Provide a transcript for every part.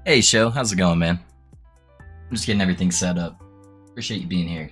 Hey, show. How's it going, man? I'm just getting everything set up. Appreciate you being here.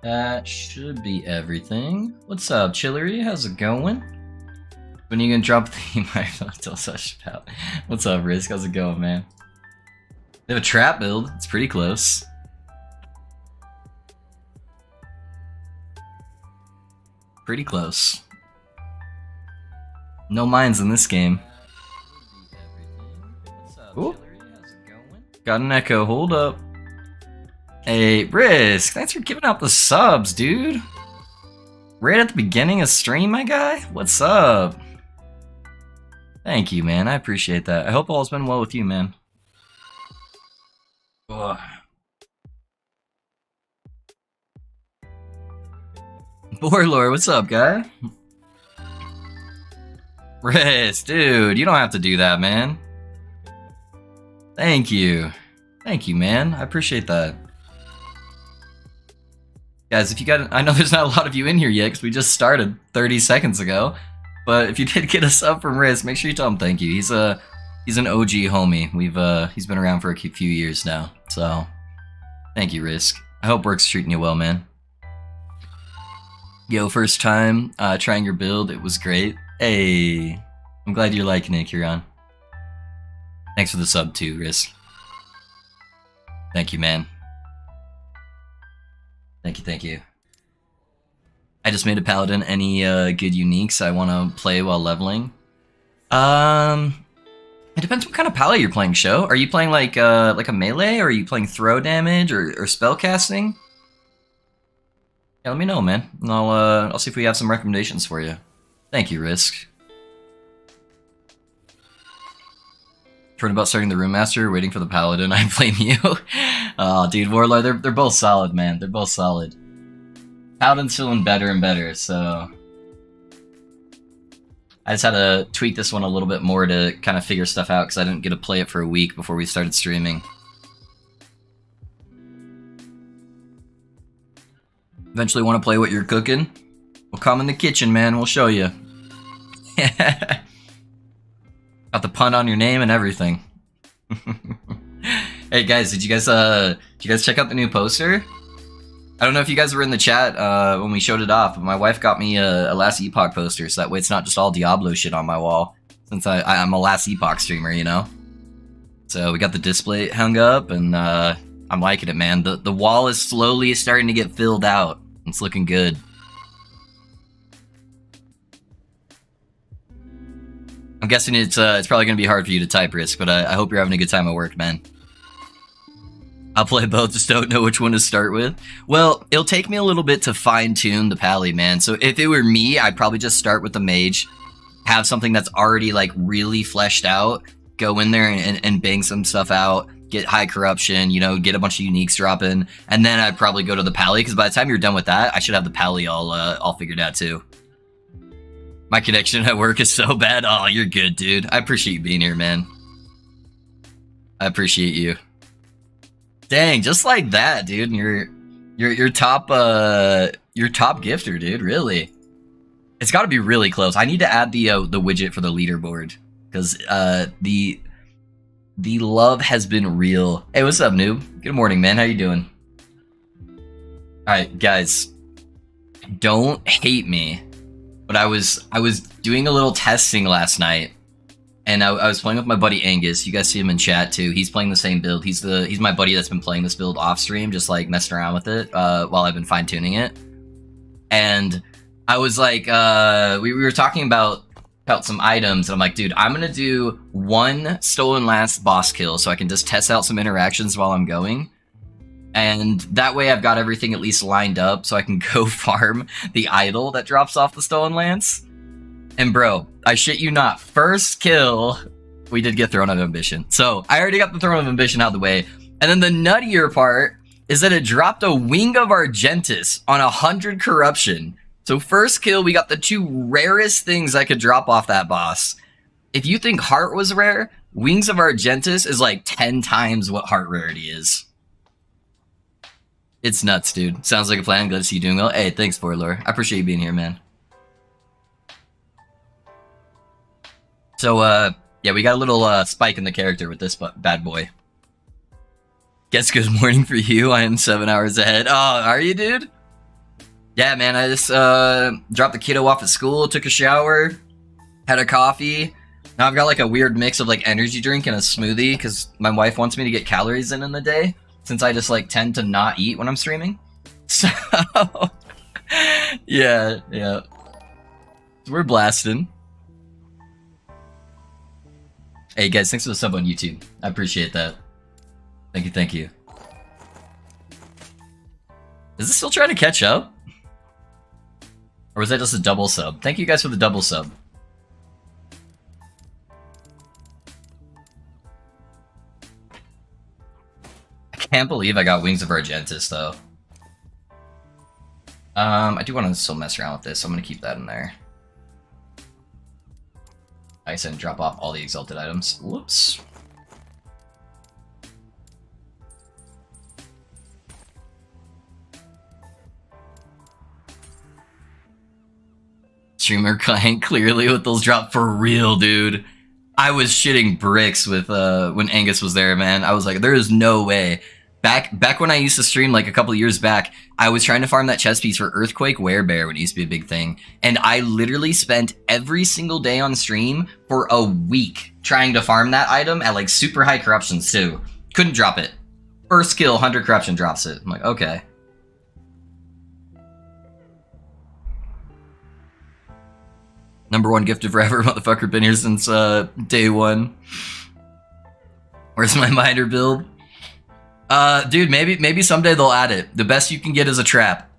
That should be everything. What's up, Chillery? How's it going? When are you gonna drop the my such about? What's up, Risk? How's it going, man? They have a trap build. It's pretty close. Pretty close. No mines in this game. Ooh. Got an echo. Hold up. Hey, Risk, thanks for giving out the subs, dude. Right at the beginning of stream, my guy? What's up? Thank you, man. I appreciate that. I hope all's been well with you, man. Ugh. Warlord, what's up, guy? Risk, dude, you don't have to do that, man. Thank you. Thank you, man. I appreciate that. Guys, if you got, I know there's not a lot of you in here yet because we just started 30 seconds ago, but if you did get a sub from Risk, make sure you tell him thank you. He's an OG homie. He's been around for a few years now, so thank you, Risk. I hope work's treating you well, man. Yo, first time trying your build, it was great. Hey, I'm glad you're liking it, Kieran. Thanks for the sub too, Risk. Thank you, man. Thank you. I just made a Paladin. Any good uniques I want to play while leveling? It depends what kind of Pally you're playing, Show. Are you playing like a melee, or are you playing throw damage, or spell casting? Yeah, let me know, man. And I'll see if we have some recommendations for you. Thank you, Risk. Heard about starting the Room Master, waiting for the Paladin. I blame you. Oh, dude, Warlord, they're both solid, man. They're both solid. Paladin's feeling better and better, so I just had to tweak this one a little bit more to kind of figure stuff out because I didn't get to play it for a week before we started streaming. Eventually want to play what you're cooking? We'll come in the kitchen, man. We'll show you. Got the pun on your name and everything. Hey guys, did you guys check out the new poster? I don't know if you guys were in the chat when we showed it off, but my wife got me a Last Epoch poster, so that way it's not just all Diablo shit on my wall. Since I'm a Last Epoch streamer, you know. So we got the display hung up, and I'm liking it, man. The wall is slowly starting to get filled out. It's looking good. I'm guessing it's probably gonna be hard for you to type, Risk, but I hope you're having a good time at work, man. I'll play both, just don't know which one to start with. Well, it'll take me a little bit to fine-tune the Pally, man. So if it were me, I'd probably just start with the Mage, have something that's already, like, really fleshed out, go in there and bang some stuff out, get high corruption, you know, get a bunch of uniques dropping, and then I'd probably go to the Pally, because by the time you're done with that, I should have the Pally all figured out, too. My connection at work is so bad. Oh, you're good, dude. I appreciate you being here, man. I appreciate you. Dang, just like that, dude. You're top gifter, dude. Really, it's got to be really close. I need to add the widget for the leaderboard because the love has been real. Hey, what's up, noob? Good morning, man. How you doing? All right, guys, don't hate me, but I was doing a little testing last night. And I was playing with my buddy Angus. You guys see him in chat too. He's playing the same build. He's my buddy that's been playing this build off stream, just like messing around with it while I've been fine tuning it. And I was like, we were talking about some items, and I'm like, dude, I'm gonna do one stolen last boss kill so I can just test out some interactions while I'm going. And that way I've got everything at least lined up so I can go farm the idol that drops off the Stolen Lance. And bro, I shit you not, first kill, we did get Throne of Ambition. So I already got the Throne of Ambition out of the way. And then the nuttier part is that it dropped a Wing of Argentis on 100 corruption. So first kill, we got the two rarest things I could drop off that boss. If you think Heart was rare, Wings of Argentis is like 10 times what Heart rarity is. It's nuts, dude. Sounds like a plan. Glad to see you doing well. Hey, thanks, Forlore. I appreciate you being here, man. So, yeah, we got a little spike in the character with this bad boy. Guess good morning for you. I am 7 hours ahead. Oh, are you, dude? Yeah, man, I just dropped the kiddo off at school, took a shower, had a coffee. Now I've got like a weird mix of like energy drink and a smoothie because my wife wants me to get calories in the day. Since I just like tend to not eat when I'm streaming. So yeah. So we're blasting. Hey guys, thanks for the sub on YouTube. I appreciate that. Thank you. Is this still trying to catch up? Or was that just a double sub? Thank you guys for the double sub. I can't believe I got Wings of Argentis, though. I do want to still mess around with this, so I'm going to keep that in there. I said drop off all the exalted items. Whoops. Streamer client clearly with those drop for real, dude. I was shitting bricks with when Angus was there, man. I was like, there is no way. Back when I used to stream like a couple of years back, I was trying to farm that chest piece for Earthquake Werebear when it used to be a big thing. And I literally spent every single day on stream for a week trying to farm that item at like super high corruptions too. Couldn't drop it. First kill, 100 corruption drops it. I'm like, okay. #1 gifted forever, motherfucker. Been here since day one. Where's my miner build? Dude, maybe someday they'll add it. The best you can get is a trap.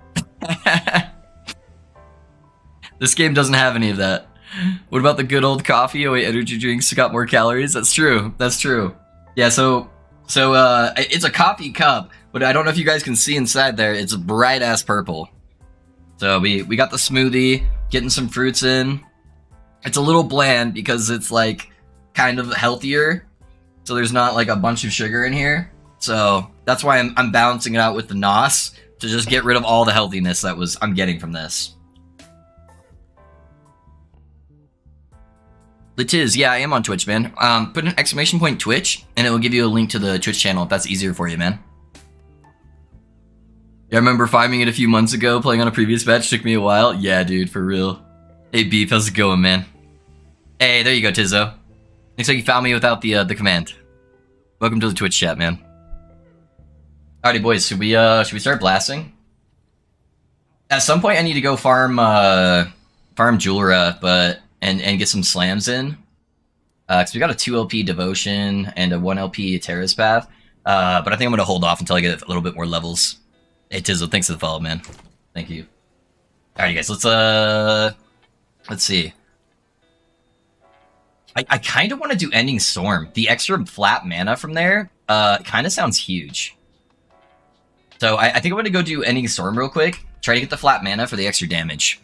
This game doesn't have any of that. What about the good old coffee? Oh wait, energy drinks got more calories. That's true. That's true. Yeah, so it's a coffee cup, but I don't know if you guys can see inside there. It's bright ass purple. So we got the smoothie, getting some fruits in. It's a little bland because it's like kind of healthier. So there's not like a bunch of sugar in here. So that's why I'm balancing it out with the NOS to just get rid of all the healthiness that I'm getting from this. Litiz, yeah, I am on Twitch, man. Put an exclamation point Twitch, and it will give you a link to the Twitch channel if that's easier for you, man. Yeah, I remember farming it a few months ago, playing on a previous batch. Took me a while. Yeah, dude, for real. Hey, Beef, how's it going, man? Hey, there you go, Tizzo. Looks like you found me without the command. Welcome to the Twitch chat, man. Alrighty, boys, should we start blasting? At some point, I need to go farm Julra, but and get some slams in. Cause we got a 2 LP Devotion and a 1 LP Terrace Path. But I think I'm gonna hold off until I get a little bit more levels. Hey Tizzle, thanks for the follow, man. Thank you. Alright, guys, let's see. I kind of want to do Ending Storm. The extra flat mana from there kind of sounds huge. So I think I'm gonna go do Ending Storm real quick. Try to get the flat mana for the extra damage.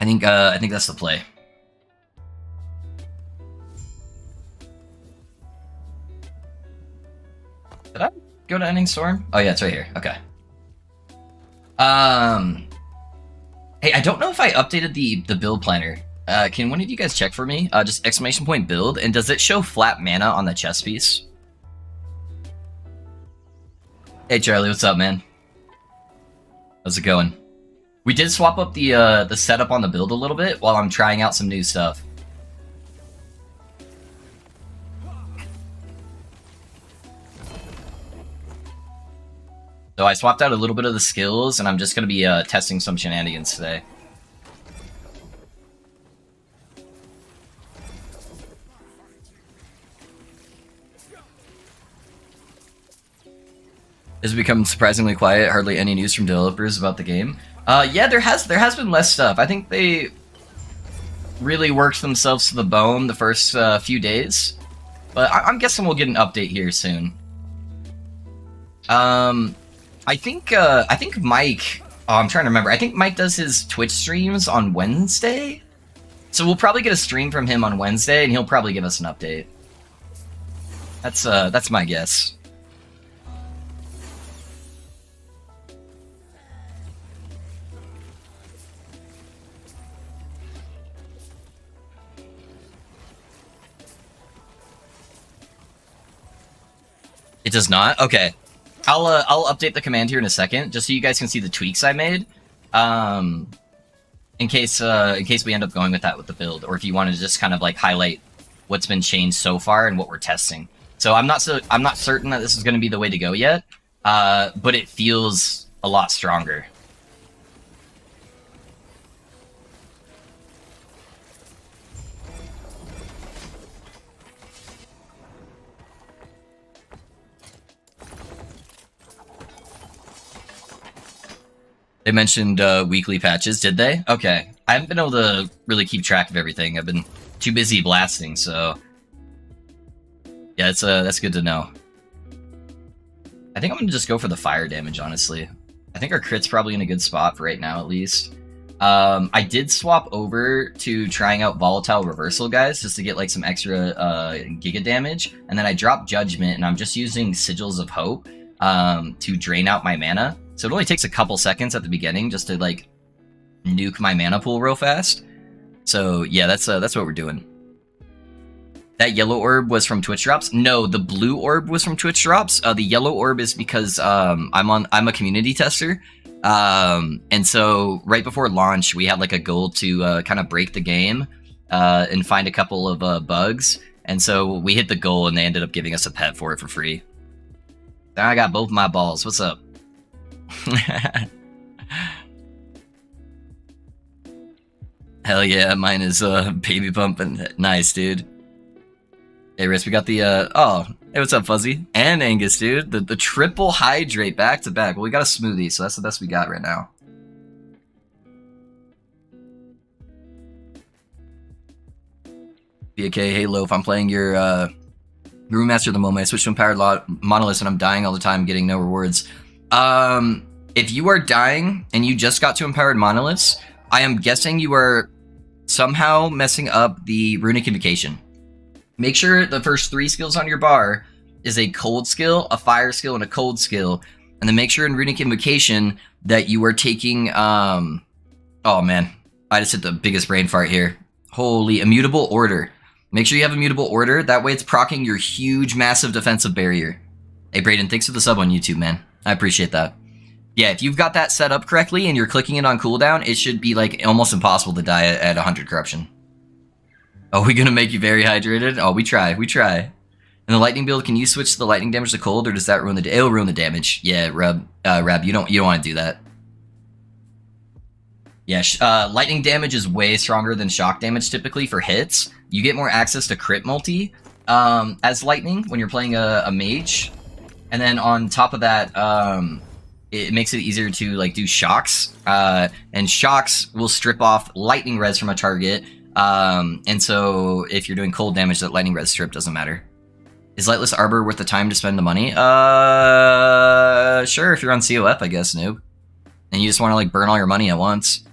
I think that's the play. Did I go to Ending Storm? Oh yeah, it's right here. Okay. Hey, I don't know if I updated the build planner. Can one of you guys check for me? Just exclamation point build, and does it show flat mana on the chest piece? Hey Charlie, what's up, man? How's it going? We did swap up the setup on the build a little bit while I'm trying out some new stuff. So I swapped out a little bit of the skills, and I'm just going to be testing some shenanigans today. It's become surprisingly quiet. Hardly any news from developers about the game. Yeah, there has been less stuff. I think they really worked themselves to the bone the first few days, but I'm guessing we'll get an update here soon. I think Mike. Oh, I'm trying to remember. I think Mike does his Twitch streams on Wednesday, so we'll probably get a stream from him on Wednesday, and he'll probably give us an update. That's my guess. It does not? Okay. I'll update the command here in a second, just so you guys can see the tweaks I made. In case we end up going with that with the build, or if you want to just kind of like highlight what's been changed so far and what we're testing. So I'm not certain that this is going to be the way to go yet, but it feels a lot stronger. They mentioned weekly patches, did they? Okay. I haven't been able to really keep track of everything. I've been too busy blasting, so... Yeah, that's good to know. I think I'm gonna just go for the fire damage, honestly. I think our crit's probably in a good spot for right now, at least. I did swap over to trying out Volatile Reversal, guys, just to get, like, some extra Giga damage. And then I dropped Judgment, and I'm just using Sigils of Hope to drain out my mana. So it only takes a couple seconds at the beginning just to, like, nuke my mana pool real fast. So, yeah, that's what we're doing. That yellow orb was from Twitch drops? No, the blue orb was from Twitch drops. The yellow orb is because I'm a community tester. And so right before launch, we had, like, a goal to kind of break the game and find a couple of bugs. And so we hit the goal, and they ended up giving us a pet for it for free. I got both my balls. What's up? Hell yeah, mine is baby pumping. Nice, dude. Hey, Riz, we got the oh, hey, what's up, Fuzzy? And Angus, dude. The triple hydrate back to back. Well, we got a smoothie, so that's the best we got right now. BK, hey Loaf, I'm playing your Rune Master at the moment. I switched to Empowered Monolith and I'm dying all the time, getting no rewards. If you are dying and you just got to Empowered Monoliths, I am guessing you are somehow messing up the Runic Invocation. Make sure the first 3 skills on your bar is a cold skill, a fire skill, and a cold skill. And then make sure in Runic Invocation that you are taking, oh man, I just hit the biggest brain fart here. Holy, Immutable Order. Make sure you have Immutable Order, that way it's proccing your huge, massive defensive barrier. Hey Brayden, thanks for the sub on YouTube, man. I appreciate that. Yeah, if you've got that set up correctly and you're clicking it on cooldown, it should be like almost impossible to die at 100 corruption. Oh, we gonna make you very hydrated? Oh, we try. In the lightning build, can you switch the lightning damage to cold, or does that ruin the? It'll ruin the damage. Yeah, Rab, you don't want to do that. Yeah, lightning damage is way stronger than shock damage typically for hits. You get more access to crit multi as lightning when you're playing a mage, and then on top of that, it makes it easier to like do shocks, and shocks will strip off lightning res from a target. And so if you're doing cold damage, that lightning res strip doesn't matter. Is Lightless Arbor worth the time to spend the money? Sure, if you're on COF, I guess, noob. And you just want to like burn all your money at once.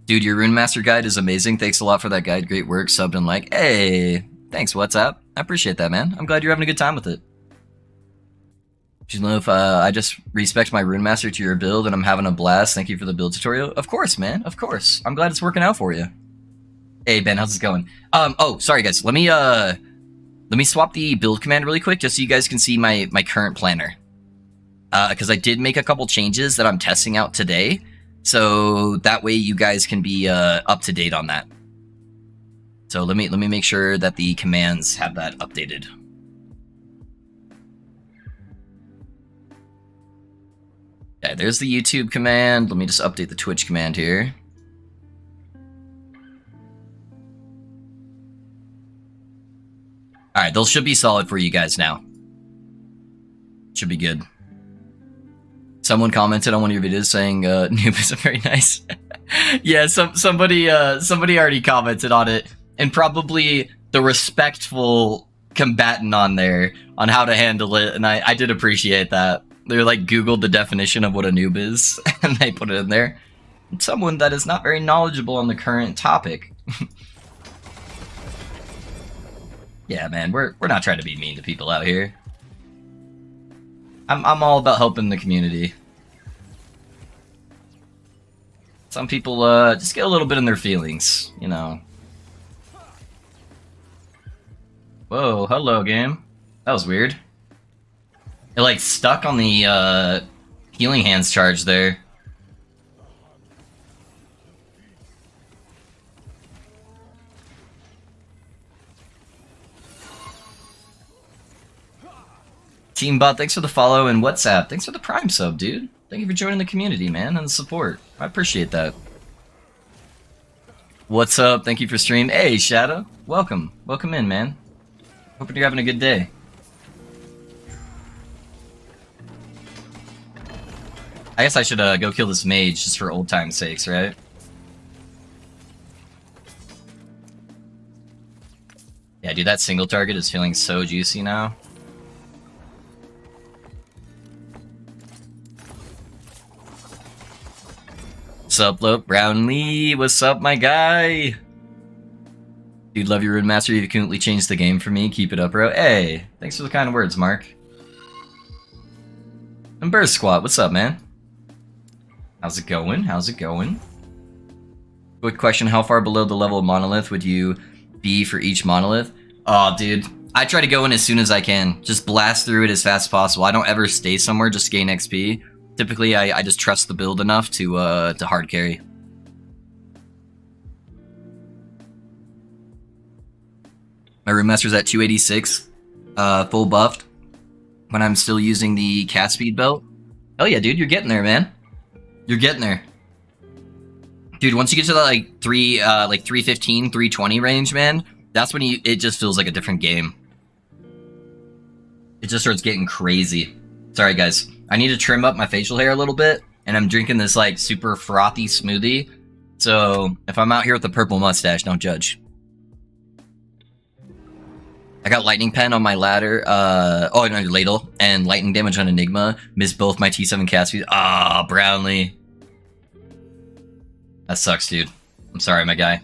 Dude, your Rune Master guide is amazing. Thanks a lot for that guide. Great work. Subbed and like, hey, thanks, WhatsApp. I appreciate that, man. I'm glad you're having a good time with it. If I just respect my Rune Master to your build and I'm having a blast. Thank you for the build tutorial. Of course, man. Of course. I'm glad it's working out for you. Hey, Ben, how's it going? Oh, sorry, guys. Let me swap the build command really quick just so you guys can see my current planner. Because I did make a couple changes that I'm testing out today. So that way you guys can be up to date on that. So let me make sure that the commands have that updated. Okay, there's the YouTube command. Let me just update the Twitch command here. Alright, those should be solid for you guys now. Should be good. Someone commented on one of your videos saying noob isn't very nice. Yeah, somebody already commented on it, and probably the respectful combatant on there on how to handle it, and I did appreciate that. They like Googled the definition of what a noob is, and they put it in there. Someone that is not very knowledgeable on the current topic. Yeah, man, we're not trying to be mean to people out here. I'm all about helping the community. Some people just get a little bit in their feelings, you know. Whoa, hello game. That was weird. It like stuck on the healing hands charge there. Teambot, thanks for the follow, and WhatsApp, thanks for the Prime sub, dude. Thank you for joining the community, man, and the support. I appreciate that. What's up? Thank you for stream. Hey, Shadow. Welcome. Welcome in, man. Hoping you're having a good day. I guess I should go kill this mage just for old time's sakes, right? Yeah, dude, that single target is feeling so juicy now. What's up, Lope? Brownlee, what's up, my guy? Dude, love your Rune Master. You've currently changed the game for me. Keep it up, bro. Hey, thanks for the kind words, Mark. And Burst Squat, what's up, man? How's it going? How's it going? Quick question, how far below the level of Monolith would you be for each Monolith? Oh, dude, I try to go in as soon as I can. Just blast through it as fast as possible. I don't ever stay somewhere just to gain XP. Typically, I just trust the build enough to hard carry. My Rune Master's at 286, full buffed, when I'm still using the cast speed belt. Oh yeah, dude, you're getting there, man. You're getting there. Dude, once you get to the like 315, 320 range, man, that's when it just feels like a different game. It just starts getting crazy. Sorry, guys. I need to trim up my facial hair a little bit, and I'm drinking this like super frothy smoothie. So if I'm out here with a purple mustache, don't judge. I got lightning pen on my ladder, ladle, and lightning damage on Enigma. Missed both my T7 cast speeds. Ah, Brownlee. That sucks, dude. I'm sorry, my guy.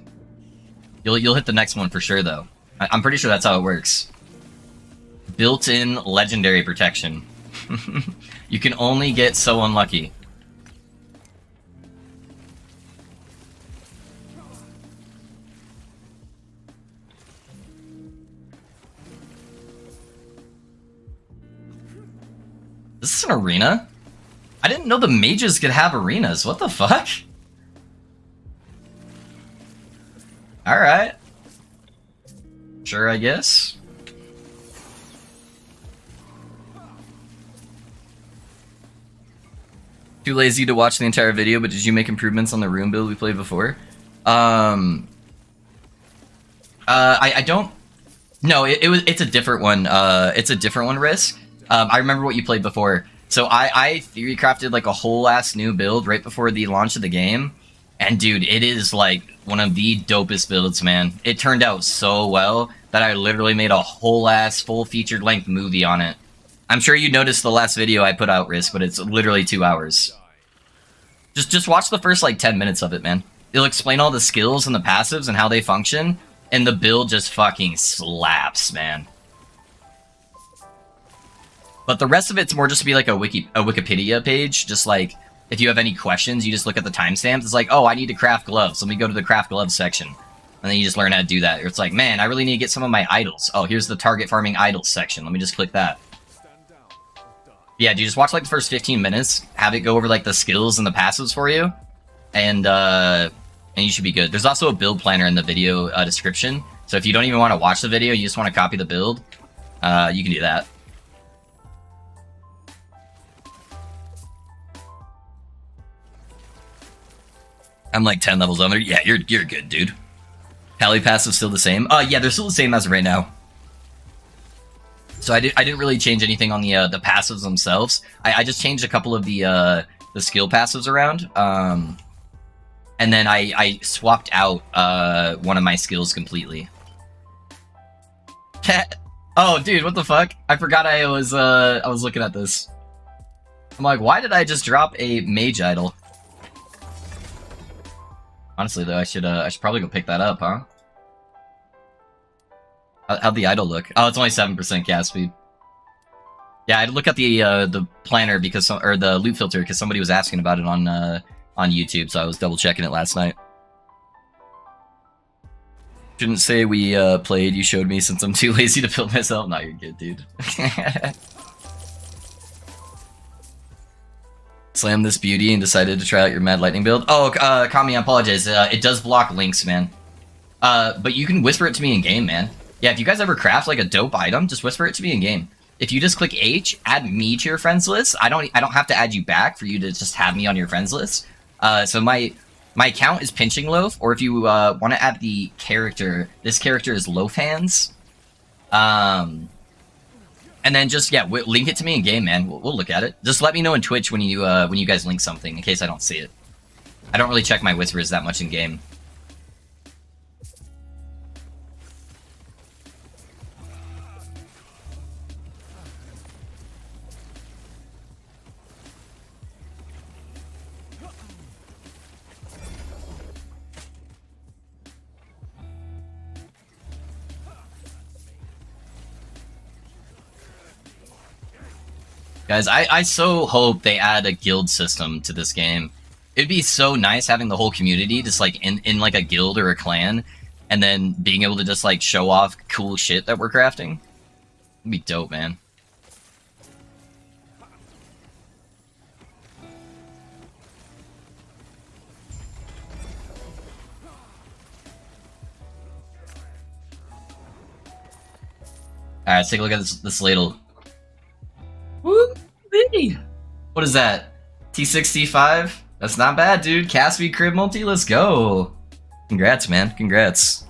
You'll hit the next one for sure, though. I'm pretty sure that's how it works. Built-in legendary protection. You can only get so unlucky. This is an arena? I didn't know the mages could have arenas. What the fuck? Alright. Sure, I guess. Too lazy to watch the entire video, but did you make improvements on the rune build we played before? I don't... No, it's a different one. It's a different one, Risk. I remember what you played before. So I theorycrafted like a whole ass new build right before the launch of the game. And dude, it is like one of the dopest builds, man. It turned out so well that I literally made a whole ass full featured length movie on it. I'm sure you noticed the last video I put out, Risk, but it's literally 2 hours. Just watch the first like 10 minutes of it, man. It'll explain all the skills and the passives and how they function, and the build just fucking slaps, man. But the rest of it's more just to be like a Wikipedia page, just like, if you have any questions, you just look at the timestamps. It's like, oh, I need to craft gloves. Let me go to the craft gloves section. And then you just learn how to do that. Or it's like, man, I really need to get some of my idols. Oh, here's the target farming idols section. Let me just click that. Yeah, dude, just watch like the first 15 minutes, have it go over like the skills and the passives for you, and you should be good. There's also a build planner in the video description, so if you don't even want to watch the video, you just want to copy the build, you can do that. I'm like 10 levels under. Yeah, you're good, dude. Pally passive still the same? Yeah, they're still the same as of right now. So I didn't really change anything on the passives themselves. I just changed a couple of the skill passives around. And then I swapped out one of my skills completely. Oh, dude, what the fuck? I forgot I was looking at this. I'm like, why did I just drop a mage idol? Honestly, though, I should probably go pick that up, huh? How'd the idol look? Oh, it's only 7% cast speed. Yeah, I'd look at the planner because or the loot filter because somebody was asking about it on YouTube, so I was double checking it last night. Shouldn't say we played. You showed me since I'm too lazy to build myself. No, you're good, dude. Slam this beauty and decided to try out your Mad Lightning build. Oh, Kami, I apologize. It does block links, man. But you can whisper it to me in game, man. Yeah, if you guys ever craft like a dope item, just whisper it to me in game. If you just click H, add me to your friends list. I don't have to add you back for you to just have me on your friends list. So my account is Pinching Loaf, or if you want to add the character, this character is Loaf Hands. And then just link it to me in game, man. We'll look at it. Just let me know in Twitch when you guys link something in case I don't see it. I don't really check my whispers that much in game. Guys, I so hope they add a guild system to this game. It'd be so nice having the whole community just like in like a guild or a clan, and then being able to just like show off cool shit that we're crafting. It'd be dope, man. Alright, let's take a look at this ladle. Woo! What is that? T6, T5? That's not bad, dude. Caspi crib multi, let's go. Congrats, man. Congrats.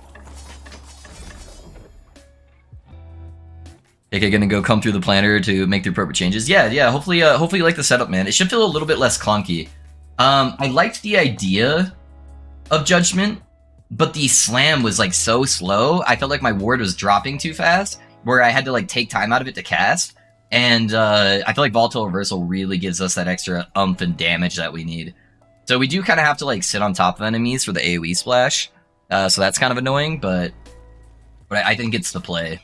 Okay, gonna go come through the planner to make the appropriate changes. Yeah. Hopefully you like the setup, man. It should feel a little bit less clunky. I liked the idea of Judgment, but the slam was like so slow. I felt like my ward was dropping too fast, where I had to like take time out of it to cast. And I feel like Volatile Reversal really gives us that extra oomph and damage that we need. So we do kind of have to like sit on top of enemies for the AoE splash. So that's kind of annoying, but I think it's the play.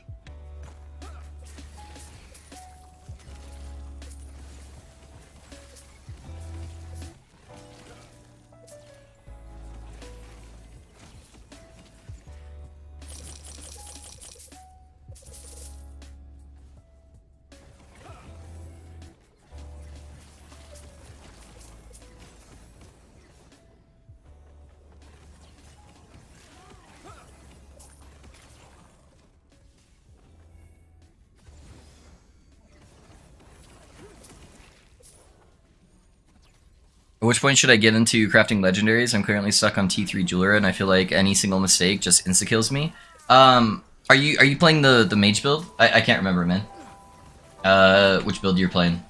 At which point should I get into crafting legendaries? I'm currently stuck on T3 Julra, and I feel like any single mistake just insta-kills me. Are you playing the mage build? I can't remember, man. Which build you're playing?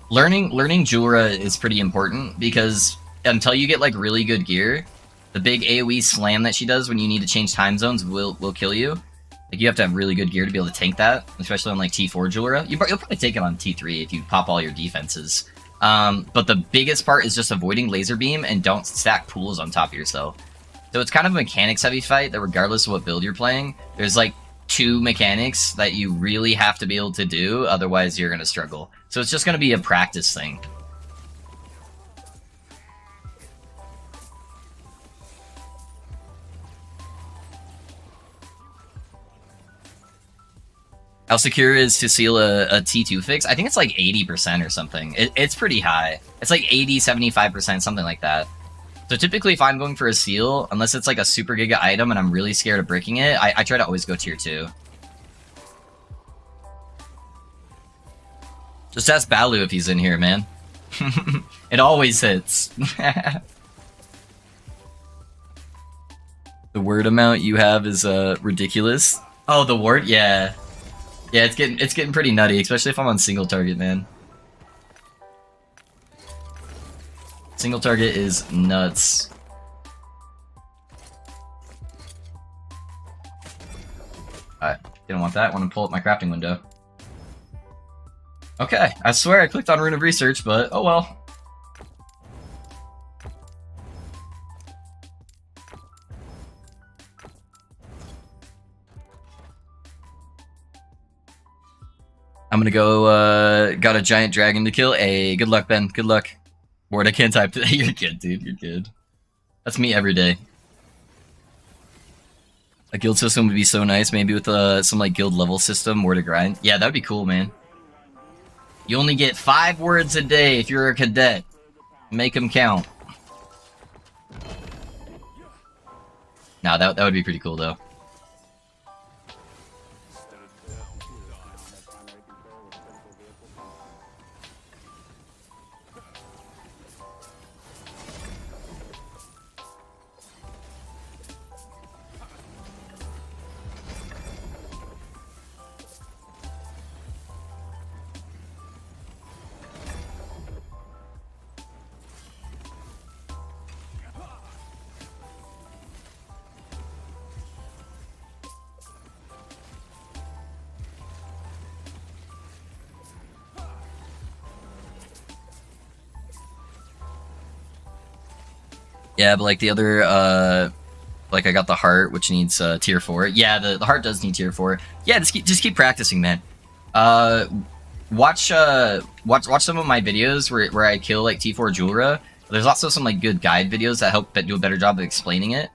Learning Julra is pretty important, because until you get like really good gear, the big AoE slam that she does when you need to change time zones will kill you. Like, you have to have really good gear to be able to tank that, especially on like T4 Julra. You'll probably take it on T3 if you pop all your defenses. But the biggest part is just avoiding laser beam and don't stack pools on top of yourself. So it's kind of a mechanics heavy fight that regardless of what build you're playing, there's like 2 mechanics that you really have to be able to do, otherwise you're going to struggle. So it's just going to be a practice thing. How secure is to seal a T2 fix? I think it's like 80% or something. It's pretty high. It's like 80, 75%, something like that. So typically if I'm going for a seal, unless it's like a super giga item and I'm really scared of breaking it, I try to always go tier 2. Just ask Balu if he's in here, man. It always hits. The word amount you have is ridiculous. Oh, the ward? Yeah. Yeah, it's getting pretty nutty, especially if I'm on single target, man. Single target is nuts. Alright, didn't want that. Want to pull up my crafting window. Okay, I swear I clicked on Rune of Research, but oh well. I'm gonna go, got a giant dragon to kill. Hey, good luck, Ben. Good luck. Ward, I can't type today. You're good, dude. You're good. That's me every day. A guild system would be so nice, maybe with some like guild level system, more to grind. Yeah, that would be cool, man. You only get 5 words a day if you're a cadet. Make them count. Nah, that would be pretty cool, though. Yeah, but like the other, like I got the heart, which needs tier 4. Yeah, the heart does need tier 4. Yeah, just keep practicing, man. Watch some of my videos where I kill like T4 Julra. There's also some like good guide videos that help do a better job of explaining it.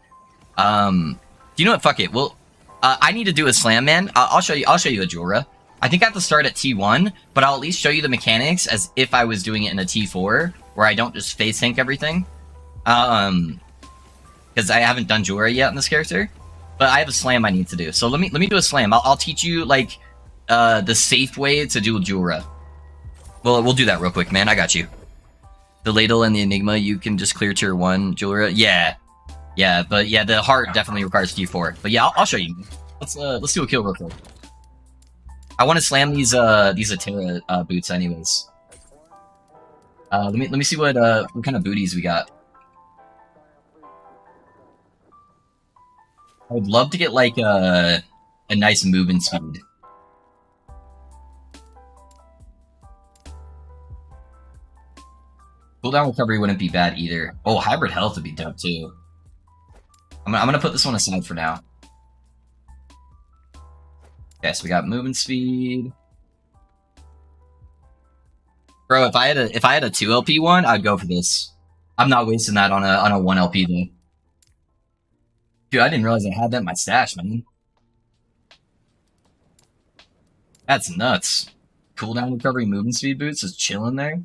You know what? Fuck it. Well, I need to do a slam, man. I'll show you a Julra. I think I have to start at T1, but I'll at least show you the mechanics as if I was doing it in a T4, where I don't just face tank everything. Because I haven't done Julra yet on this character, but I have a slam I need to do. So let me do a slam. I'll teach you like the safe way to do Julra. Well, we'll do that real quick, man. I got you. The Ladle and the Enigma, you can just clear tier 1 Julra. Yeah, but yeah, the heart definitely requires T4. But yeah, I'll show you. Let's do a kill real quick. I want to slam these Atera boots anyways. Let me see what kind of booties we got. I would love to get like a nice movement speed. Cooldown recovery wouldn't be bad either. Oh, hybrid health would be dope too. I'm gonna put this one aside for now. Okay, so we got movement speed. Bro, if I had a 2 LP one, I'd go for this. I'm not wasting that on a 1 LP though. Dude, I didn't realize I had that in my stash, man. That's nuts. Cooldown recovery movement speed boots is chilling there.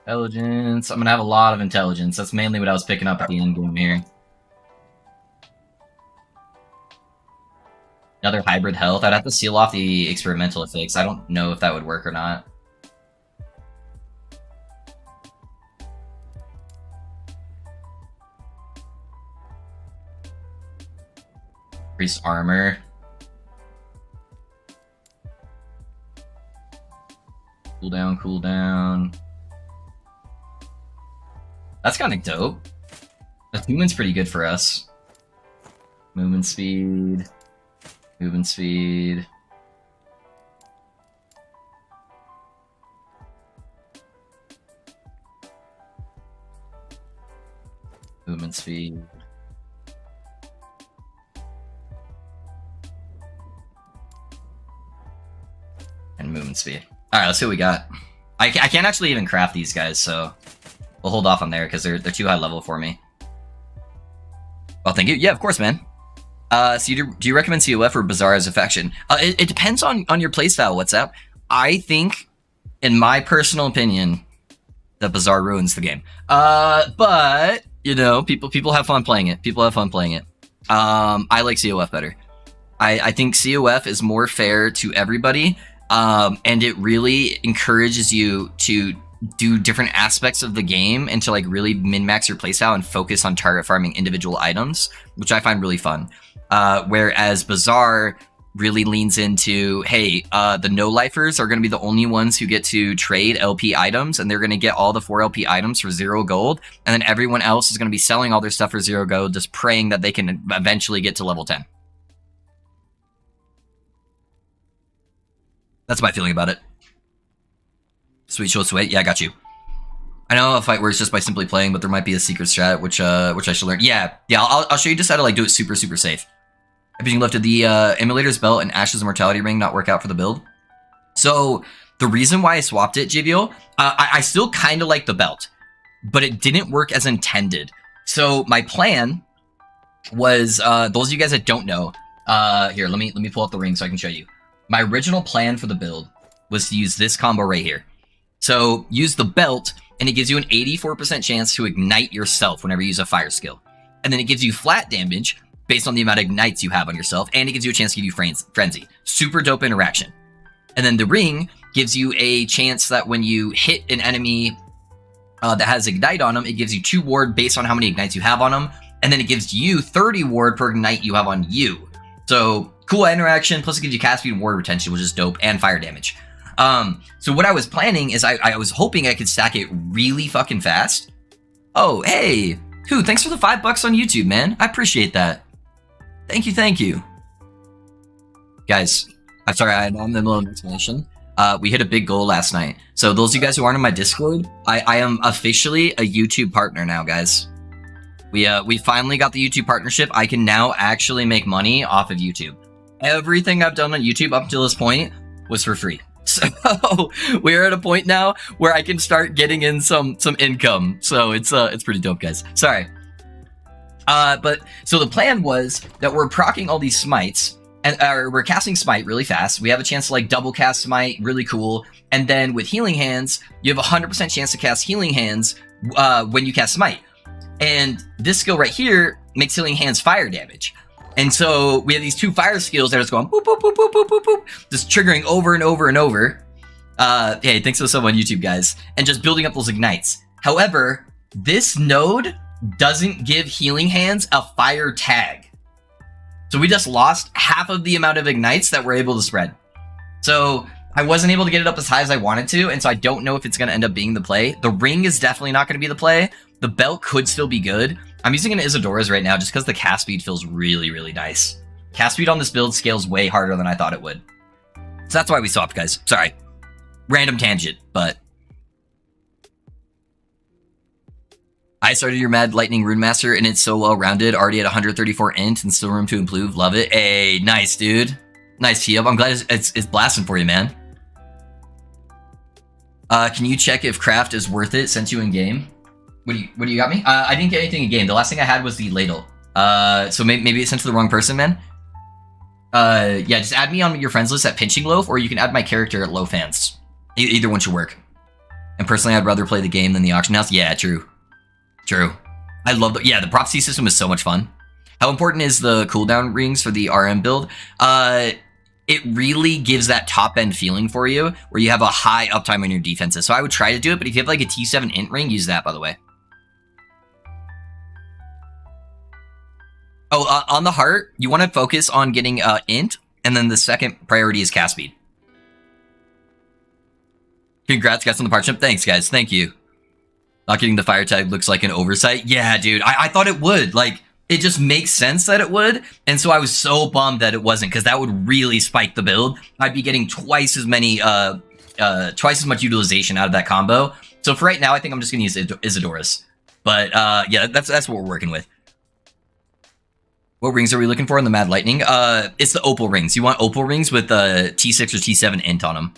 Intelligence. I'm gonna have a lot of intelligence. That's mainly what I was picking up at the end game here. Another hybrid health. I'd have to seal off the experimental effects. I don't know if that would work or not. Increased armor. Cooldown. That's kind of dope. Attunement's pretty good for us. Movement speed. Movement speed. Movement speed. And movement speed. Alright, let's see what we got. I can't actually even craft these guys, so we'll hold off on there because they're too high level for me. Oh, thank you. Yeah, of course, man. So do you recommend COF or Bazaar as a faction? It depends on your playstyle, WhatsApp. I think, in my personal opinion, that Bazaar ruins the game. But, you know, people have fun playing it. I like COF better. I think COF is more fair to everybody, and it really encourages you to do different aspects of the game and to like really min-max your playstyle and focus on target farming individual items, which I find really fun. Whereas Bazaar really leans into, hey, the no-lifers are going to be the only ones who get to trade LP items, and they're going to get all the 4 LP items for 0 gold, and then everyone else is going to be selling all their stuff for 0 gold, just praying that they can eventually get to level 10. That's my feeling about it. Sweet show sweat. Yeah, I got you. I know a fight works just by simply playing, but there might be a secret strat which I should learn. Yeah, I'll show you just how to like do it super safe. Everything lifted the Immolator's Belt and Ash's Immortality Ring not work out for the build. So the reason why I swapped it, JVO, I still kind of like the belt, but it didn't work as intended. So my plan was, those of you guys that don't know, here, let me pull up the ring so I can show you. My original plan for the build was to use this combo right here. So use the belt, and it gives you an 84% chance to ignite yourself whenever you use a fire skill. And then it gives you flat damage based on the amount of ignites you have on yourself, and it gives you a chance to give you Frenzy. Super dope interaction. And then the ring gives you a chance that when you hit an enemy that has Ignite on them, it gives you 2 ward based on how many ignites you have on them, and then it gives you 30 ward per ignite you have on you. So cool interaction, plus it gives you cast speed and ward retention, which is dope, and fire damage. So what I was planning is I was hoping I could stack it really fucking fast. Oh, hey, Who, thanks for the $5 on YouTube, man. I appreciate that. Thank you. Guys, I'm sorry, I'm in the middle of an explanation. We hit a big goal last night. So those of you guys who aren't in my Discord, I am officially a YouTube partner now, guys. We finally got the YouTube partnership. I can now actually make money off of YouTube. Everything I've done on YouTube up until this point was for free. So we're at a point now where I can start getting in some income. So it's pretty dope, guys. Sorry. But so the plan was that we're proccing all these smites, and we're casting smite really fast. We have a chance to like double cast smite, really cool. And then with healing hands, you have a 100% chance to cast healing hands when you cast smite. And this skill right here makes healing hands fire damage. And so we have these 2 fire skills that are just going boop, boop, boop, boop, boop, boop, boop, just triggering over and over and over. Hey, thanks for sub on YouTube, guys. And just building up those ignites. However, this node doesn't give healing hands a fire tag. So we just lost half of the amount of ignites that we're able to spread. So I wasn't able to get it up as high as I wanted to, and so I don't know if it's going to end up being the play. The ring is definitely not going to be the play. The belt could still be good. I'm using an Isidora's right now just because the cast speed feels really, really nice. Cast speed on this build scales way harder than I thought it would. So that's why we swapped, guys. Sorry. Random tangent, but... I started your Mad Lightning Rune Master, and it's so well-rounded. Already at 134 int and still room to improve. Love it. Hey, nice, dude. Nice tee up. I'm glad it's blasting for you, man. Can you check if craft is worth it sent you in game? What do you got me? I didn't get anything in game. The last thing I had was the ladle. So maybe it sent to the wrong person, man. Yeah, just add me on your friends list at Pinching Loaf, or you can add my character at Low Fans. Either one should work. And personally, I'd rather play the game than the auction house. Yeah, true. I love the prophecy system is so much fun. How important is the cooldown rings for the RM build? It really gives that top end feeling for you, where you have a high uptime on your defenses. So I would try to do it, but if you have like a T7 int ring, use that, by the way. Oh, on the heart, you want to focus on getting int, and then the second priority is cast speed. Congrats, guys, on the partnership. Thanks, guys. Thank you. Not getting the fire tag looks like an oversight. Yeah, dude, I thought it would. Like, it just makes sense that it would, and so I was so bummed that it wasn't, because that would really spike the build. I'd be getting twice as much utilization out of that combo. So for right now, I think I'm just gonna use Isidora's. But yeah, that's what we're working with. What rings are we looking for in the Mad Lightning? It's the opal rings. You want opal rings with T6 or T7 int on them.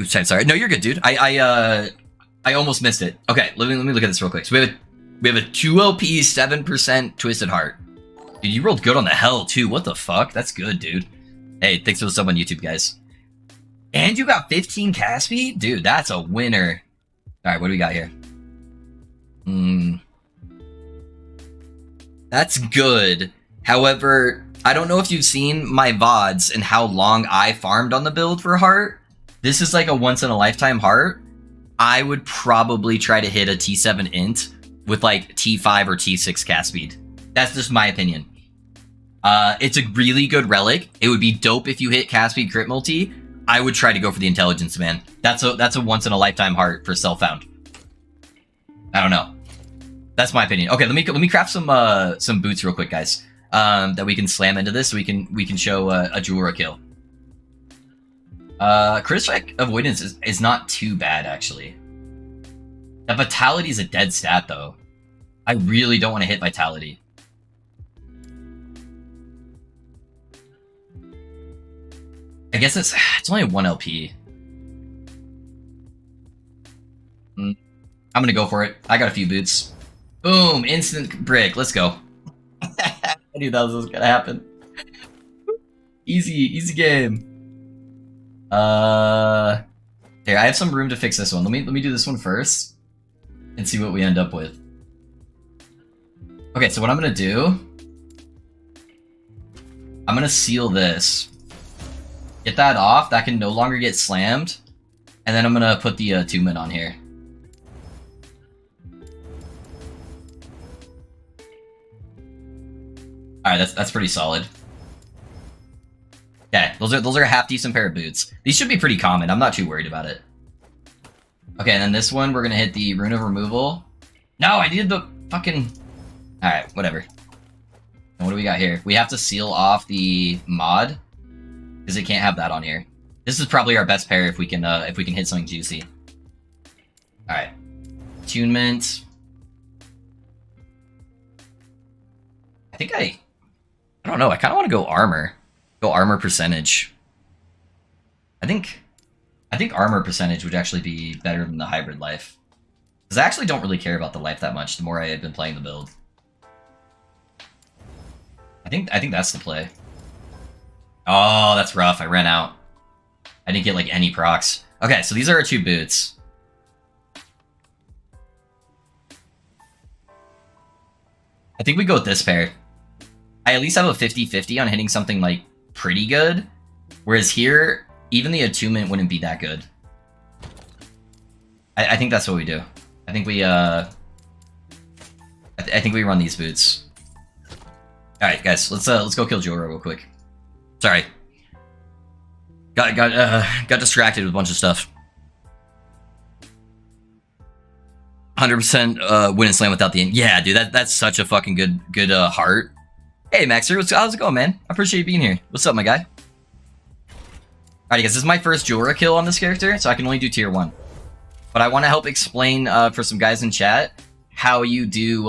Oops, I'm sorry. No, you're good, dude. I almost missed it. Okay, let me look at this real quick. So we have a 2 LP 7% Twisted Heart. Dude, you rolled good on the hell too. What the fuck? That's good, dude. Hey, thanks for the sub on YouTube, guys. And you got 15 cast speed? Dude, that's a winner. Alright, what do we got here? That's good. However, I don't know if you've seen my VODs and how long I farmed on the build for heart. this is like a once in a lifetime heart. I would probably try to hit a T7 int with like T5 or T6 cast speed. That's just my opinion. It's a really good relic. It would be dope if you hit cast speed crit multi. I would try to go for the intelligence, man. That's a once in a lifetime heart for self-found. I don't know. That's my opinion. Okay, let me craft some boots real quick, guys. That we can slam into this so we can show a Julra kill. Crit strike avoidance is not too bad, actually. That vitality is a dead stat, though. I really don't want to hit vitality. I guess it's only 1 LP. I'm gonna go for it. I got a few boots. Boom! Instant brick. Let's go. I knew that was gonna happen. Easy game. Here, I have some room to fix this one. Let me do this one first and see what we end up with. Okay, so what I'm gonna do, I'm gonna seal this. Get that off. That can no longer get slammed. And then I'm gonna put the attunement on here. Alright, that's pretty solid. Okay, those are a half decent pair of boots. These should be pretty common. I'm not too worried about it. Okay, and then this one we're gonna hit the rune of removal. No, I needed the fucking. Alright, whatever. And what do we got here? We have to seal off the mod because it can't have that on here. This is probably our best pair if we can hit something juicy. Alright. Attunement. I don't know, I kinda wanna go armor. Go armor percentage. I think armor percentage would actually be better than the hybrid life. Because I actually don't really care about the life that much the more I have been playing the build. I think that's the play. Oh, that's rough. I ran out. I didn't get like any procs. Okay, so these are our two boots. I think we go with this pair. I at least have a 50-50 on hitting something like pretty good. Whereas here, even the attunement wouldn't be that good. I think that's what we do. I think we I think we run these boots. Alright, guys, let's go kill Julra real quick. Sorry. Got distracted with a bunch of stuff. 100% win and slam without the end. Yeah, dude, that's such a fucking good heart. Hey, Maxer, how's it going, man? I appreciate you being here. What's up, my guy? Alright, guys, this is my first Julra kill on this character, so I can only do tier 1. But I want to help explain for some guys in chat how you do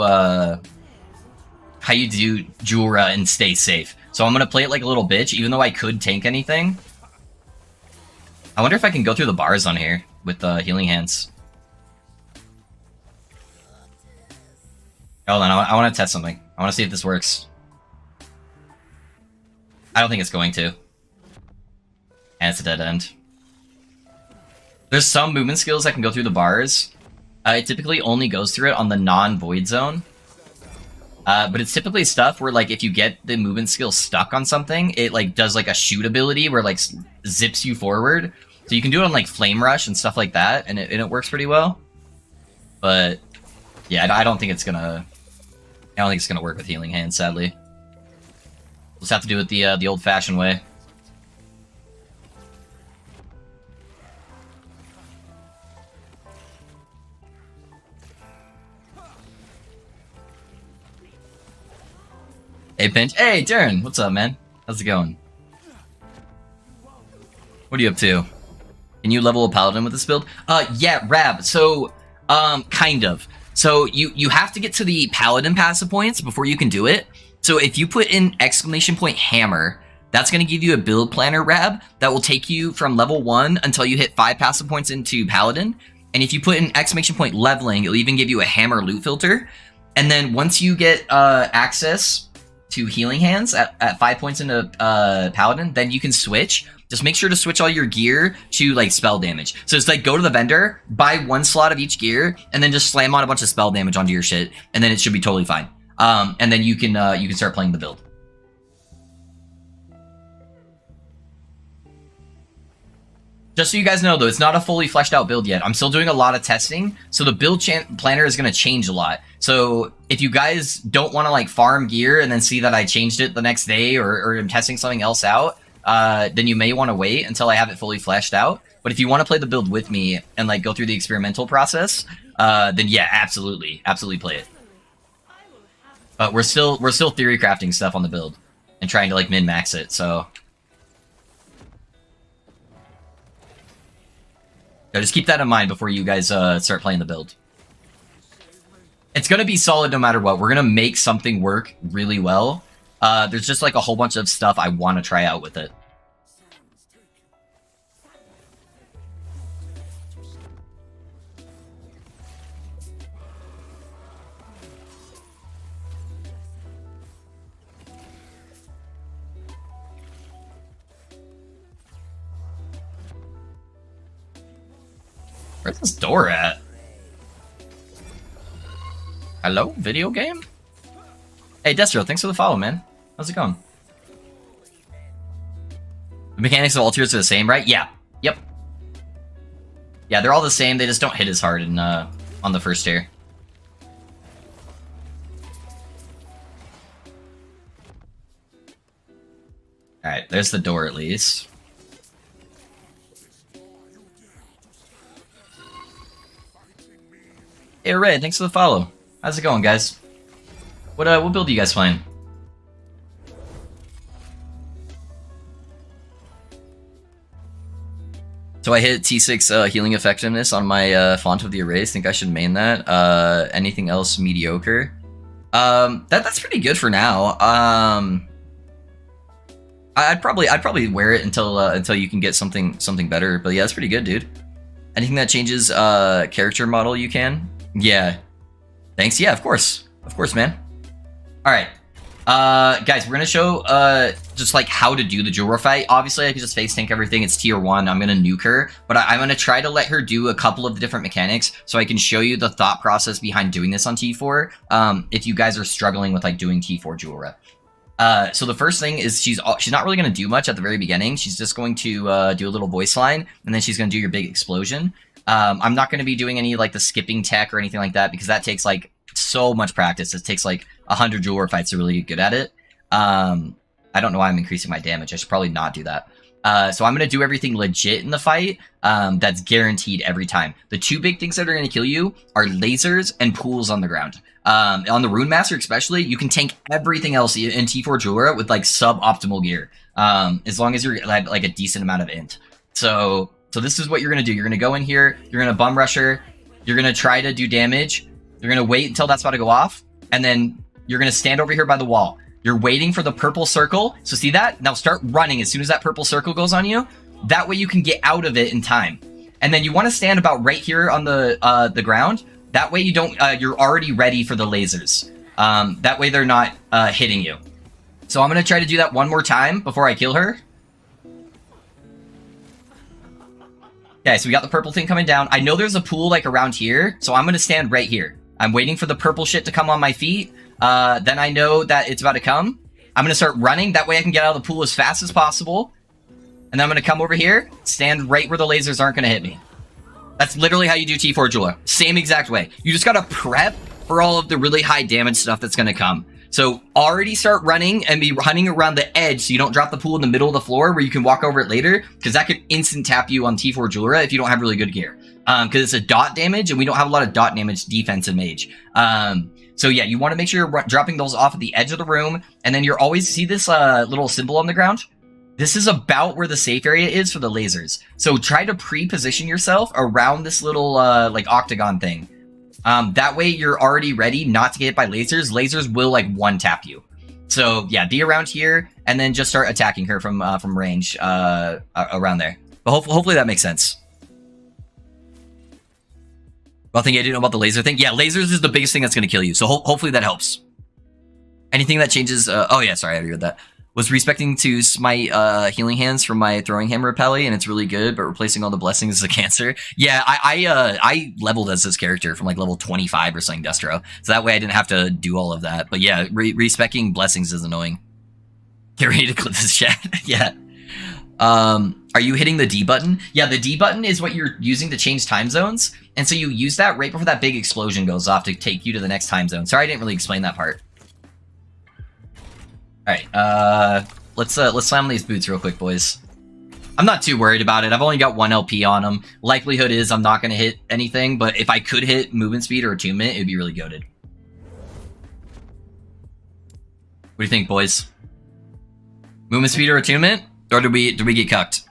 Julra and stay safe. So I'm gonna play it like a little bitch, even though I could tank anything. I wonder if I can go through the bars on here with healing hands. Hold on, I want to test something. I want to see if this works. I don't think it's going to. And it's a dead end. There's some movement skills that can go through the bars. It typically only goes through it on the non-void zone. But it's typically stuff where, like, if you get the movement skill stuck on something, it, like, does, like, a shoot ability where, like, zips you forward. So you can do it on, like, Flame Rush and stuff like that, and it works pretty well. But, yeah, I don't think it's gonna work with healing hands, sadly. We'll just have to do it the old-fashioned way. Hey, Pinch. Hey, Darren. What's up, man? How's it going? What are you up to? Can you level a Paladin with this build? Yeah, Rab. So, kind of. So, you have to get to the Paladin passive points before you can do it. So, if you put in !hammer, that's going to give you a build planner, Rab, that will take you from level 1 until you hit 5 passive points into Paladin. And if you put in !leveling, it'll even give you a hammer loot filter. And then once you get access to healing hands at 5 points into Paladin, then you can switch. Just make sure to switch all your gear to like spell damage. So it's like go to the vendor, buy 1 slot of each gear, and then just slam on a bunch of spell damage onto your shit, and then it should be totally fine. And then you can start playing the build. Just so you guys know, though, it's not a fully fleshed out build yet. I'm still doing a lot of testing, so the build planner is going to change a lot. So if you guys don't want to like farm gear and then see that I changed it the next day or I'm testing something else out, then you may want to wait until I have it fully fleshed out. But if you want to play the build with me and like go through the experimental process, then yeah, absolutely play it. But we're still theory crafting stuff on the build and trying to like min max it. So. So just keep that in mind before you guys start playing the build. It's going to be solid no matter what. We're going to make something work really well. There's just like a whole bunch of stuff I want to try out with it. Where's this door at? Hello, video game? Hey, Destro, thanks for the follow, man. How's it going? The mechanics of all tiers are the same, right? Yeah. Yep. Yeah, they're all the same. They just don't hit as hard in, on the first tier. Alright, there's the door at least. Hey, Red, thanks for the follow. How's it going, guys? What build are you guys playing? So I hit T6 healing effectiveness on my font of the arrays. Think I should main that. Anything else mediocre? That's pretty good for now. I'd probably wear it until you can get something better. But yeah, that's pretty good, dude. Anything that changes character model, you can. Yeah. Thanks. Yeah, of course, man. All right, guys, we're gonna show just like how to do the Julra fight. Obviously, I can just face tank everything. It's tier 1. I'm gonna nuke her, but I'm gonna try to let her do a couple of the different mechanics so I can show you the thought process behind doing this on T4. If you guys are struggling with like doing T4 Julra. So the first thing is she's not really going to do much at the very beginning. She's just going to do a little voice line, and then she's going to do your big explosion. I'm not going to be doing any like the skipping tech or anything like that because that takes like so much practice. It takes like 100 Julra fights to really get good at it. I don't know why I'm increasing my damage. I should probably not do that. So I'm going to do everything legit in the fight. That's guaranteed every time. The two big things that are going to kill you are lasers and pools on the ground. On the Rune Master especially, you can tank everything else in T4 Julra with like suboptimal gear. As long as you're like a decent amount of int. So this is what you're going to do. You're going to go in here, you're going to bum rush her, you're going to try to do damage, you're going to wait until that's about to go off, and then you're going to stand over here by the wall. You're waiting for the purple circle. So see that? Now start running as soon as that purple circle goes on you. That way you can get out of it in time. And then you want to stand about right here on the ground. That way you don't, you're already ready for the lasers. That way they're not hitting you. So I'm going to try to do that one more time before I kill her. Okay, so we got the purple thing coming down. I know there's a pool like around here, so I'm going to stand right here. I'm waiting for the purple shit to come on my feet. Then I know that it's about to come. I'm going to start running. That way I can get out of the pool as fast as possible. And then I'm going to come over here, stand right where the lasers aren't going to hit me. That's literally how you do T4 Julra. Same exact way. You just got to prep for all of the really high damage stuff that's going to come. So already start running and be running around the edge so you don't drop the pool in the middle of the floor where you can walk over it later, because that could instant tap you on T4 Julra if you don't have really good gear. Because it's a dot damage and we don't have a lot of dot damage defense in Mage. So yeah, you want to make sure you're dropping those off at the edge of the room, and then you're always, see this little symbol on the ground? This is about where the safe area is for the lasers. So try to pre-position yourself around this little like octagon thing. That way you're already ready not to get hit by lasers. Lasers will like one tap you. So yeah, be around here and then just start attacking her from range around there. But hopefully that makes sense. Well, I think I didn't know about the laser thing. Yeah, lasers is the biggest thing that's going to kill you. So hopefully that helps. Anything that changes... oh yeah, sorry, I already read that. Was respecting to smite healing hands from my throwing hammer pally, and it's really good, but replacing all the blessings is a cancer. Yeah, I leveled as this character from like level 25 or something, Destro. So that way I didn't have to do all of that. But yeah, respecting blessings is annoying. Get ready to clip this chat. Yeah. Are you hitting the D button? Yeah, the D button is what you're using to change time zones. And so you use that right before that big explosion goes off to take you to the next time zone. Sorry, I didn't really explain that part. Alright, let's slam on these boots real quick, boys. I'm not too worried about it. I've only got 1 LP on them. Likelihood is I'm not going to hit anything, but if I could hit movement speed or attunement, it would be really goated. What do you think, boys? Movement speed or attunement? Or did we get cucked?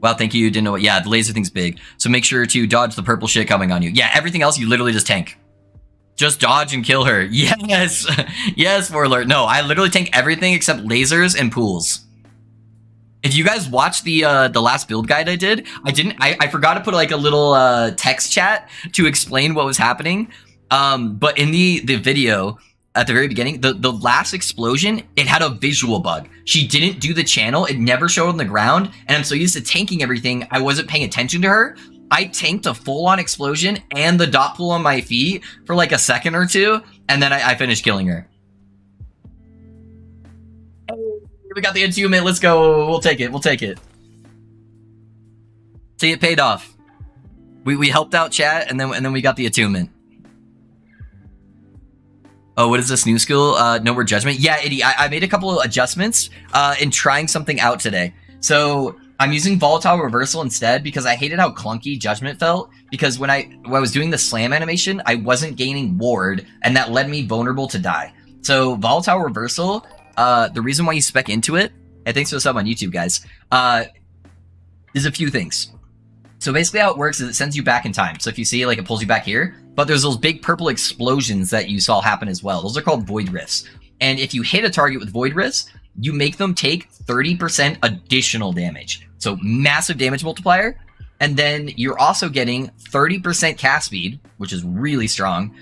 Wow, thank you. Didn't know what. Yeah, the laser thing's big. So make sure to dodge the purple shit coming on you. Yeah, everything else you literally just tank. Just dodge and kill her. Yes. Yes, Warlord. No, I literally tank everything except lasers and pools. If you guys watched the last build guide I did, I forgot to put like a little text chat to explain what was happening. But in the video at the very beginning, the last explosion, it had a visual bug. She didn't do the channel, it never showed on the ground, and I'm so used to tanking everything, I wasn't paying attention to her. I tanked a full-on explosion and the dot pool on my feet for like a second or two, and then I finished killing her. We got the attunement. Let's go. We'll take it. We'll take it. See, it paid off. We helped out chat, and then we got the attunement. Oh, what is this new skill? Nowhere Judgment. Yeah, Itty, I made a couple of adjustments in trying something out today. So I'm using Volatile Reversal instead because I hated how clunky Judgment felt. Because when I was doing the slam animation, I wasn't gaining ward, and that led me vulnerable to die. So Volatile Reversal. The reason why you spec into it, and thanks for the sub on YouTube, guys, is a few things. So basically how it works is it sends you back in time. So if you see, like, it pulls you back here, but there's those big purple explosions that you saw happen as well. Those are called Void Rifts. And if you hit a target with Void Rifts, you make them take 30% additional damage. So massive damage multiplier. And then you're also getting 30% cast speed, which is really strong.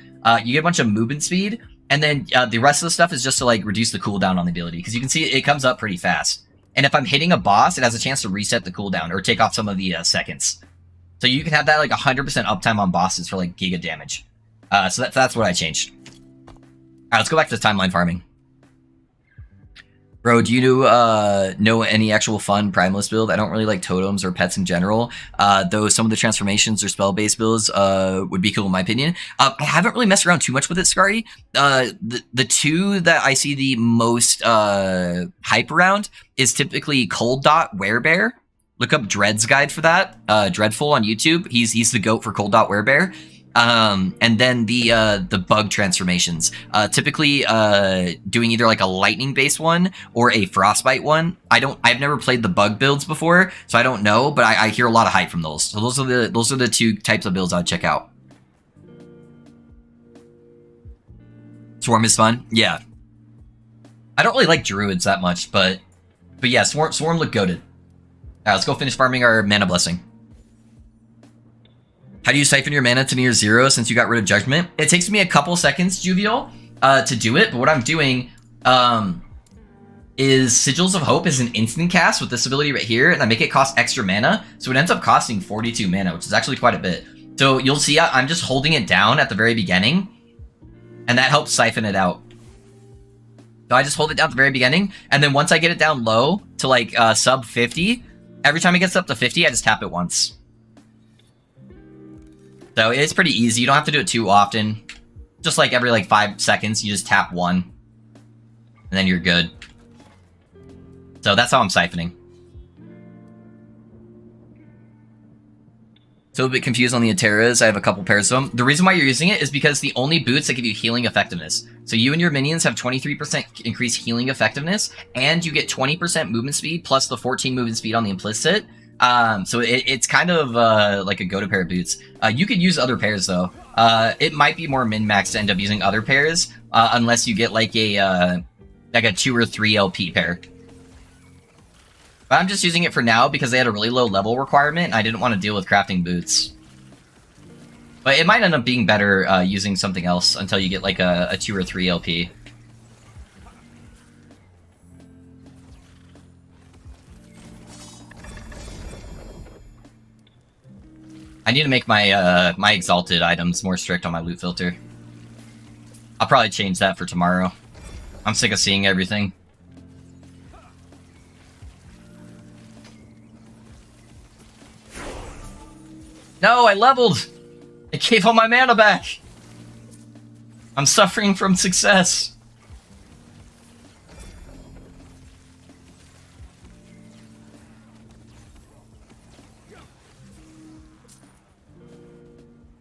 You get a bunch of movement speed. And then the rest of the stuff is just to like reduce the cooldown on the ability, because you can see it comes up pretty fast. And if I'm hitting a boss, it has a chance to reset the cooldown or take off some of the seconds. So you can have that like 100% uptime on bosses for like giga damage. So that's what I changed. All right, let's go back to the timeline farming. Bro, do you know any actual fun Primalist build? I don't really like totems or pets in general, though some of the transformations or spell-based builds would be cool in my opinion. I haven't really messed around too much with it, Scary. The two that I see the most hype around is typically Cold Dot Werebear. Look up Dread's guide for that. Dreadful on YouTube. He's the goat for Cold Dot Werebear. And then the bug transformations, typically doing either like a lightning based one or a frostbite one. I've never played the bug builds before, so I don't know, but I hear a lot of hype from those. So those are the two types of builds I'd check out. Swarm is fun. Yeah. I don't really like druids that much, but yeah, Swarm look goated. Alright, let's go finish farming our mana blessing. How do you siphon your mana to near zero since you got rid of Judgment? It takes me a couple seconds, Juvial, to do it, but what I'm doing is Sigils of Hope is an instant cast with this ability right here, and I make it cost extra mana, so it ends up costing 42 mana, which is actually quite a bit. So you'll see I'm just holding it down at the very beginning, and that helps siphon it out. So I just hold it down at the very beginning, and then once I get it down low to like sub 50, every time it gets up to 50, I just tap it once. So it's pretty easy. You don't have to do it too often. Just like every like 5 seconds, you just tap one. And then you're good. So that's how I'm siphoning. So a bit confused on the Ateras. I have a couple pairs of them. The reason why you're using it is because the only boots that give you healing effectiveness. So you and your minions have 23% increased healing effectiveness, and you get 20% movement speed plus the 14 movement speed on the implicit. So it's kind of like a go-to pair of boots. You could use other pairs though. It might be more min-max to end up using other pairs, unless you get like a 2 or 3 LP pair. But I'm just using it for now because they had a really low level requirement, and I didn't want to deal with crafting boots. But it might end up being better using something else until you get like a 2 or 3 LP. I need to make my my exalted items more strict on my loot filter. I'll probably change that for tomorrow. I'm sick of seeing everything. No, I leveled! It gave all my mana back! I'm suffering from success.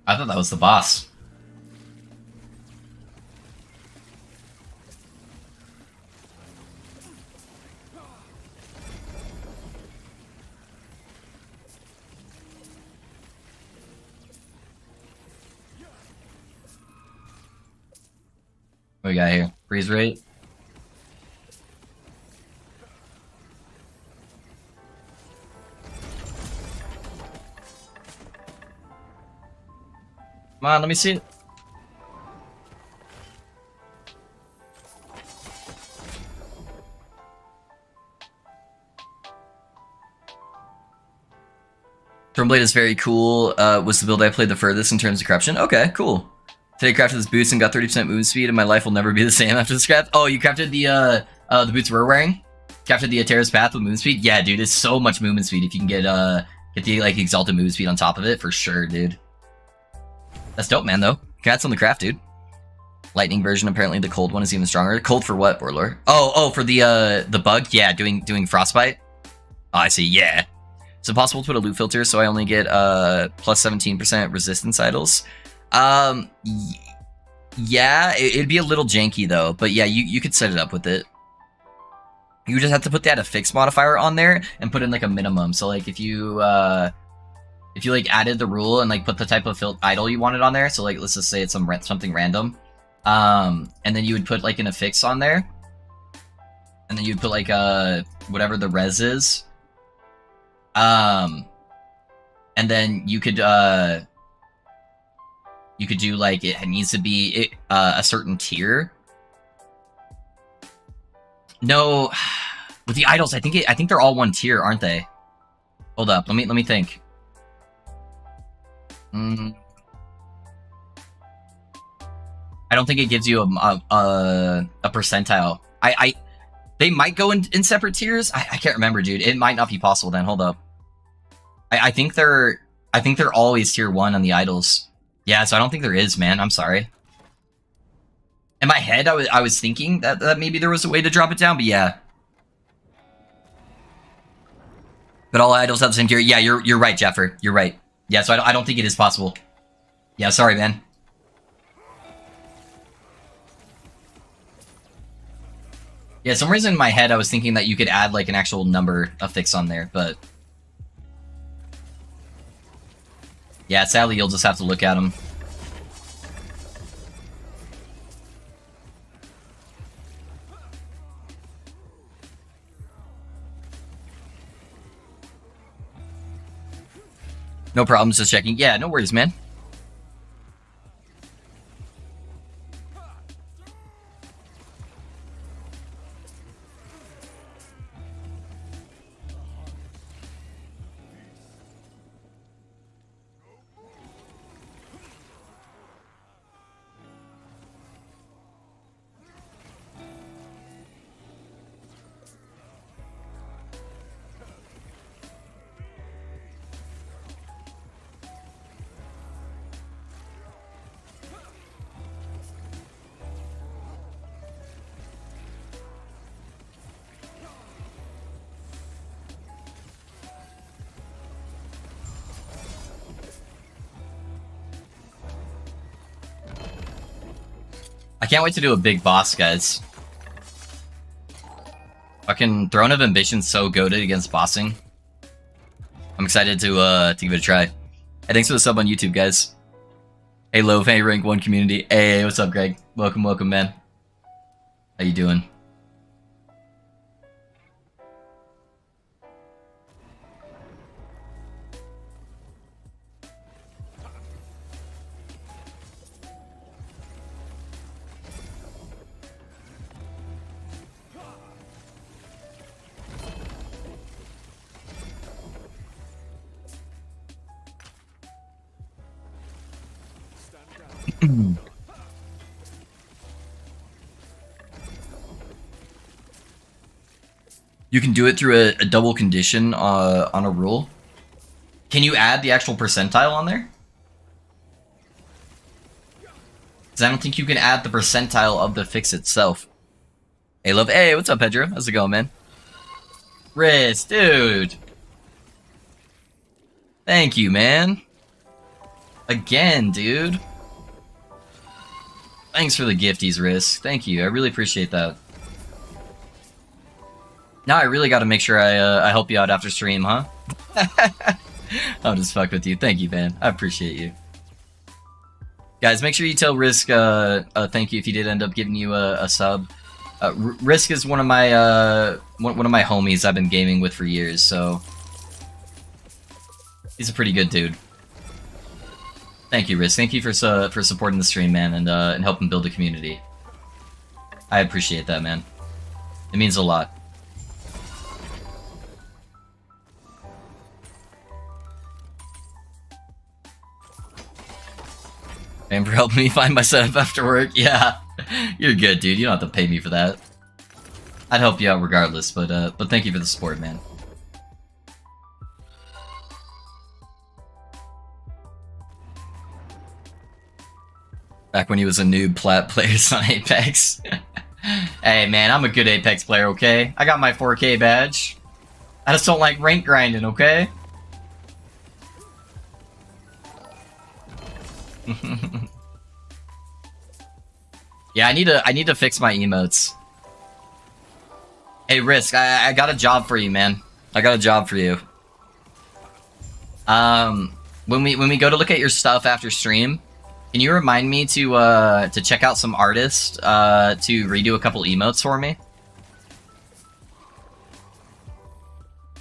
I thought that was the boss. What we got here? Freeze rate? Come on, let me see it. Stormblade is very cool. Was the build I played the furthest in terms of corruption. Okay, cool. Today I crafted this boots and got 30% movement speed, and my life will never be the same after this craft. Oh, you crafted the boots we're wearing? Crafted the Terra's Path with movement speed? Yeah, dude, it's so much movement speed if you can get the like exalted movement speed on top of it, for sure, dude. That's dope, man, though. Congrats on the craft, dude. Lightning version, apparently the cold one is even stronger. Cold for what, Borlor? Oh, for the bug? Yeah, doing frostbite? Oh, I see, yeah. Is it possible to put a loot filter so I only get plus 17% resistance idols? Yeah, it'd be a little janky though, but yeah, you could set it up with it. You just have to put that affix modifier on there and put in like a minimum. So like if you like added the rule and like put the type of idol you wanted on there, so like let's just say it's something random, and then you would put like an affix on there, and then you'd put like whatever the res is, and then you could do like it needs to be a certain tier. No, with the idols, I think they're all one tier, aren't they? Hold up, let me think. I don't think it gives you a percentile. They might go in separate tiers. I can't remember, dude. It might not be possible then. Hold up. I think they're always tier 1 on the idols. Yeah, so I don't think there is, man. I'm sorry. In my head, I was thinking that maybe there was a way to drop it down, but yeah. But all idols have the same tier. Yeah, you're right, Jeffer. You're right. Yeah, so I don't think it is possible. Yeah, sorry, man. Yeah, some reason in my head I was thinking that you could add like an actual number affix on there, but yeah, sadly you'll just have to look at them. No problems, just checking. Yeah, no worries, man. I can't wait to do a big boss, guys. Fucking Throne of Ambition's so goated against bossing. I'm excited to give it a try. Hey, thanks for the sub on YouTube, guys. Hey, Low, hey, Rank 1 community. Hey, what's up, Greg? Welcome, man. How you doing? You can do it through a double condition on a rule. Can you add the actual percentile on there? Because I don't think you can add the percentile of the fix itself. Hey, love. Hey, what's up, Pedro? How's it going, man? Riz, dude. Thank you, man. Again, dude. Thanks for the gifties, Riz. Thank you. I really appreciate that. Now I really got to make sure I help you out after stream, huh? I'll just fuck with you. Thank you, man. I appreciate you. Guys, make sure you tell Risk thank you if he did end up giving you a sub. Risk is one of my homies I've been gaming with for years, so he's a pretty good dude. Thank you, Risk. Thank you for supporting the stream, man, and helping build a community. I appreciate that, man. It means a lot. And for helping me find my setup after work. Yeah, you're good, dude. You don't have to pay me for that. I'd help you out regardless, but thank you for the support, man. Back when he was a noob plat players on Apex. Hey, man, I'm a good Apex player, okay? I got my 4K badge. I just don't like rank grinding, okay? Yeah, I need to fix my emotes. Hey, Risk, I got a job for you, man. I got a job for you. When we go to look at your stuff after stream, can you remind me to check out some artists to redo a couple emotes for me?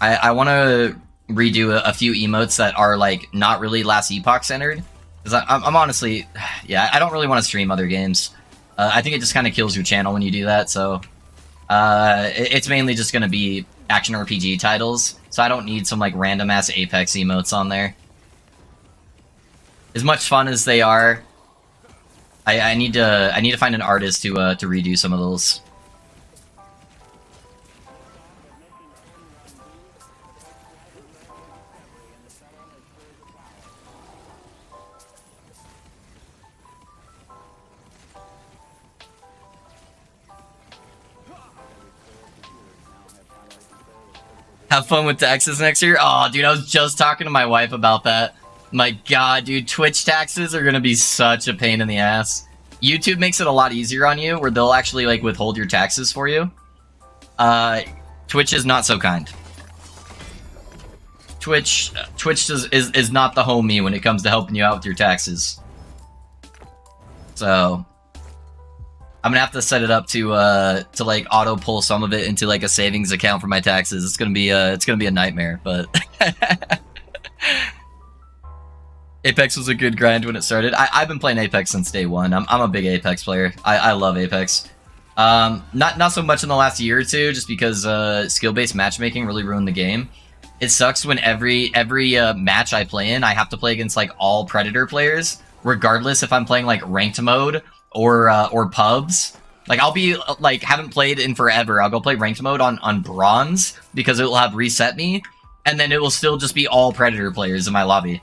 I want to redo a few emotes that are like not really last epoch centered, because I'm honestly, yeah, I don't really want to stream other games. I think it just kind of kills your channel when you do that, so it's mainly just going to be action RPG titles, so I don't need some like random ass Apex emotes on there. As much fun as they are, I need to find an artist to redo some of those. Have fun with taxes next year? Oh, dude, I was just talking to my wife about that. My god, dude, Twitch taxes are gonna be such a pain in the ass. YouTube makes it a lot easier on you, where they'll actually, like, withhold your taxes for you. Twitch is not so kind. Twitch is not the homie when it comes to helping you out with your taxes. So I'm gonna have to set it up to like auto pull some of it into like a savings account for my taxes. It's gonna be a nightmare, but Apex was a good grind when it started. I've been playing Apex since day one. I'm a big Apex player. I love Apex. Not so much in the last year or two, just because skill-based matchmaking really ruined the game. It sucks when every match I play in, I have to play against like all Predator players, regardless if I'm playing like ranked mode or pubs. Like, I'll be like, haven't played in forever. I'll go play ranked mode on bronze because it will have reset me, and then it will still just be all Predator players in my lobby.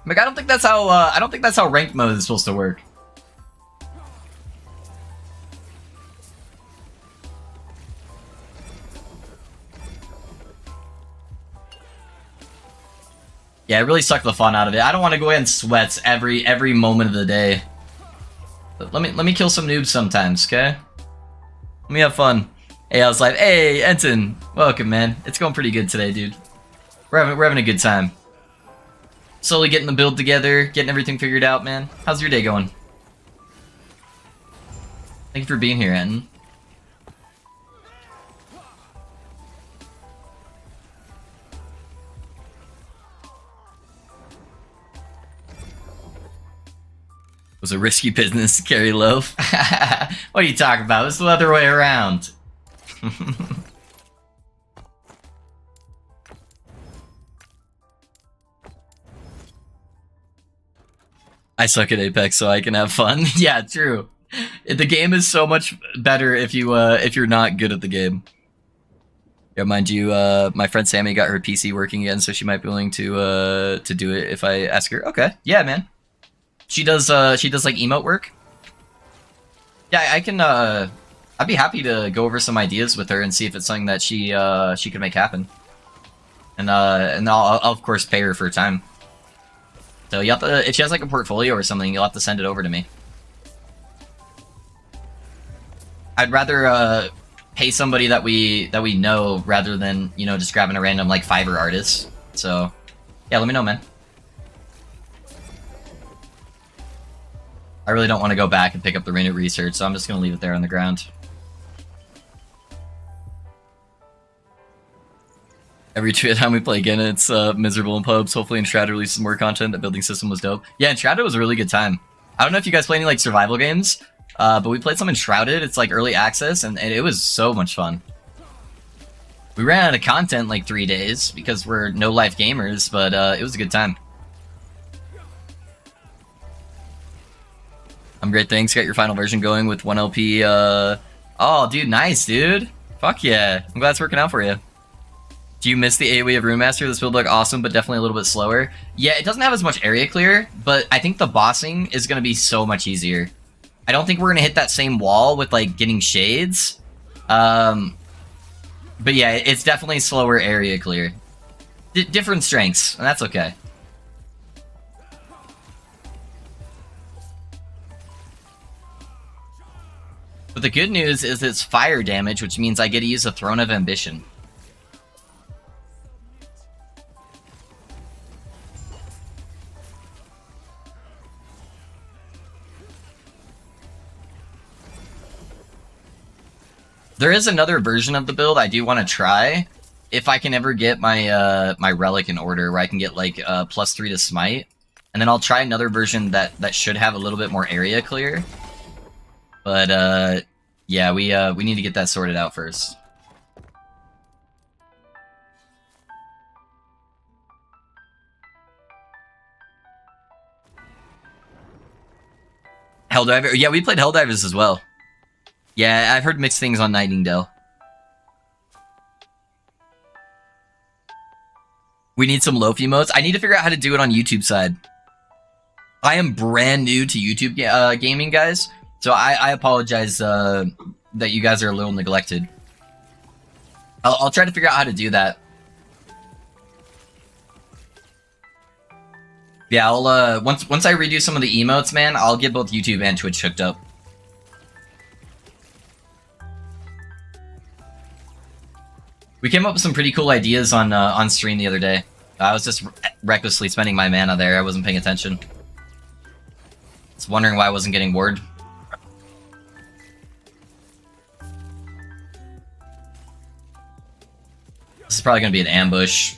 Like, I don't think that's how ranked mode is supposed to work. Yeah, it really sucked the fun out of it. I don't want to go in sweats every moment of the day. But let me kill some noobs sometimes, okay? Let me have fun. Hey, I was like, hey, Enton, welcome, man. It's going pretty good today, dude. We're having a good time. Slowly getting the build together, getting everything figured out, man. How's your day going? Thank you for being here, Enton. It was a risky business to carry loaf. What are you talking about? It's the other way around. I suck at Apex, so I can have fun. Yeah, true. The game is so much better if you're not good at the game. Yeah, mind you, my friend Sammy got her PC working again, so she might be willing to do it if I ask her. Okay, yeah, man. She does like emote work. Yeah, I can. I'd be happy to go over some ideas with her and see if it's something that she could make happen. And I'll of course pay her for time. So you have to, if she has like a portfolio or something, you'll have to send it over to me. I'd rather pay somebody that we know rather than, you know, just grabbing a random like Fiverr artist. So yeah, let me know, man. I really don't want to go back and pick up the Reno research, so I'm just gonna leave it there on the ground. Every time we play again, it's miserable in pubs. Hopefully Enshrouded releases more content. The building system was dope. Yeah, Enshrouded was a really good time. I don't know if you guys play any like survival games, but we played some Enshrouded. It's like early access, and it was so much fun. We ran out of content like 3 days because we're no-life gamers, but it was a good time. I'm great, thanks. Got your final version going with 1 LP. Oh, dude, nice, dude. Fuck yeah. I'm glad it's working out for you. Do you miss the AoE of Rune Master? This build looked awesome, but definitely a little bit slower. Yeah, it doesn't have as much area clear, but I think the bossing is going to be so much easier. I don't think we're going to hit that same wall with, like, getting shades. But yeah, it's definitely slower area clear. Different strengths, and that's okay. But the good news is it's fire damage, which means I get to use a Throne of Ambition. There is another version of the build I do want to try. If I can ever get my my relic in order, where I can get like +3 to smite, and then I'll try another version that should have a little bit more area clear. But yeah, we need to get that sorted out first. Helldiver, yeah, we played Helldivers as well. Yeah, I've heard mixed things on Nightingale. We need some Lofi modes. I need to figure out how to do it on YouTube side. I am brand new to YouTube gaming, guys. So I apologize that you guys are a little neglected. I'll try to figure out how to do that. Yeah, I'll once I redo some of the emotes, man, I'll get both YouTube and Twitch hooked up. We came up with some pretty cool ideas on stream the other day. I was just recklessly spending my mana there. I wasn't paying attention. I was wondering why I wasn't getting ward. This is probably going to be an ambush.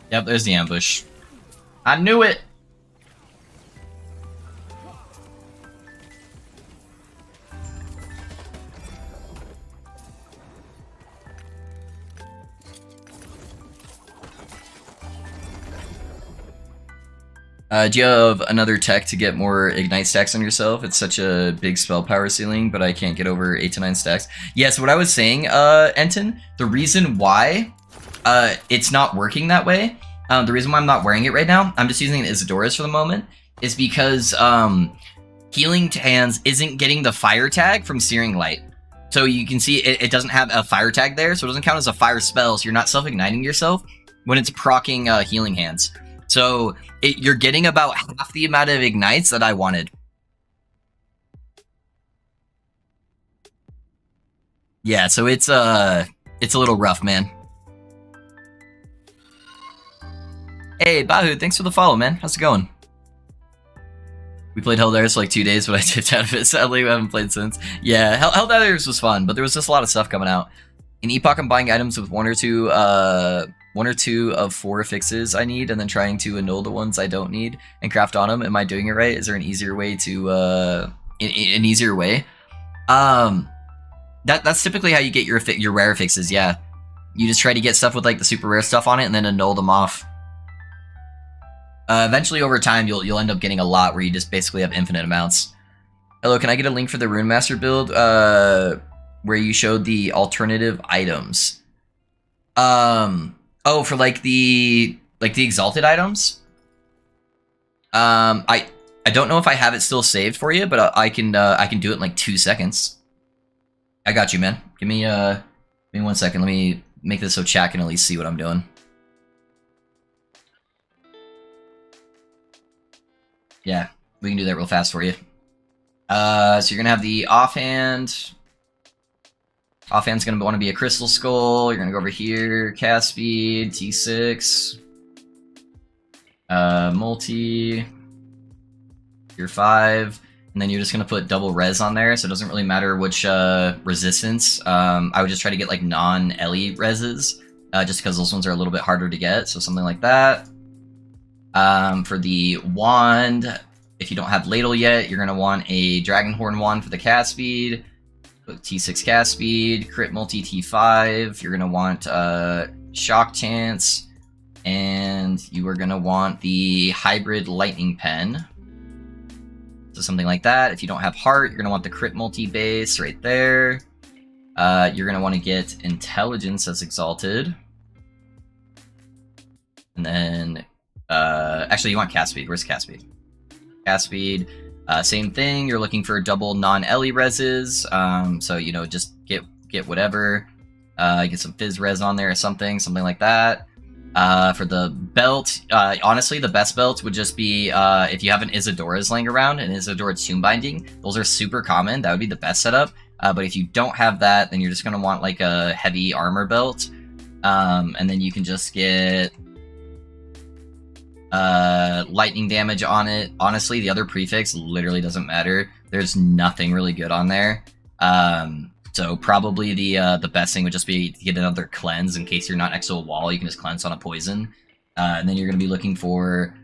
Yep, there's the ambush. I knew it! Do you have another tech to get more ignite stacks on yourself? It's such a big spell power ceiling, but I can't get over 8 to 9 stacks. Yeah, so what I was saying, Enton, the reason why it's not working that way, the reason why I'm not wearing it right now, I'm just using Isidora's for the moment, is because Healing Hands isn't getting the fire tag from Searing Light. So you can see it doesn't have a fire tag there, so it doesn't count as a fire spell, so you're not self-igniting yourself when it's proccing Healing Hands. So you're getting about half the amount of ignites that I wanted. Yeah, so it's a little rough, man. Hey, Bahu, thanks for the follow, man. How's it going? We played Helldivers for like 2 days, but I dipped out of it. Sadly, we haven't played since. Yeah, Helldivers was fun, but there was just a lot of stuff coming out. In Epoch, I'm buying items with one or two of 4 fixes I need, and then trying to annul the ones I don't need and craft on them. Am I doing it right? Is there an easier way to an easier way? That's typically how you get your rare fixes. Yeah, you just try to get stuff with like the super rare stuff on it, and then annul them off. Eventually, over time, you'll end up getting a lot where you just basically have infinite amounts. Hello, can I get a link for the Rune Master build where you showed the alternative items? Oh, for like the exalted items. I don't know if I have it still saved for you, but I can do it in like 2 seconds. I got you, man. Give me 1 second. Let me make this so chat can at least see what I'm doing. Yeah, we can do that real fast for you. So you're gonna have the offhand. Offhand's gonna want to be a crystal skull. You're gonna go over here, cast speed, T6, multi, tier 5, and then you're just gonna put double res on there. So it doesn't really matter which resistance. I would just try to get like non-Ellie reses, just because those ones are a little bit harder to get. So something like that. For the wand, if you don't have Ladle yet, you're going to want a Dragonhorn wand for the cast speed, T6 cast speed, crit multi T5, you're going to want shock chance, and you are going to want the hybrid lightning pen. So something like that. If you don't have heart, you're going to want the crit multi base right there. You're going to want to get intelligence as exalted. And then actually, you want cast speed. Where's cast speed? Cast speed. Same thing. You're looking for double non-Ellie reses. So you know, just get whatever. Get some fizz res on there or something like that. For the belt, honestly, the best belt would just be if you have an Isadora's laying around, an Isadora Tomb Binding. Those are super common. That would be the best setup. But if you don't have that, then you're just gonna want like a heavy armor belt, and then you can just get lightning damage on it. Honestly, the other prefix literally doesn't matter. There's nothing really good on there. So probably the best thing would just be to get another cleanse in case you're not next to a wall. You can just cleanse on a poison, and then you're going to be looking for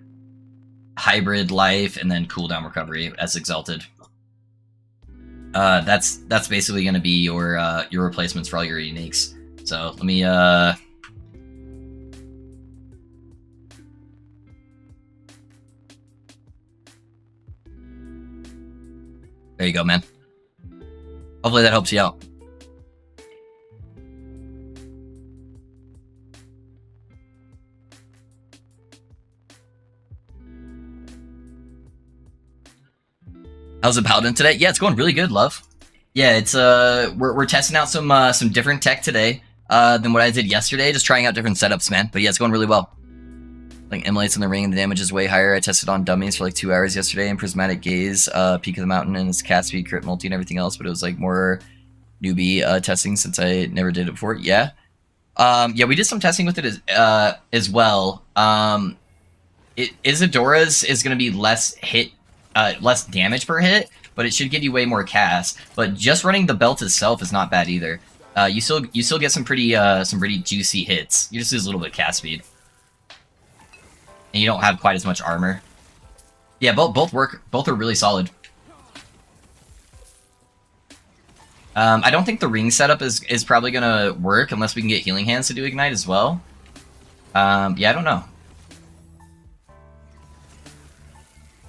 hybrid life and then cooldown recovery as exalted. That's basically going to be your replacements for all your uniques. So let me there you go, man. Hopefully that helps you out. How's the Paladin today? Yeah, it's going really good, love. Yeah, it's we're testing out some different tech today than what I did yesterday, just trying out different setups, man. But yeah, it's going really well. Like emulates in the ring and the damage is way higher. I tested on dummies for like 2 hours yesterday in Prismatic Gaze, Peak of the Mountain, and its cast speed, crit multi, and everything else, but it was like more newbie testing since I never did it before. Yeah. Yeah, we did some testing with it as well. Isadora's is going to be less damage per hit, but it should give you way more cast. But just running the belt itself is not bad either. You still get some pretty juicy hits. You just lose a little bit of cast speed. And you don't have quite as much armor. Yeah, both work. Both are really solid. I don't think the ring setup is probably gonna work unless we can get healing hands to do ignite as well. Yeah, I don't know.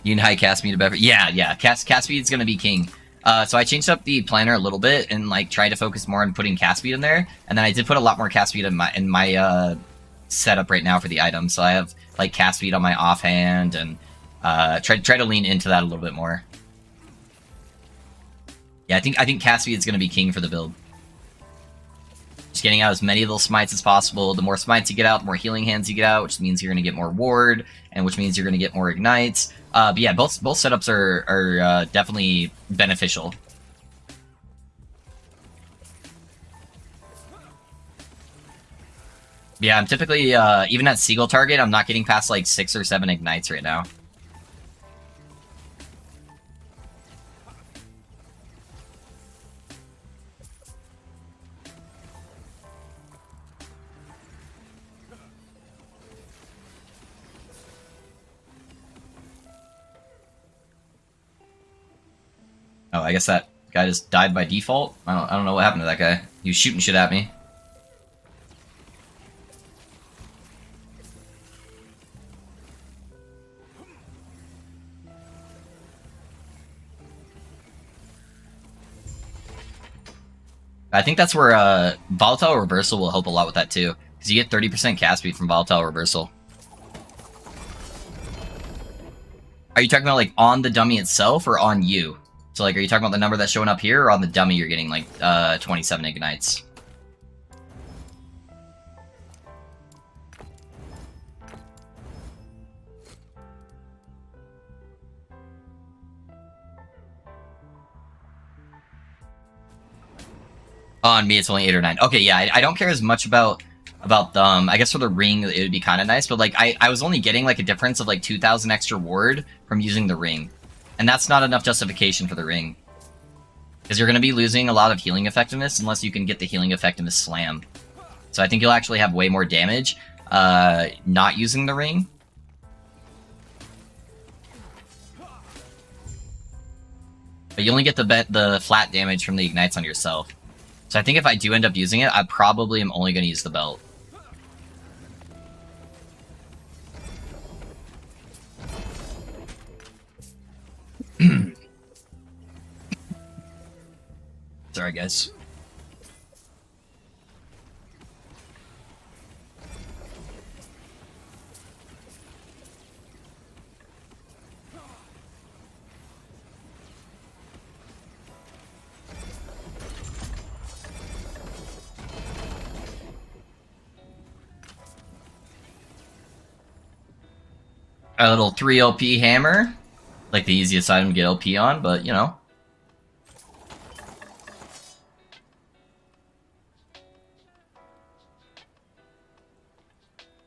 You need high cast speed to better. Yeah. Cast speed is gonna be king. So I changed up the planner a little bit and like tried to focus more on putting cast speed in there, and then I did put a lot more cast speed in my setup right now for the item. So I have like cast speed on my offhand and try to lean into that a little bit more. Yeah, I think cast speed is going to be king for the build. Just getting out as many of those smites as possible. The more smites you get out, the more healing hands you get out, which means you're going to get more ward, and which means you're going to get more ignites. But yeah, both setups are definitely beneficial. Yeah, I'm typically, even at Seagull target, I'm not getting past like 6 or 7 ignites right now. Oh, I guess that guy just died by default. I don't know what happened to that guy. He was shooting shit at me. I think that's where Volatile Reversal will help a lot with that too. Because you get 30% cast speed from Volatile Reversal. Are you talking about like on the dummy itself or on you? So like, are you talking about the number that's showing up here or on the dummy you're getting like 27 ignites? On me, it's only 8 or 9. Okay, yeah, I don't care as much about I guess for the ring, it would be kind of nice, but like I was only getting like a difference of like 2,000 extra ward from using the ring, and that's not enough justification for the ring, because you're going to be losing a lot of healing effectiveness unless you can get the healing effectiveness slam. So I think you'll actually have way more damage not using the ring. But you only get the flat damage from the ignites on yourself. So I think if I do end up using it, I probably am only going to use the belt. Sorry, guys. A little 3 LP hammer. Like the easiest item to get LP on, but you know.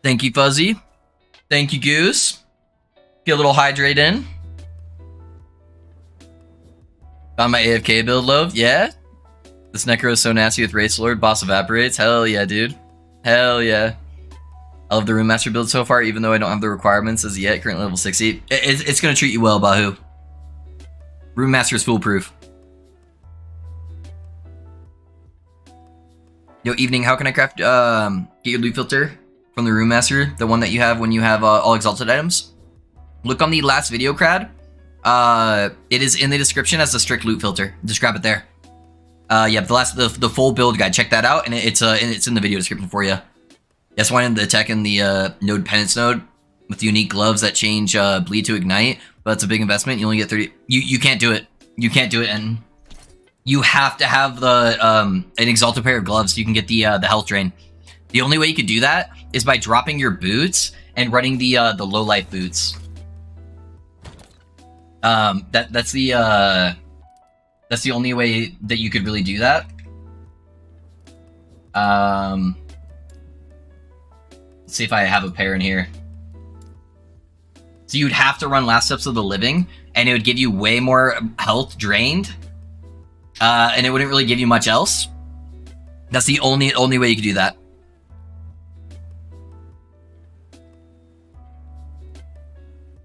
Thank you, Fuzzy. Thank you, Goose. Get a little hydrate in. Found my AFK build, love. Yeah? This Necro is so nasty with Race Lord. Boss evaporates. Hell yeah, dude. Hell yeah. I love the Rune Master build so far, even though I don't have the requirements as yet. Currently level 60. It's going to treat you well, Bahu. Rune Master is foolproof. Yo, evening. How can I craft, get your loot filter from the Rune Master? The one that you have when you have all exalted items? Look on the last video, Crad. It is in the description as a strict loot filter. Just grab it there. Yeah, the full build guide. Check that out, and it's in the video description for you. Yes, why in the tech in the node penance node with the unique gloves that change bleed to ignite, but it's a big investment. You only get 30. You can't do it. You can't do it, and you have to have the an exalted pair of gloves so you can get the health drain. The only way you could do that is by dropping your boots and running the low life boots. That's the only way that you could really do that. Let's see if I have a pair in here. So you'd have to run Last Steps of the Living, and it would give you way more health drained, and it wouldn't really give you much else. That's the only way you could do that.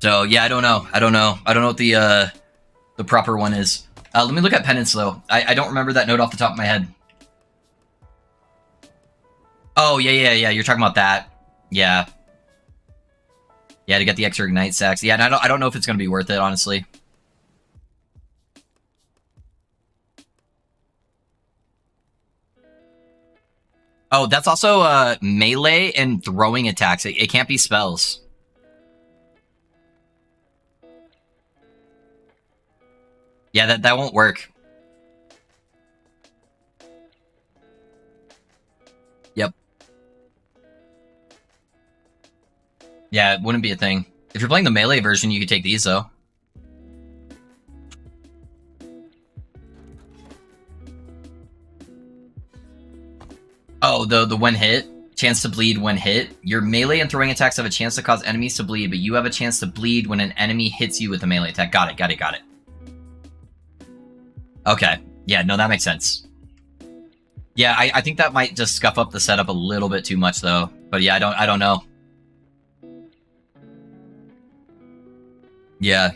So yeah, I don't know what the proper one is. Let me look at penance though. I don't remember that note off the top of my head. Oh yeah. You're talking about that. Yeah. Yeah, to get the extra ignite sacks. Yeah, and I don't know if it's gonna be worth it, honestly. Oh, that's also melee and throwing attacks. It can't be spells. Yeah, that won't work. Yep. Yeah, it wouldn't be a thing. If you're playing the melee version, you could take these, though. Oh, the when hit? Chance to bleed when hit. Your melee and throwing attacks have a chance to cause enemies to bleed, but you have a chance to bleed when an enemy hits you with a melee attack. Got it. Okay. Yeah, no, that makes sense. Yeah, I think that might just scuff up the setup a little bit too much, though. But yeah, I don't know. Yeah.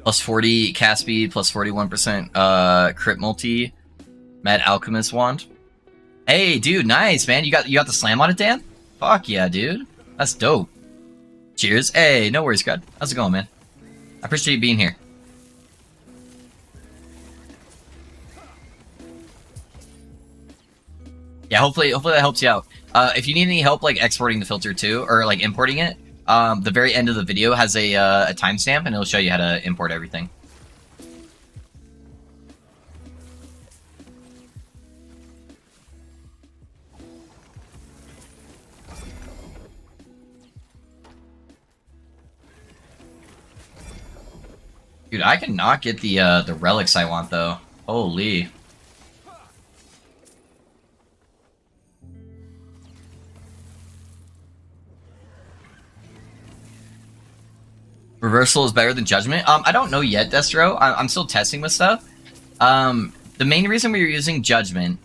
Plus 40 cast speed, plus 41% crit multi, Mad Alchemist wand. Hey, dude, nice, man. You got the slam on it, Dan? Fuck yeah, dude. That's dope. Cheers. Hey, no worries, God. How's it going, man? I appreciate you being here. Yeah, hopefully that helps you out. If you need any help, like exporting the filter too, or like importing it, the very end of the video has a timestamp, and it'll show you how to import everything. Dude, I cannot get the relics I want though. Holy. Reversal is better than Judgment? I don't know yet, Destro. I'm still testing with stuff. The main reason we were using Judgment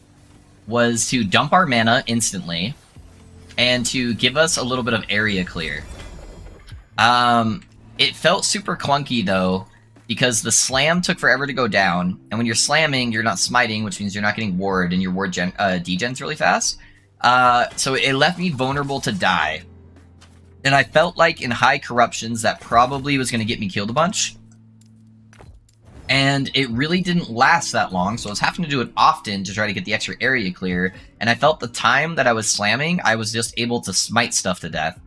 was to dump our mana instantly and to give us a little bit of area clear. It felt super clunky though, because the slam took forever to go down, and when you're slamming, you're not smiting, which means you're not getting ward, and your ward degens really fast. So it left me vulnerable to die. And I felt like in high corruptions that probably was going to get me killed a bunch. And it really didn't last that long, so I was having to do it often to try to get the extra area clear. And I felt the time that I was slamming, I was just able to smite stuff to death,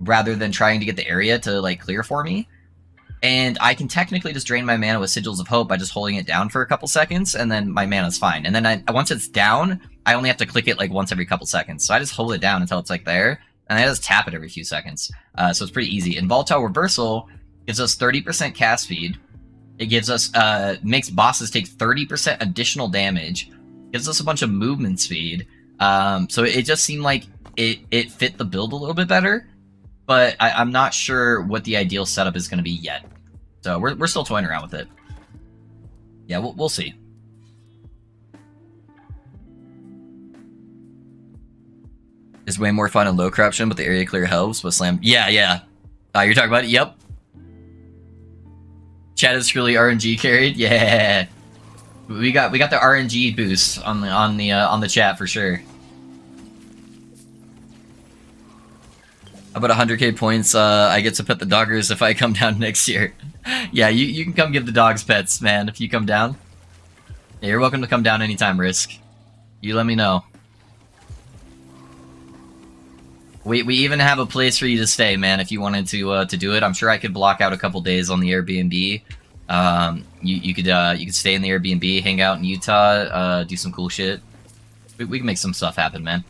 rather than trying to get the area to like clear for me. And I can technically just drain my mana with Sigils of Hope by just holding it down for a couple seconds, and then my mana's fine. And then once it's down, I only have to click it like once every couple seconds. So I just hold it down until it's like there, and I just tap it every few seconds. So it's pretty easy. And Volatile Reversal gives us 30% cast speed. It gives us, makes bosses take 30% additional damage. Gives us a bunch of movement speed. So it just seemed like it fit the build a little bit better. But I'm not sure what the ideal setup is going to be yet. So we're still toying around with it. Yeah, we'll see. It's way more fun in low corruption, but the area clear helps. But slam, yeah. You're talking about it. Yep. Chat is really RNG carried. Yeah, we got the RNG boost on the chat for sure. About 100k points. I get to pet the doggers if I come down next year. Yeah, you can come give the dogs pets, man, if you come down. Yeah, you're welcome to come down anytime, Risk. You let me know. We even have a place for you to stay, man, if you wanted to do it. I'm sure I could block out a couple days on the Airbnb. You could stay in the Airbnb, hang out in Utah, do some cool shit. We can make some stuff happen, man.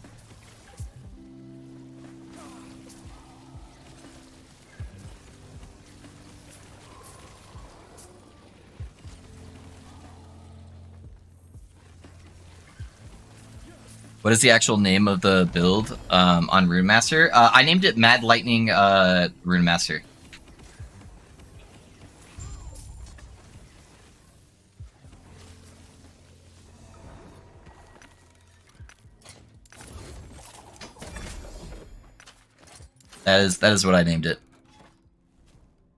What is the actual name of the build on Rune Master? I named it Mad Lightning Rune Master. That is what I named it.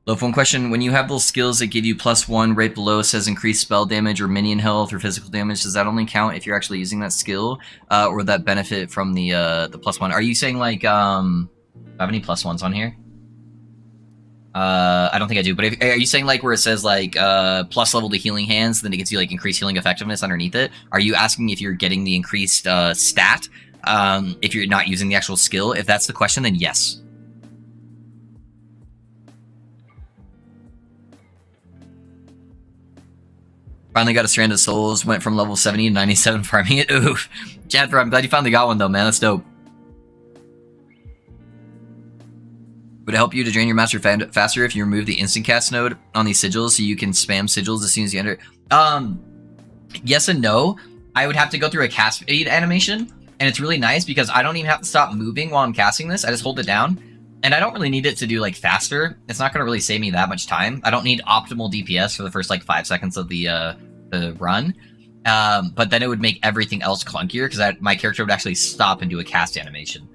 Low phone question: when you have those skills that give you +1, right below it says increased spell damage or minion health or physical damage, does that only count if you're actually using that skill, or would that benefit from the +1? Are you saying like do I have any +1s on here? I don't think I do, but are you saying like where it says like plus level to healing hands, then it gets you like increased healing effectiveness underneath it? Are you asking if you're getting the increased stat if you're not using the actual skill? If that's the question, then yes. Finally got a Strand of Souls, went from level 70 to 97 farming it. Oof. Chadfer, I'm glad you finally got one though, man. That's dope. Would it help you to drain your master faster if you remove the instant cast node on these sigils so you can spam sigils as soon as you enter? Yes and no. I would have to go through a cast aid animation, and it's really nice because I don't even have to stop moving while I'm casting this. I just hold it down, and I don't really need it to do like faster. It's not going to really save me that much time. I don't need optimal DPS for the first like 5 seconds of the run, but then it would make everything else clunkier because my character would actually stop and do a cast animation.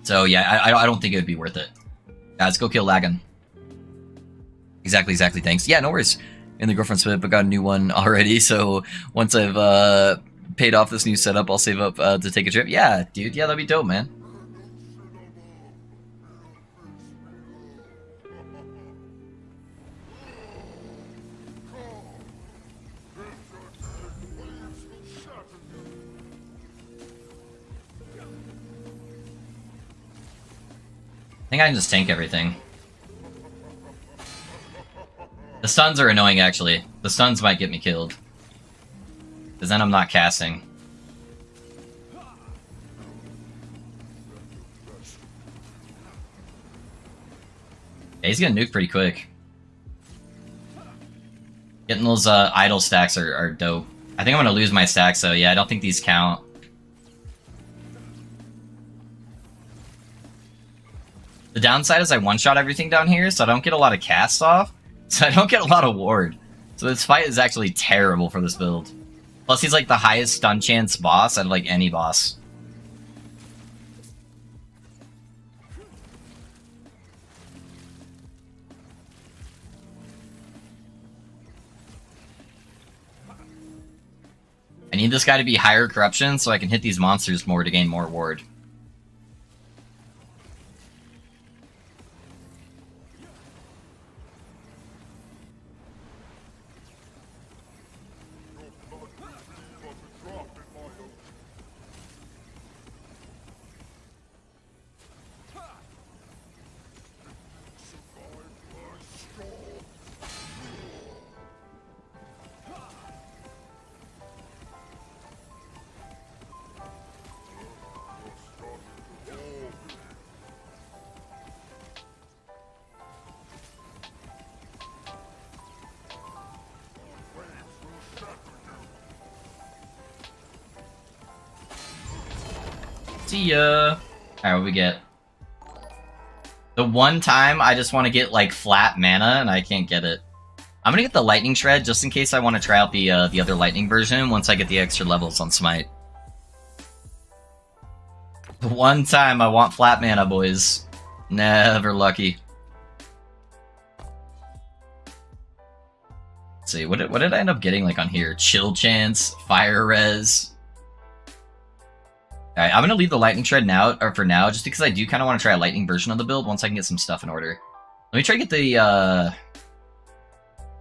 So yeah, I don't think it would be worth it. Let's go kill Lagan. Exactly, thanks. Yeah, no worries. In the girlfriend split, but got a new one already, so once I've paid off this new setup, I'll save up to take a trip. Yeah, dude, yeah, that'd be dope, man. I think I can just tank everything. The stuns are annoying, actually. The stuns might get me killed. Because then I'm not casting. Yeah, he's gonna nuke pretty quick. Getting those idle stacks are dope. I think I'm gonna lose my stacks, so yeah, I don't think these count. The downside is I one-shot everything down here, so I don't get a lot of casts off. So I don't get a lot of ward. So this fight is actually terrible for this build. Plus he's like the highest stun chance boss out of like any boss. I need this guy to be higher corruption so I can hit these monsters more to gain more ward. See ya. Alright, what we get? The one time I just want to get like flat mana and I can't get it. I'm gonna get the lightning shred just in case I want to try out the other lightning version once I get the extra levels on smite. The one time I want flat mana, boys. Never lucky. Let's see, what did I end up getting like on here? Chill chance, fire res. Alright, I'm gonna leave the lightning shred now, or for now, just because I do kind of want to try a lightning version of the build once I can get some stuff in order. Let me try to get the,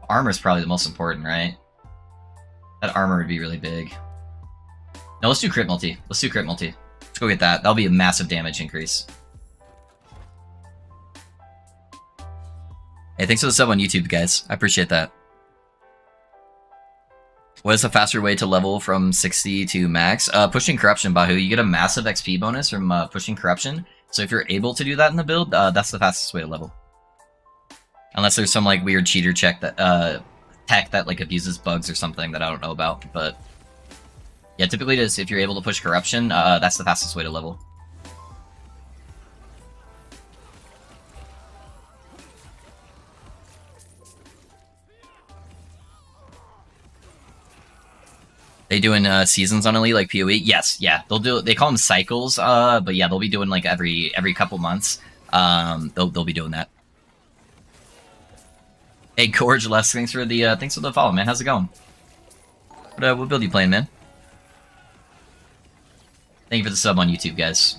armor is probably the most important, right? That armor would be really big. No, let's do crit multi. Let's do crit multi. Let's go get that. That'll be a massive damage increase. Hey, thanks for the sub on YouTube, guys. I appreciate that. What is a faster way to level from 60 to max? Pushing Corruption, Bahu. You get a massive XP bonus from pushing Corruption. So if you're able to do that in the build, that's the fastest way to level. Unless there's some like weird cheater tech that like abuses bugs or something that I don't know about. But yeah, typically just if you're able to push Corruption, that's the fastest way to level. They doing seasons on Elite like PoE? Yes, yeah. They call them cycles, but yeah, they'll be doing like every couple months. They'll be doing that. Hey, Gorge Les, thanks for the follow, man. How's it going? What build you playing, man? Thank you for the sub on YouTube, guys.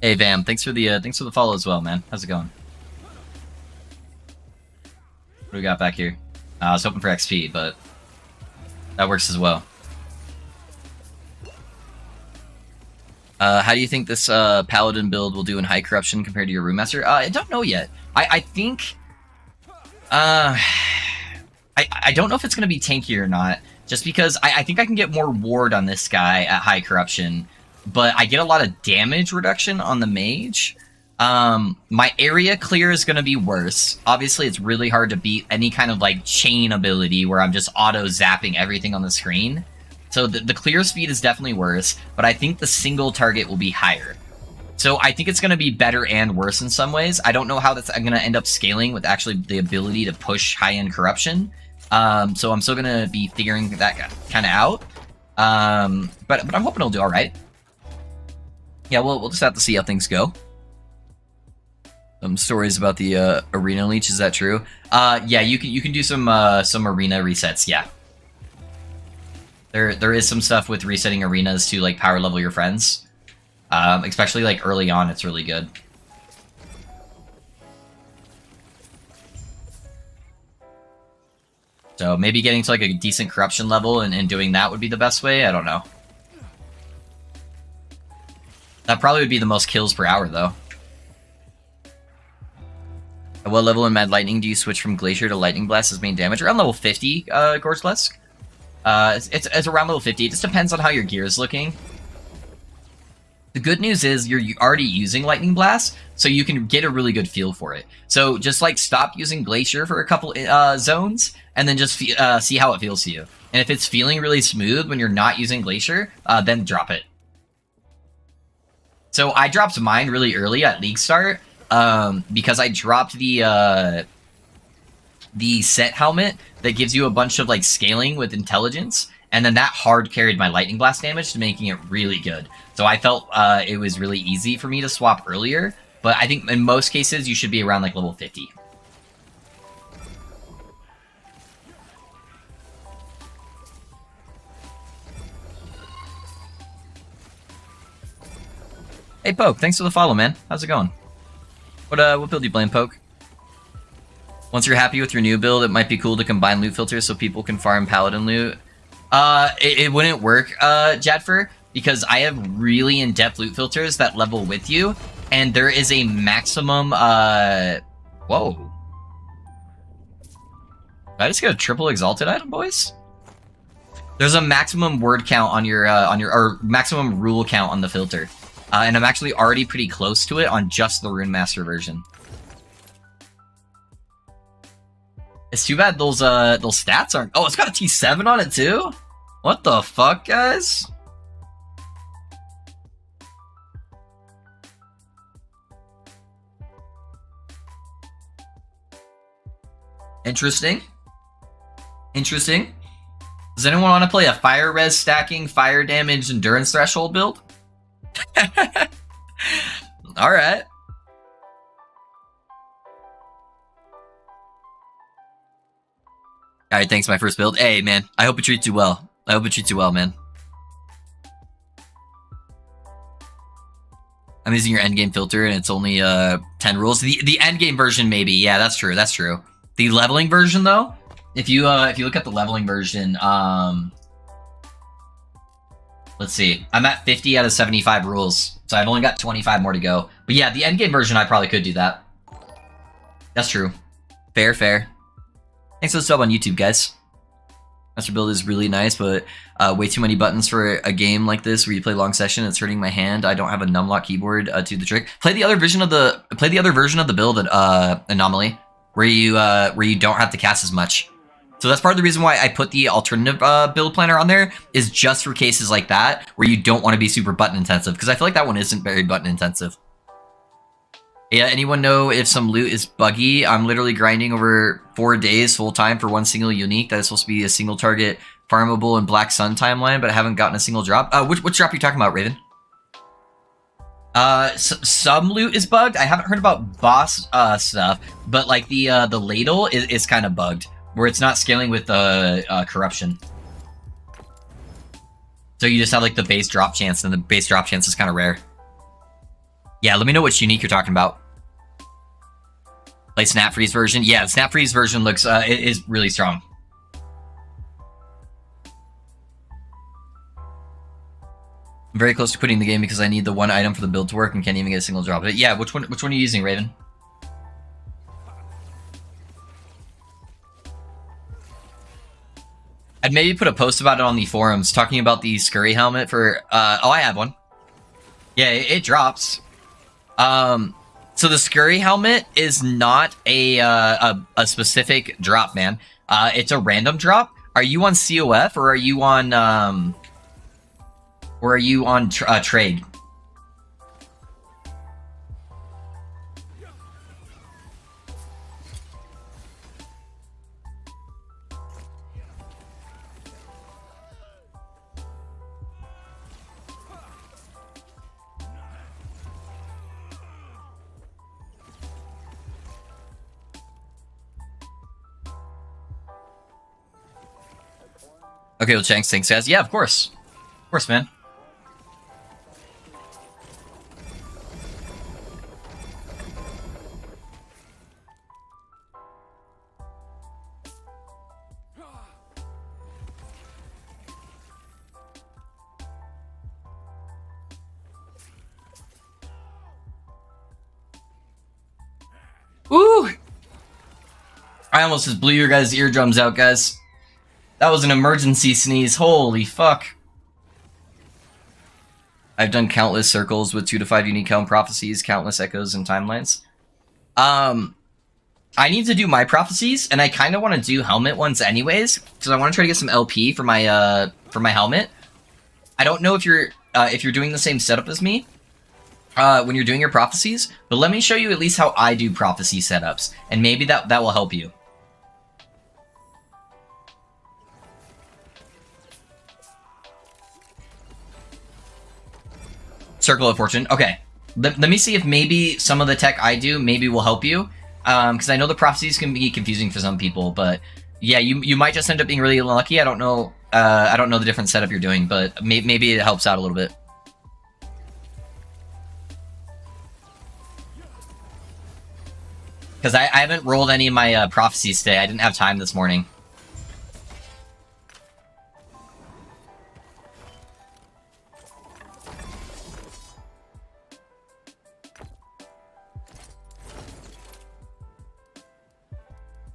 Hey Vam, thanks for the follow as well, man. How's it going? What do we got back here? I was hoping for XP, but that works as well. How do you think this Paladin build will do in high corruption compared to your Rune Master? I don't know yet. I think I don't know if it's gonna be tanky or not. Just because I think I can get more ward on this guy at high corruption. But I get a lot of damage reduction on the mage. My area clear is going to be worse. Obviously, it's really hard to beat any kind of like chain ability where I'm just auto-zapping everything on the screen. So the clear speed is definitely worse, but I think the single target will be higher. So I think it's going to be better and worse in some ways. I don't know how that's going to end up scaling with actually the ability to push high-end corruption. So I'm still going to be figuring that kind of out. But I'm hoping it'll do all right. Yeah, we'll just have to see how things go. Some stories about the arena leech. Is that true? Yeah, you can do some arena resets. Yeah, there is some stuff with resetting arenas to like power level your friends. Especially like early on, it's really good. So maybe getting to like a decent corruption level and doing that would be the best way. I don't know. That probably would be the most kills per hour though. At what level in Mad Lightning do you switch from Glacier to Lightning Blast as main damage? Around level 50, Gorgelesk. It's around level 50. It just depends on how your gear is looking. The good news is you're already using Lightning Blast, so you can get a really good feel for it. So just like stop using Glacier for a couple zones, and then just see how it feels to you. And if it's feeling really smooth when you're not using Glacier, then drop it. So I dropped mine really early at League Start, because I dropped the set helmet that gives you a bunch of like scaling with intelligence, and then that hard carried my Lightning Blast damage to making it really good. So I felt it was really easy for me to swap earlier, but I think in most cases you should be around like level 50. Hey Poke, thanks for the follow, man. How's it going? What build do you blame, Poke? Once you're happy with your new build, it might be cool to combine loot filters so people can farm Paladin loot. It wouldn't work, Jadfer, because I have really in-depth loot filters that level with you, and there is a maximum, whoa. Did I just get a triple exalted item, boys? There's a maximum word count on your, or maximum rule count on the filter. And I'm actually already pretty close to it on just the Rune Master version. It's too bad those stats aren't... Oh, it's got a T7 on it too? What the fuck, guys? Interesting. Interesting. Does anyone want to play a fire res stacking, fire damage, endurance threshold build? Alright. Alright, thanks, my first build. Hey, man, I hope it treats you well. I hope it treats you well, man. I'm using your endgame filter, and it's only 10 rules. The endgame version, maybe. Yeah, that's true. That's true. The leveling version, though, if you look at the leveling version, let's see. I'm at 50 out of 75 rules, so I've only got 25 more to go. But yeah, the endgame version, I probably could do that. That's true. Fair, fair. Thanks for the sub on YouTube, guys. Master build is really nice, but way too many buttons for a game like this where you play long session. It's hurting my hand. I don't have a numlock keyboard to do the trick. Play the other version of the build at Anomaly, where you don't have to cast as much. So that's part of the reason why I put the alternative build planner on there, is just for cases like that where you don't want to be super button intensive, because I feel like that one isn't very button intensive. Yeah, anyone know if some loot is buggy? I'm literally grinding over 4 days full time for one single unique that is supposed to be a single target farmable in Black Sun timeline, but I haven't gotten a single drop. Which drop are you talking about, Raven? Some loot is bugged. I haven't heard about boss stuff, but like the ladle is kind of bugged, where it's not scaling with corruption. So you just have like the base drop chance, and the base drop chance is kind of rare. Yeah, let me know which unique you're talking about. Play Snap Freeze version. Yeah, the Snap Freeze version looks it is really strong. I'm very close to quitting the game because I need the one item for the build to work and can't even get a single drop. But yeah, which one are you using, Raven? I'd maybe put a post about it on the forums talking about the Scurry helmet for oh, I have one. Yeah, it drops. So the Scurry helmet is not a specific drop, man. It's a random drop. Are you on COF or are you on trade? Okay, well, Shanks, thanks, guys. Yeah, of course. Of course, man. Woo! I almost just blew your guys' eardrums out, guys. That was an emergency sneeze. Holy fuck. I've done countless circles with 2 to 5 unique helm prophecies, countless echoes and timelines. I need to do my prophecies, and I kind of want to do helmet ones anyways, because I want to try to get some LP for my helmet. I don't know if you're doing the same setup as me when you're doing your prophecies, but let me show you at least how I do prophecy setups, and maybe that will help you. Circle of Fortune. Okay. Let me see if maybe some of the tech I do maybe will help you. Because I know the prophecies can be confusing for some people, but yeah, you might just end up being really lucky. I don't know the different setup you're doing, but maybe it helps out a little bit. Because I haven't rolled any of my prophecies today. I didn't have time this morning.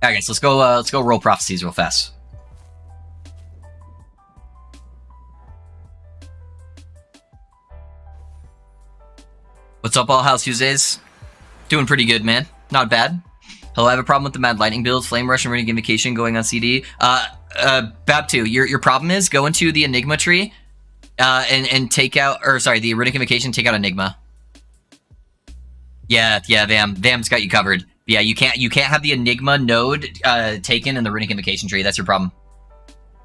Alright guys, let's go roll prophecies real fast. What's up, All House Tuesdays? Doing pretty good, man. Not bad. Hello, I have a problem with the Mad Lightning build, Flame Rush and Runic Invocation going on CD. Bab2, your problem is go into the Enigma tree, and take out, or sorry, the Runic Invocation, take out Enigma. Yeah, Vam's got you covered. Yeah, you can't have the Enigma node taken in the Runic Invocation tree. That's your problem.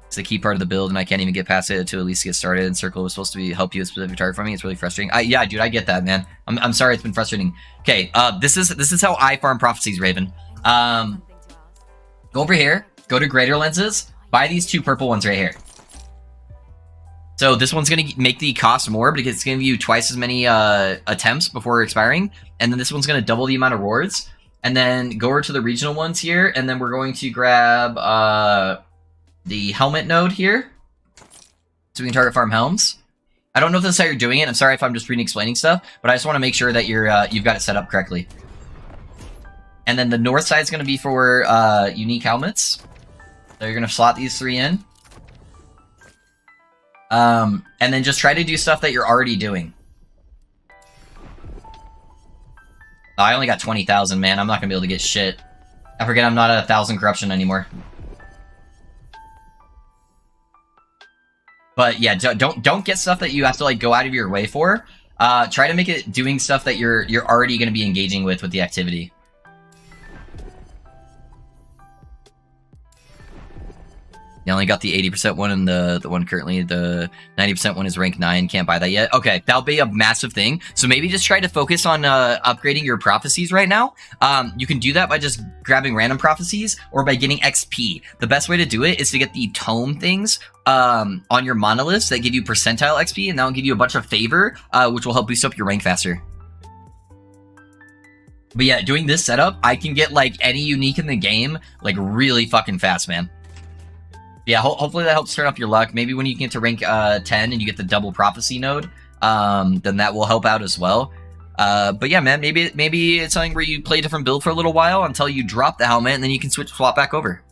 It's the key part of the build, and I can't even get past it to at least get started. And Circle was supposed to help you a specific target for me. It's really frustrating. Yeah, dude, I get that, man. I'm sorry, it's been frustrating. Okay, this is how I farm prophecies, Raven. Go over here, go to greater lenses, buy these 2 purple ones right here. So this one's gonna make the cost more because it's gonna give you twice as many attempts before expiring, and then this one's gonna double the amount of rewards. And then go over to the regional ones here, and then we're going to grab the helmet node here, so we can target farm helms. I don't know if this is how you're doing it. I'm sorry if I'm just explaining stuff, but I just want to make sure that you've got it set up correctly. And then the north side is going to be for unique helmets. So you're going to slot these 3 in. And then just try to do stuff that you're already doing. I only got 20,000, man. I'm not gonna be able to get shit. I forget I'm not at 1,000 corruption anymore. But yeah, don't get stuff that you have to like go out of your way for. Try to make it doing stuff that you're already gonna be engaging with the activity. You only got the 80% one, and the one currently, the 90% one is rank 9. Can't buy that yet. Okay, that'll be a massive thing. So maybe just try to focus on upgrading your prophecies right now. You can do that by just grabbing random prophecies or by getting XP. The best way to do it is to get the tome things on your monoliths that give you percentile XP, and that'll give you a bunch of favor, which will help boost up your rank faster. But yeah, doing this setup, I can get like any unique in the game like really fucking fast, man. Yeah, hopefully that helps turn up your luck. Maybe when you get to rank 10 and you get the double prophecy node, then that will help out as well. But yeah, man, maybe it's something where you play a different build for a little while until you drop the helmet, and then you can swap back over.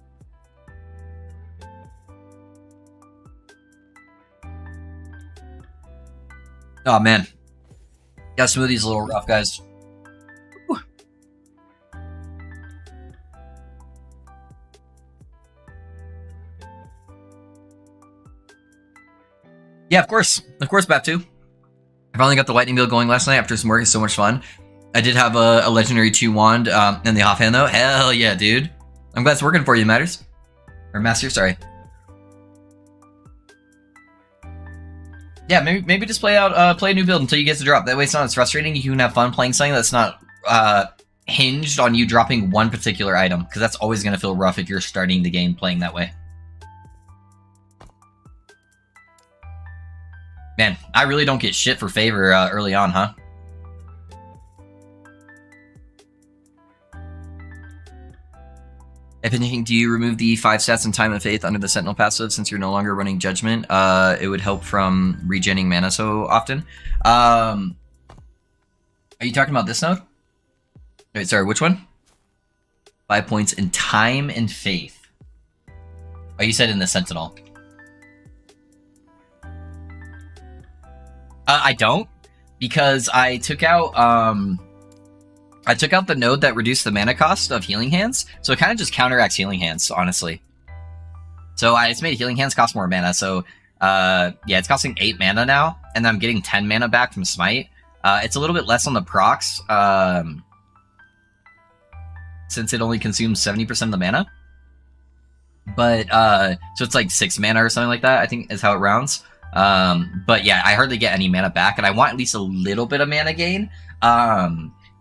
Oh man, got smoothies a little rough, guys. Whew. Yeah, of course, Bap2. I finally got the lightning build going last night after some work. It's so much fun. I did have a legendary 2 wand in the offhand though. Hell yeah, dude. I'm glad it's working for you, Matters. Or Master, sorry. Yeah, maybe just play a new build until you get to drop. That way it's not as frustrating. You can have fun playing something that's not hinged on you dropping one particular item, because that's always going to feel rough if you're starting the game playing that way. Man, I really don't get shit for favor early on, huh? If anything, do you remove the 5 stats and Time of Faith under the Sentinel passive since you're no longer running Judgment? It would help from regenning mana so often. Are you talking about this node? Wait, sorry, which one? 5 points in Time and Faith. Oh, you said in the Sentinel. I don't, because I took out the node that reduced the mana cost of Healing Hands, so it kind of just counteracts Healing Hands, honestly. So it's made Healing Hands cost more mana, so yeah, it's costing 8 mana now, and I'm getting 10 mana back from Smite. It's a little bit less on the procs, since it only consumes 70% of the mana. But, so it's like 6 mana or something like that, I think is how it rounds. But yeah, I hardly get any mana back, and I want at least a little bit of mana gain,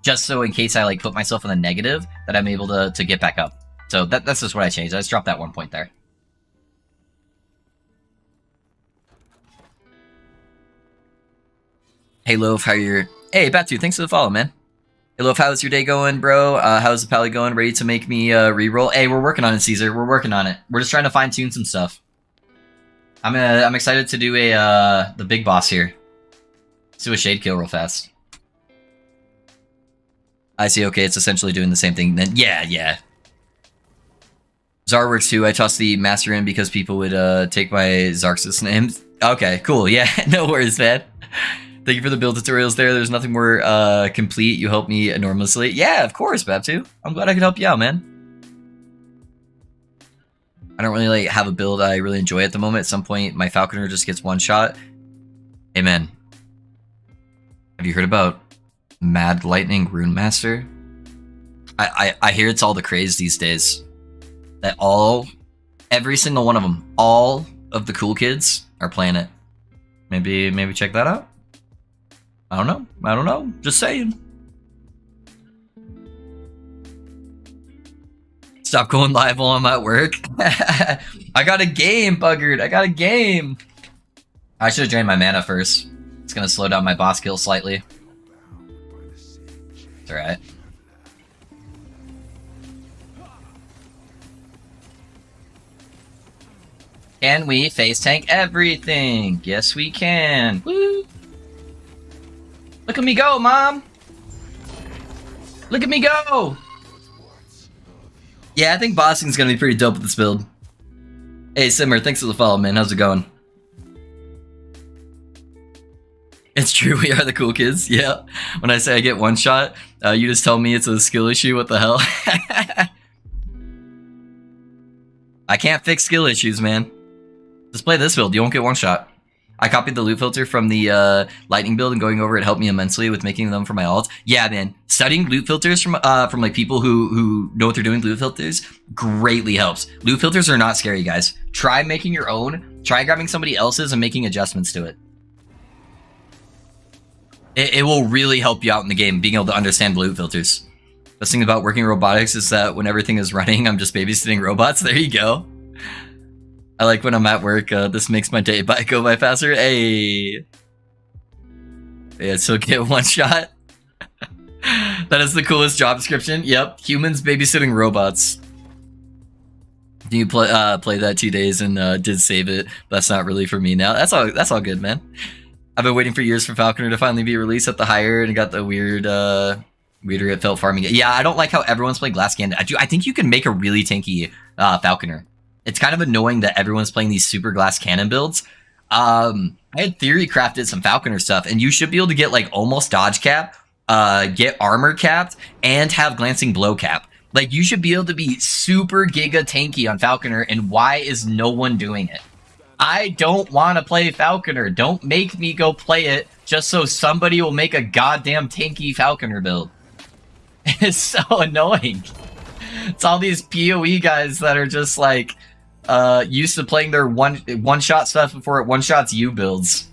just so in case I like put myself in the negative, that I'm able to get back up. So that's just what I changed. I just dropped that 1 point there. Hey Loaf, how you're... Hey Batu, thanks for the follow, man. Hey Loaf, how's your day going, bro? How's the pally going? Ready to make me reroll? Hey, we're working on it, Caesar. We're working on it. We're just trying to fine tune some stuff. I'm excited to do the big boss here. Let's do a shade kill real fast. I see. Okay, it's essentially doing the same thing. Then yeah. Zar works too. I tossed the master in because people would take my Xarxus names. Okay, cool. Yeah, no worries, man. Thank you for the build tutorials there. There's nothing more complete. You helped me enormously. Yeah, of course, Baptu. I'm glad I could help you out, man. I don't really like have a build I really enjoy at the moment. At some point, my Falconer just gets one shot. Hey, man. Have you heard about Mad Lightning Rune Master? I hear it's all the craze these days. That every single one of them, all of the cool kids are playing it. Maybe check that out. I don't know. Just saying. Stop going live while I'm at work. I got a game, Buggard. I got a game. I should have drained my mana first. It's gonna slow down my boss kill slightly. It's alright. Can we face tank everything? Yes, we can. Woo! Look at me go, Mom! Look at me go! Yeah, I think bossing's gonna be pretty dope with this build. Hey, Simmer, thanks for the follow, man. How's it going? It's true, we are the cool kids. Yeah. When I say I get one shot, you just tell me it's a skill issue. What the hell? I can't fix skill issues, man. Just play this build. You won't get one shot. I copied the loot filter from the lightning build, and going over it helped me immensely with making them for my ult. Yeah, man. Studying loot filters from like people who know what they're doing with loot filters greatly helps. Loot filters are not scary, guys. Try making your own. Try grabbing somebody else's and making adjustments to it. It will really help you out in the game, being able to understand loot filters. The thing about working robotics is that when everything is running, I'm just babysitting robots. There you go. I like when I'm at work, this makes my day go by faster. Hey. Yeah, so get one shot. That is the coolest job description. Yep, humans babysitting robots. You play that 2 days and did save it. That's not really for me now. That's all good, man. I've been waiting for years for Falconer to finally be released at the higher, and got the weirder it felt farming it. Yeah, I don't like how everyone's playing Glass Cannon. I think you can make a really tanky Falconer. It's kind of annoying that everyone's playing these super Glass Cannon builds. I had theory crafted some Falconer stuff, and you should be able to get like almost dodge cap, get armor capped, and have glancing blow cap. Like, you should be able to be super giga tanky on Falconer, and why is no one doing it? I don't want to play Falconer. Don't make me go play it just so somebody will make a goddamn tanky Falconer build. It's so annoying. It's all these PoE guys that are just like used to playing their one shot stuff before it one shots you builds.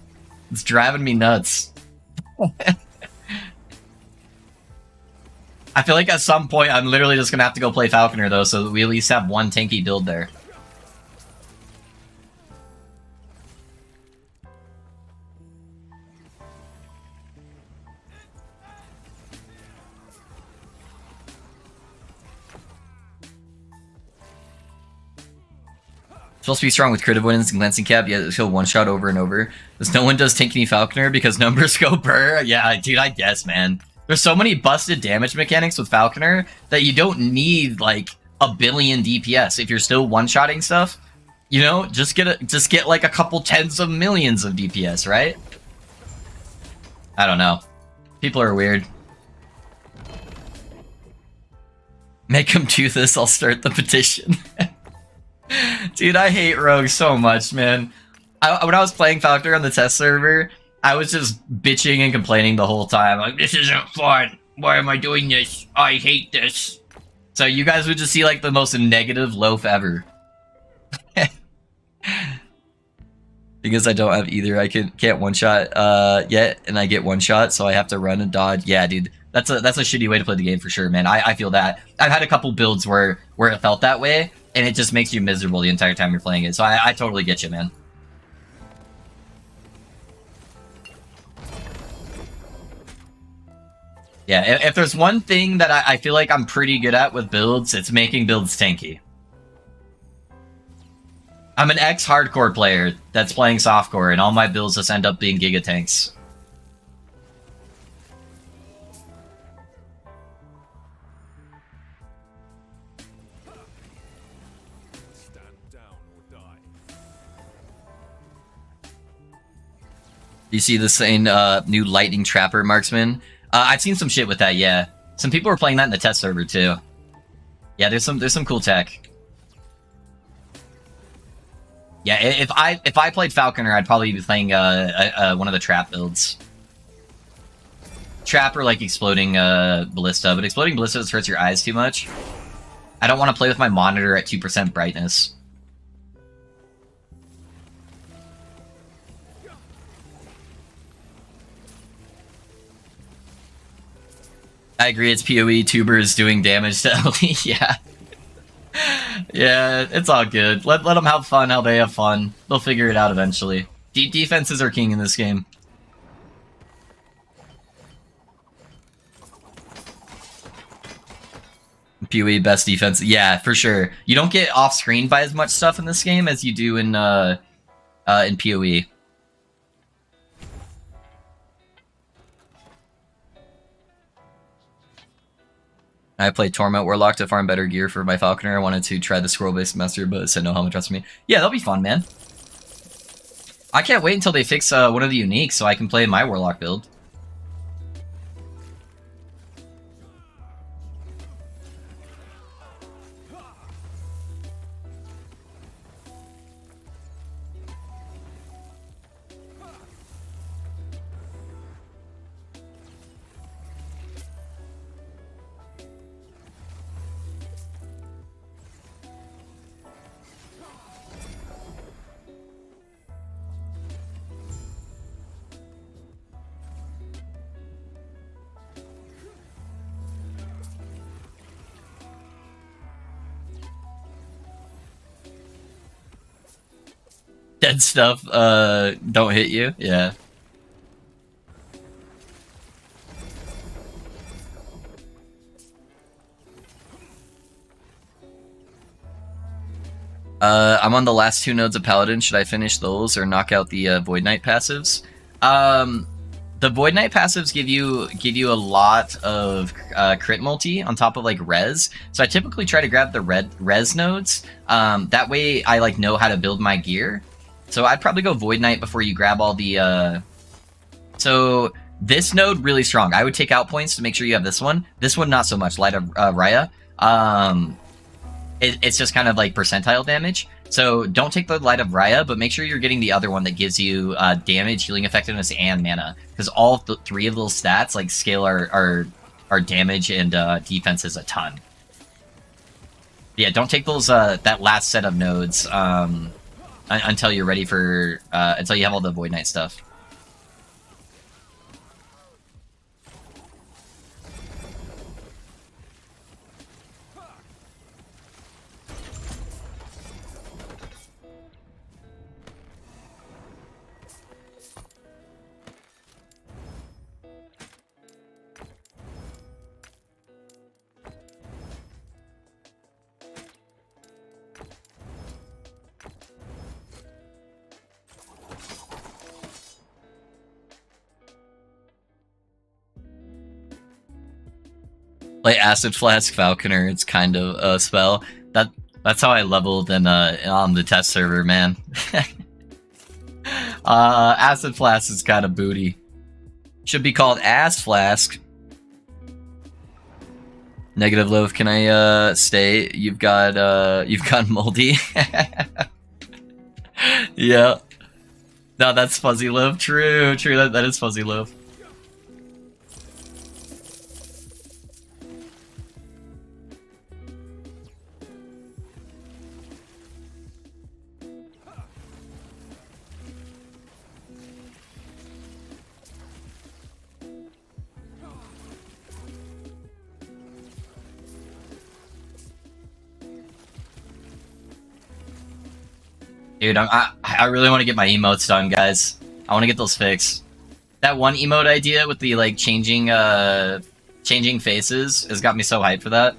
It's driving me nuts. I feel like at some point I'm literally just gonna have to go play Falconer though, so that we at least have one tanky build there. Supposed to be strong with crit avoidance and glancing cap. Yeah, it's kill one shot over and over. Because no one does Tankini Falconer because numbers go burr. Yeah, dude, I guess, man. There's so many busted damage mechanics with Falconer that you don't need like a billion DPS if you're still one-shotting stuff. You know, just get like a couple tens of millions of DPS, right? I don't know. People are weird. Make him do this, I'll start the petition. Dude, I hate rogues so much, man. When I was playing Falconer on the test server, I was just bitching and complaining the whole time. Like, this isn't fun. Why am I doing this? I hate this. So you guys would just see like the most negative loaf ever. Because I don't have either. I can't one-shot yet, and I get one-shot, so I have to run and dodge. Yeah, dude. That's a shitty way to play the game for sure, man. I feel that. I've had a couple builds where it felt that way, and it just makes you miserable the entire time you're playing it. So I totally get you, man. Yeah, if there's one thing that I feel like I'm pretty good at with builds, it's making builds tanky. I'm an ex-hardcore player that's playing softcore, and all my builds just end up being giga tanks. You see this new lightning trapper marksman? I've seen some shit with that, yeah. Some people were playing that in the test server too. Yeah, there's some cool tech. Yeah, if I played Falconer, I'd probably be playing one of the trap builds. Trap or like exploding ballista, but exploding ballista just hurts your eyes too much. I don't want to play with my monitor at 2% brightness. I agree, it's PoE, tubers doing damage to Ellie, yeah. Yeah, it's all good. Let them have fun how they have fun. They'll figure it out eventually. Defenses are king in this game. PoE, best defense. Yeah, for sure. You don't get off-screen by as much stuff in this game as you do in PoE. I played Torment Warlock to farm better gear for my Falconer. I wanted to try the scroll-based master, but it said no helmet trust me. Yeah, that'll be fun, man. I can't wait until they fix one of the uniques so I can play my Warlock build. Dead stuff don't hit you. Yeah. I'm on the last 2 nodes of Paladin. Should I finish those or knock out the Void Knight passives? The Void Knight passives give you a lot of crit multi on top of like res. So I typically try to grab the res nodes. That way I like know how to build my gear. So I'd probably go Void Knight before you grab all the. So this node really strong. I would take out points to make sure you have this one. This one not so much. Light of Raya. It's just kind of like percentile damage. So don't take the Light of Raya, but make sure you're getting the other one that gives you damage, healing effectiveness, and mana. Because all 3 of those stats like scale our damage and defenses a ton. Yeah, don't take those that last set of nodes until you're ready for until you have all the Void Knight stuff. Like Acid Flask Falconer, it's kind of a spell. That's how I leveled in on the test server, man. Acid Flask is kind of booty. Should be called Ass Flask. Negative Loaf, can I stay? You've got Moldy. Yeah. No, that's Fuzzy Loaf. True, that is Fuzzy Loaf. Dude, I really want to get my emotes done, guys. I want to get those fixed. That one emote idea with the like changing faces has got me so hyped for that.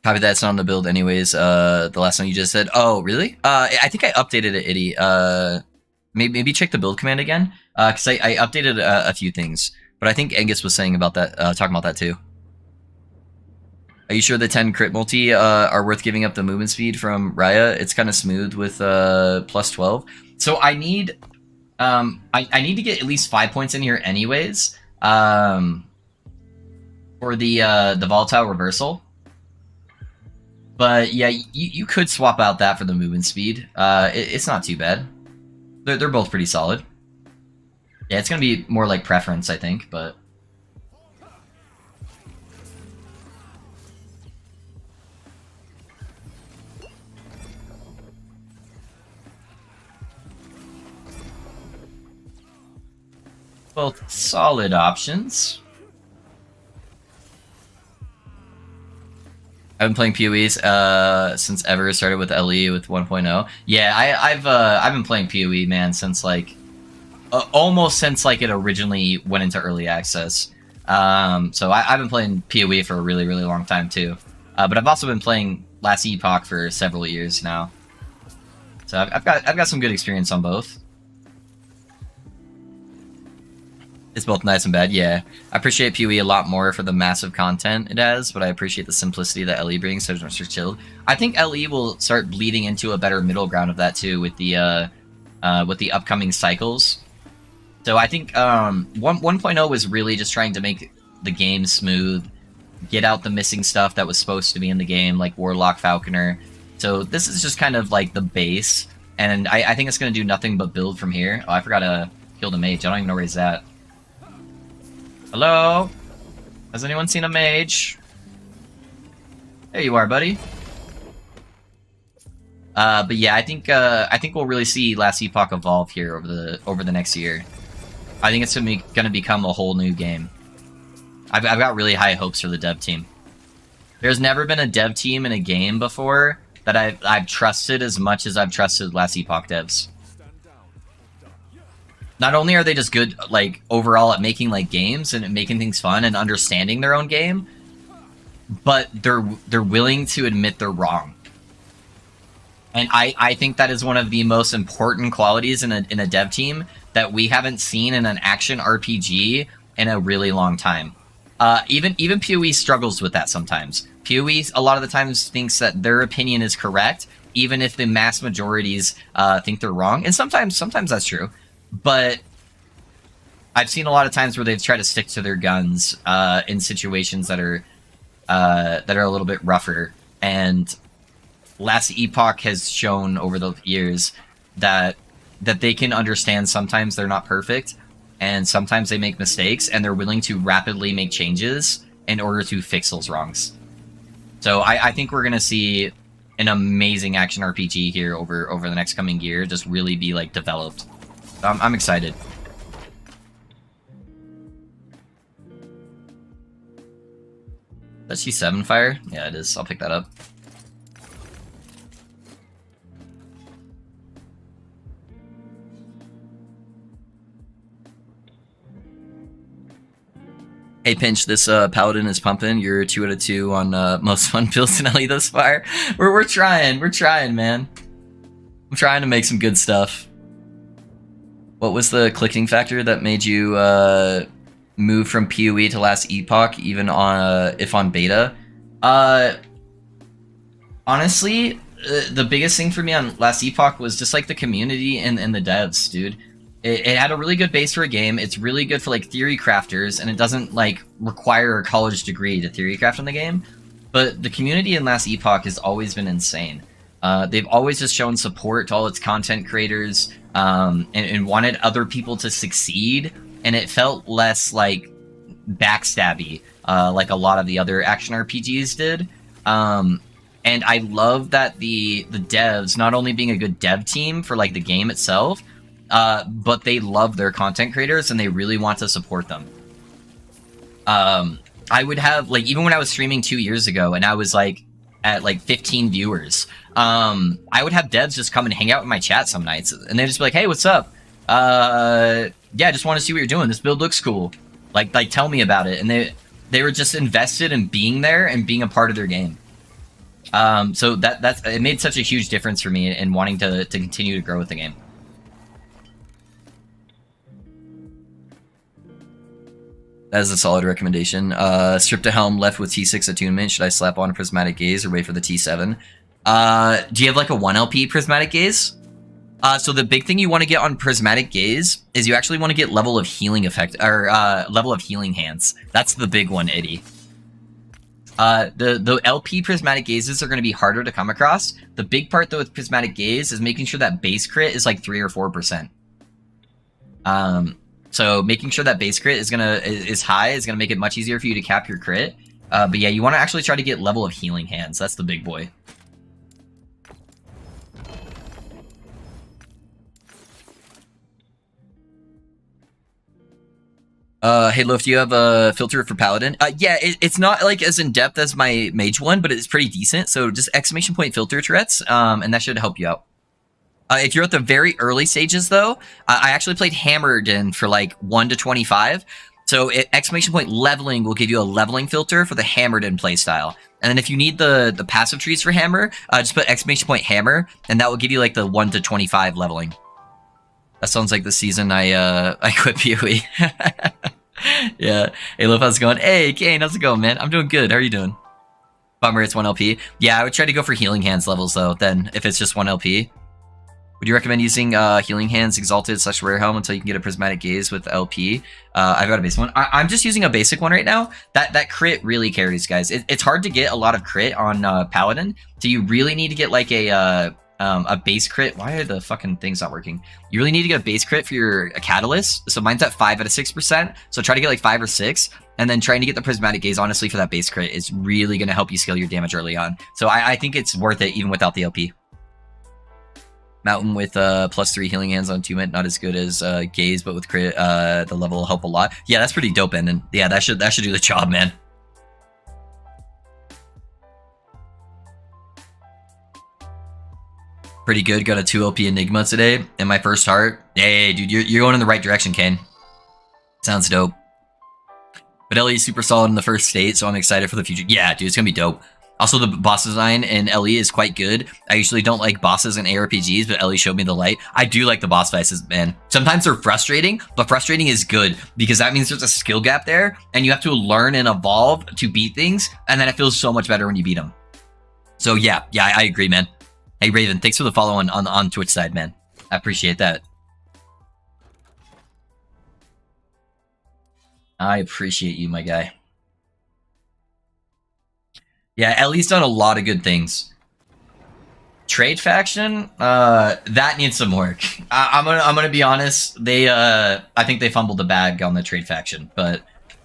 Copy that, it's not on the build anyways. The last one you just said. Oh, really? I think I updated it, Itty. Maybe check the build command again. Because I updated a few things. But I think Angus was saying about that, talking about that too. Are you sure the 10 crit multi are worth giving up the movement speed from Raya? It's kind of smooth with plus 12. So I need I need to get at least 5 points in here anyways. For the volatile reversal. But yeah, you could swap out that for the movement speed. It's not too bad. They're both pretty solid. Yeah, it's gonna be more like preference, I think, but... both solid options. I've been playing PoEs since ever started with LE with 1.0. Yeah, I've been playing PoE, man, since like almost since like it originally went into early access. So I've been playing PoE for a really long time too. But I've also been playing Last Epoch for several years now. So I've got some good experience on both. It's both nice and bad, yeah. I appreciate PoE a lot more for the massive content it has, but I appreciate the simplicity that LE brings, so it's much chilled. I think LE will start bleeding into a better middle ground of that too with the upcoming cycles. So I think 1.0 was really just trying to make the game smooth, get out the missing stuff that was supposed to be in the game, like Warlock Falconer. So this is just kind of like the base, and I think it's going to do nothing but build from here. Oh, I forgot to kill the mage. I don't even know where he's at. Hello? Has anyone seen a mage? There you are, buddy. But yeah, I think we'll really see Last Epoch evolve here over the next year. I think it's gonna become a whole new game. I've got really high hopes for the dev team. There's never been a dev team in a game before that I've trusted as much as I've trusted Last Epoch devs. Not only are they just good, like, overall at making, like, games and making things fun and understanding their own game, but they're willing to admit they're wrong. And I think that is one of the most important qualities in a dev team that we haven't seen in an action RPG in a really long time. Even PoE struggles with that sometimes. PoE, a lot of the times, thinks that their opinion is correct, even if the mass majorities think they're wrong. And sometimes that's true. But I've seen a lot of times where they've tried to stick to their guns in situations that are a little bit rougher. And Last Epoch has shown over the years that they can understand sometimes they're not perfect, and sometimes they make mistakes, and they're willing to rapidly make changes in order to fix those wrongs. So I think we're gonna see an amazing action RPG here over the next coming year, just really be like developed. I'm excited. That's G7 fire? Yeah, it is. I'll pick that up. Hey Pinch, this Paladin is pumping. You're 2 out of 2 on most fun builds in LE thus far. We're trying, man. I'm trying to make some good stuff. What was the clicking factor that made you move from PoE to last epoch, even on if on beta? Honestly, the biggest thing for me on last epoch was just like the community and the devs, dude. It had a really good base for a game. It's really good for like theory crafters, and it doesn't like require a college degree to theory craft in the game. But the community in last epoch has always been insane. They've always just shown support to all its content creators, and wanted other people to succeed. And it felt less like backstabby, like a lot of the other action RPGs did. And I love that the devs, not only being a good dev team for like the game itself, but they love their content creators and they really want to support them. I would have, like, even when I was streaming 2 years ago and I was like at like 15 viewers, I would have devs just come and hang out in my chat some nights and they'd just be like, hey, what's up? Yeah, I just want to see what you're doing. This build looks cool. Like tell me about it. And they were just invested in being there and being a part of their game. So that's it made such a huge difference for me in wanting to continue to grow with the game. That is a solid recommendation. Strip to helm left with T6 attunement. Should I slap on a prismatic gaze or wait for the T7? Do you have like a 1 LP prismatic gaze? So the big thing you want to get on prismatic gaze is you actually want to get level of healing effect, or level of healing hands. That's the big one, Eddie. The LP prismatic gazes are going to be harder to come across. The big part though with prismatic gaze is making sure that base crit is like 3 or 4%. So making sure that base crit is high is gonna make it much easier for you to cap your crit. But yeah, you want to actually try to get level of healing hands. That's the big boy. Hey Loaf, do you have a filter for Paladin? Yeah, it's not like as in depth as my mage one, but it's pretty decent. So just exclamation point filter Tourette's, and that should help you out. If you're at the very early stages, though, I actually played Hammered in for like 1 to 25. So exclamation point leveling will give you a leveling filter for the Hammered in playstyle. And then if you need the passive trees for Hammer, just put exclamation point Hammer, and that will give you like the 1 to 25 leveling. That sounds like the season I quit PoE. Yeah. Hey, Love, how's it going? Hey, Kane, how's it going, man? I'm doing good. How are you doing? Bummer, it's 1 LP. Yeah, I would try to go for healing hands levels, though, then, if it's just 1 LP. Would you recommend using Healing Hands Exalted / Rare Helm until you can get a Prismatic Gaze with LP? I've got a basic one. I'm just using a basic one right now. That crit really carries, guys. It's hard to get a lot of crit on Paladin, so you really need to get like a base crit. Why are the fucking things not working? You really need to get a base crit for your Catalyst. So mine's at 5 out of 6%. So try to get like 5 or 6. And then trying to get the Prismatic Gaze, honestly, for that base crit is really going to help you scale your damage early on. So I think it's worth it even without the LP. Mountain with +3 healing hands on 2 mint, not as good as Gaze, but with crit, the level will help a lot. Yeah, that's pretty dope, and yeah, that should do the job, man. Pretty good. Got a 2 LP Enigma today in my first heart. Hey, dude, you're going in the right direction, Kane. Sounds dope. But LE is super solid in the first state, so I'm excited for the future. Yeah, dude, it's gonna be dope. Also, the boss design in LE is quite good. I usually don't like bosses in ARPGs, but LE showed me the light. I do like the boss fights, man. Sometimes they're frustrating, but frustrating is good because that means there's a skill gap there, and you have to learn and evolve to beat things, and then it feels so much better when you beat them. So yeah, I agree, man. Hey, Raven, thanks for the follow on Twitch side, man. I appreciate that. I appreciate you, my guy. Yeah, LE's done a lot of good things. Trade faction, that needs some work. I'm gonna be honest. They, I think they fumbled the bag on the trade faction, but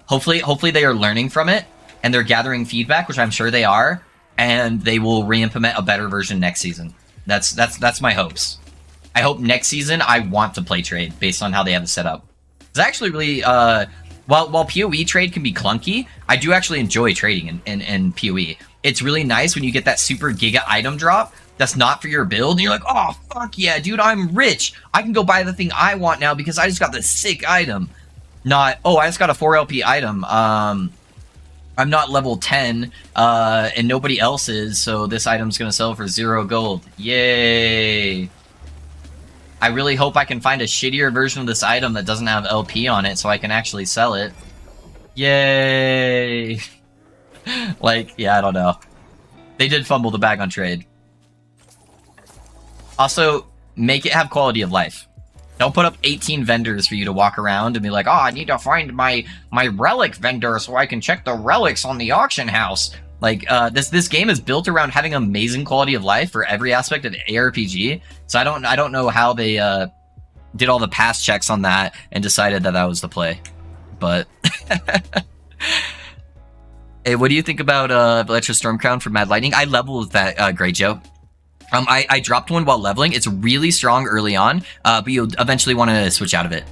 hopefully they are learning from it and they're gathering feedback, which I'm sure they are, and they will re-implement a better version next season. That's my hopes. I hope next season I want to play trade based on how they have it set up. It's actually really While PoE trade can be clunky, I do actually enjoy trading in PoE. It's really nice when you get that super giga item drop that's not for your build, and you're like, oh, fuck yeah, dude, I'm rich. I can go buy the thing I want now because I just got this sick item. Not, oh, I just got a 4 LP item. I'm not level 10, and nobody else is, so this item's gonna sell for 0 gold. Yay! I really hope I can find a shittier version of this item that doesn't have LP on it so I can actually sell it. Yay! Like, yeah, I don't know. They did fumble the bag on trade. Also, make it have quality of life. Don't put up 18 vendors for you to walk around and be like, oh, I need to find my relic vendor so I can check the relics on the auction house. Like, this game is built around having amazing quality of life for every aspect of ARPG. So I don't know how they did all the past checks on that and decided that was the play. But hey, what do you think about Electro Stormcrown for Mad Lightning? I leveled with that, Great Joe. I dropped one while leveling. It's really strong early on, but you'll eventually want to switch out of it.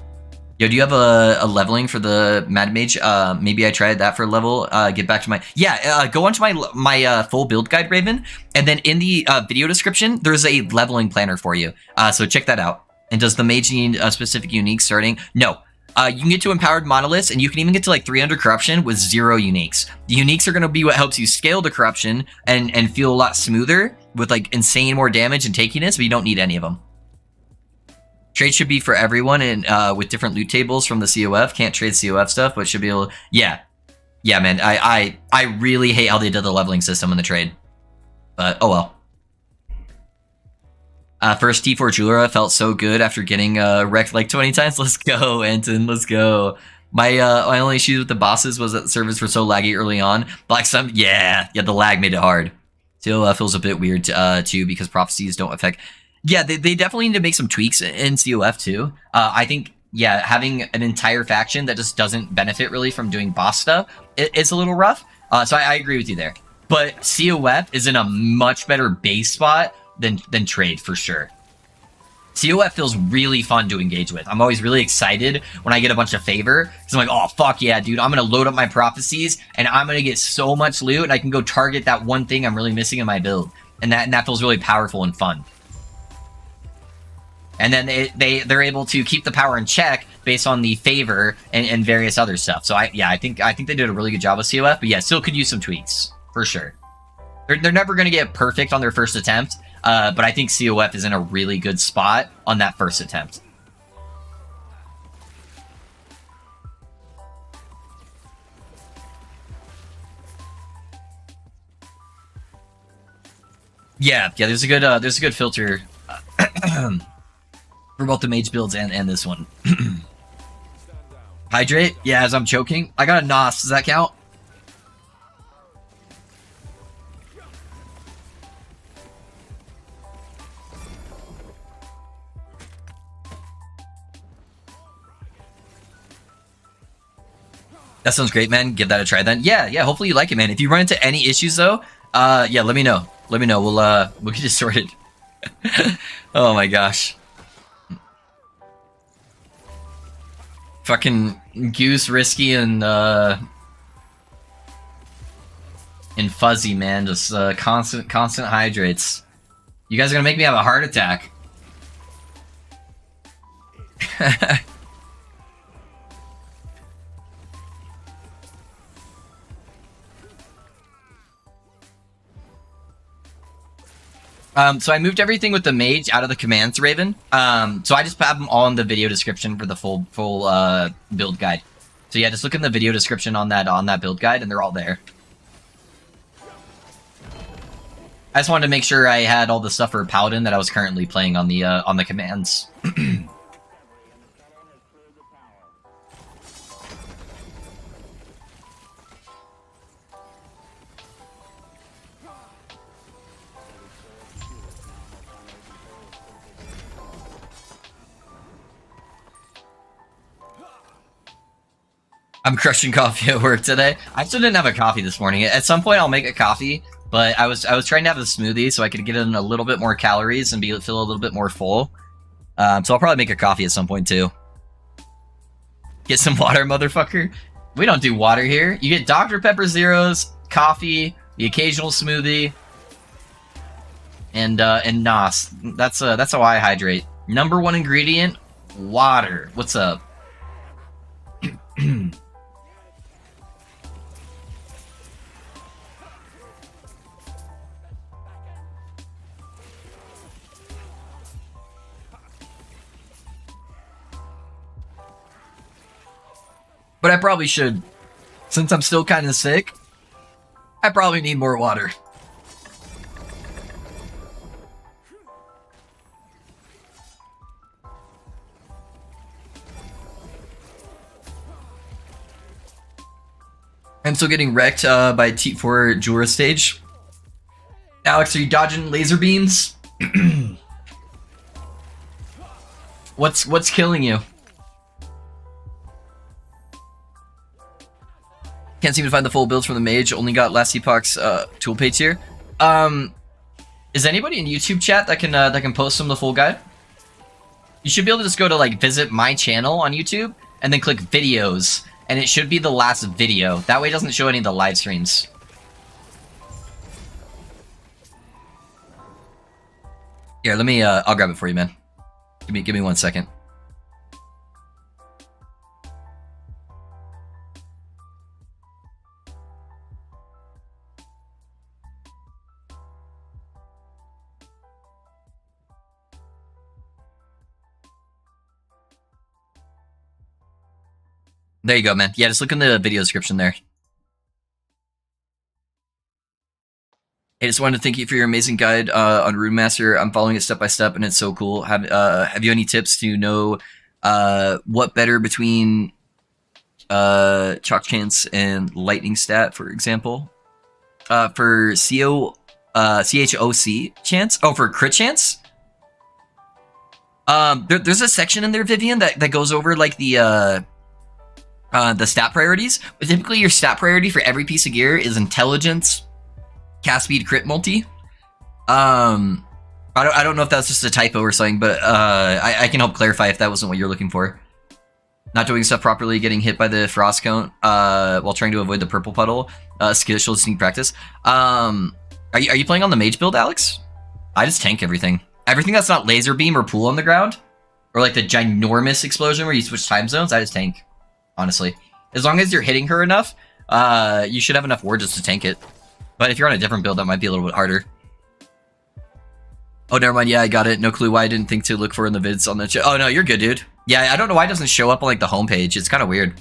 Yo, do you have a leveling for the Mad Mage? Maybe I tried that for a level. Get back to my... Yeah, go onto my full build guide, Raven. And then in the video description, there's a leveling planner for you. So check that out. And does the Mage need a specific unique starting? No. You can get to Empowered Monoliths, and you can even get to like 300 Corruption with 0 uniques. The uniques are going to be what helps you scale the Corruption and feel a lot smoother with like insane more damage and takiness, but you don't need any of them. Trade should be for everyone and with different loot tables from the COF. Can't trade COF stuff, but should be able to... Yeah. Yeah, man. I really hate how they did the leveling system in the trade. But, oh well. First T4 Julra felt so good after getting wrecked like 20 times. Let's go, Anton. Let's go. My only issues with the bosses was that the servers were so laggy early on. Like some... Yeah, the lag made it hard. Still feels a bit weird too because prophecies don't affect... Yeah, they definitely need to make some tweaks in COF too. I think, yeah, having an entire faction that just doesn't benefit really from doing boss stuff is a little rough. So I agree with you there. But COF is in a much better base spot than trade for sure. COF feels really fun to engage with. I'm always really excited when I get a bunch of favor. Because I'm like, oh, fuck yeah, dude. I'm going to load up my prophecies and I'm going to get so much loot and I can go target that one thing I'm really missing in my build. And that feels really powerful and fun. And then they're able to keep the power in check based on the favor and various other stuff. So I think they did a really good job with COF, but yeah, still could use some tweaks for sure. They're never going to get perfect on their first attempt, but I think COF is in a really good spot on that first attempt. Yeah, there's a good filter. For both the mage builds and this one. Hydrate? Yeah, as I'm choking. I got a NOS. Does that count? That sounds great, man. Give that a try then. Yeah, hopefully you like it, man. If you run into any issues though, yeah, let me know. Let me know. We'll get it sorted. Oh my gosh. Fucking Goose, Risky, and Fuzzy, man. Just constant hydrates. You guys are gonna make me have a heart attack. So I moved everything with the mage out of the commands, Raven. So I just have them all in the video description for the full build guide. So yeah, just look in the video description on that build guide, and they're all there. I just wanted to make sure I had all the stuff for Paladin that I was currently playing on the commands. I'm crushing coffee at work today. I still didn't have a coffee this morning. At some point, I'll make a coffee, but I was trying to have a smoothie so I could get in a little bit more calories and feel a little bit more full. So I'll probably make a coffee at some point too. Get some water, motherfucker. We don't do water here. You get Dr. Pepper Zeros, coffee, the occasional smoothie, and NOS. That's how I hydrate. Number one ingredient, water. What's up? But I probably should. Since I'm still kind of sick, I probably need more water. I'm still getting wrecked by T4 Julra stage. Alex, are you dodging laser beams? What's killing you? Can't seem to find the full builds from the mage. Only got last epoch's tool page here. Is anybody in YouTube chat that can post some of the full guide? You should be able to just go to like visit my channel on YouTube and then click videos, and it should be the last video. That way it doesn't show any of the live streams. Here, let me I'll grab it for you, man. Give me 1 second. There you go, man. Yeah, just look in the video description there. I just wanted to thank you for your amazing guide on Rune Master. I'm following it step by step, and it's so cool. Have you any tips to know what better between Chalk Chance and Lightning Stat, for example? For CHOC chance? Oh, for crit chance? There's a section in there, Vivian, that goes over like the stat priorities. But typically, your stat priority for every piece of gear is intelligence, cast speed, crit multi. I don't know if that's just a typo or something, but I can help clarify if that wasn't what you're looking for. Not doing stuff properly, getting hit by the frost cone while trying to avoid the purple puddle. Skill just need practice. Are you playing on the mage build, Alex? I just tank everything. Everything that's not laser beam or pool on the ground, or like the ginormous explosion where you switch time zones, I just tank. Honestly, as long as you're hitting her enough, you should have enough ward just to tank it. But if you're on a different build, that might be a little bit harder. Oh, never mind. Yeah, I got it. No clue why I didn't think to look for in the vids on the chat. Oh, no, you're good, dude. Yeah, I don't know why it doesn't show up on like the homepage. It's kind of weird.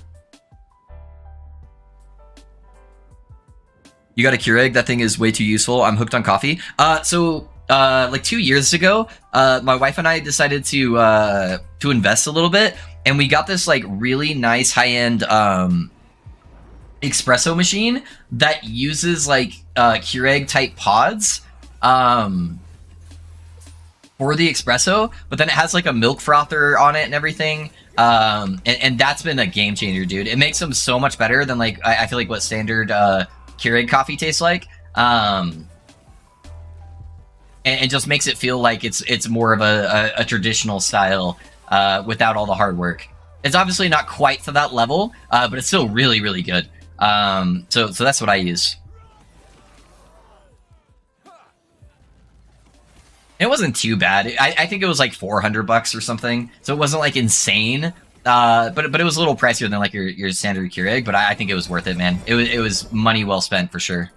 You got a Keurig? That thing is way too useful. I'm hooked on coffee. Like 2 years ago, my wife and I decided to invest a little bit, and we got this like really nice high-end espresso machine that uses like Keurig type pods for the espresso, but then it has like a milk frother on it and everything. And that's been a game changer, dude. It makes them so much better than like I feel like what standard Keurig coffee tastes like. And just makes it feel like it's more of a traditional style without all the hard work. It's obviously not quite to that level, but it's still really, really good. So that's what I use. It wasn't too bad. I think it was like $400 or something, so it wasn't like insane. But it was a little pricier than like your standard Keurig. But I think it was worth it, man. It was money well spent for sure.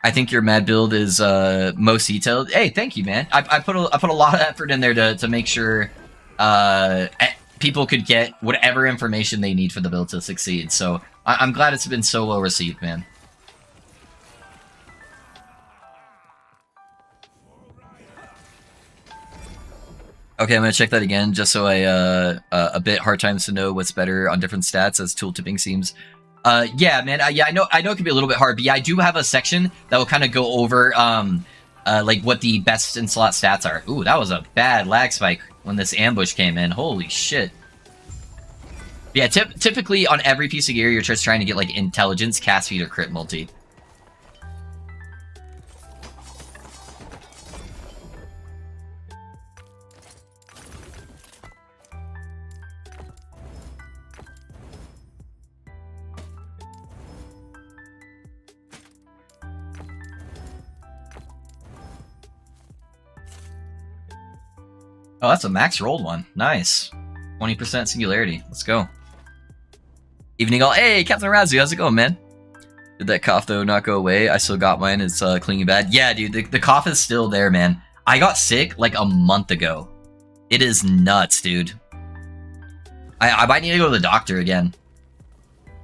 I think your mad build is most detailed. Hey, thank you, man. I put a lot of effort in there to make sure people could get whatever information they need for the build to succeed. So I'm glad it's been so well received, man. Okay, I'm gonna check that again just so I a bit hard times to know what's better on different stats as tool tipping seems. Yeah, man. Yeah, I know it can be a little bit hard, but yeah, I do have a section that will kind of go over like what the best in slot stats are. Ooh, that was a bad lag spike when this ambush came in. Holy shit. Yeah, typically on every piece of gear, you're just trying to get like intelligence, cast speed, or crit multi. Oh, that's a max rolled one. Nice. 20% singularity. Let's go. Evening all. Hey, Captain Razu, how's it going, man? Did that cough, though, not go away? I still got mine. It's clinging bad. Yeah, dude, the cough is still there, man. I got sick like a month ago. It is nuts, dude. I might need to go to the doctor again.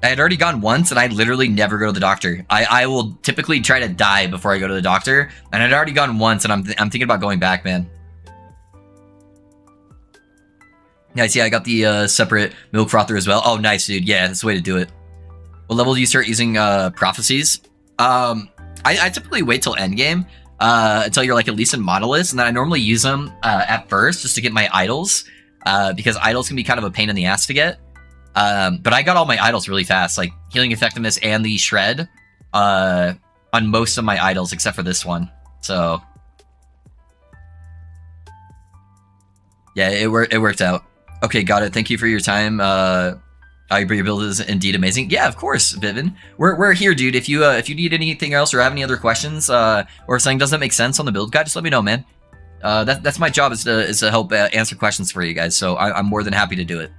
I had already gone once, and I literally never go to the doctor. I will typically try to die before I go to the doctor, and I'd already gone once, and I'm thinking about going back, man. Yeah, I see. I got the separate milk frother as well. Oh, nice, dude. Yeah, that's the way to do it. What level do you start using prophecies? I typically wait till endgame until you're like at least in Monolith, and then I normally use them at first just to get my idols because idols can be kind of a pain in the ass to get. But I got all my idols really fast, like healing effectiveness and the shred on most of my idols except for this one. So yeah, it worked out. Okay, got it. Thank you for your time. Your build is indeed amazing. Yeah, of course, Vivian. We're here, dude. If you need anything else or have any other questions, or if something doesn't make sense on the build guide, just let me know, man. That's my job is to help answer questions for you guys. So I'm more than happy to do it.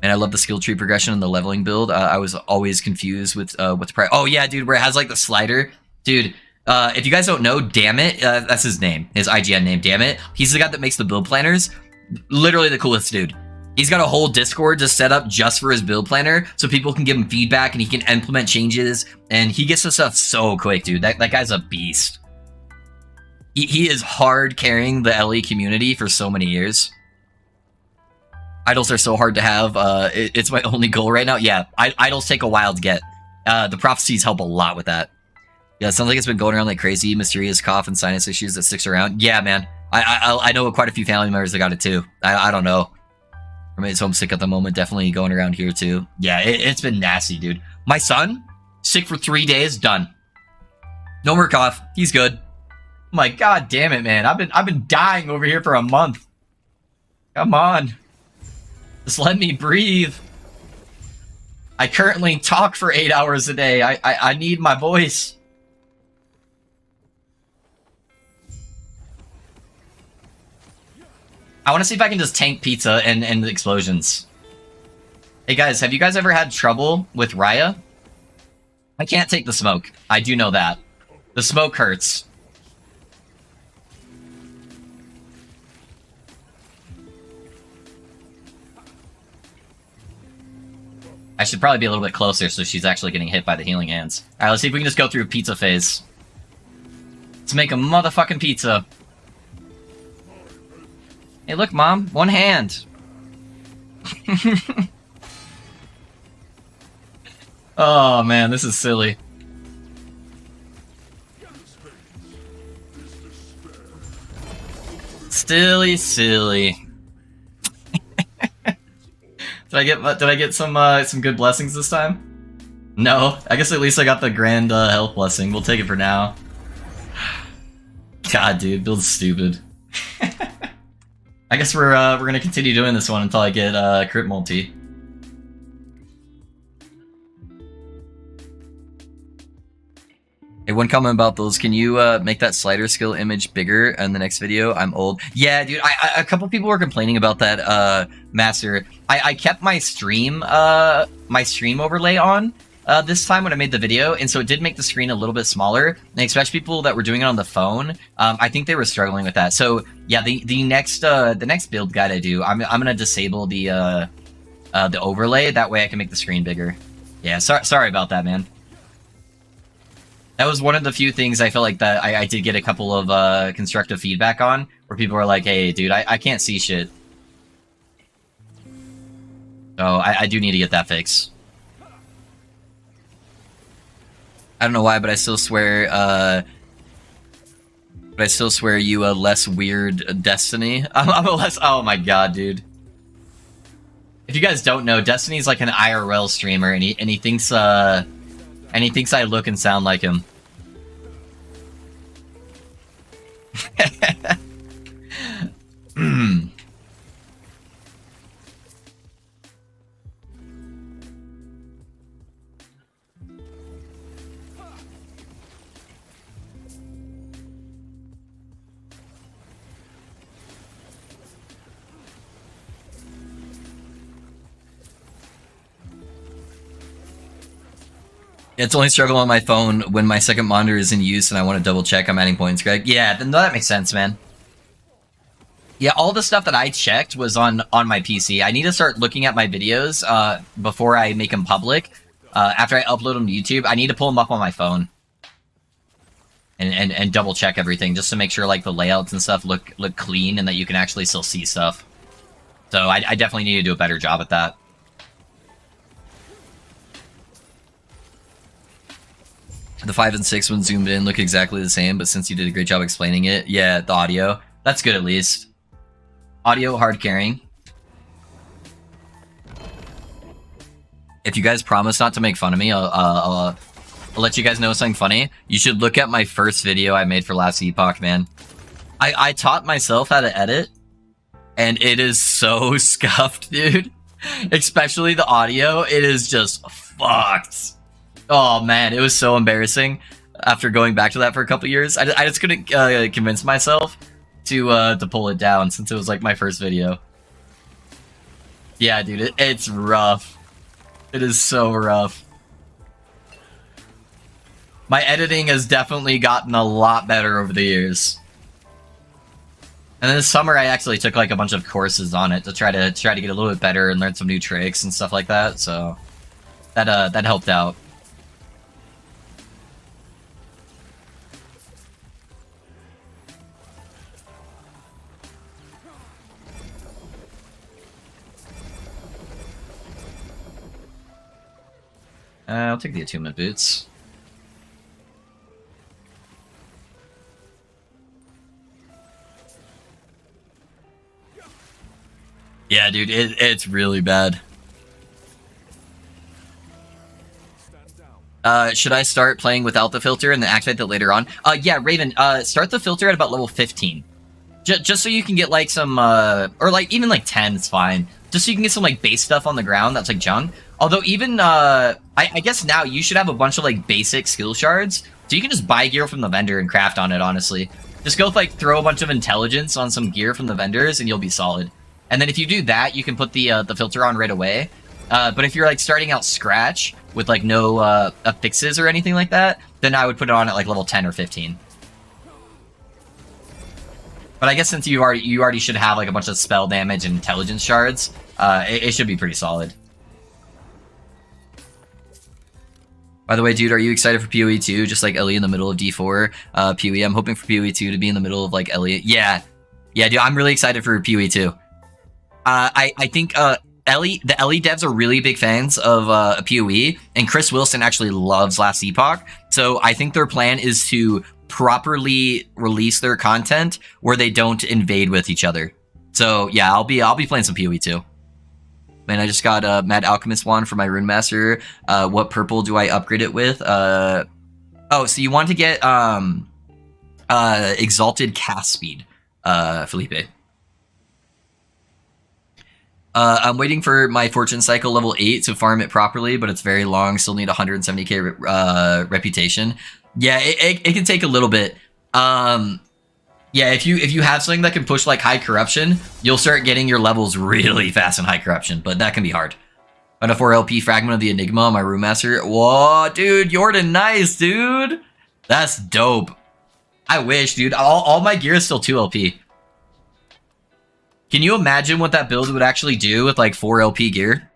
And I love the skill tree progression and the leveling build. I was always confused with what's prior. Oh yeah, dude, where it has like the slider, dude. If you guys don't know, damn it, that's his name, his IGN name. Damn it, he's the guy that makes the build planners. Literally the coolest dude. He's got a whole Discord just set up just for his build planner, so people can give him feedback and he can implement changes. And he gets the stuff so quick, dude. That guy's a beast. He is hard carrying the LE community for so many years. Idols are so hard to have. It's my only goal right now. Yeah, idols take a while to get. The prophecies help a lot with that. Yeah, it sounds like it's been going around like crazy. Mysterious cough and sinus issues that sticks around. Yeah, man. I know quite a few family members that got it too. I don't know. Everybody's homesick at the moment. Definitely going around here too. Yeah, it's been nasty, dude. My son, sick for 3 days. Done. No more cough. He's good. I'm like, God damn it, man. I've been dying over here for a month. Come on. Just let me breathe. I currently talk for 8 hours a day. I need my voice. I want to see if I can just tank pizza and explosions. Hey guys, have you guys ever had trouble with Raya? I can't take the smoke. I do know that. The smoke hurts. I should probably be a little bit closer so she's actually getting hit by the healing hands. Alright, let's see if we can just go through pizza phase. Let's make a motherfucking pizza. Hey, look, Mom. One hand. Oh, man. This is silly. Silly. Did I get some good blessings this time? No. I guess at least I got the grand health blessing. We'll take it for now. God, dude. Build's stupid. I guess we're gonna continue doing this one until I get crit multi. Hey, one comment about those. Can you make that slider skill image bigger in the next video? I'm old. Yeah, dude. A couple people were complaining about that, Master. I kept my stream overlay on this time when I made the video, and so it did make the screen a little bit smaller. And especially people that were doing it on the phone, I think they were struggling with that. So yeah, the next build guide I do, I'm gonna disable the overlay. That way I can make the screen bigger. Yeah, sorry about that, man. That was one of the few things I felt like that I did get a couple of constructive feedback on, where people were like, "Hey, dude, I can't see shit." So I do need to get that fixed. I don't know why, but I still swear. You a less weird Destiny. I'm a less. Oh my god, dude. If you guys don't know, Destiny's like an IRL streamer, and he thinks I look and sound like him. It's only struggle on my phone when my second monitor is in use and I want to double check I'm adding points, Greg. Yeah, then that makes sense, man. Yeah, all the stuff that I checked was on my PC. I need to start looking at my videos before I make them public. After I upload them to YouTube, I need to pull them up on my phone and double check everything just to make sure like the layouts and stuff look clean and that you can actually still see stuff. So I definitely need to do a better job at that. The 5 and 6 when zoomed in look exactly the same, but since you did a great job explaining it, yeah, the audio, that's good at least. Audio hard carrying. If you guys promise not to make fun of me, I'll let you guys know something funny. You should look at my first video I made for Last Epoch, man. I taught myself how to edit, and it is so scuffed, dude. Especially the audio, it is just fucked. Oh man, it was so embarrassing after going back to that for a couple years. I just couldn't convince myself to pull it down since it was like my first video. Yeah, dude, it's rough. It is so rough. My editing has definitely gotten a lot better over the years. And then this summer, I actually took like a bunch of courses on it to try to get a little bit better and learn some new tricks and stuff like that. So that helped out. I'll take the attunement boots. Yeah, dude, it's really bad. Should I start playing without the filter and then activate it later on? Yeah, Raven, start the filter at about level 15. Just so you can get like some, or like even like 10 is fine. Just so you can get some like base stuff on the ground that's like junk. Although even, I guess now you should have a bunch of like basic skill shards. So you can just buy gear from the vendor and craft on it, honestly. Just go like throw a bunch of intelligence on some gear from the vendors and you'll be solid. And then if you do that, you can put the filter on right away. But if you're like starting out scratch with like no fixes or anything like that, then I would put it on at like level 10 or 15. But I guess since you already should have like a bunch of spell damage and intelligence shards, it should be pretty solid. By the way, dude, are you excited for PoE 2? Just like Ellie in the middle of D4 PoE. I'm hoping for PoE 2 to be in the middle of like Ellie. Yeah, dude, I'm really excited for PoE 2. I think the Ellie devs are really big fans of PoE, and Chris Wilson actually loves Last Epoch. So I think their plan is to properly release their content where they don't invade with each other. So yeah, I'll be playing some PoE 2. Man, I just got a Mad Alchemist wand for my Rune Master. What purple do I upgrade it with? Oh, so you want to get Exalted Cast Speed, Felipe. I'm waiting for my Fortune Cycle level 8 to farm it properly, but it's very long. Still need 170k reputation. Yeah, it can take a little bit. Yeah, if you have something that can push like high corruption, you'll start getting your levels really fast in high corruption, but that can be hard. And a 4 LP fragment of the Enigma on my Rune Master. Whoa, dude, Jordan, nice, dude. That's dope. I wish, dude. All my gear is still 2 LP. Can you imagine what that build would actually do with like 4 LP gear?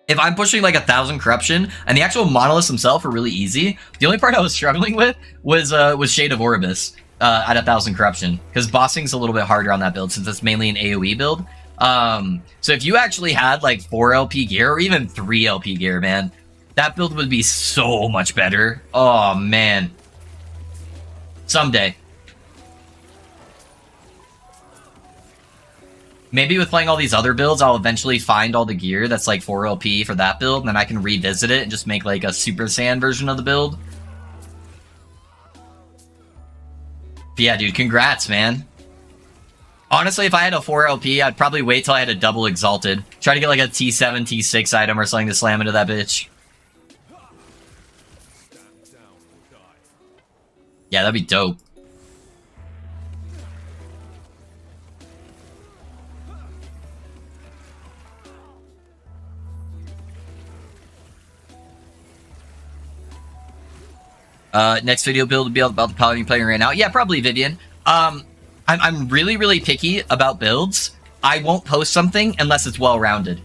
If I'm pushing like 1,000 corruption, and the actual monoliths themselves are really easy, the only part I was struggling with was Shade of Orbis at 1,000 corruption, because bossing's a little bit harder on that build since it's mainly an AoE build. So if you actually had like 4 LP gear or even 3 LP gear, man, that build would be so much better. Oh man, someday. Maybe with playing all these other builds, I'll eventually find all the gear that's like 4 LP for that build, and then I can revisit it and just make like a Super Saiyan version of the build. But yeah, dude, congrats, man. Honestly, if I had a 4 LP, I'd probably wait till I had a double Exalted. Try to get like a T7, T6 item or something to slam into that bitch. Yeah, that'd be dope. Next video build will be about the Paladin playing right now. Yeah, probably Vivian. I'm really, really picky about builds. I won't post something unless it's well-rounded.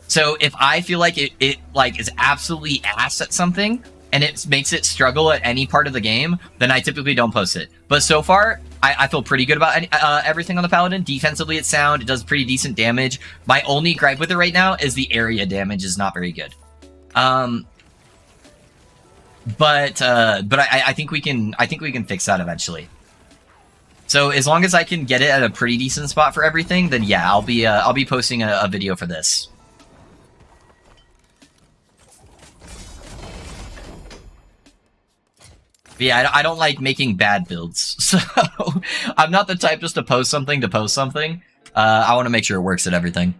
So if I feel like it like is absolutely ass at something and it makes it struggle at any part of the game, then I typically don't post it. But so far, I feel pretty good about everything on the Paladin. Defensively, it's sound. It does pretty decent damage. My only gripe with it right now is the area damage is not very good. But I think we can fix that eventually. So as long as I can get it at a pretty decent spot for everything, then yeah, I'll be posting a video for this. But yeah, I don't like making bad builds, so I'm not the type just to post something to post something. I want to make sure it works at everything.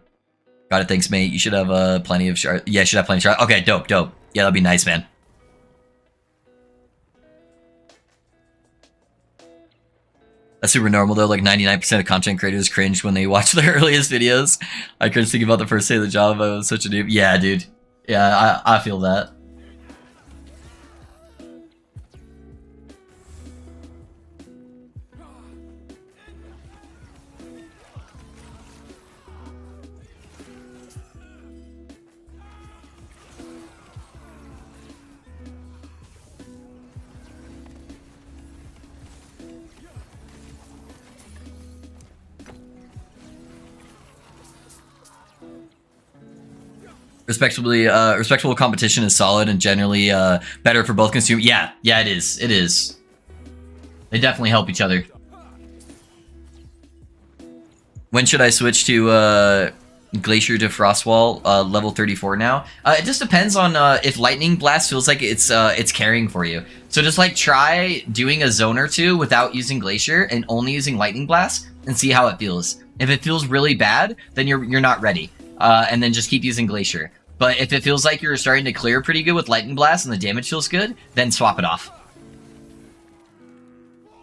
Got it, thanks, mate. You should have plenty of shards. Yeah, you should have plenty of shards. Okay, dope. Yeah, that'd be nice, man. That's super normal though. Like 99% of content creators cringe when they watch their earliest videos. I cringe thinking about the first day of the job. I was such a noob. Yeah, dude. Yeah, I feel that. Respectable competition is solid and generally better for both consumers. Yeah, it is. It is. They definitely help each other. When should I switch to Glacier to Frostwall level 34 now? It just depends on if Lightning Blast feels like it's carrying for you. So just like try doing a zone or two without using Glacier and only using Lightning Blast and see how it feels. If it feels really bad, then you're not ready. And then just keep using Glacier. But if it feels like you're starting to clear pretty good with Lightning Blast and the damage feels good, then swap it off.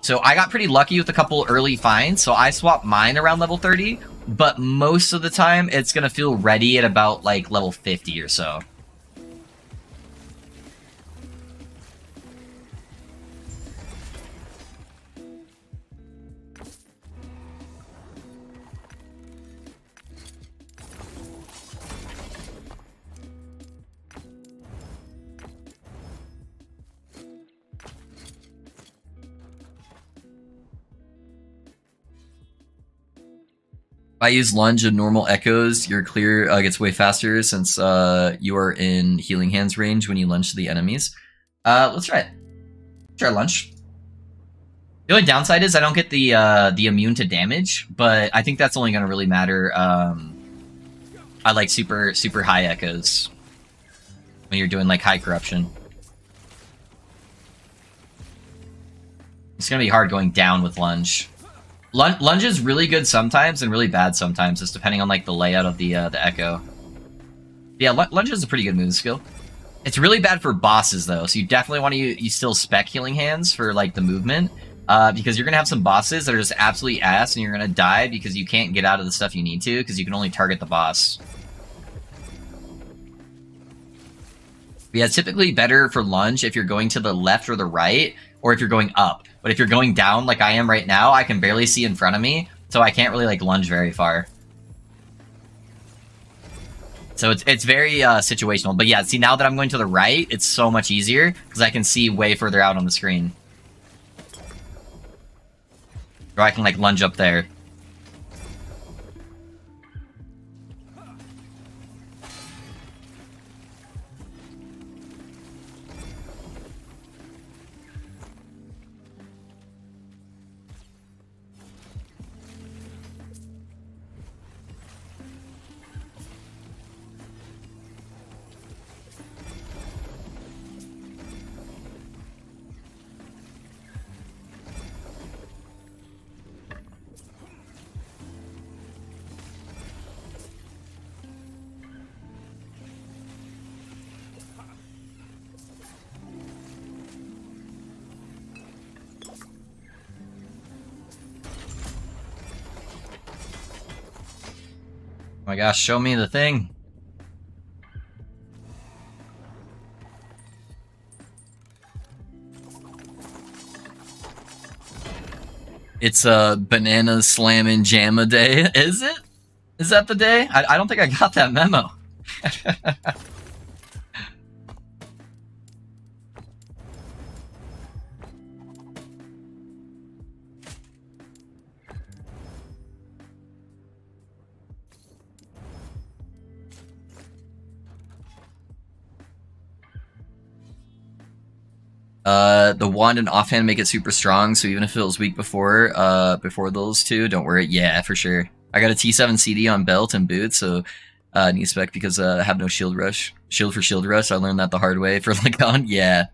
So I got pretty lucky with a couple early finds, so I swapped mine around level 30, but most of the time it's going to feel ready at about like level 50 or so. I use lunge and normal echoes. Your clear gets way faster since you are in healing hands range when you lunge to the enemies. Let's try it. Try lunge. The only downside is I don't get the immune to damage, but I think that's only going to really matter. I like super high echoes when you're doing like high corruption. It's going to be hard going down with lunge. Lunge is really good sometimes and really bad sometimes, just depending on like the layout of the echo. Yeah, lunge is a pretty good move skill. It's really bad for bosses though, so you definitely want to use still spec healing hands for like the movement, because you're gonna have some bosses that are just absolutely ass, and you're gonna die because you can't get out of the stuff you need to because you can only target the boss. But yeah, it's typically better for lunge if you're going to the left or the right, or if you're going up. But if you're going down like I am right now, I can barely see in front of me, so I can't really like lunge very far. So it's very situational. But yeah, see, now that I'm going to the right, it's so much easier because I can see way further out on the screen. Or I can like lunge up there. Oh my gosh, show me the thing. It's a banana slamming jamma day. Is it? Is that the day? I don't think I got that memo. The wand and offhand make it super strong, so even if it was weak before those two, don't worry. Yeah, for sure. I got a T7 CD on belt and boots, so knee spec because I have no shield rush. Shield for shield rush, I learned that the hard way for Lagon. Yeah.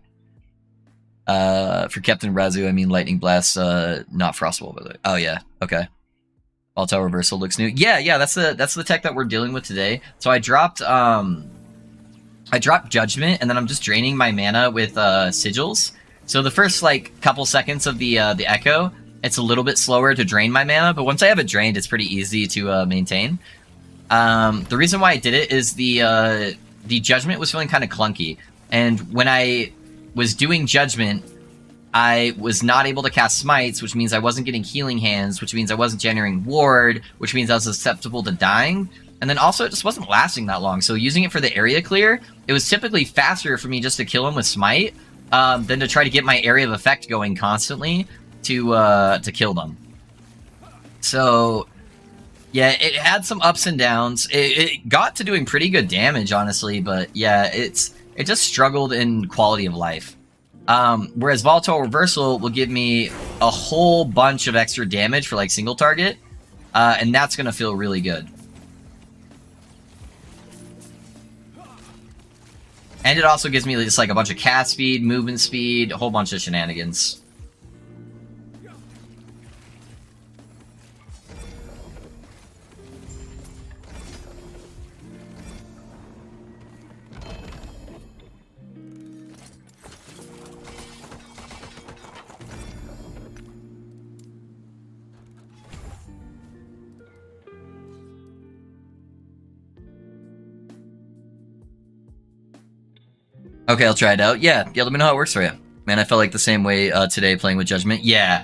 For Captain Razu, I mean lightning blast, not frostwall, by the way. Oh yeah, okay. Volatile reversal looks new. Yeah, that's the tech that we're dealing with today. So I dropped Judgment, and then I'm just draining my mana with Sigils. So the first like couple seconds of the Echo, it's a little bit slower to drain my mana, but once I have it drained, it's pretty easy to maintain. The reason why I did it is the Judgment was feeling kind of clunky, and when I was doing Judgment, I was not able to cast Smites, which means I wasn't getting Healing Hands, which means I wasn't generating Ward, which means I was susceptible to dying. And then also, it just wasn't lasting that long. So using it for the area clear, it was typically faster for me just to kill him with Smite than to try to get my area of effect going constantly to kill them. So, yeah, it had some ups and downs. It got to doing pretty good damage, honestly, but yeah, it just struggled in quality of life. Whereas Volatile Reversal will give me a whole bunch of extra damage for like single target, and that's going to feel really good. And it also gives me just like a bunch of cast speed, movement speed, a whole bunch of shenanigans. Okay, I'll try it out. Yeah, let me know how it works for you. Man, I felt like the same way today playing with Judgment. Yeah,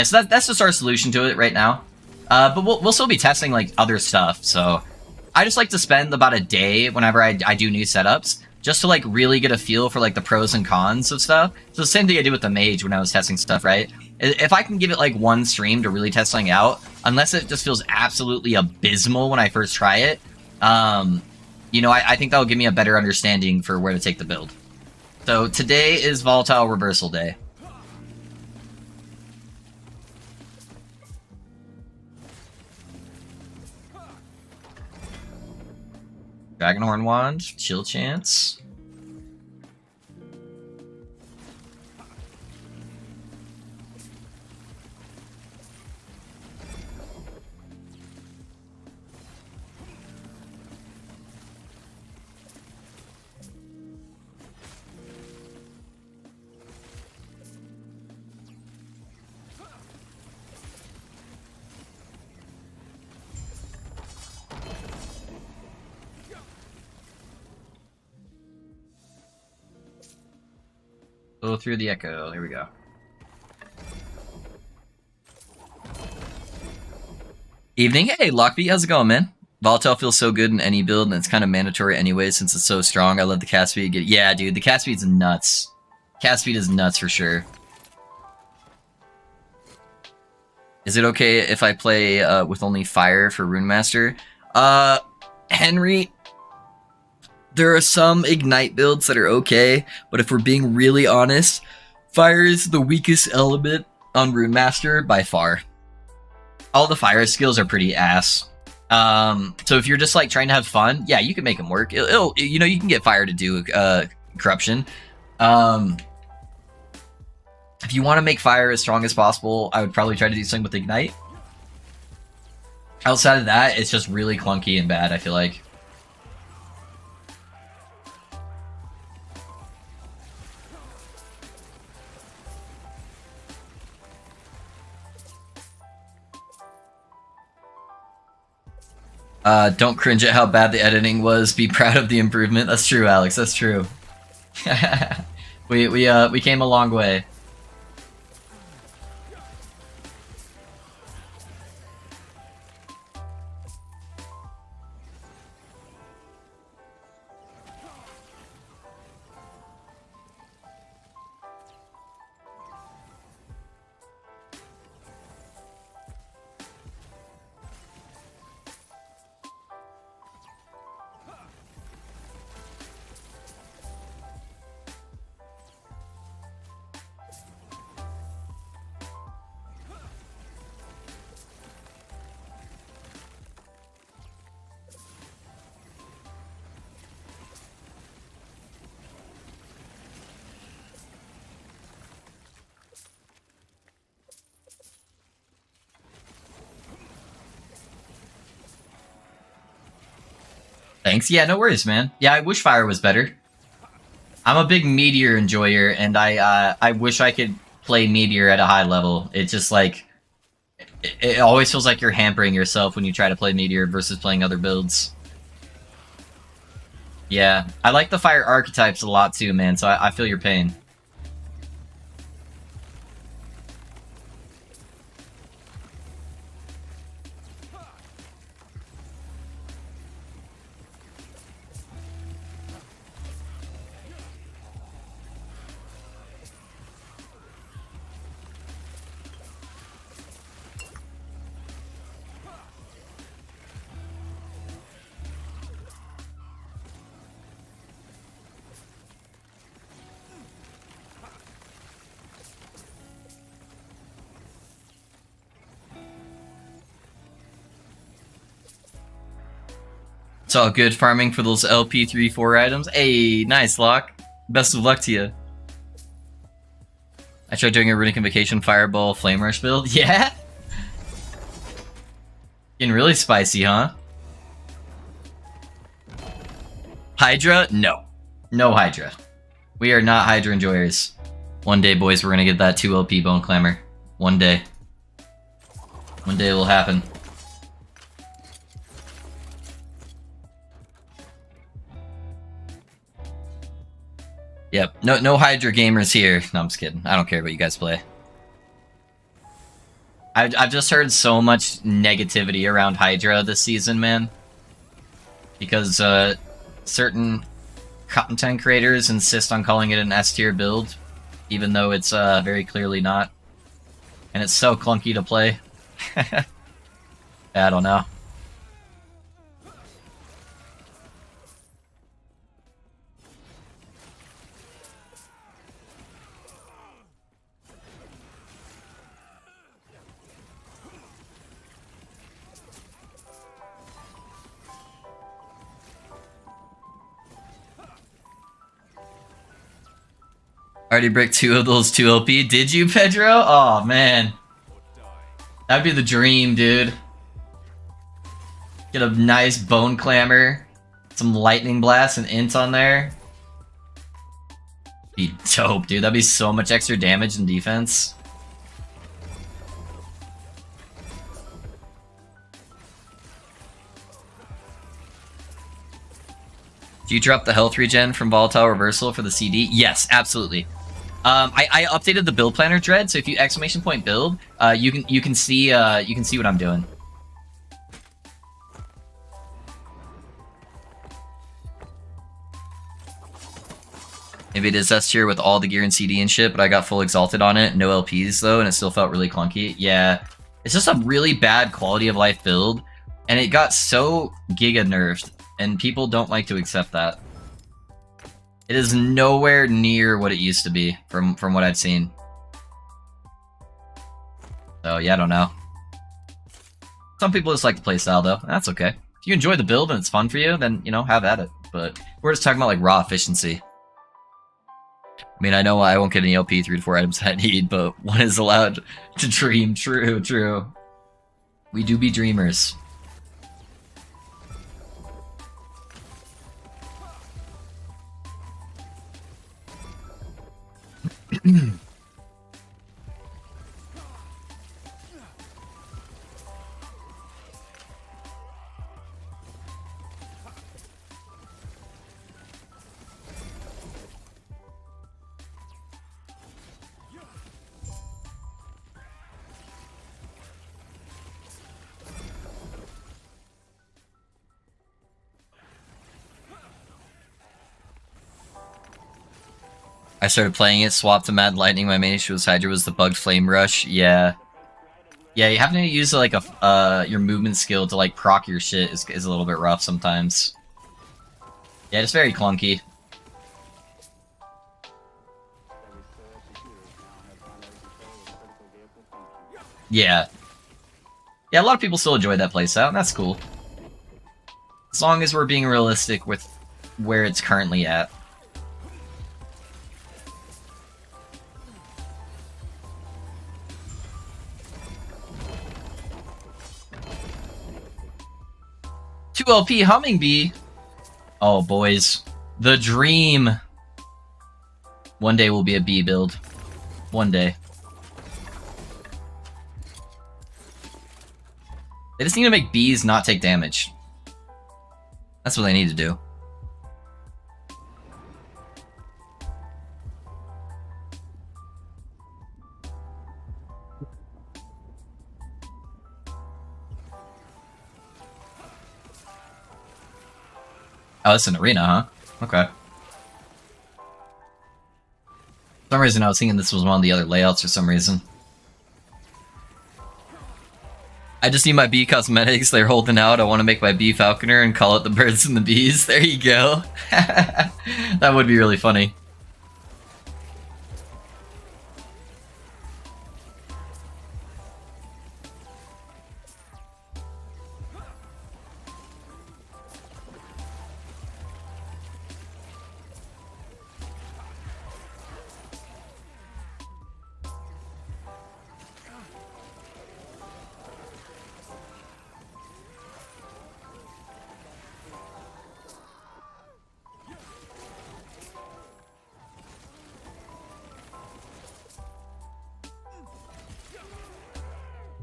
so that's just our solution to it right now. But we'll still be testing like other stuff, so I just like to spend about a day whenever I do new setups, just to like really get a feel for like the pros and cons of stuff. So the same thing I did with the Mage when I was testing stuff, right? If I can give it like one stream to really test something out, unless it just feels absolutely abysmal when I first try it, you know, I think that'll give me a better understanding for where to take the build. So today is Volatile Reversal Day. Dragonhorn Wand, Chill Chance. Go through the Echo. Here we go. Evening. Hey, Lockbeat. How's it going, man? Volatile feels so good in any build, and it's kind of mandatory anyway since it's so strong. I love the cast speed. Yeah, dude. The cast speed's nuts. Cast speed is nuts for sure. Is it okay if I play with only fire for Rune Master? Henry, there are some Ignite builds that are okay, but if we're being really honest, fire is the weakest element on Rune Master by far. All the fire skills are pretty ass. So if you're just like trying to have fun, yeah, you can make them work. It'll you know, you can get fire to do corruption. If you want to make fire as strong as possible, I would probably try to do something with Ignite. Outside of that, it's just really clunky and bad, I feel like. Don't cringe at how bad the editing was. Be proud of the improvement. That's true, Alex. That's true. we came a long way. Thanks. Yeah, no worries, man. Yeah, I wish fire was better. I'm a big meteor enjoyer, and I wish I could play meteor at a high level. It's just like it always feels like you're hampering yourself when you try to play meteor versus playing other builds. Yeah, I like the fire archetypes a lot too, man. So I feel your pain. It's all good farming for those LP3-4 items. Hey, nice, Lock. Best of luck to you. I tried doing a Runic Invocation Fireball Flame Rush build. Yeah? Getting really spicy, huh? Hydra? No. No Hydra. We are not Hydra enjoyers. One day, boys, we're gonna get that 2 LP Bone Clamor. One day. One day it will happen. Yep. No Hydra gamers here. No, I'm just kidding. I don't care what you guys play. I've just heard so much negativity around Hydra this season, man. Because certain content creators insist on calling it an S-tier build, even though it's very clearly not. And it's so clunky to play. I don't know. Already bricked 2 of those 2 LP. Did you, Pedro? Oh, man. That'd be the dream, dude. Get a nice Bone Clamor, some Lightning Blast and Int on there. Be dope, dude. That'd be so much extra damage and defense. Do you drop the health regen from Volatile Reversal for the CD? Yes, absolutely. I updated the build planner, Dread. So if you exclamation point build, you can see what I'm doing. Maybe it is S tier with all the gear and CD and shit, but I got full exalted on it. No LPs though, and it still felt really clunky. Yeah, it's just a really bad quality of life build, and it got so giga nerfed, and people don't like to accept that. It is nowhere near what it used to be from what I've seen. So yeah, I don't know. Some people just like the playstyle though. That's okay. If you enjoy the build and it's fun for you, then, you know, have at it. But we're just talking about like raw efficiency. I mean, I know I won't get any LP 3 to 4 items I need, but one is allowed to dream. True, true. We do be dreamers. I started playing it, swapped to Mad Lightning. My main issue was Hydra was the bugged Flame Rush. Yeah. Yeah, you have to use like a your movement skill to like proc your shit is a little bit rough sometimes. Yeah, it's very clunky. Yeah. Yeah, a lot of people still enjoy that playstyle, and that's cool. As long as we're being realistic with where it's currently at. Two LP Humming Bee. Oh, boys. The dream! One day will be a B build. One day. They just need to make bees not take damage. That's what they need to do. Oh, it's an arena, huh? Okay. For some reason I was thinking this was one of the other layouts for some reason. I just need my bee cosmetics. They're holding out. I want to make my bee falconer and call it the birds and the bees. There you go. That would be really funny.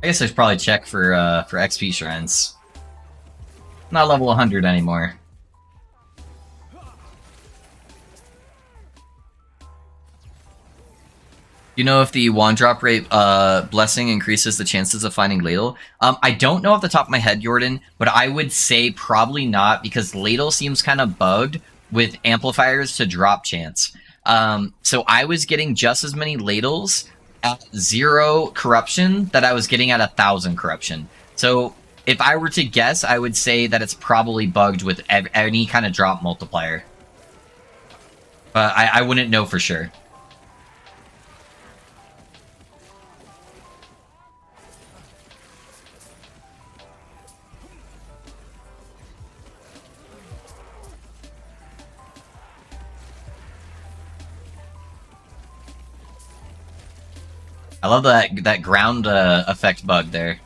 I guess I should probably check for XP shrines. Not level 100 anymore. You know if the wand drop rate blessing increases the chances of finding Ladle? I don't know off the top of my head, Jordan, but I would say probably not because Ladle seems kind of bugged with amplifiers to drop chance. So I was getting just as many Ladles at 0 corruption that I was getting at 1,000 corruption. So if I were to guess, I would say that it's probably bugged with any kind of drop multiplier. But I wouldn't know for sure. I love that ground effect bug there.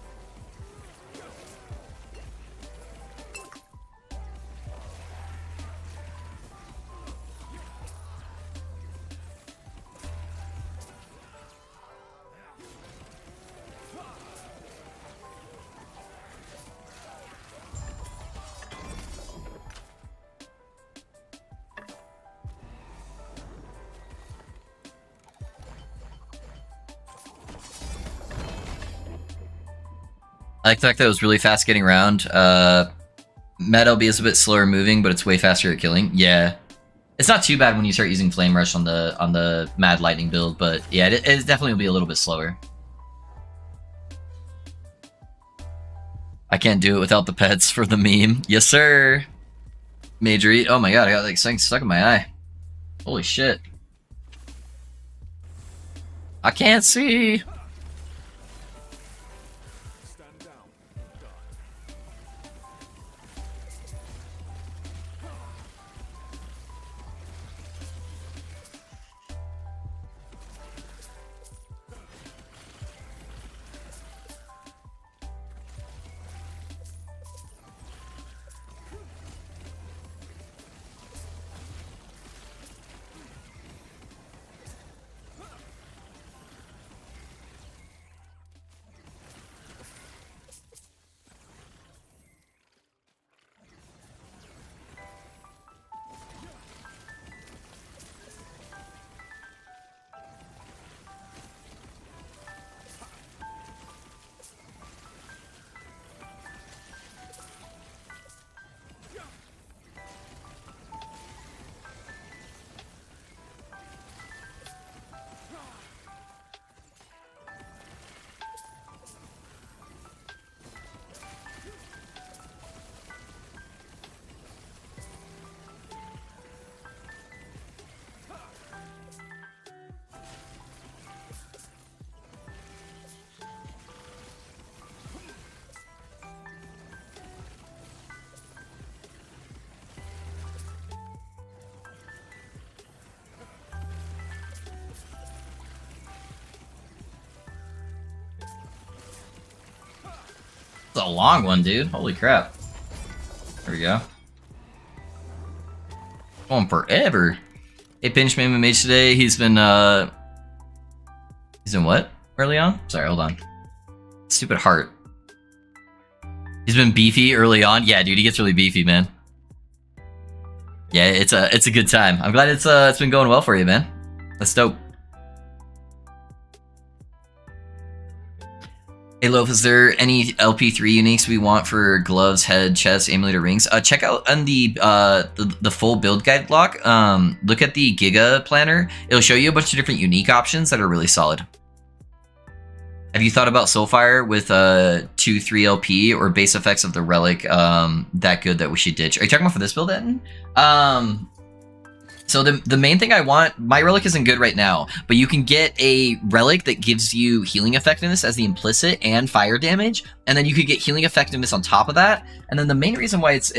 I like the fact that it was really fast getting around. Med LB is a bit slower moving, but it's way faster at killing. Yeah. It's not too bad when you start using Flame Rush on the Mad Lightning build, but yeah, it definitely will be a little bit slower. I can't do it without the pets for the meme. Yes, sir! Major Eat. Oh my god, I got like something stuck in my eye. Holy shit. I can't see! It's a long one, dude. Holy crap. There we go. Going forever. Hey, Pinchman we made today. He's in what? Early on? Sorry, hold on. Stupid heart. He's been beefy early on. Yeah, dude, he gets really beefy, man. Yeah, it's a good time. I'm glad it's been going well for you, man. That's dope. Hey Loaf, is there any LP3 uniques we want for gloves, head, chest, amulet, or rings? Check out on the full build guide block. Look at the Giga planner. It'll show you a bunch of different unique options that are really solid. Have you thought about Soulfire with 2-3 LP or base effects of the relic that good that we should ditch? Are you talking about for this build, Etten? So the main thing I want, my relic isn't good right now, but you can get a relic that gives you healing effectiveness as the implicit and fire damage, and then you could get healing effectiveness on top of that. And then the main reason why it's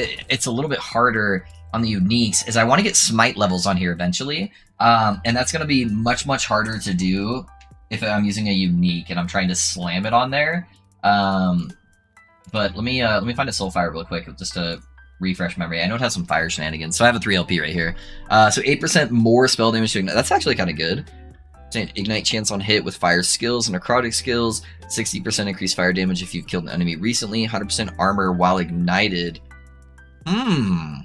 a little bit harder on the uniques is I want to get smite levels on here eventually, and that's going to be much harder to do if I'm using a unique and I'm trying to slam it on there. But let me find a Soulfire real quick just to refresh memory. I know it has some fire shenanigans, so I have a 3 LP right here. So 8% more spell damage to ignite. That's actually kind of good. Ignite chance on hit with fire skills and necrotic skills. 60% increased fire damage if you've killed an enemy recently. 100% armor while ignited. You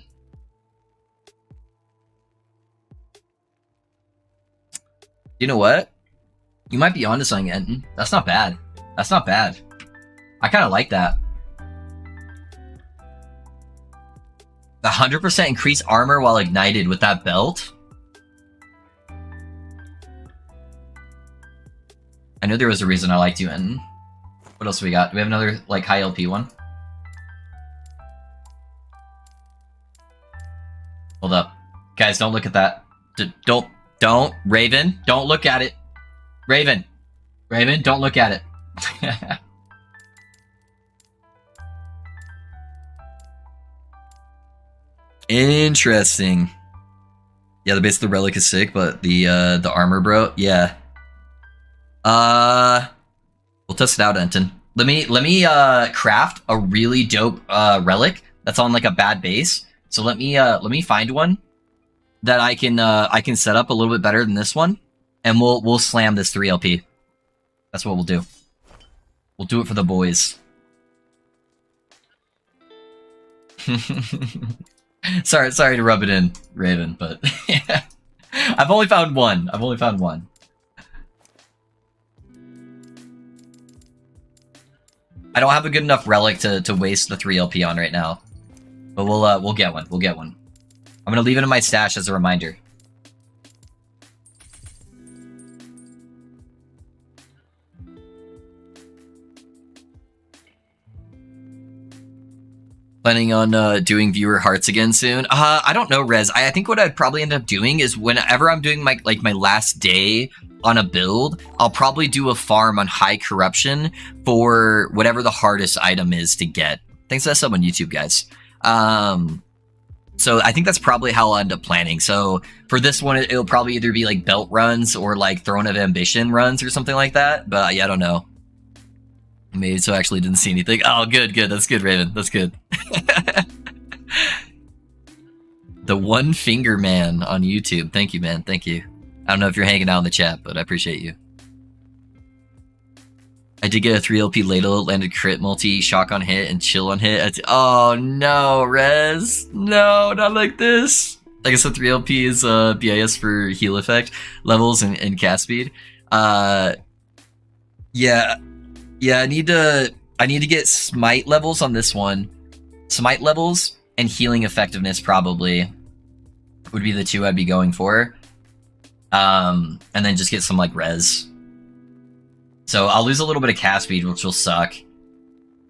know what? You might be onto something, Enton. That's not bad. That's not bad. I kind of like that. The 100% increased armor while ignited with that belt. I knew there was a reason I liked you, Enton. What else do we got? Do we have another, like, high LP one? Hold up. Guys, don't look at that. Don't. Raven, don't look at it. Raven, don't look at it. Interesting. Yeah, the base of the relic is sick, but the armor, bro, yeah. We'll test it out, Enton. Let me craft a really dope relic that's on like a bad base. So let me find one that I can set up a little bit better than this one, and we'll slam this 3 LP. That's what we'll do. We'll do it for the boys. Sorry to rub it in, Raven, but yeah. I've only found one. I don't have a good enough relic to waste the 3 LP on right now, but we'll get one. I'm gonna leave it in my stash as a reminder. Planning on doing viewer hearts again soon? I don't know, Rez. I think what I'd probably end up doing is whenever I'm doing my last day on a build, I'll probably do a farm on high corruption for whatever the hardest item is to get. Thanks for that sub on YouTube, guys. So I think that's probably how I'll end up planning. So for this one, it'll probably either be like belt runs or like Throne of Ambition runs or something like that. But yeah, I don't know. Made it so I actually didn't see anything. Oh, good. That's good, Raven. That's good. The One Finger Man on YouTube. Thank you, man. Thank you. I don't know if you're hanging out in the chat, but I appreciate you. I did get a 3 LP Ladle, landed crit multi, shock on hit, and chill on hit. Oh no, Rez. No, not like this. I guess the 3 LP is BIS for heal effect levels and cast speed. Yeah, I need to get smite levels on this one. Smite levels and healing effectiveness probably would be the 2 I'd be going for. And then just get some like res. So I'll lose a little bit of cast speed, which will suck.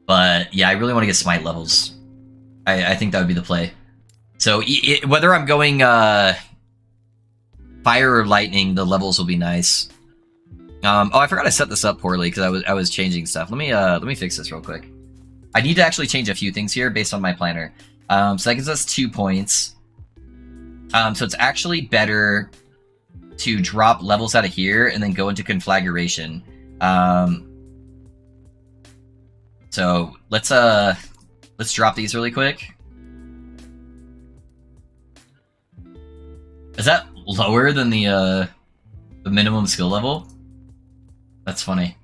But yeah, I really want to get smite levels. I think that would be the play. So whether I'm going fire or lightning, the levels will be nice. Oh, I forgot I set this up poorly because I was changing stuff. Let me fix this real quick. I need to actually change a few things here based on my planner. So that gives us 2 points. So it's actually better to drop levels out of here and then go into conflagration. So let's drop these really quick. Is that lower than the minimum skill level? That's funny.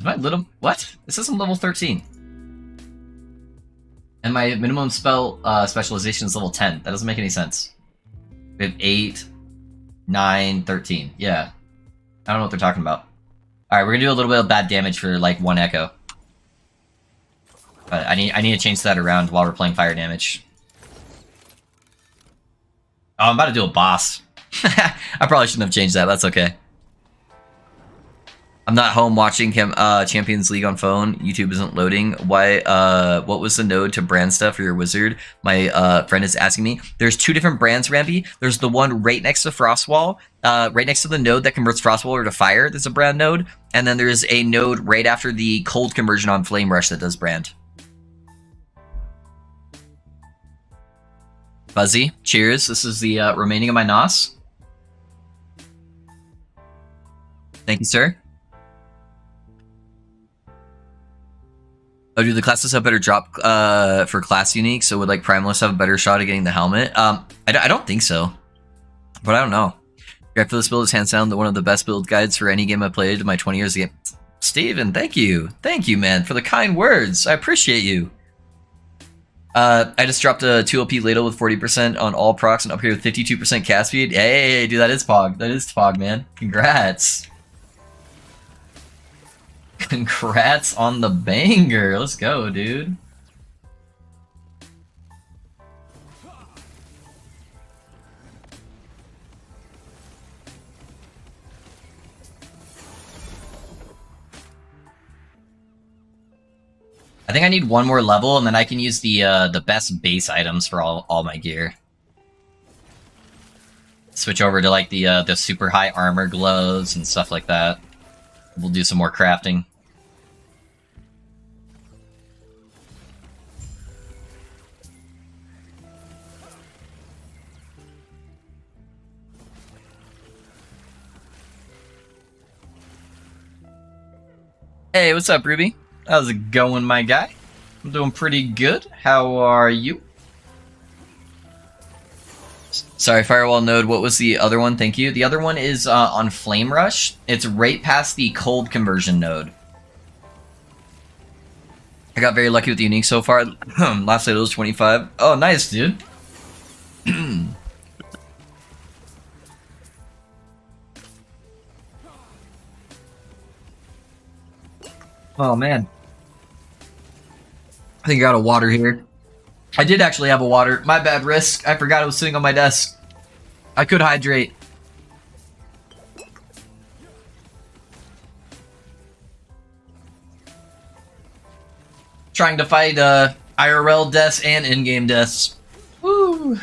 Is my little what? This says I'm level 13. And my minimum spell specialization is level 10. That doesn't make any sense. We have 8, 9, 13. Yeah. I don't know what they're talking about. Alright, we're gonna do a little bit of bad damage for like 1 echo. But I need to change that around while we're playing fire damage. Oh, I'm about to do a boss. I probably shouldn't have changed that. That's okay. I'm not home watching Champions League on phone. YouTube isn't loading. Why? What was the node to brand stuff for your wizard? My friend is asking me. There's 2 different brands, Ramby. There's the one right next to Frostwall, right next to the node that converts Frostwall to fire. There's a brand node, and then there's a node right after the cold conversion on Flame Rush that does brand. Fuzzy, cheers. This is the remaining of my NOS. Thank you, sir. Oh, do the classes have better drop for class unique? So would like Primalists have a better shot at getting the helmet? I don't think so, but I don't know. Greg, for this build is hands down one of the best build guides for any game I played in my 20 years of game. Steven, thank you, man, for the kind words. I appreciate you. I just dropped a 2LP Ladle with 40% on all procs and upgraded with 52% cast speed. Hey, dude, that is Pog. That is Pog, man. Congrats. Congrats on the banger. Let's go, dude. I think I need 1 more level, and then I can use the best base items for all my gear. Switch over to like the super high armor gloves and stuff like that. We'll do some more crafting. Hey, what's up, Ruby? How's it going, my guy? I'm doing pretty good. How are you? Sorry, Firewall Node, what was the other one? Thank you. The other one is on Flame Rush. It's right past the cold conversion node. I got very lucky with the unique so far. Last night it was 25. Oh, nice, dude. Oh, man. I think I got a water here. I did actually have a water. My bad, Risk. I forgot it was sitting on my desk. I could hydrate. Trying to fight IRL deaths and in-game deaths. Woo!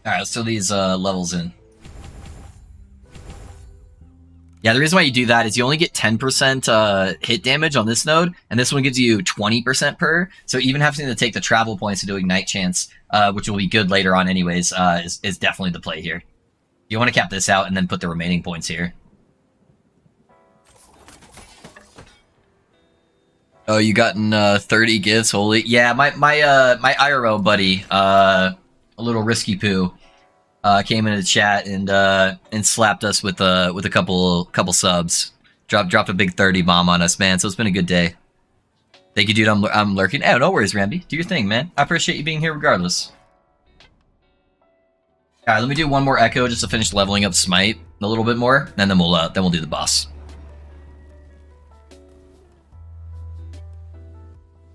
Alright, let's throw these levels in. Yeah, the reason why you do that is you only get 10% hit damage on this node, and this one gives you 20% per. So even having to take the travel points to do Ignite Chance, which will be good later on anyways, is definitely the play here. You want to cap this out and then put the remaining points here. Oh, you gotten 30 gifts? Holy, yeah, my IRL buddy, a little risky poo, came into the chat and slapped us with a couple subs. Dropped a big 30 bomb on us, man. So it's been a good day. Thank you, dude. I'm lurking. Oh, no worries, Ramby. Do your thing, man. I appreciate you being here regardless. All right, let me do one more echo just to finish leveling up Smite a little bit more, and then we'll do the boss.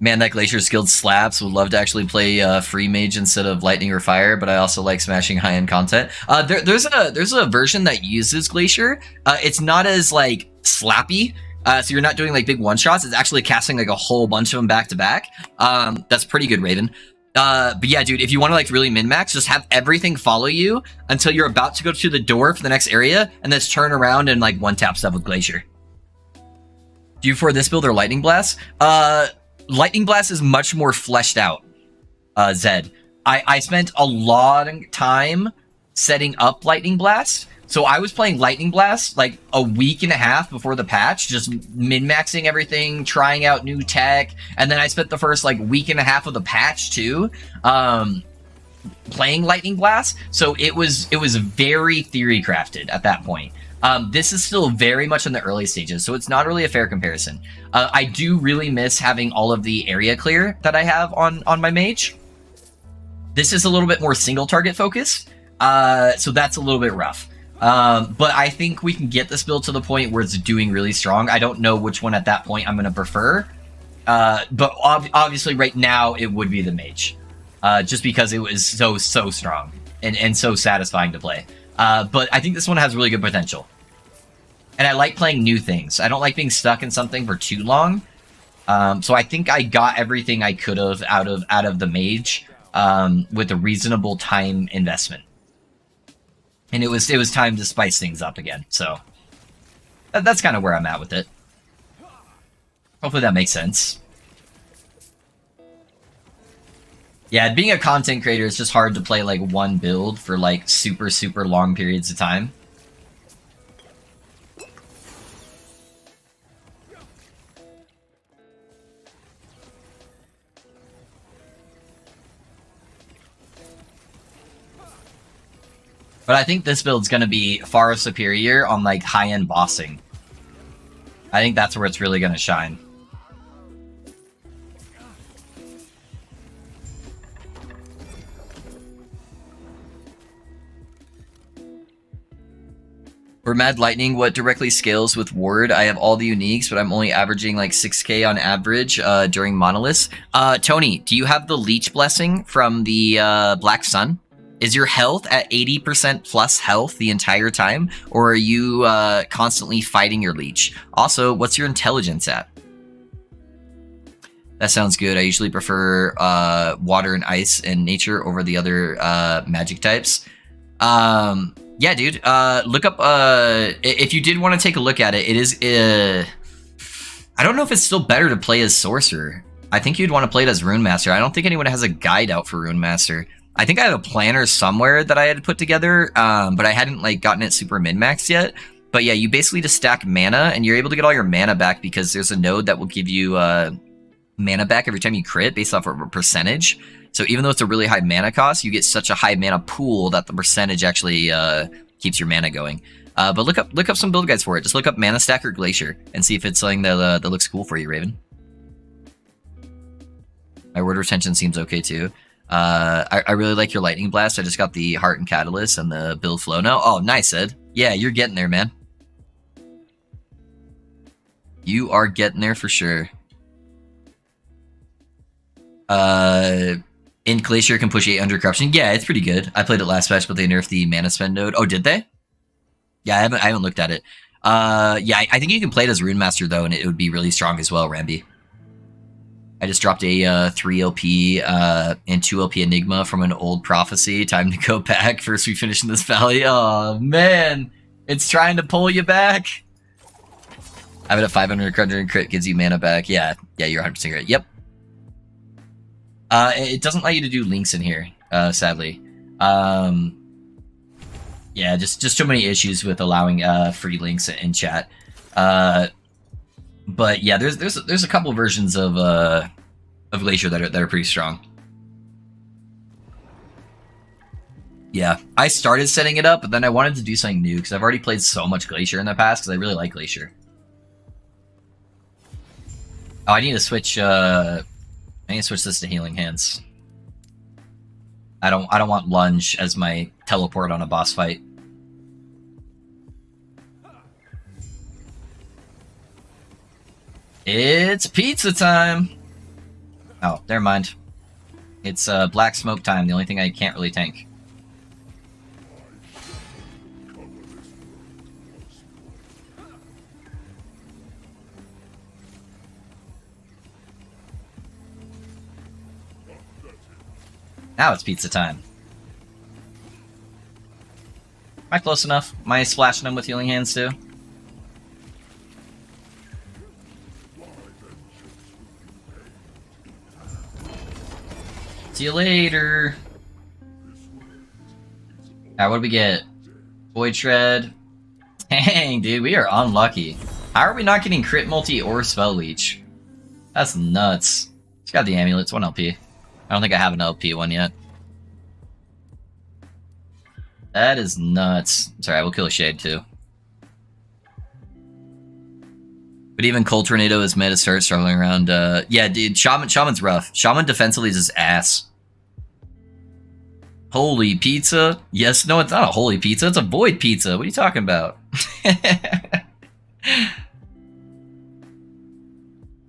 Man, that Glacier skilled slaps. Would love to actually play free mage instead of lightning or fire, but I also like smashing high-end content. There's a version that uses Glacier. It's not as like slappy, so you're not doing like big one shots. It's actually casting like a whole bunch of them back to back. That's pretty good, Raven. But yeah, dude, if you want to like really min-max, just have everything follow you until you're about to go to the door for the next area, and then just turn around and like one-tap stuff with Glacier. Do you for this build or Lightning Blast? Lightning Blast is much more fleshed out, Zed. I spent a lot of time setting up Lightning Blast, So I was playing Lightning Blast like a week and a half before the patch, just min-maxing everything, trying out new tech, and then I spent the first like week and a half of the patch too, playing Lightning Blast. So it was very theory crafted at that point. This is still very much in the early stages, so it's not really a fair comparison. I do really miss having all of the area clear that I have on my mage. This is a little bit more single target focused, so that's a little bit rough. But I think we can get this build to the point where it's doing really strong. I don't know which one at that point I'm going to prefer. But obviously right now it would be the mage. Just because it was so strong and so satisfying to play. But I think this one has really good potential. And I like playing new things. I don't like being stuck in something for too long. So I think I got everything I could have out of the mage with a reasonable time investment. And it was time to spice things up again. So that's kind of where I'm at with it. Hopefully that makes sense. Yeah, being a content creator, it's just hard to play like one build for like super long periods of time. But I think this build's going to be far superior on like high-end bossing. I think that's where it's really going to shine. For Mad Lightning, what directly scales with Ward? I have all the uniques, but I'm only averaging like 6k on average during Monolith. Tony, do you have the Leech Blessing from the Black Sun? Is your health at 80% plus health the entire time, or are you constantly fighting your leech? Also, what's your intelligence at? That sounds good. I usually prefer water and ice and nature over the other magic types. Yeah, dude. Look up. If you did want to take a look at it, it is. I don't know if it's still better to play as Sorcerer. I think you'd want to play it as Rune Master. I don't think anyone has a guide out for Rune Master. I think I have a planner somewhere that I had put together, but I hadn't like gotten it super min-maxed yet. But yeah, you basically just stack mana, and you're able to get all your mana back because there's a node that will give you mana back every time you crit based off of a percentage. So even though it's a really high mana cost, you get such a high mana pool that the percentage actually keeps your mana going. But look up some build guides for it. Just look up Mana Stack or Glacier and see if it's something that looks cool for you, Raven. My word retention seems okay too. I really like your Lightning Blast. I just got the Heart and Catalyst and the Build Flow now. Oh, nice, Ed. Yeah, you're getting there, man. You are getting there for sure. In Glacier can push 800 corruption. Yeah, it's pretty good. I played it last patch, but they nerfed the mana spend node. Oh, did they? Yeah, I haven't looked at it. Yeah, I think you can play it as Rune Master though, and it would be really strong as well, Ramby. I just dropped a 3 LP and 2 LP Enigma from an old prophecy. Time to go back. First we finish in this valley. Oh man, it's trying to pull you back. I have it at 500 crit gives you mana back. Yeah, you're 100% right. Yep. It doesn't allow you to do links in here, sadly. Yeah, just so many issues with allowing free links in chat. But yeah, there's a couple versions of Glacier that are pretty strong. Yeah, I started setting it up, but then I wanted to do something new because I've already played so much Glacier in the past because I really like Glacier. Oh, I need to switch. I need to switch this to Healing Hands. I don't want Lunge as my teleport on a boss fight. It's pizza time! Oh, never mind. It's black smoke time, the only thing I can't really tank. Now it's pizza time. Am I close enough? Am I splashing them with Healing Hands too? See you later. Alright, what do we get? Void Shred. Dang, dude, we are unlucky. How are we not getting crit multi or spell leech? That's nuts. It's got the amulets, 1 LP. I don't think I have an LP one yet. That is nuts. Sorry, we'll kill a Shade too. But even Cold Tornado is mid to start struggling around. Yeah, dude, Shaman's rough. Shaman defensively is his ass. Holy pizza? Yes, no, it's not a holy pizza. It's a void pizza. What are you talking about?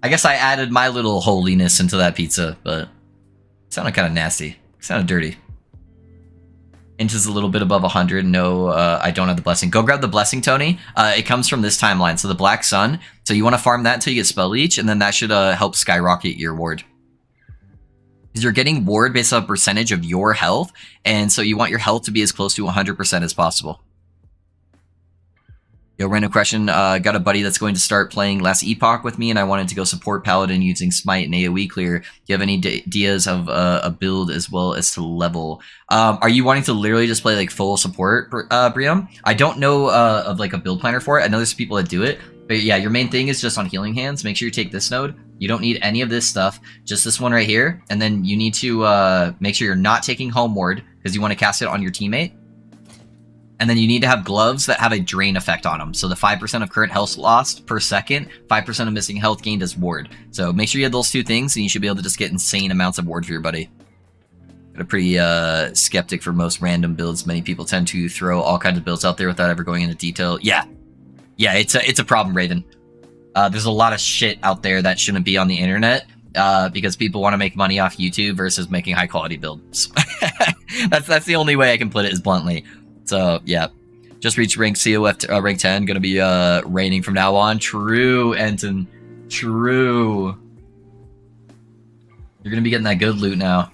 I guess I added my little holiness into that pizza, but it sounded kind of nasty. It sounded dirty. Int is a little bit above 100. No, I don't have the blessing. Go grab the blessing, Tony. It comes from this timeline, so the Black Sun. So you want to farm that until you get Spell Leech, and then that should help skyrocket your ward. Because you're getting ward based on a percentage of your health, and so you want your health to be as close to 100% as possible. Yo, random question. Got a buddy that's going to start playing Last Epoch with me, and I wanted to go support Paladin using Smite and AoE clear. Do you have any ideas of a build as well as to level? Are you wanting to literally just play like full support, Briam? I don't know of like a build planner for it. I know there's people that do it, but yeah, your main thing is just on healing hands. Make sure you take this node. You don't need any of this stuff, just this one right here. And then you need to make sure you're not taking home ward because you want to cast it on your teammate. And then you need to have gloves that have a drain effect on them. So the 5% of current health lost per second, 5% of missing health gained as ward. So make sure you have those 2 things and you should be able to just get insane amounts of ward for your buddy. Got a pretty skeptic for most random builds. Many people tend to throw all kinds of builds out there without ever going into detail. Yeah, it's a problem, Raven. There's a lot of shit out there that shouldn't be on the internet because people want to make money off YouTube versus making high quality builds. That's the only way I can put it is bluntly. So, yeah. Just reached rank COF rank 10. Gonna be reigning from now on. True, Enton. True. You're gonna be getting that good loot now.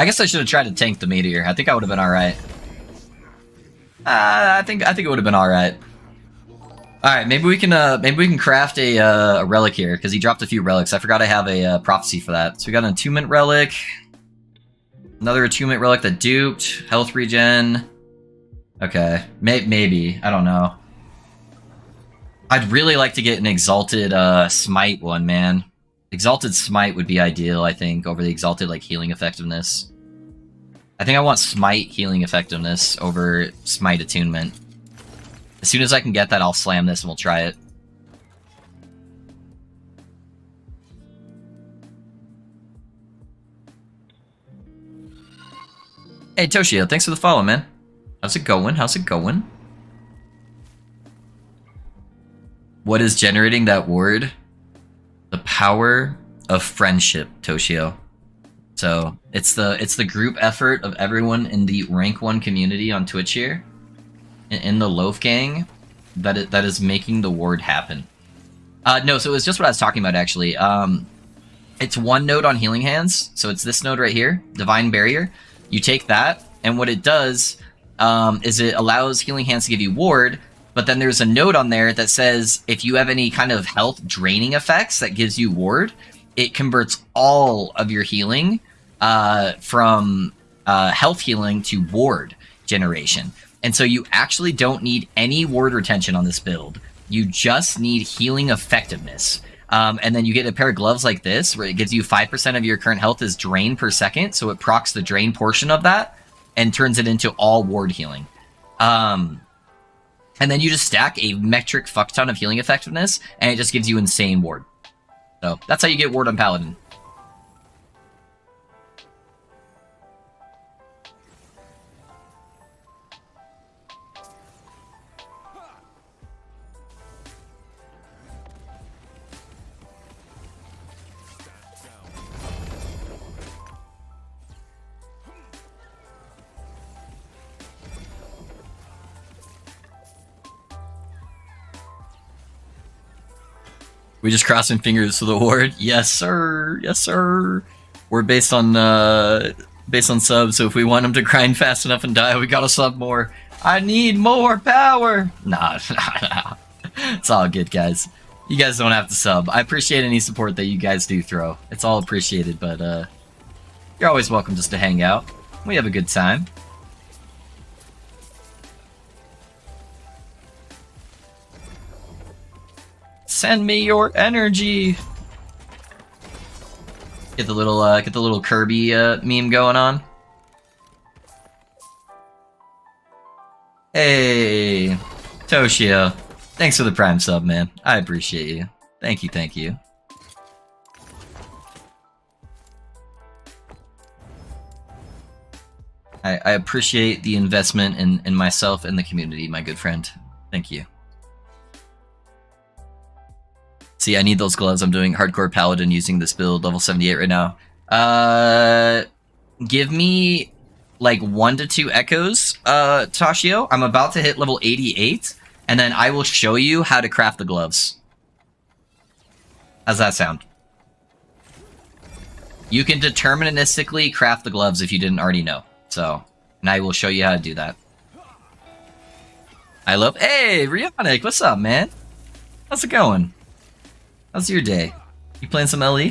I guess I should have tried to tank the meteor. I think I would have been all right. I think it would have been all right. All right, maybe we can craft a relic here because he dropped a few relics. I forgot I have a prophecy for that. So we got an attunement relic, another attunement relic that duped, health regen. Okay, maybe I don't know. I'd really like to get an exalted smite one, man. Exalted Smite would be ideal, I think, over the Exalted like healing effectiveness. I think I want Smite healing effectiveness over Smite attunement. As soon as I can get that, I'll slam this and we'll try it. Hey Toshio, thanks for the follow, man. How's it going? How's it going? What is generating that word? The power of friendship, Toshio. So it's the group effort of everyone in the rank 1 community on Twitch here, in the Loaf Gang, that is making the ward happen. No, so it was just what I was talking about actually. It's 1 node on healing hands, so it's this node right here, Divine Barrier. You take that, and what it does is it allows healing hands to give you ward. But then there's a note on there that says if you have any kind of health draining effects that gives you ward, it converts all of your healing from health healing to ward generation. And so you actually don't need any ward retention on this build. You just need healing effectiveness. And then you get a pair of gloves like this where it gives you 5% of your current health is drain per second. So it procs the drain portion of that and turns it into all ward healing. And then you just stack a metric fuck ton of healing effectiveness, and it just gives you insane ward. So that's how you get ward on Paladin. We just crossing fingers for the ward. Yes, sir. Yes, sir. We're based on based on subs. So if we want him to grind fast enough and die, we gotta sub more. I need more power. Nah. It's all good, guys. You guys don't have to sub. I appreciate any support that you guys do throw. It's all appreciated, but you're always welcome just to hang out. We have a good time. Send me your energy. Get the little Kirby meme going on. Hey, Toshio. Thanks for the Prime sub, man. I appreciate you. Thank you, thank you. I appreciate the investment in myself and the community, my good friend. Thank you. See, I need those gloves. I'm doing hardcore Paladin using this build, level 78 right now. Give me like 1 to 2 echoes, Toshio. I'm about to hit level 88, and then I will show you how to craft the gloves. How's that sound? You can deterministically craft the gloves if you didn't already know. So, and I will show you how to do that. I love... Hey, Rionic, what's up, man? How's it going? How's your day? You playing some LE?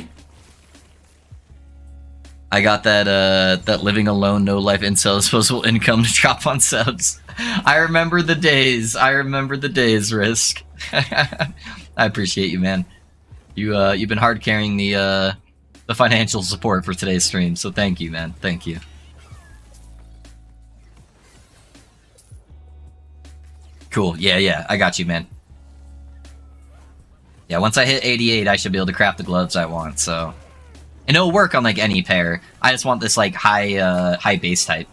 I got that living alone, no life incel disposable income to drop on subs. I remember the days. I remember the days, Risk. I appreciate you, man. You've been hard carrying the financial support for today's stream, so thank you, man. Thank you. Cool. Yeah, I got you, man. Yeah, once I hit 88, I should be able to craft the gloves I want, so... And it'll work on, like, any pair. I just want this, like, high base type.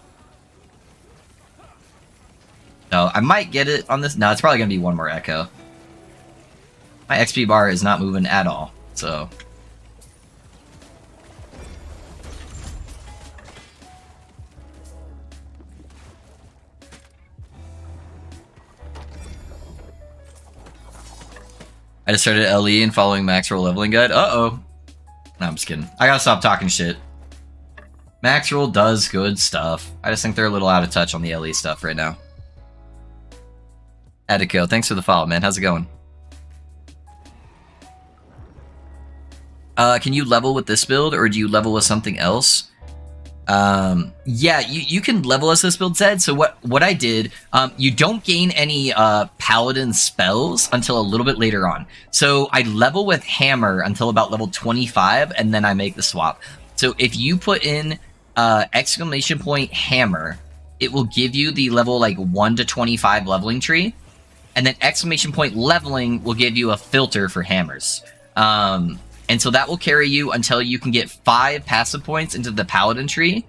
So, I might get it on this... No, it's probably gonna be one more echo. My XP bar is not moving at all, so... I just started LE and following Max Roll leveling guide. Uh-oh. No, I'm just kidding. I gotta stop talking shit. Max Roll does good stuff. I just think they're a little out of touch on the LE stuff right now. Attico, thanks for the follow, man. How's it going? Can you level with this build, or do you level with something else? Yeah, you can level as this build, Zed. So what I did, you don't gain any Paladin spells until a little bit later on. So I level with Hammer until about level 25, and then I make the swap. So if you put in exclamation point Hammer, it will give you the level like 1 to 25 leveling tree, and then exclamation point leveling will give you a filter for hammers. And so that will carry you until you can get 5 passive points into the Paladin tree.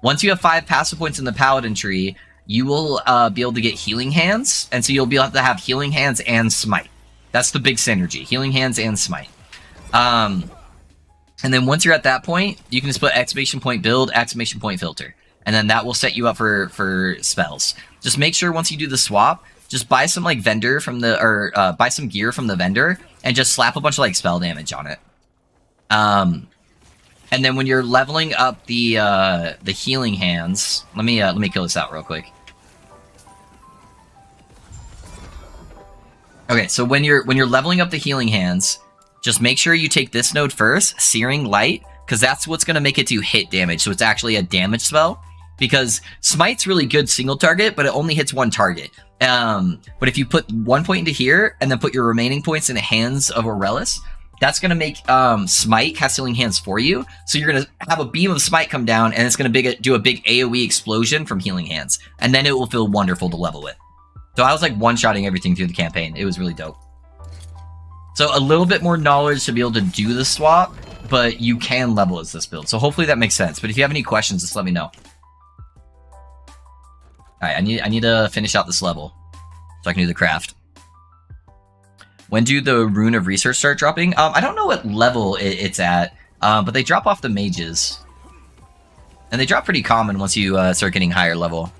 Once you have 5 passive points in the Paladin tree, you will be able to get Healing Hands. And so you'll be able to have Healing Hands and Smite. That's the big synergy. Healing Hands and Smite. And then once you're at that point, you can just put exclamation point build, exclamation point filter. And then that will set you up for spells. Just make sure once you do the swap, just buy some like vendor from the, or buy some gear from the vendor and just slap a bunch of like spell damage on it. And then when you're leveling up the Healing Hands, let me kill this out real quick. Okay, so when you're leveling up the Healing Hands, just make sure you take this node first, Searing Light, because that's what's gonna make it do hit damage. So it's actually a damage spell. Because Smite's really good single target, but it only hits one target. But if you put 1 point into here and then put your remaining points in the Hands of Aurelis, that's going to make Smite cast Healing Hands for you. So you're going to have a beam of Smite come down, and it's going to do a big AoE explosion from Healing Hands. And then it will feel wonderful to level with. So I was like one-shotting everything through the campaign. It was really dope. So a little bit more knowledge to be able to do the swap, but you can level as this build. So hopefully that makes sense. But if you have any questions, just let me know. Alright, I need to finish out this level so I can do the craft. When do the Rune of Research start dropping? I don't know what level it's at, but they drop off the mages. And they drop pretty common once you start getting higher level.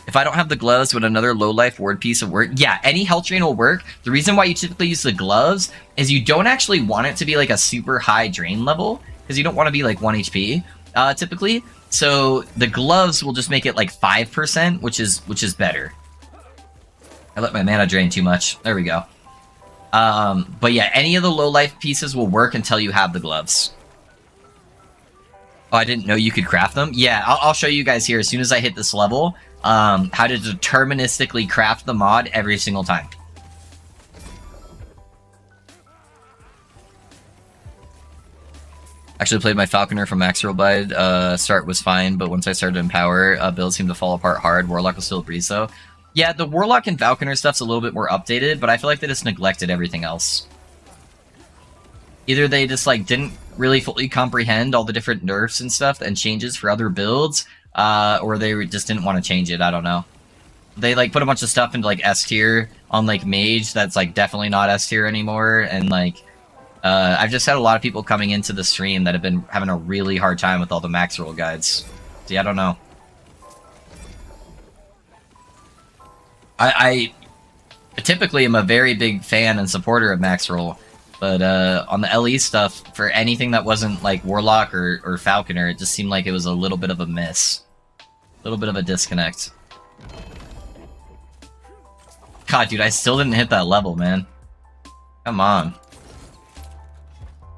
If I don't have the gloves, would another low-life ward piece of work? Yeah, any health drain will work. The reason why you typically use the gloves is you don't actually want it to be like a super high drain level, because you don't want to be like 1 HP, typically. So the gloves will just make it like 5%, which is better. I let my mana drain too much. There we go. But yeah, any of the low life pieces will work until you have the gloves. Oh, I didn't know you could craft them? Yeah, I'll show you guys here as soon as I hit this level, how to deterministically craft the mod every single time. Actually played my Falconer from Max Worldwide. Start was fine, but once I started Empower, builds seemed to fall apart hard. Warlock was still a breeze, though. Yeah, the Warlock and Falconer stuff's a little bit more updated, but I feel like they just neglected everything else. Either they just, like, didn't really fully comprehend all the different nerfs and stuff and changes for other builds, or they just didn't want to change it, I don't know. They, like, put a bunch of stuff into, like, S tier on, like, Mage that's, like, definitely not S tier anymore, and, like, I've just had a lot of people coming into the stream that have been having a really hard time with all the max roll guides. See, I don't know. I typically am a very big fan and supporter of max roll, but on the LE stuff, for anything that wasn't like Warlock or Falconer, it just seemed like it was a little bit of a miss. A little bit of a disconnect. God, dude, I still didn't hit that level, man. Come on.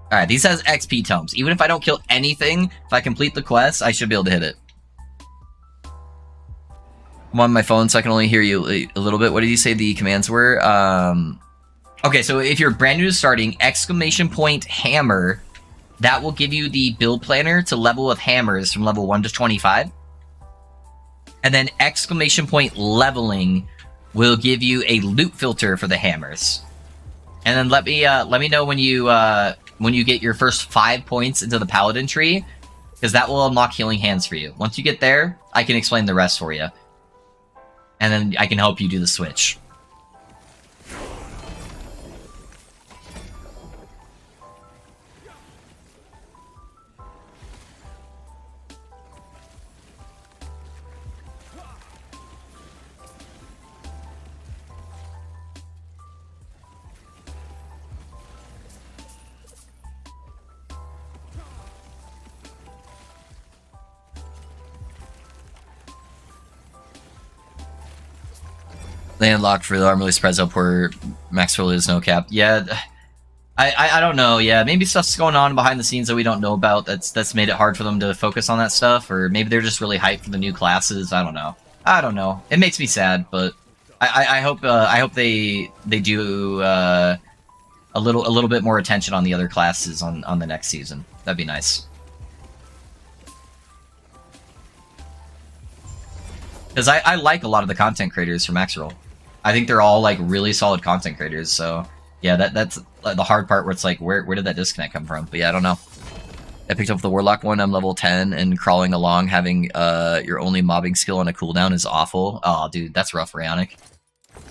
Alright, these has XP tomes. Even if I don't kill anything, if I complete the quest, I should be able to hit it. I'm on my phone, so I can only hear you a little bit. What did you say the commands were? Okay, so if you're brand new to starting, ! hammer, that will give you the build planner to level with hammers from level 1 to 25. And then ! leveling will give you a loot filter for the hammers. And then let me know when you get your first 5 points into the Paladin tree, because that will unlock healing hands for you. Once you get there, I can explain the rest for you. And then I can help you do the switch. Landlocked for the Armorly spreads up where max roll is no cap. Yeah, I don't know. Yeah, maybe stuff's going on behind the scenes that we don't know about. That's made it hard for them to focus on that stuff, or maybe they're just really hyped for the new classes. I don't know. I don't know. It makes me sad, but I hope they do a little bit more attention on the other classes on the next season. That'd be nice. Because I like a lot of the content creators from Maxroll. I think they're all like really solid content creators. So yeah, that's the hard part where it's like, where did that disconnect come from? But yeah, I don't know. I picked up the Warlock one. I'm level 10 and crawling along, having your only mobbing skill on a cooldown is awful. Oh, dude, that's rough, Rayonic.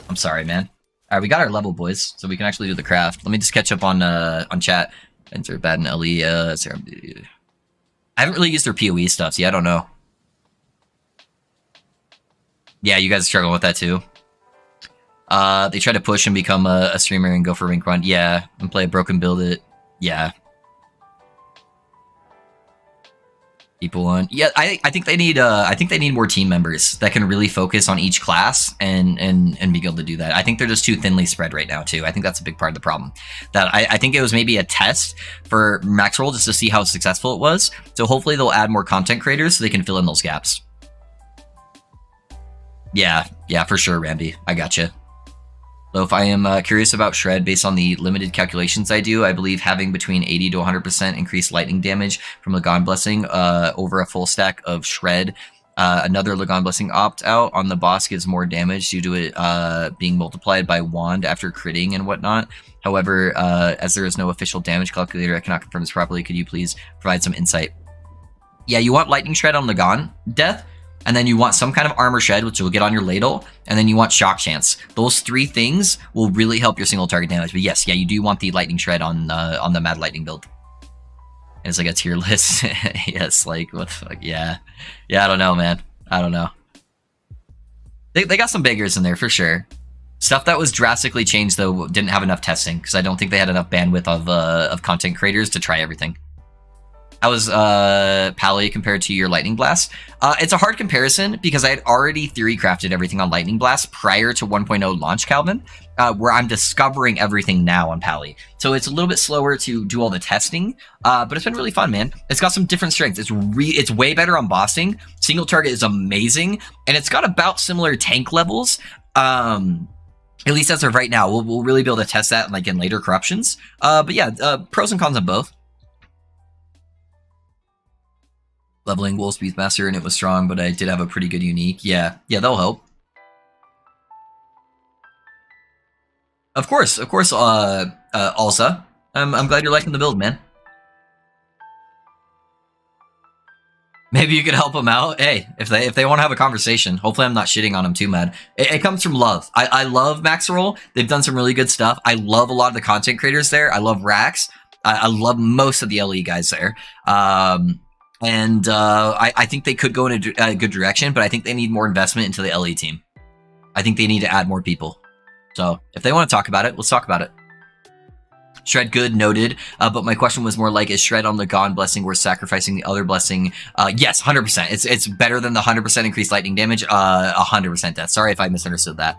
I'm sorry, man. All right, we got our level, boys, so we can actually do the craft. Let me just catch up on chat. Enter bad and LE. I haven't really used their PoE stuff, so yeah, I don't know. Yeah, you guys are struggling with that too. They try to push and become a streamer and go for rank run. Yeah, and play a broken build it. Yeah. People want. Yeah, I think they need more team members that can really focus on each class and be able to do that. I think they're just too thinly spread right now too. I think that's a big part of the problem. That I think it was maybe a test for Maxroll just to see how successful it was. So hopefully they'll add more content creators so they can fill in those gaps. Yeah, for sure, Ramby. I gotcha. So if I am curious about Shred, based on the limited calculations I do, I believe having between 80 to 100% increased lightning damage from Lagon Blessing over a full stack of Shred. Another Lagon Blessing opt-out on the boss gives more damage due to it being multiplied by Wand after critting and whatnot. However, as there is no official damage calculator, I cannot confirm this properly. Could you please provide some insight? Yeah, you want Lightning Shred on Lagon Death, and then you want some kind of Armor Shed, which will get on your Ladle, and then you want Shock Chance. Those three things will really help your single target damage. But yes, yeah, you do want the Lightning Shred on the Mad Lightning build. It's like a tier list. Yes, like, what the fuck? Yeah, I don't know, man. I don't know. They got some bangers in there, for sure. Stuff that was drastically changed, though, didn't have enough testing, because I don't think they had enough bandwidth of content creators to try everything. How was Pally compared to your Lightning Blast? It's a hard comparison because I had already theory crafted everything on Lightning Blast prior to 1.0 launch, Calvin, where I'm discovering everything now on Pally. So it's a little bit slower to do all the testing, but it's been really fun, man. It's got some different strengths. It's way better on bossing. Single target is amazing, and it's got about similar tank levels. At least as of right now. We'll really be able to test that like in later corruptions. But yeah, pros and cons on both. Leveling Wolf's Beastmaster and it was strong, but I did have a pretty good unique. Yeah, that'll help. Of course, Alsa. I'm glad you're liking the build, man. Maybe you could help them out. Hey, if they want to have a conversation, hopefully I'm not shitting on them too mad. It comes from love. I love Maxroll. They've done some really good stuff. I love a lot of the content creators there. I love Rax. I love most of the LE guys there. I think they could go in a good direction, but I think they need more investment into the LE team. I think they need to add more people. So if they want to talk about it, let's talk about it. Shred good, noted. But my question was more like, is Shred on the Gone blessing worth sacrificing the other blessing? Yes, 100%. It's better than the 100% increased lightning damage. 100% death. Sorry if I misunderstood that.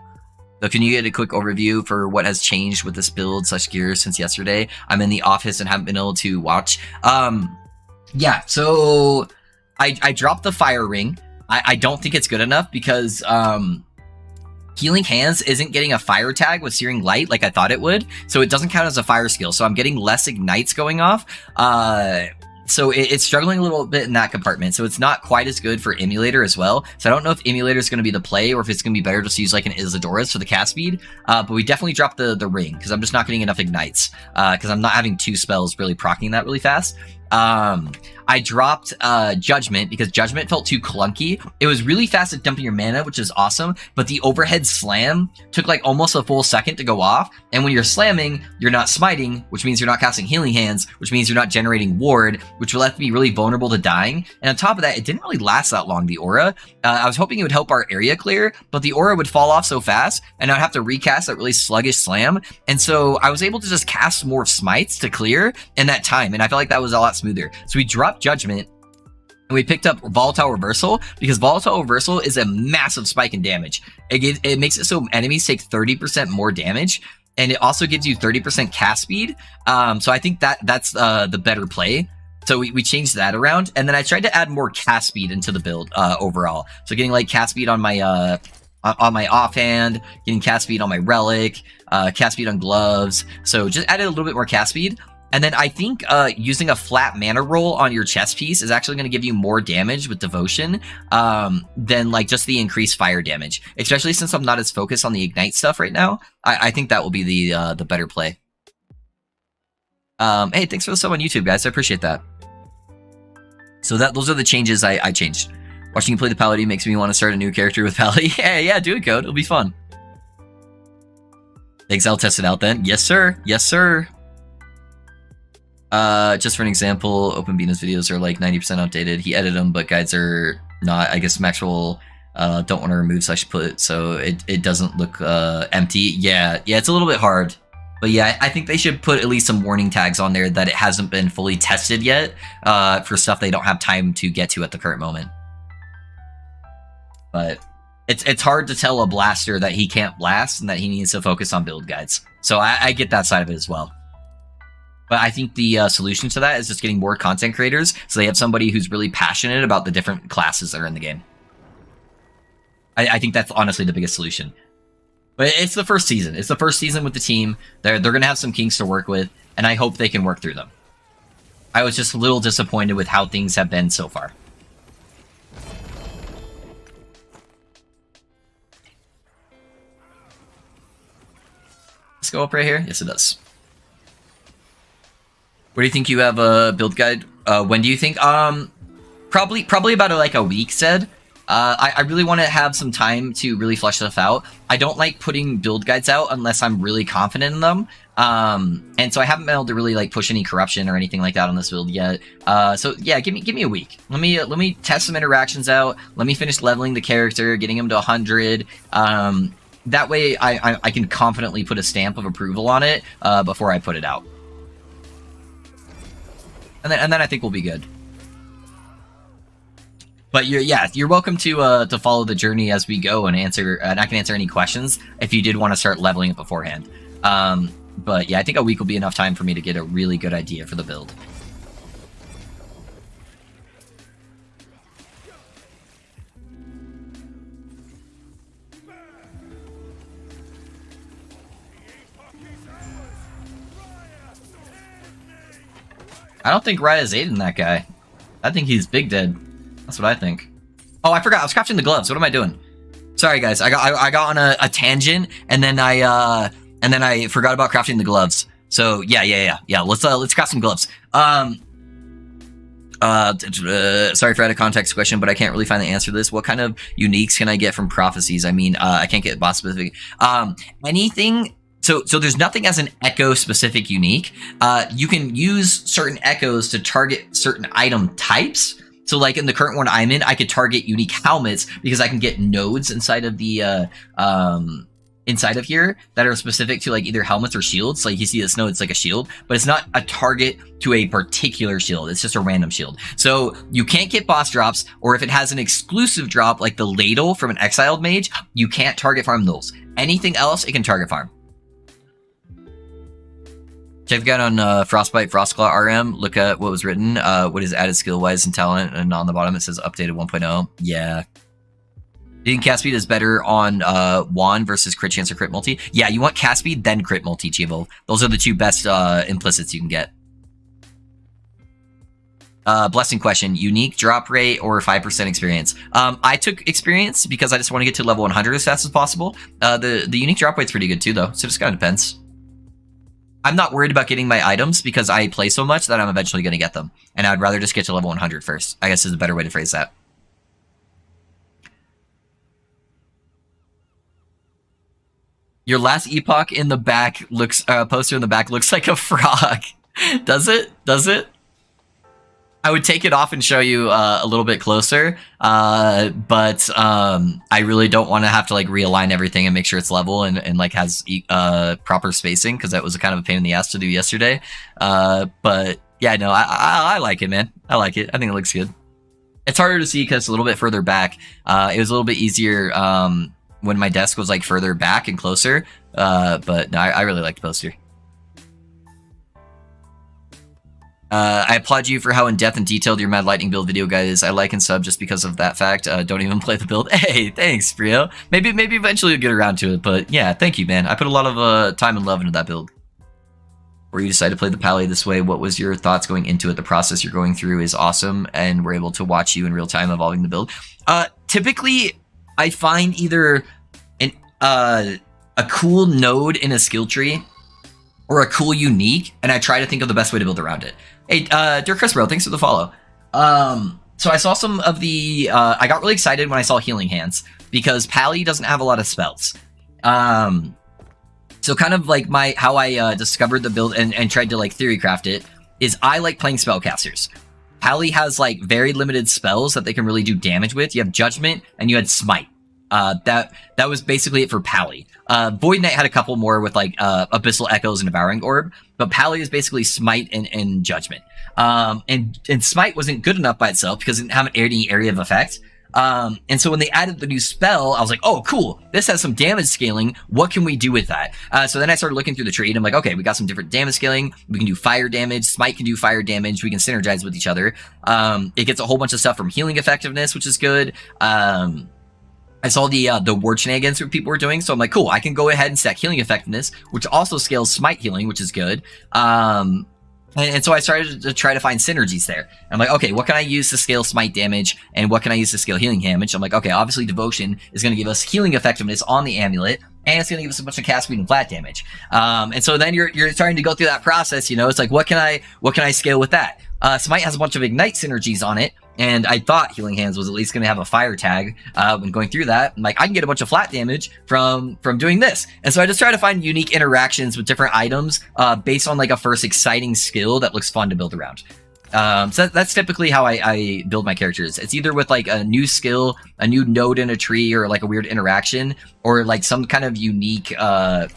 So can you get a quick overview for what has changed with this build / gear since yesterday? I'm in the office and haven't been able to watch. Yeah, so I dropped the fire ring. I don't think it's good enough because Healing Hands isn't getting a fire tag with Searing Light like I thought it would, so it doesn't count as a fire skill. So I'm getting less ignites going off. So it's struggling a little bit in that compartment. So it's not quite as good for Emulator as well. So I don't know if Emulator is going to be the play or if it's going to be better just to use like an Isidora's for the cast speed. But we definitely dropped the ring because I'm just not getting enough ignites because I'm not having 2 spells really proccing that really fast. I dropped Judgment because Judgment felt too clunky. It was really fast at dumping your mana, which is awesome, but the overhead slam took like almost a full second to go off. And when you're slamming, you're not smiting, which means you're not casting Healing Hands, which means you're not generating ward, which will have to be really vulnerable to dying. And on top of that, it didn't really last that long, the aura. I was hoping it would help our area clear, but the aura would fall off so fast, and I'd have to recast that really sluggish slam. And so I was able to just cast more smites to clear in that time, and I felt like that was a lot smoother. So we dropped Judgment, and we picked up Volatile Reversal because Volatile Reversal is a massive spike in damage. It makes it so enemies take 30% more damage, and it also gives you 30% cast speed. So I think that's the better play. So we changed that around, and then I tried to add more cast speed into the build overall. So getting like cast speed on my offhand, getting cast speed on my relic, cast speed on gloves. So just added a little bit more cast speed. And then I think using a flat mana roll on your chest piece is actually going to give you more damage with Devotion than like just the increased fire damage. Especially since I'm not as focused on the Ignite stuff right now. I think that will be the better play. Hey, thanks for the sub on YouTube, guys. I appreciate that. So those are the changes I changed. Watching you play the Paladin makes me want to start a new character with Paladin. Yeah, do it, Code. It'll be fun. Thanks, I'll test it out then. Yes, sir. Yes, sir. Just for an example, OpenBeana's videos are like 90% outdated. He edited them, but guides are not. I guess Maxwell don't want to remove /put, so it doesn't look empty. Yeah, it's a little bit hard. But yeah, I think they should put at least some warning tags on there that it hasn't been fully tested yet for stuff they don't have time to get to at the current moment. But it's hard to tell a blaster that he can't blast and that he needs to focus on build guides. So I get that side of it as well. But I think the solution to that is just getting more content creators so they have somebody who's really passionate about the different classes that are in the game. I think that's honestly the biggest solution. But it's the first season. It's the first season with the team. They're going to have some kinks to work with, and I hope they can work through them. I was just a little disappointed with how things have been so far. Let's go up right here. Yes, it does. Where do you think you have a build guide? When do you think? Probably about like a week, said. I really want to have some time to really flesh stuff out. I don't like putting build guides out unless I'm really confident in them. And so I haven't been able to really like push any corruption or anything like that on this build yet. So yeah, give me a week. Let me test some interactions out. Let me finish leveling the character, getting him to 100. That way I can confidently put a stamp of approval on it before I put it out. and then I think we'll be good. But you're welcome to follow the journey as we go and answer, and I can answer any questions if you did want to start leveling it beforehand. But yeah, I think a week will be enough time for me to get a really good idea for the build. I don't think Raya's aiding that guy. I think he's big dead. That's what I think. Oh, I forgot. I was crafting the gloves. What am I doing? Sorry, guys. I got on a tangent, and then I forgot about crafting the gloves. So yeah. Let's craft some gloves. Sorry for out of context question, but I can't really find the answer to this. What kind of uniques can I get from prophecies? I mean, I can't get boss specific. Anything. So there's nothing as an echo specific unique. You can use certain echoes to target certain item types. So like in the current one I'm in, I could target unique helmets because I can get nodes inside of the inside of here that are specific to like either helmets or shields. Like you see this node, it's like a shield, but it's not a target to a particular shield. It's just a random shield. So you can't get boss drops, or if it has an exclusive drop like the Ladle from an exiled mage, you can't target farm those. Anything else, it can target farm. Check the guide on Frostbite, Frostclaw RM. Look at what was written. What is added skill-wise and talent. And on the bottom it says updated 1.0. Yeah. Do you think cast speed is better on wand versus crit chance or crit multi? Yeah, you want cast speed, then crit multi, Chivo. Those are the two best implicits you can get. Blessing question. Unique drop rate or 5% experience? I took experience because I just want to get to level 100 as fast as possible. The unique drop rate's pretty good too, though. So it just kind of depends. I'm not worried about getting my items because I play so much that I'm eventually going to get them. And I'd rather just get to level 100 first, I guess is a better way to phrase that. Your last epoch in the back looks, poster in the back looks like a frog. Does it? Does it? I would take it off and show you a little bit closer, but I really don't want to have to like realign everything and make sure it's level and like has proper spacing, because that was a kind of a pain in the ass to do yesterday. But yeah, no, I like it, man. I like it. I think it looks good. It's harder to see because it's a little bit further back. It was a little bit easier when my desk was like further back and closer. But no, I really like the poster. I applaud you for how in-depth and detailed your Mad Lightning build video guide is. I like and sub just because of that fact. Don't even play the build. Hey, thanks, Brio. Maybe eventually you'll get around to it, but yeah, thank you, man. I put a lot of time and love into that build. Where you decided to play the Pally this way, what was your thoughts going into it? The process you're going through is awesome, and we're able to watch you in real time evolving the build. Typically, I find either a cool node in a skill tree or a cool unique, and I try to think of the best way to build around it. Hey, dear Chris, bro, thanks for the follow. So I saw some of the, I got really excited when I saw Healing Hands, because Pally doesn't have a lot of spells. So kind of like how I discovered the build and tried to like theorycraft it, is I like playing spellcasters. Pally has like very limited spells that they can really do damage with. You have Judgment and you had Smite. That was basically it for Pally. Void Knight had a couple more with like Abyssal Echoes and Devouring Orb, but Pally is basically Smite and Judgment. And Smite wasn't good enough by itself because it didn't have any area of effect. And so when they added the new spell, I was like, oh, cool. This has some damage scaling. What can we do with that? So then I started looking through the tree, and I'm like, okay, we got some different damage scaling. We can do fire damage. Smite can do fire damage. We can synergize with each other. It gets a whole bunch of stuff from healing effectiveness, which is good. I saw the ward shenanigans that people were doing, so I'm like, cool, I can go ahead and stack healing effectiveness, which also scales smite healing, which is good. And so I started to try to find synergies there. I'm like, okay, what can I use to scale smite damage, and what can I use to scale healing damage? I'm like, okay, obviously devotion is going to give us healing effectiveness on the amulet, and it's going to give us a bunch of cast speed and flat damage. And so then you're starting to go through that process, you know, it's like, what can I scale with that? Smite has a bunch of ignite synergies on it, and I thought Healing Hands was at least going to have a fire tag when going through that. I'm like, I can get a bunch of flat damage from doing this. And so I just try to find unique interactions with different items based on like a first exciting skill that looks fun to build around. So that's typically how I build my characters. It's either with like a new skill, a new node in a tree, or like a weird interaction, or like some kind of unique that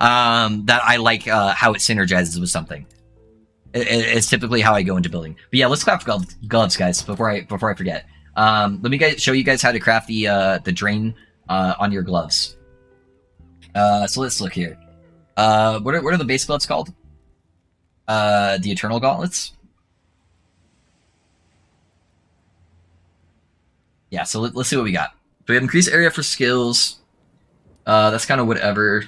I like how it synergizes with something. It's typically how I go into building. But yeah, let's craft gloves, guys, before I forget. Let me show you guys how to craft the drain on your gloves. So let's look here. What are the base gloves called? The Eternal Gauntlets. Yeah, so let's see what we got. So we have increased area for skills. That's kind of whatever.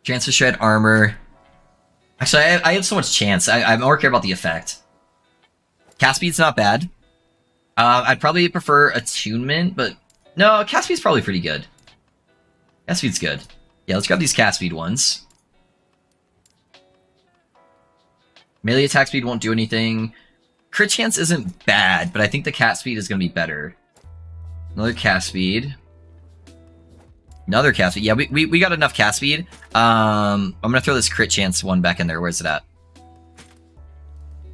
Chance to shred armor. Actually, I have so much chance. I more care about the effect. Cast speed's not bad. I'd probably prefer attunement, but no, cast speed's probably pretty good. Cast speed's good. Yeah, let's grab these cast speed ones. Melee attack speed won't do anything. Crit chance isn't bad, but I think the cast speed is going to be better. Another cast speed. Another cast speed. Yeah, we got enough cast speed. I'm gonna throw this crit chance one back in there. Where's it at?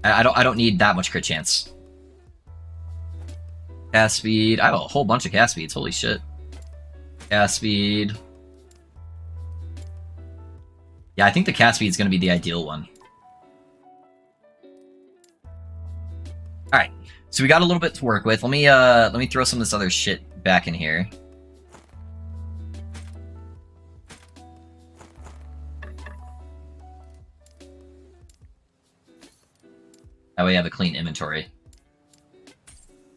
I don't need that much crit chance. Cast speed. I have a whole bunch of cast speeds. Holy shit. Cast speed. Yeah, I think the cast speed is gonna be the ideal one. All right, so we got a little bit to work with. Let me throw some of this other shit back in here. That way I have a clean inventory.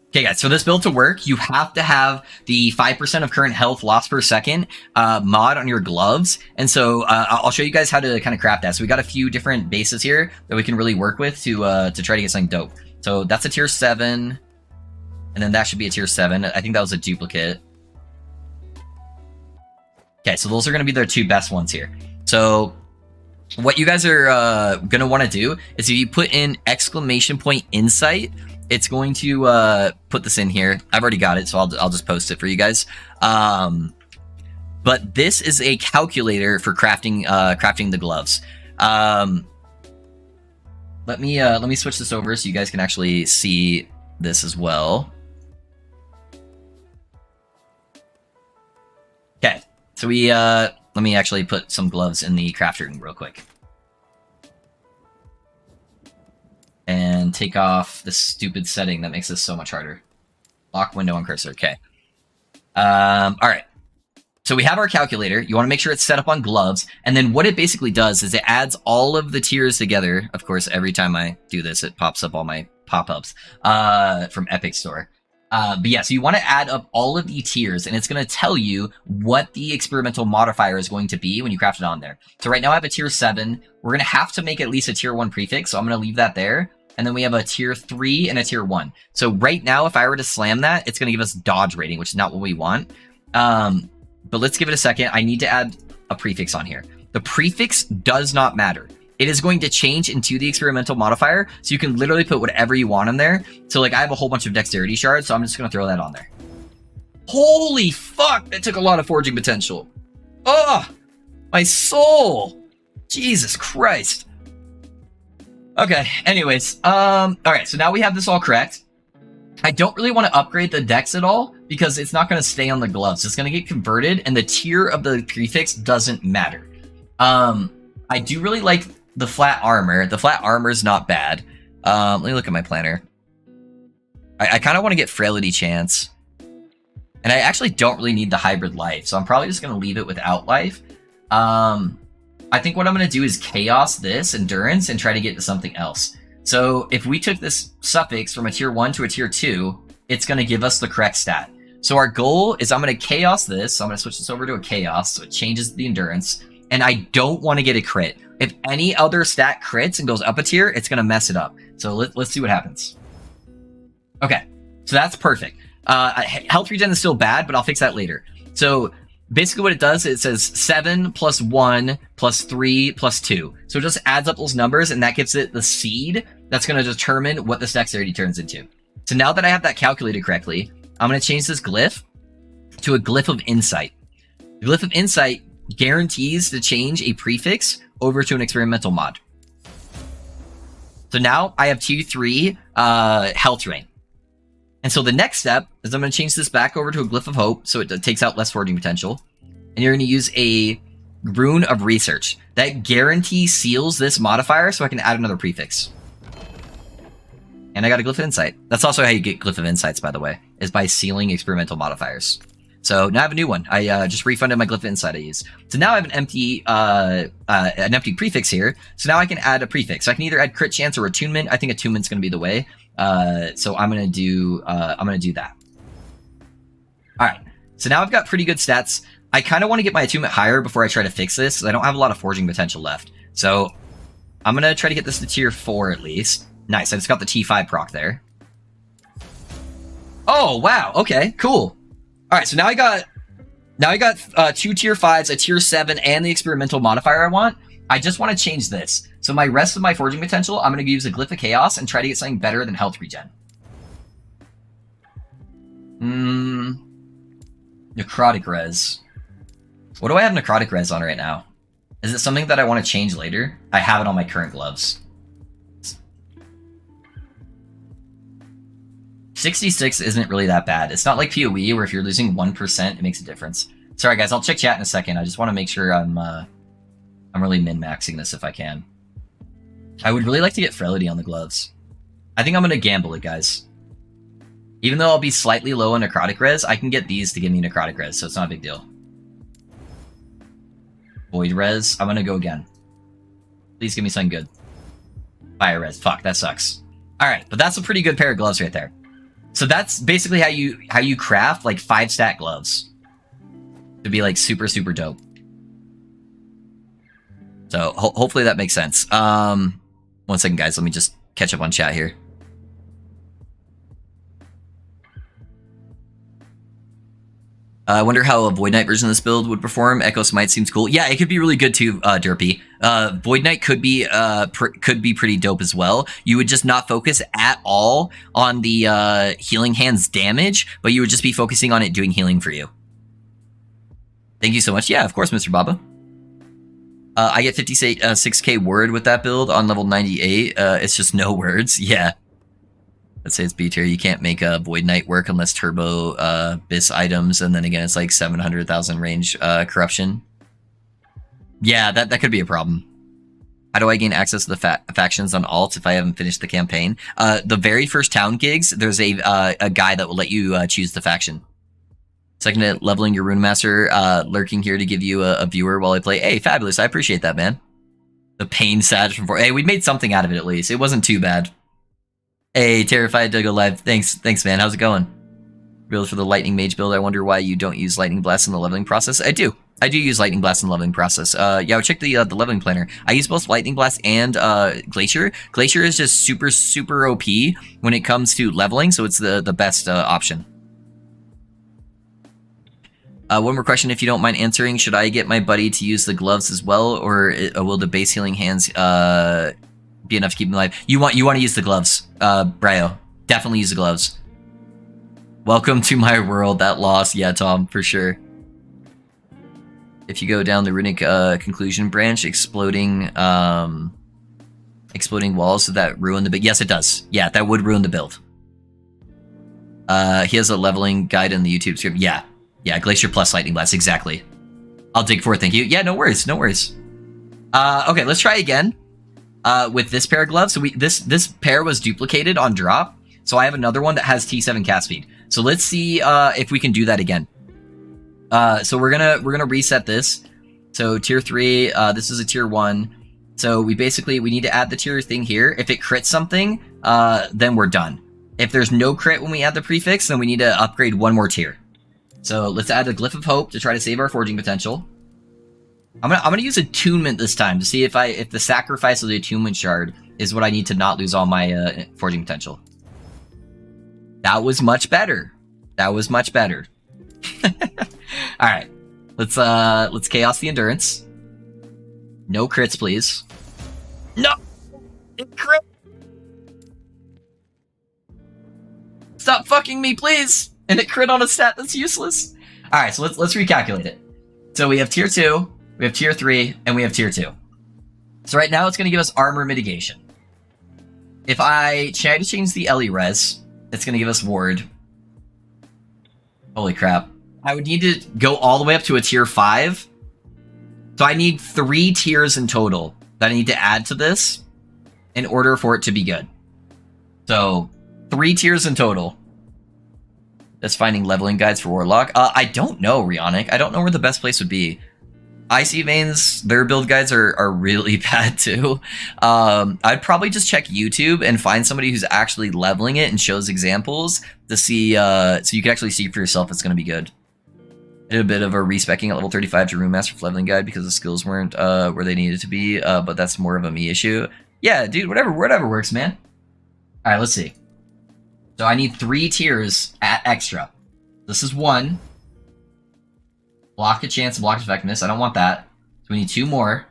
Okay, guys, so this build to work, you have to have the 5% of current health lost per second mod on your gloves. And so I'll show you guys how to kind of craft that. So we got a few different bases here that we can really work with to try to get something dope. So that's a tier 7. And then that should be a tier 7. I think that was a duplicate. Okay, so those are going to be their two best ones here. So what you guys are going to want to do is if you put in ! insight, it's going to put this in here. I've already got it, so I'll just post it for you guys. But this is a calculator for crafting the gloves. Let me switch this over so you guys can actually see this as well. Okay, so let me actually put some gloves in the crafter real quick. And take off the stupid setting that makes this so much harder. Lock window on cursor, okay. Alright. So we have our calculator. You want to make sure it's set up on gloves. And then what it basically does is it adds all of the tiers together. Of course, every time I do this, it pops up all my pop-ups from Epic Store. But yeah, so you want to add up all of the tiers, and it's going to tell you what the experimental modifier is going to be when you craft it on there. So right now I have a tier 7. We're going to have to make at least a tier 1 prefix, so I'm going to leave that there. And then we have a tier 3 and a tier 1. So right now, if I were to slam that, it's going to give us dodge rating, which is not what we want. But let's give it a second. I need to add a prefix on here. The prefix does not matter. It is going to change into the experimental modifier, so you can literally put whatever you want in there. So like I have a whole bunch of dexterity shards, so I'm just going to throw that on there. Holy fuck, that took a lot of forging potential. Oh, my soul. Jesus Christ. Okay, anyways, all right, so now we have this all correct. I don't really want to upgrade the dex at all because it's not going to stay on the gloves. It's going to get converted, and the tier of the prefix doesn't matter. I do really like the flat armor. The flat armor is not bad. Let me look at my planner. I kind of want to get frailty chance. And I actually don't really need the hybrid life, so I'm probably just going to leave it without life. I think what I'm going to do is chaos this endurance and try to get to something else. So if we took this suffix from a tier 1 to a tier 2, it's going to give us the correct stat. So our goal is I'm going to chaos this. So I'm going to switch this over to a chaos, so it changes the endurance. And I don't want to get a crit. If any other stat crits and goes up a tier, it's going to mess it up. So let's see what happens. Okay, so that's perfect. Health regen is still bad, but I'll fix that later. So basically what it does, it says 7 plus 1 plus 3 plus 2. So it just adds up those numbers, and that gives it the seed that's going to determine what this dexterity turns into. So now that I have that calculated correctly, I'm going to change this glyph to a glyph of insight. The glyph of insight guarantees to change a prefix over to an experimental mod. So now I have tier 3 health drain. And so the next step is I'm going to change this back over to a glyph of hope, so it takes out less forging potential. And you're going to use a Rune of Research. That guarantee seals this modifier, so I can add another prefix. And I got a Glyph of Insight. That's also how you get Glyph of Insights, by the way, is by sealing experimental modifiers. So now I have a new one. I just refunded my Glyph of Insight I used. So now I have an empty prefix here. So now I can add a prefix. So I can either add crit chance or attunement. I think attunement's going to be the way. So I'm going to do that. All right. So now I've got pretty good stats. I kind of want to get my attunement higher before I try to fix this, because I don't have a lot of forging potential left. So I'm going to try to get this to tier 4 at least. Nice. I just got the T5 proc there. Oh, wow. Okay, cool. All right, so now I got 2 tier 5s, a tier 7, and the experimental modifier I want. I just want to change this. So my rest of my forging potential, I'm going to use a Glyph of Chaos and try to get something better than health regen. Necrotic res. What do I have necrotic res on right now? Is it something that I want to change later? I have it on my current gloves. 66 isn't really that bad. It's not like PoE where if you're losing 1%, it makes a difference. Sorry guys, I'll check chat in a second. I just want to make sure I'm really min-maxing this if I can. I would really like to get Frailty on the gloves. I think I'm going to gamble it, guys. Even though I'll be slightly low on necrotic res, I can get these to give me necrotic res, so it's not a big deal. Void res, I'm going to go again. Please give me something good. Fire res, fuck, that sucks. Alright, but that's a pretty good pair of gloves right there. So that's basically how you craft like 5-stat gloves to be like super dope. So hopefully that makes sense. 1 second, guys. Let me just catch up on chat here. I wonder how a Void Knight version of this build would perform. Echo Smite seems cool. Yeah, it could be really good too, Derpy. Void Knight could be pretty dope as well. You would just not focus at all on the healing hands damage, but you would just be focusing on it doing healing for you. Thank you so much. Yeah, of course, Mr. Baba. I get 56k word with that build on level 98. It's just no words. Yeah. Let's say it's B tier. You can't make a Void Knight work unless turbo bis items, and then again, it's like 700,000 range corruption. Yeah, that could be a problem. How do I gain access to the factions on alt if I haven't finished the campaign? The very first town gigs, there's a guy that will let you choose the faction. Second at leveling your Rune Master, lurking here to give you a viewer while I play. Hey, fabulous. I appreciate that, man. The pain Sag from 4. Hey, we made something out of it at least. It wasn't too bad. Hey, terrified to go live. Thanks, man. How's it going? Build for the Lightning Mage build. I wonder why you don't use Lightning Blast in the leveling process. I do use Lightning Blast in the leveling process. Yeah, check the leveling planner. I use both Lightning Blast and Glacier. Glacier is just super OP when it comes to leveling, so it's the best option. One more question, if you don't mind answering. Should I get my buddy to use the gloves as well, or will the base healing hands be enough to keep him alive? You want to use the gloves, Brio. Definitely use the gloves. Welcome to my world. That loss, yeah, Tom, for sure. If you go down the runic conclusion branch, exploding walls, so that ruin the build. Yes, it does. Yeah, that would ruin the build. He has a leveling guide in the YouTube script. Yeah, Glacier plus Lightning Blast, exactly. I'll dig for it, thank you. Yeah, no worries. Okay, let's try again. With this pair of gloves. So this pair was duplicated on drop. So I have another one that has T7 cast speed. So let's see if we can do that again. So we're gonna reset this. So tier 3, this is a tier 1. So we need to add the tier thing here. If it crits something, then we're done. If there's no crit when we add the prefix, then we need to upgrade one more tier. So let's add a Glyph of Hope to try to save our forging potential. I'm gonna use attunement this time to see if the sacrifice of the attunement shard is what I need to not lose all my forging potential. That was much better. All right, let's chaos the endurance. No crits, please. No, it crit. Stop fucking me, please. And it crit on a stat that's useless. All right, so let's recalculate it. So we have tier 2. We have tier 3, and we have tier 2. So right now it's going to give us armor mitigation. If I try to change the Ellie res, it's going to give us ward. Holy crap. I would need to go all the way up to a tier 5 So I need 3 tiers in total that I need to add to this in order for it to be good. So 3 tiers in total. That's finding leveling guides for Warlock. I don't know, Rionic. I don't know where the best place would be. Icy Veins, their build guides are really bad too. I'd probably just check YouTube and find somebody who's actually leveling it and shows examples to see, so you can actually see for yourself if it's going to be good. I did a bit of a respecking at level 35 to Rune Master for leveling guide because the skills weren't where they needed to be, but that's more of a me issue. Yeah, dude, whatever works, man. All right, let's see. So I need 3 tiers at extra. This is 1. Block a chance and block effectiveness. I don't want that. So we need 2 more.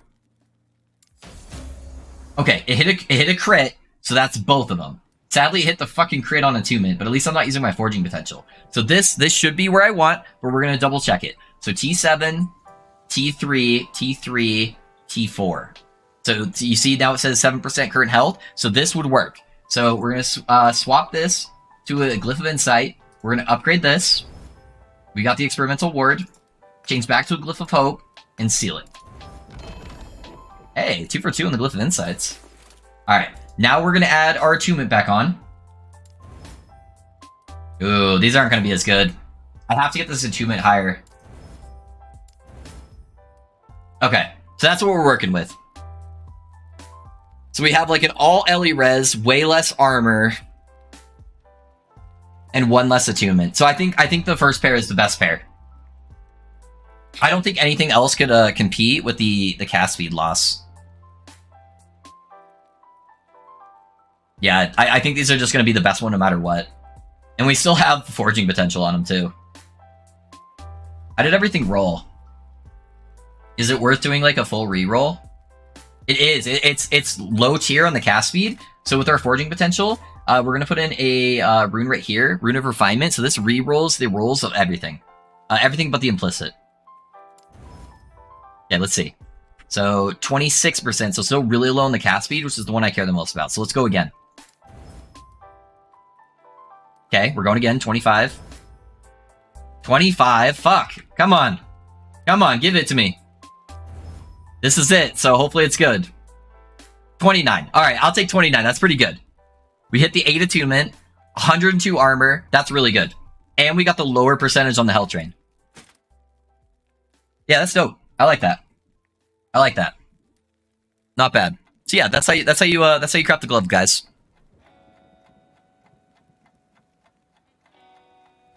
Okay, it hit a crit, so that's both of them. Sadly, it hit the fucking crit on attunement, but at least I'm not using my forging potential. So this should be where I want, but we're gonna double check it. So T7, T3, T3, T4. So you see now it says 7% current health. So this would work. So we're gonna swap this to a Glyph of Insight. We're gonna upgrade this. We got the Experimental Ward. Change back to a Glyph of Hope and seal it. Hey, 2 for 2 on the Glyph of Insights. Alright, now we're gonna add our attunement back on. Ooh, these aren't gonna be as good. I have to get this attunement higher. Okay, so that's what we're working with. So we have like an all LE res, way less armor, and 1 less attunement. So I think the first pair is the best pair. I don't think anything else could compete with the cast speed loss. Yeah, I think these are just going to be the best one no matter what. And we still have forging potential on them too. How did everything roll? Is it worth doing like a full reroll? It is. It's low tier on the cast speed. So with our forging potential, we're going to put in a rune right here, Rune of Refinement. So this rerolls the rolls of everything. Everything but the implicit. Yeah, let's see. So 26%, so still really low on the cast speed, which is the one I care the most about. So let's go again. Okay, we're going again, 25. 25, fuck. Come on. Come on, give it to me. This is it, so hopefully it's good. 29. Alright, I'll take 29, that's pretty good. We hit the 8 attunement, 102 armor, that's really good. And we got the lower percentage on the health drain. Yeah, that's dope. I like that. I like that. Not bad. So yeah, that's how you craft the glove, guys.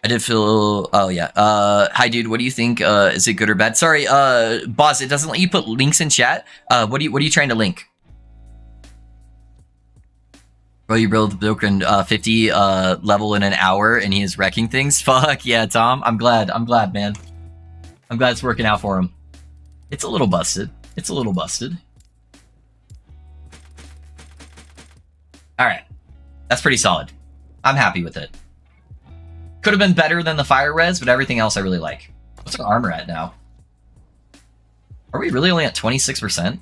I did feel. Oh yeah. Hi, dude. What do you think? Is it good or bad? Sorry, boss. It doesn't let you put links in chat. What are you trying to link? Bro, you build broken 50 level in an hour, and he is wrecking things. Fuck yeah, Tom. I'm glad, man. I'm glad it's working out for him. It's a little busted. It's a little busted. Alright. That's pretty solid. I'm happy with it. Could have been better than the fire res, but everything else I really like. What's our armor at now? Are we really only at 26%?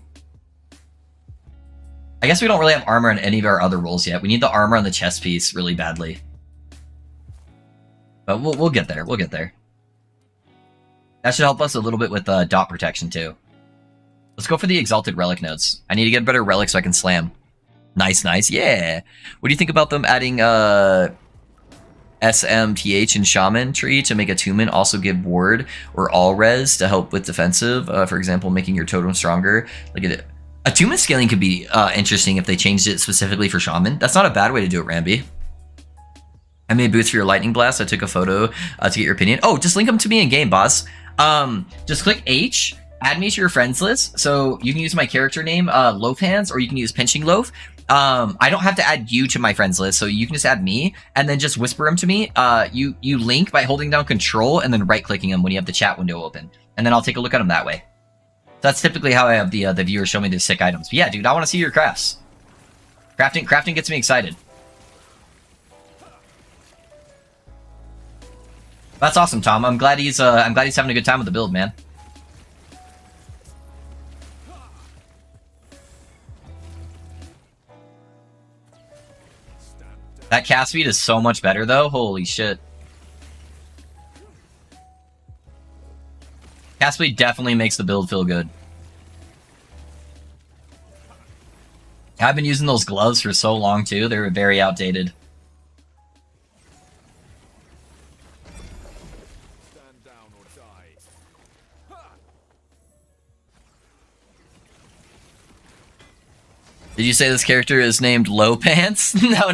I guess we don't really have armor on any of our other rolls yet. We need the armor on the chest piece really badly. But we'll get there. We'll get there. That should help us a little bit with dot protection too. Let's go for the Exalted Relic nodes. I need to get a better relic so I can slam. Nice, nice. Yeah. What do you think about them adding SMTH and Shaman tree to make attunement also give ward or all res to help with defensive? For example, making your totem stronger. Look at it. Attunement scaling could be interesting if they changed it specifically for Shaman. That's not a bad way to do it, Ramby. I made boots for your lightning blast. I took a photo to get your opinion. Oh, just link them to me in game, boss. Just click H, add me to your friends list. So you can use my character name, Loaf Hands, or you can use Pinching Loaf. I don't have to add you to my friends list, so you can just add me and then just whisper them to me. You link by holding down Control and then right-clicking them when you have the chat window open, and then I'll take a look at them that way. That's typically how I have the viewers show me the sick items. But yeah, dude, I want to see your crafts. Crafting gets me excited. That's awesome, Tom. I'm glad he's having a good time with the build, man. That cast speed is so much better, though. Holy shit. Cast speed definitely makes the build feel good. I've been using those gloves for so long too. They're very outdated. Stand down or die. Did you say this character is named Low Pants? No,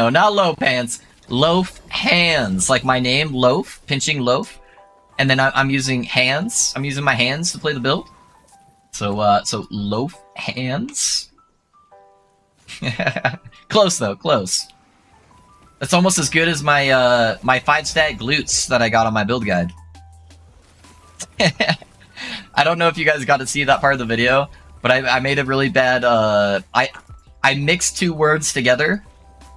not Low Pants. Loaf Hands, like my name, Loaf, pinching Loaf, and then I'm using hands. I'm using my hands to play the build. So so Loaf Hands. Close though, close. That's almost as good as my my 5-stat glutes that I got on my build guide. I don't know if you guys got to see that part of the video, but I made a really bad I mixed two words together,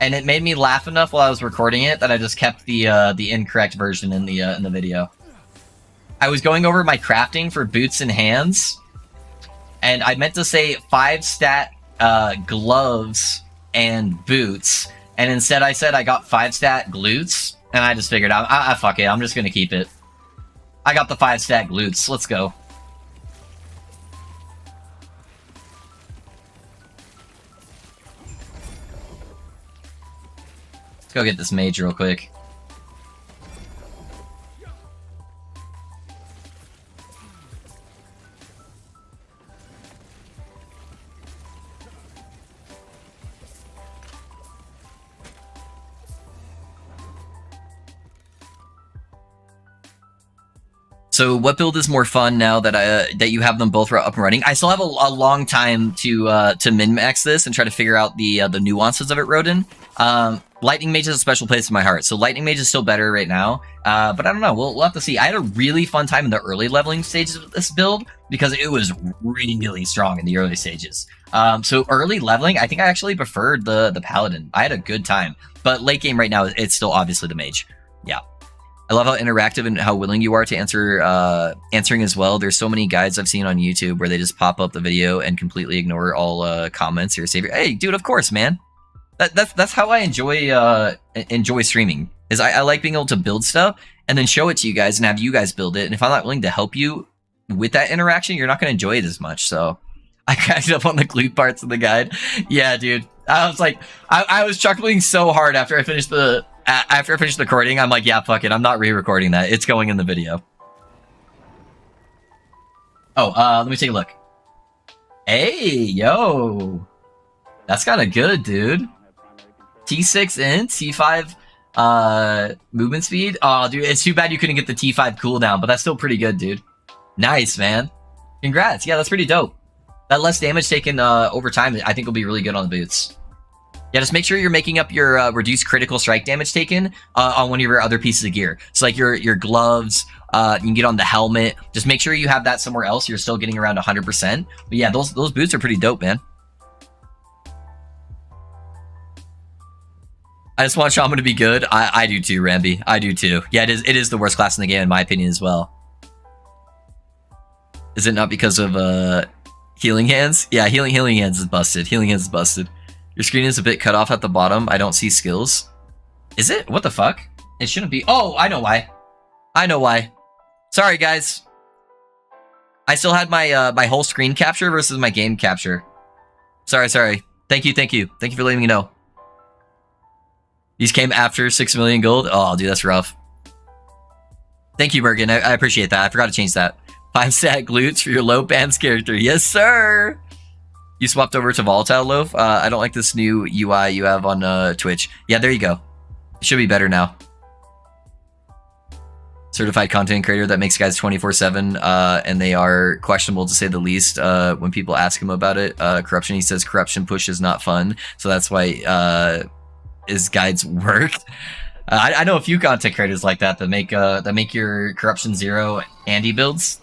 and it made me laugh enough while I was recording it that I just kept the incorrect version in the video. I was going over my crafting for boots and hands, and I meant to say 5-stat gloves and boots, and instead I said I got 5-stat glutes, and I just figured out, fuck it, I'm just gonna keep it. I got the 5-stat glutes, let's go. Let's go get this mage real quick. So what build is more fun now that that you have them both up and running? I still have a long time to min-max this and try to figure out the nuances of it, Rodin. Lightning Mage has a special place in my heart, so Lightning Mage is still better right now. But I don't know, we'll have to see. I had a really fun time in the early leveling stages of this build because it was really strong in the early stages. So early leveling, I think I actually preferred the Paladin. I had a good time. But late game right now, it's still obviously the Mage. Yeah. I love how interactive and how willing you are to answering as well. There's so many guides I've seen on YouTube where they just pop up the video and completely ignore all comments or say, "Hey, dude, of course, man." That's how I enjoy streaming. Is I like being able to build stuff and then show it to you guys and have you guys build it. And if I'm not willing to help you with that interaction, you're not going to enjoy it as much. So I cracked up on the glute parts of the guide. Yeah, dude. I was like, I was chuckling so hard after I finished the recording. I'm like, yeah, fuck it. I'm not re-recording that. It's going in the video. Oh, let me take a look. Hey, yo. That's kind of good, dude. T6 in, T5 movement speed. Oh, dude, it's too bad you couldn't get the T5 cooldown, but that's still pretty good, dude. Nice, man. Congrats. Yeah, that's pretty dope. That less damage taken over time, I think will be really good on the boots. Yeah, just make sure you're making up your reduced critical strike damage taken on one of your other pieces of gear. So like your gloves, you can get on the helmet. Just make sure you have that somewhere else. You're still getting around 100%. But yeah, those boots are pretty dope, man. I just want Shaman to be good. I do too, Ramby. I do too. Yeah, it is the worst class in the game in my opinion as well. Is it not because of healing hands? Yeah, healing hands is busted. Healing hands is busted. Your screen is a bit cut off at the bottom. I don't see skills. Is it? What the fuck? It shouldn't be. Oh, I know why. I know why. Sorry, guys. I still had my my whole screen capture versus my game capture. Sorry. Thank you for letting me know. These came after 6 million gold. Oh, dude, that's rough. Thank you, Bergen. I appreciate that. I forgot to change that. 5-stat glutes for your low pants character. Yes, sir. You swapped over to Volatile Loaf? I don't like this new UI you have on Twitch. Yeah, there you go. It should be better now. Certified content creator that makes guides 24/7, and they are questionable to say the least. When people ask him about it, corruption, he says corruption push is not fun, so that's why his guides work. I know a few content creators like that make your corruption 0 Andy builds.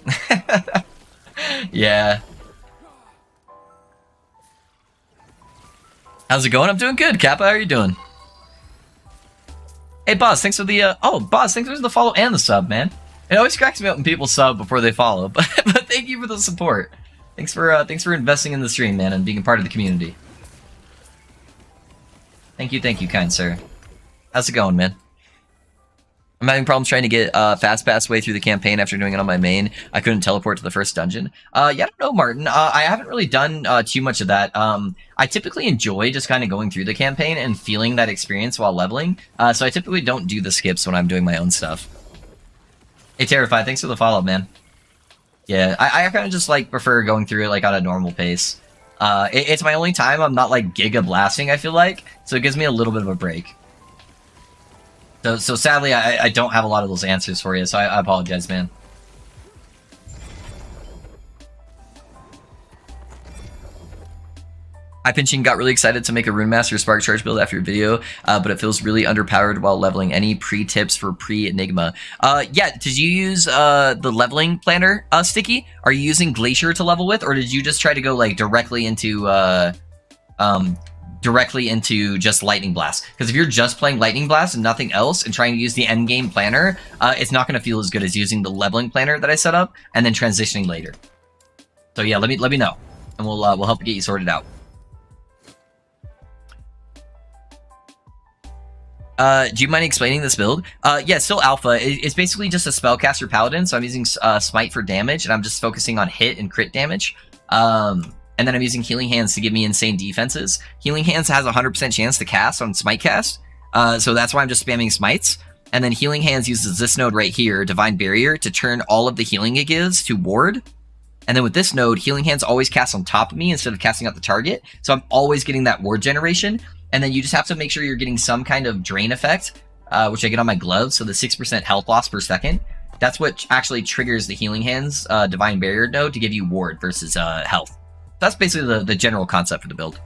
Yeah. How's it going? I'm doing good. Kappa, how are you doing? Hey, Boz, thanks for the Boz, thanks for the follow and the sub, man. It always cracks me up when people sub before they follow, but thank you for the support. Thanks for investing in the stream, man, and being a part of the community. Thank you, kind sir. How's it going, man? I'm having problems trying to get fast pass way through the campaign after doing it on my main. I couldn't teleport to the first dungeon. Yeah, I don't know, Martin. I haven't really done too much of that. I typically enjoy just kind of going through the campaign and feeling that experience while leveling. So I typically don't do the skips when I'm doing my own stuff. Hey, Terrified, thanks for the follow, man. Yeah, I kind of just like prefer going through it like on a normal pace. It's my only time I'm not like giga blasting, I feel like, so it gives me a little bit of a break. So sadly, I don't have a lot of those answers for you, so I apologize, man. Pinching got really excited to make a Rune Master Spark Charge build after your video, but it feels really underpowered while leveling. Any pre-tips for pre-Enigma? Yeah, did you use the leveling planner, Sticky? Are you using Glacier to level with, or did you just try to go like directly into just Lightning Blast? Because if you're just playing Lightning Blast and nothing else and trying to use the endgame planner, it's not going to feel as good as using the leveling planner that I set up and then transitioning later. So yeah, let me know, and we'll help get you sorted out. Do you mind explaining this build? Yeah, it's still alpha. It's basically just a spellcaster paladin, so I'm using smite for damage, and I'm just focusing on hit and crit damage. And then I'm using Healing Hands to give me insane defenses. Healing Hands has a 100% chance to cast on Smite cast, so that's why I'm just spamming Smites. And then Healing Hands uses this node right here, Divine Barrier, to turn all of the healing it gives to ward. And then with this node, Healing Hands always casts on top of me instead of casting out the target, so I'm always getting that ward generation. And then you just have to make sure you're getting some kind of drain effect, which I get on my gloves, so the 6% health loss per second. That's what actually triggers the Healing Hands Divine Barrier node to give you ward versus health. That's basically the general concept for the build.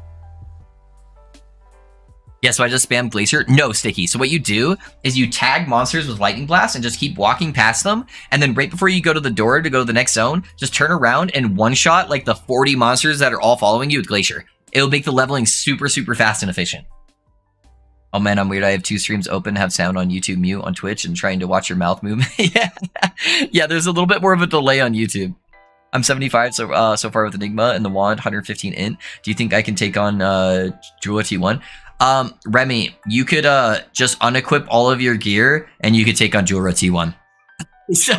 Yeah, so I just spam Glacier. No, Sticky. So what you do is you tag monsters with Lightning Blast and just keep walking past them. And then right before you go to the door to go to the next zone, just turn around and one-shot like the 40 monsters that are all following you with Glacier. It'll make the leveling super, super fast and efficient. Oh man, I'm weird. I have 2 streams open, have sound on YouTube, mute on Twitch, and trying to watch your mouth move. Yeah, there's a little bit more of a delay on YouTube. I'm 75 so far with Enigma and the wand, 115 int. Do you think I can take on Julra T1? Remy, you could just unequip all of your gear and you could take on Julra T1. So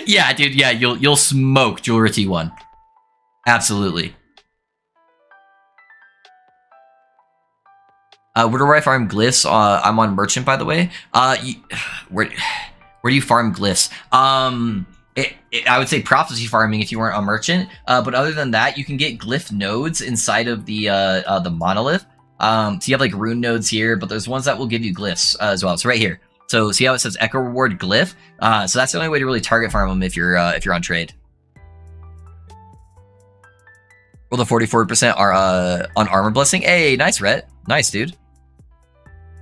yeah, dude, yeah, you'll smoke Julra T1. Absolutely. Where do I farm glyphs? I'm on merchant, by the way. Where do you farm glyphs? I would say prophecy farming if you weren't on merchant. But other than that, you can get glyph nodes inside of the monolith. So you have like rune nodes here, but there's ones that will give you glyphs as well. So right here. So see how it says echo reward glyph? So that's the only way to really target farm them if you're on trade. Roll the 44% are on armor blessing. Hey, nice, Rhett. Nice, dude.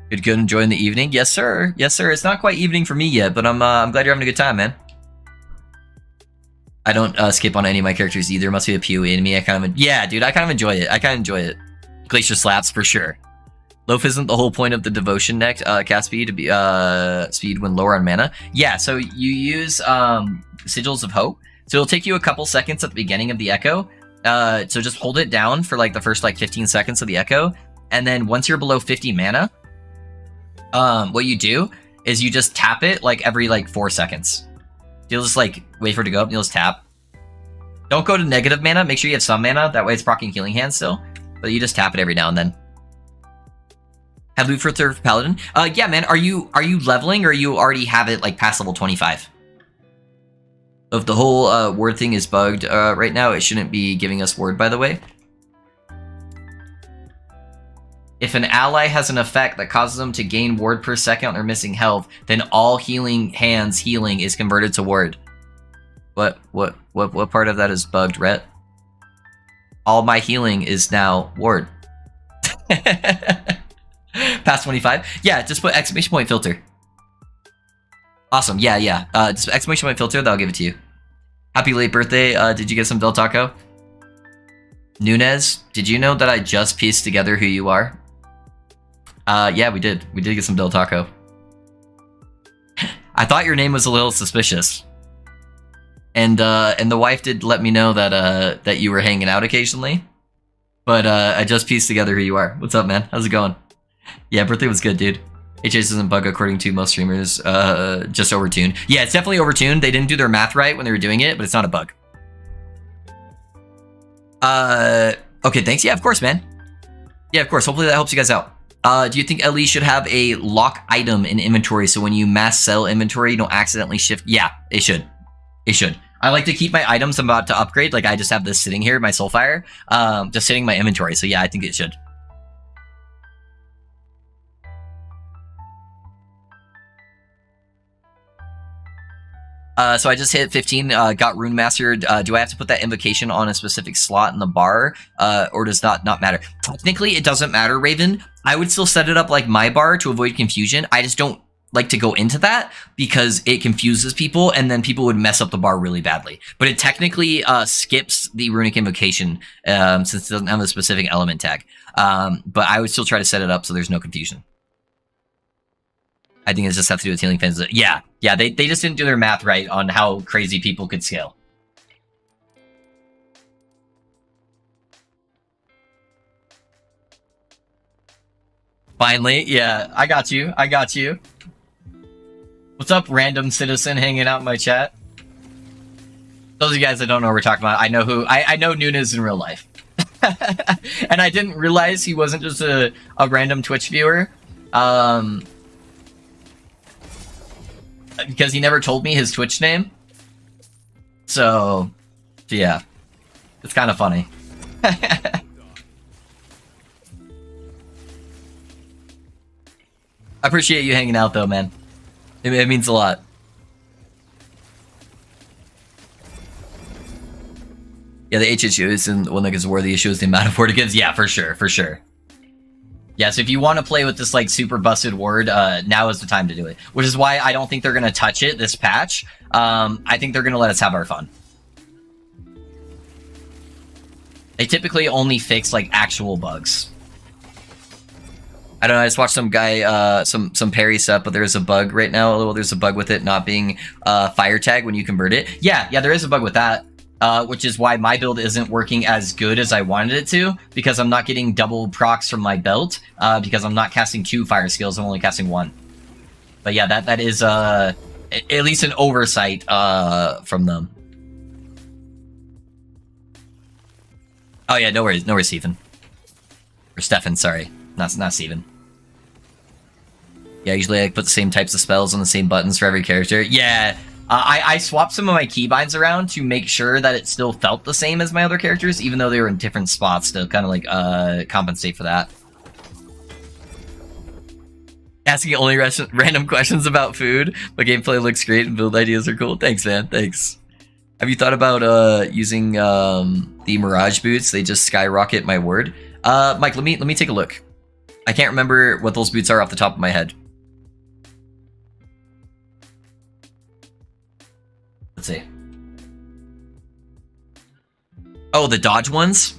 Good, enjoying the evening. Yes, sir. Yes, sir. It's not quite evening for me yet, but I'm glad you're having a good time, man. I don't skip on any of my characters either. Must be a PoE enemy. Yeah, dude. I kind of enjoy it. Glacier slaps for sure. Loaf isn't the whole point of the devotion neck cast speed to be speed when lower on mana. Yeah, so you use Sigils of Hope. So it'll take you a couple seconds at the beginning of the echo. So just hold it down for like the first like 15 seconds of the echo, and then once you're below 50 mana, what you do is you just tap it like every like 4 seconds. You'll just like wait for it to go up and you'll just tap. Don't go to negative mana, make sure you have some mana, that way it's proccing Healing Hands still, but you just tap it every now and then. Have loot for third Paladin? Yeah man, are you leveling or you already have it like past level 25? If the whole ward thing is bugged right now, it shouldn't be giving us ward, by the way. If an ally has an effect that causes them to gain ward per second on their missing health, then all Healing Hands healing is converted to ward. What part of that is bugged, Rhett? All my healing is now ward. Past 25? Yeah, just put exclamation point filter. Awesome, yeah. Just exclamation point filter, that'll give it to you. Happy late birthday. Did you get some Del Taco? Nunez, did you know that I just pieced together who you are? Yeah, we did. We did get some Del Taco. I thought your name was a little suspicious. And the wife did let me know that that you were hanging out occasionally. But I just pieced together who you are. What's up, man? How's it going? Yeah, birthday was good, dude. HS isn't bug according to most streamers, just overtuned. Yeah, it's definitely overtuned. They didn't do their math right when they were doing it, but it's not a bug. Okay, thanks. Yeah, of course, man. Yeah, of course. Hopefully that helps you guys out. Do you think LE should have a lock item in inventory so when you mass sell inventory, you don't accidentally shift? Yeah, it should. It should. I like to keep my items I'm about to upgrade. Like I just have this sitting here, my Soulfire, just sitting in my inventory. So yeah, I think it should. So I just hit 15, got Rune Mastered. Do I have to put that invocation on a specific slot in the bar, or does that not matter? Technically, it doesn't matter, Raven. I would still set it up like my bar to avoid confusion. I just don't like to go into that because it confuses people, and then people would mess up the bar really badly. But it technically skips the Runic Invocation since it doesn't have a specific element tag. But I would still try to set it up so there's no confusion. I think it just has to do with healing fans. Yeah, they just didn't do their math right on how crazy people could scale. Finally, yeah, I got you. What's up, random citizen hanging out in my chat? Those of you guys that don't know what we're talking about, I know who. I know Nunez in real life. And I didn't realize he wasn't just a random Twitch viewer. Because he never told me his Twitch name. So, yeah. It's kind of funny. I appreciate you hanging out, though, man. It means a lot. Yeah, the HHU isn't the one that gives war. The issue is the amount of word it gives. Yeah, for sure, for sure. Yeah, so if you want to play with this, like, super busted word, now is the time to do it. Which is why I don't think they're going to touch it this patch. I think they're going to let us have our fun. They typically only fix, like, actual bugs. I don't know, I just watched some guy, some parry stuff, but there's a bug right now. Well, there's a bug with it not being fire tag when you convert it. Yeah, there is a bug with that. Which is why my build isn't working as good as I wanted it to, because I'm not getting double procs from my belt, because I'm not casting 2 fire skills, I'm only casting 1. But yeah, that is at least an oversight from them. Oh yeah, no worries, Stephen. Or Stefan, sorry. Not Stephen. Yeah, usually I put the same types of spells on the same buttons for every character. Yeah, I swapped some of my keybinds around to make sure that it still felt the same as my other characters, even though they were in different spots to kind of like compensate for that. Asking only random questions about food, but gameplay looks great and build ideas are cool. Thanks, man. Thanks. Have you thought about using the Mirage boots? They just skyrocket my word. Mike, let me take a look. I can't remember what those boots are off the top of my head. Let's see. Oh, the dodge ones?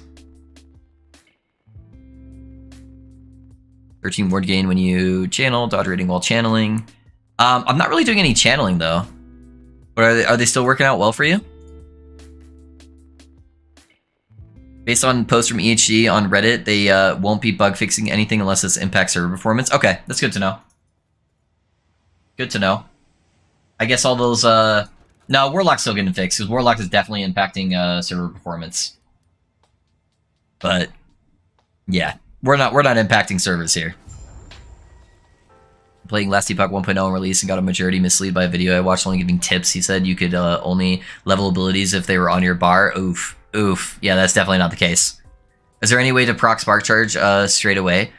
13 ward gain when you channel, dodge rating while channeling. I'm not really doing any channeling though. But are they still working out well for you? Based on posts from EHG on Reddit, they won't be bug fixing anything unless this impacts server performance. Okay, that's good to know. Good to know. I guess all those no, Warlock's still getting fixed, because Warlock is definitely impacting server performance. But yeah, we're not impacting servers here. Playing Last Epoch 1.0 release and got a majority mislead by a video I watched only giving tips. He said you could only level abilities if they were on your bar. Oof. Yeah, that's definitely not the case. Is there any way to proc Spark Charge straight away?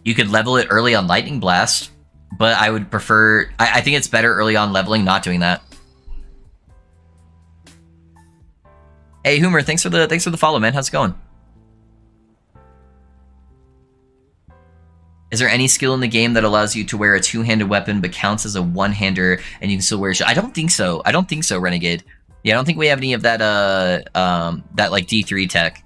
You could level it early on Lightning Blast, but I would prefer... I think it's better early on leveling, not doing that. Hey, Hoomer, thanks for the follow, man. How's it going? Is there any skill in the game that allows you to wear a two-handed weapon but counts as a one-hander and you can still wear a shield? I don't think so. Renegade. Yeah, I don't think we have any of that that like D3 tech.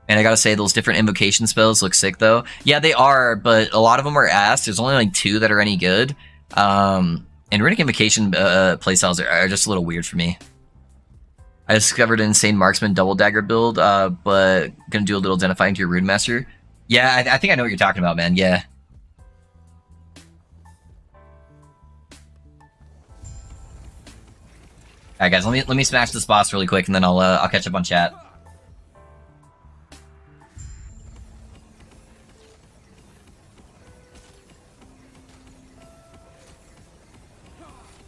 And I gotta say, those different invocation spells look sick, though. Yeah, they are, but a lot of them are ass. There's only like 2 that are any good. And Runic Invocation playstyles are just a little weird for me. I discovered an insane marksman double dagger build, but gonna do a little identifying to your rune master. Yeah, I think I know what you're talking about, man. Yeah. All right, guys. Let me smash this boss really quick, and then I'll catch up on chat.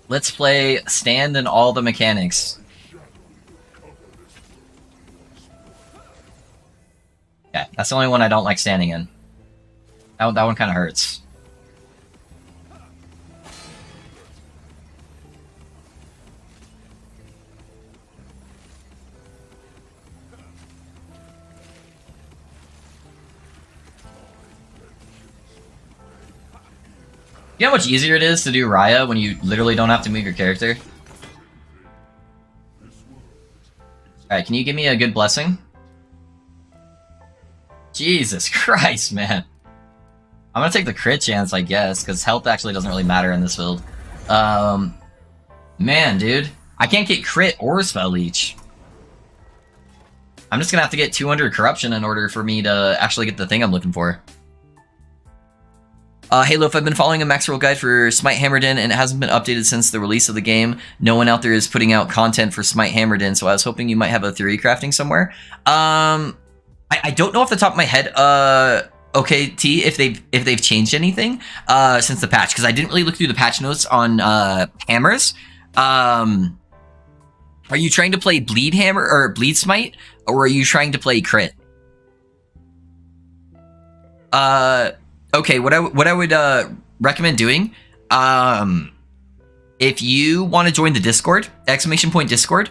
Let's play stand and all the mechanics. Yeah, that's the only one I don't like standing in. That one kind of hurts. You know how much easier it is to do Raya when you literally don't have to move your character? Alright, can you give me a good blessing? Jesus Christ, man. I'm gonna take the crit chance, I guess, because health actually doesn't really matter in this build. Man, dude. I can't get crit or spell leech. I'm just gonna have to get 200 corruption in order for me to actually get the thing I'm looking for. Hey Loaf, I've been following a max roll guide for Smite Hammered In, and it hasn't been updated since the release of the game. No one out there is putting out content for Smite Hammered In, so I was hoping you might have a theory crafting somewhere. I don't know off the top of my head, okay, T, if they've changed anything since the patch, because I didn't really look through the patch notes on hammers. Are you trying to play Bleed Hammer or Bleed Smite, or are you trying to play crit? Okay, what I would recommend doing, if you want to join the Discord, !Discord,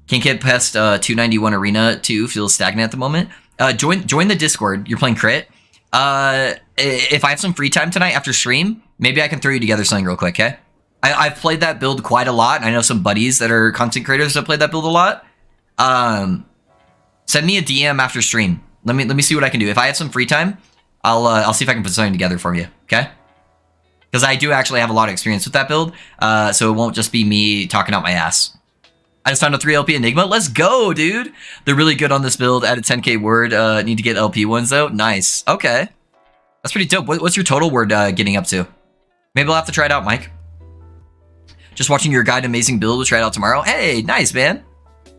can't get past 291 Arena 2, feels stagnant at the moment. Join the Discord. You're playing crit. If I have some free time tonight after stream, maybe I can throw you together something real quick, okay? I've played that build quite a lot, and I know some buddies that are content creators that played that build a lot. Send me a DM after stream. Let me see what I can do. If I have some free time, I'll see if I can put something together for you, okay? Because I do actually have a lot of experience with that build, so it won't just be me talking out my ass. I just found a 3 LP Enigma. Let's go, dude! They're really good on this build. Added 10k word. Need to get LP ones, though. Nice. Okay. That's pretty dope. What's your total word getting up to? Maybe I'll have to try it out, Mike. Just watching your guide, amazing build. We'll try it out tomorrow. Hey, nice, man.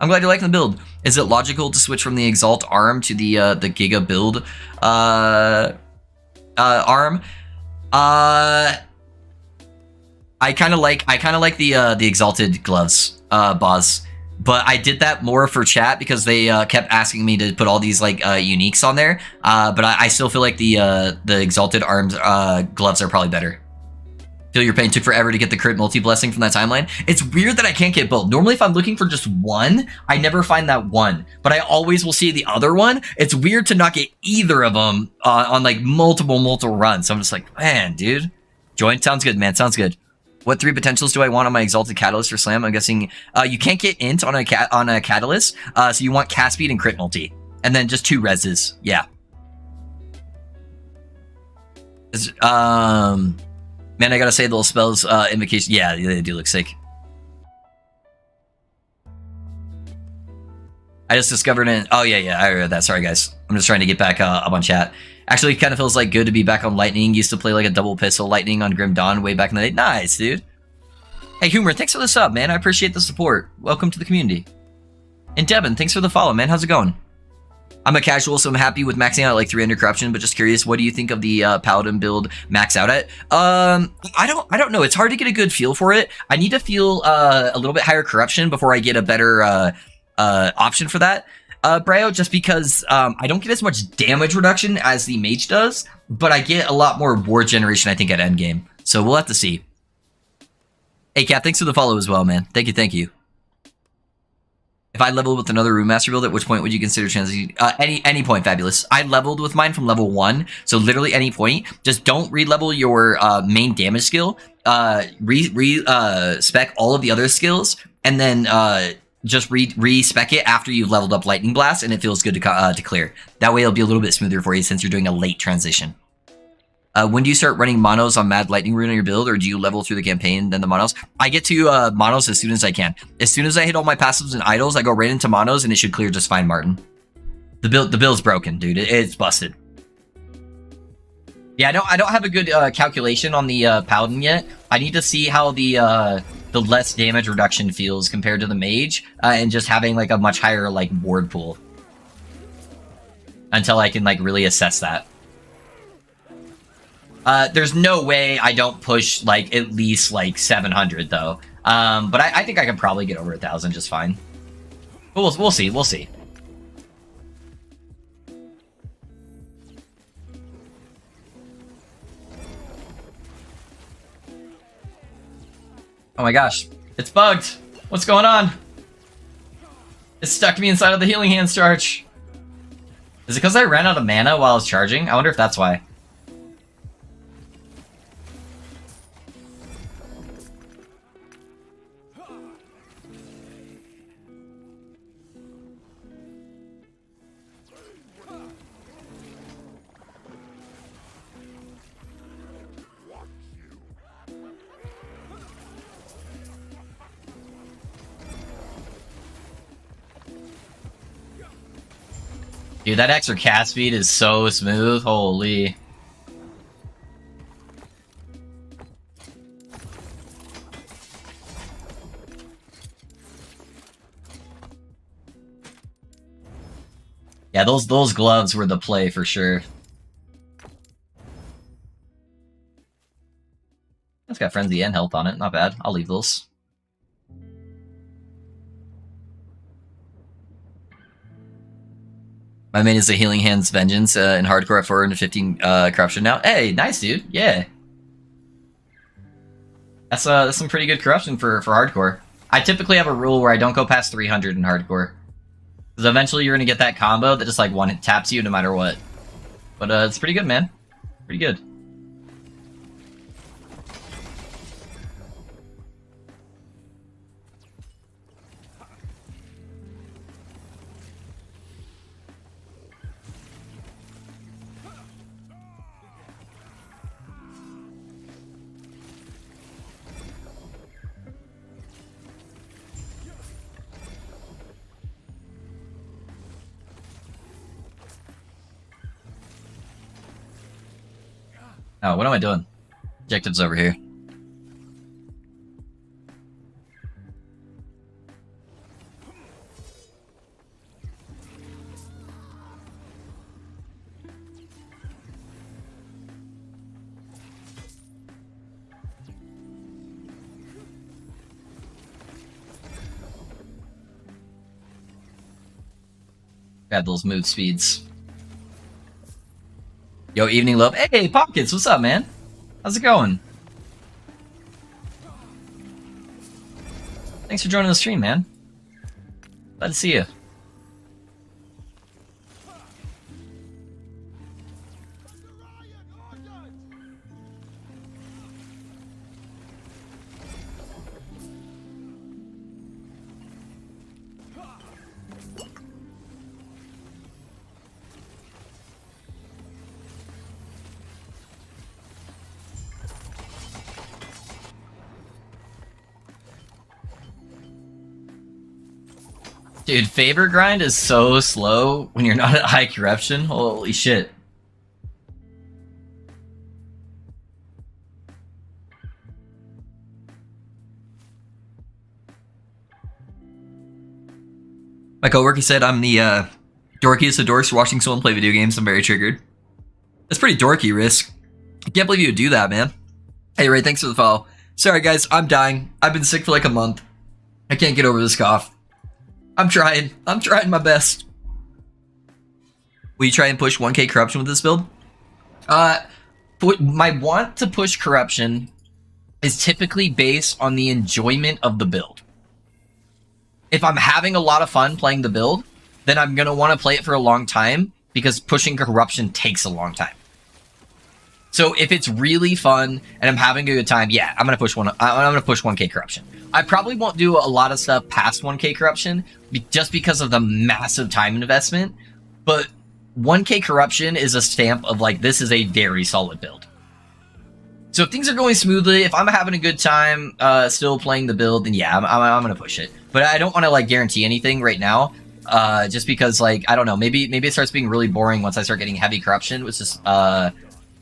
I'm glad you're liking the build. Is it logical to switch from the Exalt arm to the Giga build arm? I kind of like the Exalted gloves, Boz. But I did that more for chat because they kept asking me to put all these like uniques on there. But I still feel like the Exalted arms gloves are probably better. Feel your pain. Took forever to get the crit multi blessing from that timeline. It's weird that I can't get both. Normally, if I'm looking for just one, I never find that one. But I always will see the other one. It's weird to not get either of them on like multiple runs. So I'm just like, man, dude. Join. Sounds good, man. Sounds good. What 3 potentials do I want on my Exalted Catalyst for Slam? I'm guessing you can't get int on a Catalyst. So you want cast speed and crit multi. And then just 2 reses. Yeah. Man, I gotta say, those spells, invocation, yeah, they do look sick. I just discovered it. Oh, yeah, I read that. Sorry, guys. I'm just trying to get back up on chat. Actually, it kind of feels like good to be back on Lightning. Used to play like a double pistol Lightning on Grim Dawn way back in the day. Nice, dude. Hey, Humor, thanks for the sub, man. I appreciate the support. Welcome to the community. And Devin, thanks for the follow, man. How's it going? I'm a casual, so I'm happy with maxing out like 300 corruption, but just curious, what do you think of the Paladin build max out at? I don't know. It's hard to get a good feel for it. I need to feel a little bit higher corruption before I get a better option for that. Brio, just because I don't get as much damage reduction as the mage does, but I get a lot more ward generation, I think, at endgame. So we'll have to see. Hey, Cat, thanks for the follow as well, man. Thank you. If I leveled with another Rune Master build, at which point would you consider transitioning? Any point, Fabulous. I leveled with mine from level 1, so literally any point. Just don't re-level your main damage skill. Spec all of the other skills, and then just re-spec it after you've leveled up Lightning Blast, and it feels good to clear. That way it'll be a little bit smoother for you since you're doing a late transition. When do you start running monos on Mad Lightning Rune on your build, or do you level through the campaign then the monos? I get to monos as soon as I can. As soon as I hit all my passives and idols, I go right into monos, and it should clear just fine, Martin. The build's broken, dude. It's busted. Yeah, I don't have a good calculation on the Paladin yet. I need to see how the less damage reduction feels compared to the mage, and just having like a much higher like ward pool until I can like really assess that. There's no way I don't push like at least like 700 though. But I think I can probably get over 1,000 just fine. But we'll see. We'll see. Oh my gosh, it's bugged. What's going on? It stuck me inside of the healing hands charge. Is it because I ran out of mana while I was charging? I wonder if that's why. Dude, that extra cast speed is so smooth. Holy. Yeah, those gloves were the play for sure. It's got frenzy and health on it. Not bad. I'll leave those. My main is the Healing Hands Vengeance in hardcore at 415 corruption now. Hey, nice, dude. Yeah. That's some pretty good corruption for hardcore. I typically have a rule where I don't go past 300 in hardcore. Because eventually you're going to get that combo that just like one hit taps you no matter what. But it's pretty good, man. Pretty good. Oh, what am I doing? Objectives over here. Grab those move speeds. Yo, Evening Love. Hey, Pockets, what's up, man? How's it going? Thanks for joining the stream, man. Glad to see you. Dude, favor grind is so slow when you're not at high corruption. Holy shit. My coworker said I'm the dorkiest of dorks for watching someone play video games. I'm very triggered. That's pretty dorky, Risk. I can't believe you would do that, man. Hey, Ray, thanks for the follow. Sorry, guys, I'm dying. I've been sick for like a month. I can't get over this cough. I'm trying my best. Will you try and push 1k corruption with this build? My want to push corruption is typically based on the enjoyment of the build. If I'm having a lot of fun playing the build, then I'm going to want to play it for a long time because pushing corruption takes a long time. So if it's really fun and I'm having a good time, yeah, I'm going to push 1k corruption. I probably won't do a lot of stuff past 1k corruption just because of the massive time investment, but 1k corruption is a stamp of like, this is a very solid build. So if things are going smoothly, if I'm having a good time still playing the build, then yeah, I'm gonna push it. But I don't want to like guarantee anything right now, just because like I don't know, maybe it starts being really boring once I start getting heavy corruption, which is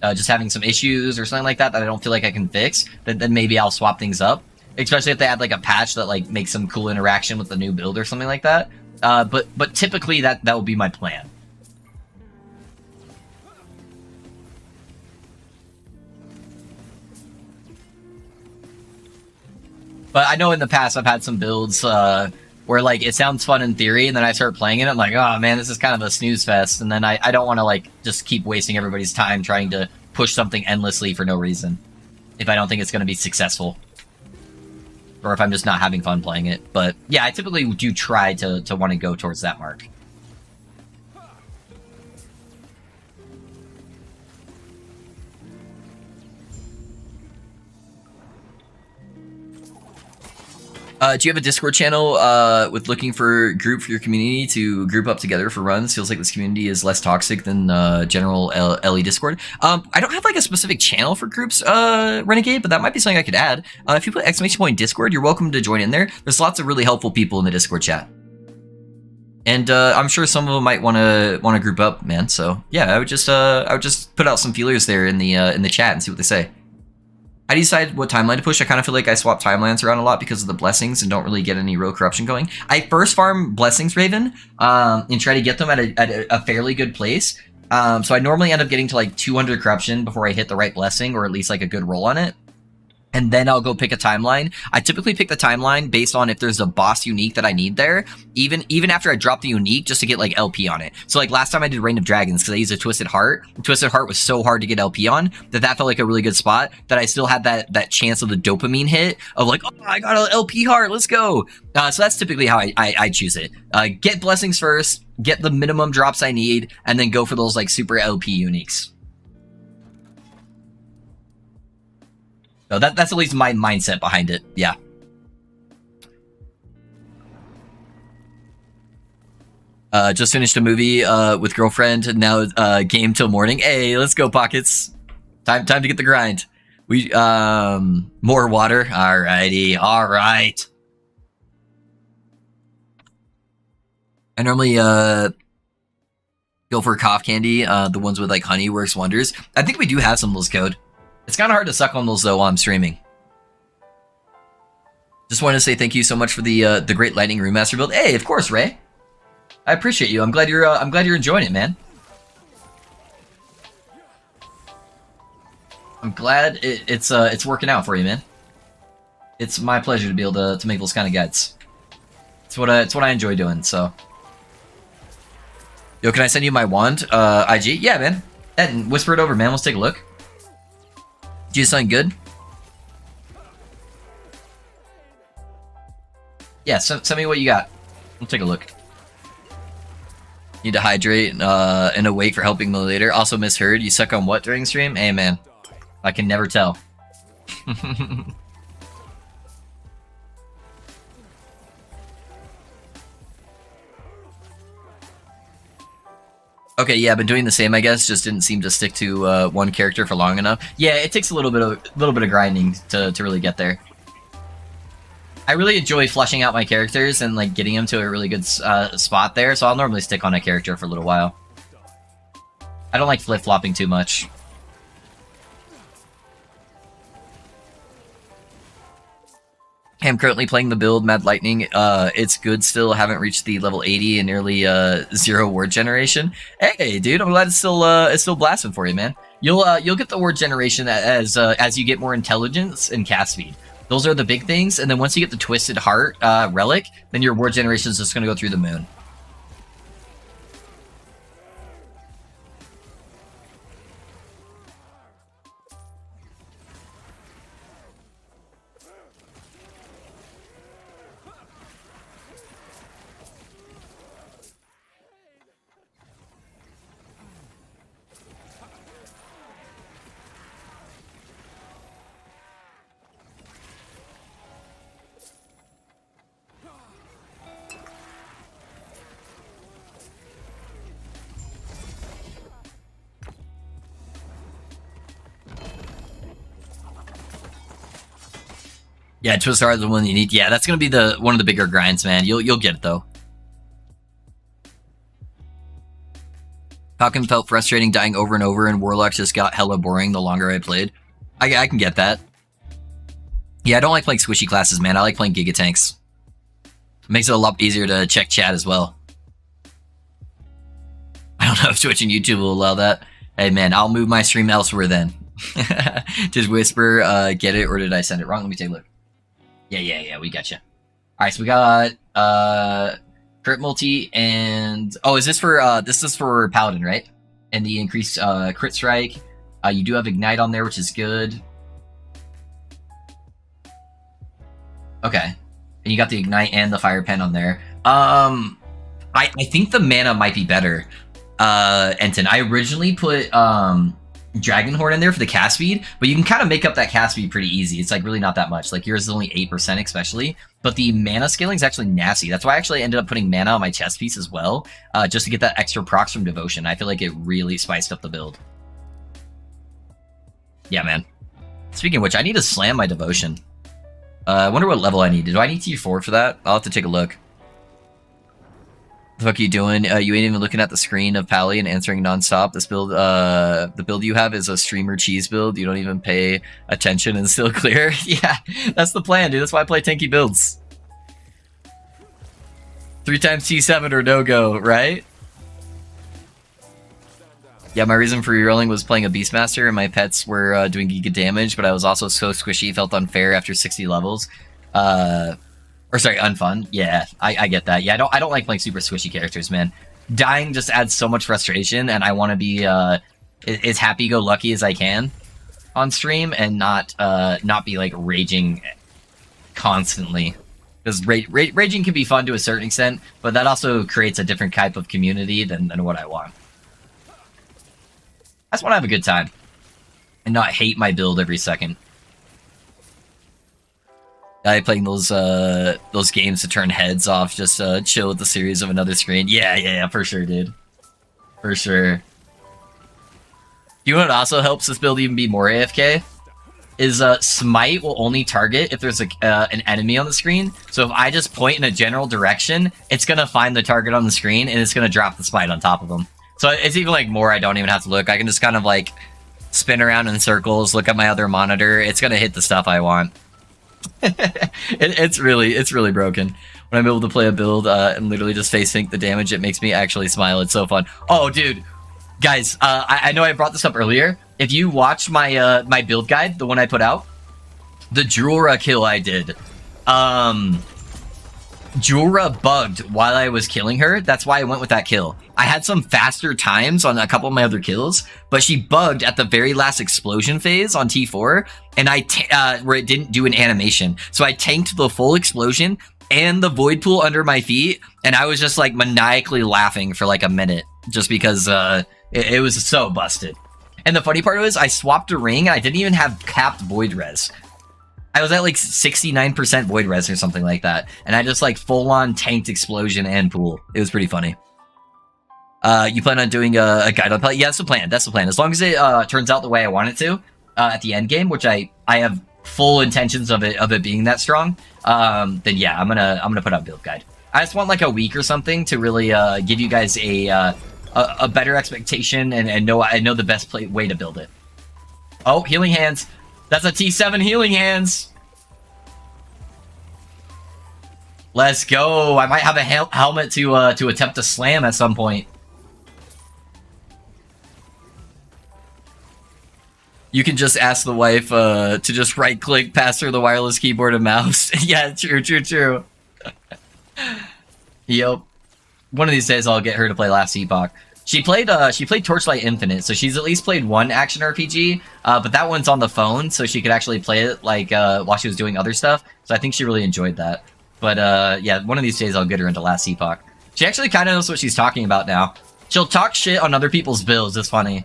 just having some issues or something like that that I don't feel like I can fix. Then maybe I'll swap things up, especially if they add like a patch that like makes some cool interaction with the new build or something like that. But typically that will be my plan. But I know in the past I've had some builds where like it sounds fun in theory, and then I start playing it, I'm like, oh man, this is kind of a snooze fest, and then I don't want to like just keep wasting everybody's time trying to push something endlessly for no reason if I don't think it's going to be successful, or if I'm just not having fun playing it. But yeah, I typically do try to want to go towards that mark. Do you have a Discord channel with looking for a group for your community to group up together for runs? Feels like this community is less toxic than general LE Discord. I don't have like a specific channel for groups, Renegade, but that might be something I could add. If you put !point Discord, you're welcome to join in there. There's lots of really helpful people in the Discord chat, and I'm sure some of them might want to group up, man. So yeah, I would just put out some feelers there in the chat and see what they say. I decide what timeline to push. I kind of feel like I swap timelines around a lot because of the blessings and don't really get any real corruption going. I first farm blessings, Raven, and try to get them at a fairly good place. So I normally end up getting to like 200 corruption before I hit the right blessing, or at least like a good roll on it. And then I'll go pick a timeline. I typically pick the timeline based on if there's a boss unique that I need there, even after I drop the unique, just to get like LP on it. So like last time I did Reign of Dragons, because I used a Twisted Heart. The Twisted Heart was so hard to get LP on that felt like a really good spot, that I still had that chance of the dopamine hit of like, oh, I got an LP heart, let's go. So that's typically how I choose it. Get blessings first, get the minimum drops I need, and then go for those like super LP uniques. So that's at least my mindset behind it. Yeah. Just finished a movie with girlfriend, and now game till morning. Hey, let's go, Pockets. Time to get the grind. We more water. Alrighty, all right. I normally go for cough candy. The ones with like honey works wonders. I think we do have some of those code. It's kind of hard to suck on those though while I'm streaming. Just wanted to say thank you so much for the great Lightning Remaster build. Hey, of course, Ray. I appreciate you. I'm glad you're enjoying it, man. I'm glad it's working out for you, man. It's my pleasure to be able to make those kind of guides. It's what I enjoy doing. So, yo, can I send you my wand? IG, yeah, man. And whisper it over, man. Let's take a look. Do you something good? Yeah, send me what you got. We'll take a look. Need to hydrate and awake for helping me later. Also misheard. You suck on what during stream? Hey, man. I can never tell. Okay, yeah, I've been doing the same, I guess. Just didn't seem to stick to one character for long enough. Yeah, it takes a little bit of grinding to really get there. I really enjoy fleshing out my characters and like getting them to a really good spot there, so I'll normally stick on a character for a little while. I don't like flip-flopping too much. I'm currently playing the build Mad Lightning. It's good still. Haven't reached the level 80 and nearly 0 word generation. Hey, dude, I'm glad it's still blasting for you, man. You'll get the word generation as you get more intelligence and cast speed. Those are the big things. And then once you get the Twisted Heart relic, then your word generation is just gonna go through the moon. Yeah, twist are the one you need. Yeah, that's gonna be the one of the bigger grinds, man. You'll get it though. Falcon felt frustrating dying over and over, and Warlocks just got hella boring the longer I played. I can get that. Yeah, I don't like playing squishy classes, man. I like playing Giga Tanks. It makes it a lot easier to check chat as well. I don't know if Twitch and YouTube will allow that. Hey, man, I'll move my stream elsewhere then. Just whisper, get it, or did I send it wrong? Let me take a look. Yeah, we got you. All right, so we got crit multi and is this for Paladin, right? And the increased crit strike. You do have ignite on there, which is good. Okay, and you got the ignite and the fire pen on there. I think the mana might be better. Enton, I originally put Dragonhorn in there for the cast speed, but you can kind of make up that cast speed pretty easy. It's like really not that much. Like yours is only 8% especially, but the mana scaling is actually nasty. That's why I actually ended up putting mana on my chest piece as well, just to get that extra procs from Devotion. I feel like it really spiced up the build. Yeah, man. Speaking of which, I need to slam my Devotion. I wonder what level I need. Do I need T4 for that? I'll have to take a look. The fuck are you doing? You ain't even looking at the screen of Pally and answering nonstop. This build, the build you have is a streamer cheese build. You don't even pay attention and still clear. Yeah, that's the plan, dude. That's why I play tanky builds. 3 times T7 or no go, right? Yeah, my reason for rerolling was playing a Beastmaster and my pets were doing giga damage, but I was also so squishy, felt unfair after 60 levels. Or sorry, unfun. Yeah, I get that. Yeah, I don't like playing super squishy characters, man. Dying just adds so much frustration, and I want to be as happy-go-lucky as I can on stream and not be like raging constantly. Because raging can be fun to a certain extent, but that also creates a different type of community than what I want. I just want to have a good time and not hate my build every second. I playing those games to turn heads off, just chill with the series of another screen. Yeah, for sure, dude. For sure. You know what also helps this build even be more AFK? Is Smite will only target if there's an enemy on the screen. So if I just point in a general direction, it's gonna find the target on the screen and it's gonna drop the Smite on top of them. So it's even like more I don't even have to look. I can just kind of like spin around in circles, look at my other monitor. It's gonna hit the stuff I want. It's really broken. When I'm able to play a build and literally just face sync the damage, it makes me actually smile. It's so fun. Oh, dude. Guys, I know I brought this up earlier. If you watch my my build guide, the one I put out, the Julra kill I did, Julra bugged while I was killing her. That's why I went with that kill. I had some faster times on a couple of my other kills, but she bugged at the very last explosion phase on T4, and where it didn't do an animation. So I tanked the full explosion and the void pool under my feet, and I was just like maniacally laughing for like a minute just because it was so busted. And the funny part was I swapped a ring and I didn't even have capped void res. I was at like 69% void res or something like that, and I just like full on tanked explosion and pool. It was pretty funny. You plan on doing a guide on Paladin? Yeah, that's the plan. That's the plan. As long as it turns out the way I want it to at the end game, which I have full intentions of it being that strong. Then yeah, I'm gonna put out build guide. I just want like a week or something to really give you guys a better expectation and know the best way to build it. Oh, healing hands. That's a T7 healing hands. Let's go. I might have a helmet to attempt to slam at some point. You can just ask the wife to just right-click, pass her the wireless keyboard and mouse. Yeah, true. Yep. One of these days I'll get her to play Last Epoch. She played Torchlight Infinite, so she's at least played one action RPG, but that one's on the phone, so she could actually play it like while she was doing other stuff. So I think she really enjoyed that. But yeah, one of these days I'll get her into Last Epoch. She actually kind of knows what she's talking about now. She'll talk shit on other people's builds. It's funny.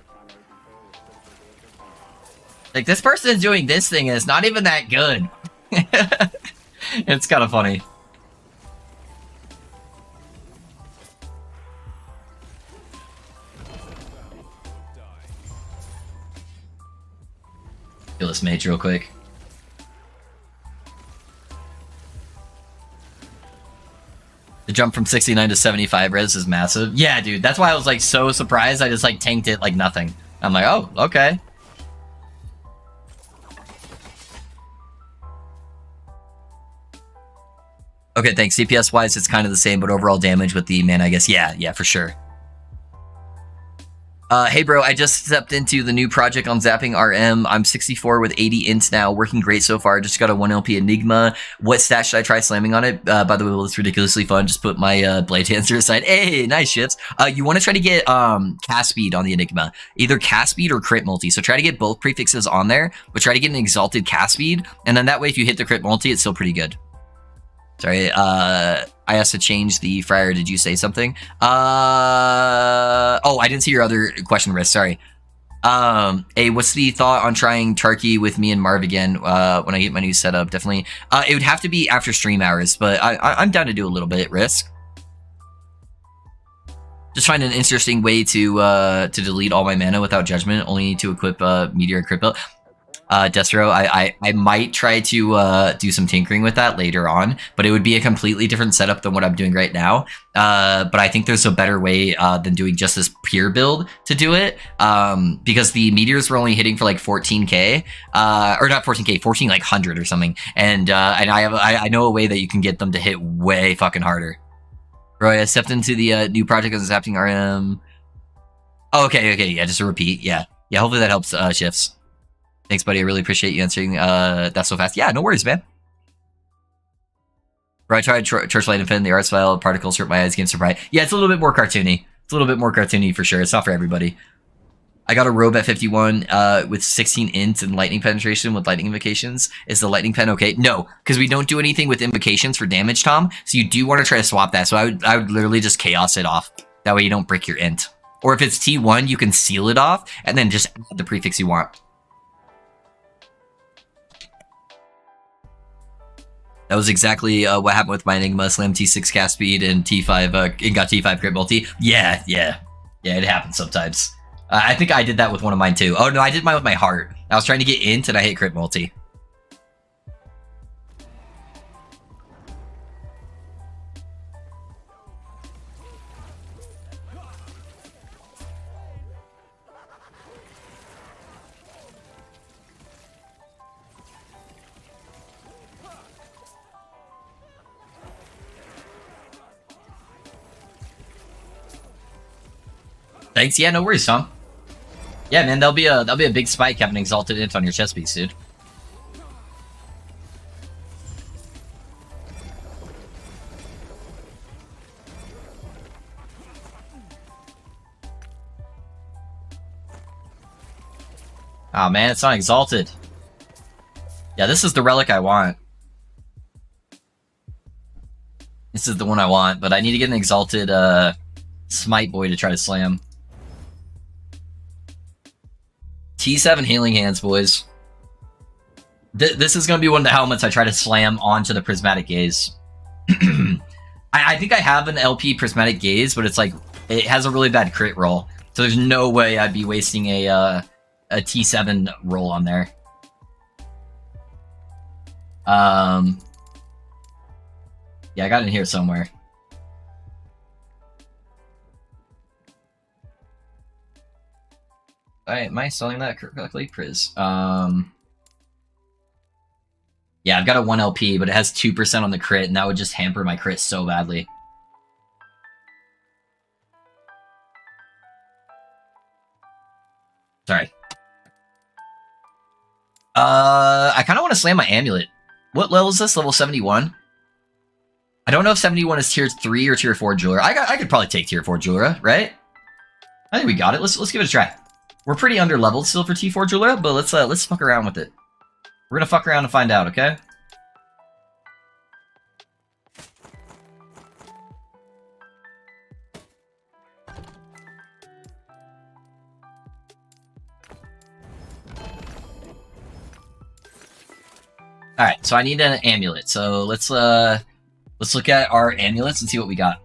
Like, this person's doing this thing and it's not even that good. It's kind of funny. Kill this mage real quick. jump from 69 to 75 res is massive. Yeah, dude, that's why I was like so surprised. I just like tanked it like nothing. I'm like, oh, okay. Okay, thanks. CPS wise, it's kind of the same, but overall damage with the mana, I guess. Yeah, for sure. Hey bro, I just stepped into the new project on Zapping RM. I'm 64 with 80 ints now, working great so far. Just got a 1 LP Enigma. What stat should I try slamming on it? By the way, well, it's ridiculously fun. Just put my Blade Dancer aside. Hey, nice shifts. You want to try to get cast speed on the Enigma. Either cast speed or crit multi. So try to get both prefixes on there, but try to get an exalted cast speed. And then that way, if you hit the crit multi, it's still pretty good. Sorry, I asked to change the Friar. Did you say something? Oh, I didn't see your other question, Riz. Sorry. Hey, what's the thought on trying Tarky with me and Marv again when I get my new setup? Definitely. It would have to be after stream hours, but I'm down to do a little bit at risk. Just find an interesting way to delete all my mana without judgment, only to equip Meteor and Crit Build. Destro, I might try to do some tinkering with that later on, but it would be a completely different setup than what I'm doing right now. But I think there's a better way than doing just this pure build to do it, because the meteors were only hitting for like 14k, or not 14k, 14 like 100 or something, and I know a way that you can get them to hit way fucking harder. Bro, I stepped into the new project as Zapping RM. Oh, okay, yeah, just a repeat, yeah, hopefully that helps shifts. Thanks, buddy. I really appreciate you answering that so fast. Yeah, no worries, man. Bro, I tried Churchlight and Finn. The art style, particles hurt my eyes, games are bright. Yeah, it's a little bit more cartoony. It's a little bit more cartoony for sure. It's not for everybody. I got a robe at 51 with 16 int and lightning penetration with lightning invocations. Is the lightning pen okay? No, because we don't do anything with invocations for damage, Tom. So you do want to try to swap that. So I would literally just chaos it off. That way you don't break your int. Or if it's T1, you can seal it off and then just add the prefix you want. That was exactly what happened with my Enigma. Slam T6 cast speed and T5, it got T5 crit multi. Yeah, it happens sometimes. I think I did that with one of mine too. Oh no, I did mine with my heart. I was trying to get int and I hit crit multi. Thanks. Yeah, no worries, Tom. Yeah, man, that'll be a big spike having exalted int on your chest piece, dude. Oh man, it's not exalted. Yeah, this is the relic I want. This is the one I want, but I need to get an exalted Smite Boy to try to slam. T7 Healing Hands, boys. This is going to be one of the helmets I try to slam onto the Prismatic Gaze. I think I have an LP Prismatic Gaze, but it's like, it has a really bad crit roll. So there's no way I'd be wasting a T7 roll on there. Yeah, I got it in here somewhere. Alright, am I selling that correctly? Priz. Yeah, I've got a 1 LP, but it has 2% on the crit, and that would just hamper my crit so badly. Sorry. I kind of want to slam my amulet. What level is this? Level 71? I don't know if 71 is tier 3 or tier 4 Julra. I could probably take tier 4 Julra, right? I think we got it. Let's give it a try. We're pretty under leveled still for T4 Julra, but let's fuck around with it. We're gonna fuck around and find out, okay? Alright, so I need an amulet. So let's look at our amulets and see what we got.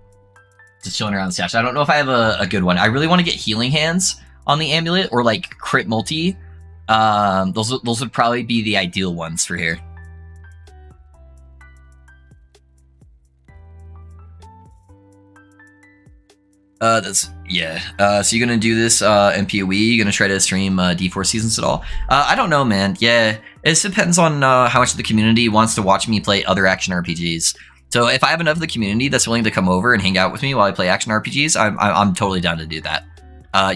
Just chilling around the stash. I don't know if I have a good one. I really want to get Healing Hands on the amulet, or like crit multi. Those would probably be the ideal ones for here. So you're gonna do this in PoE? You're gonna try to stream D4 seasons at all? I don't know, man. Yeah, it depends on how much of the community wants to watch me play other action RPGs. So if I have enough of the community that's willing to come over and hang out with me while I play action RPGs, I'm totally down to do that.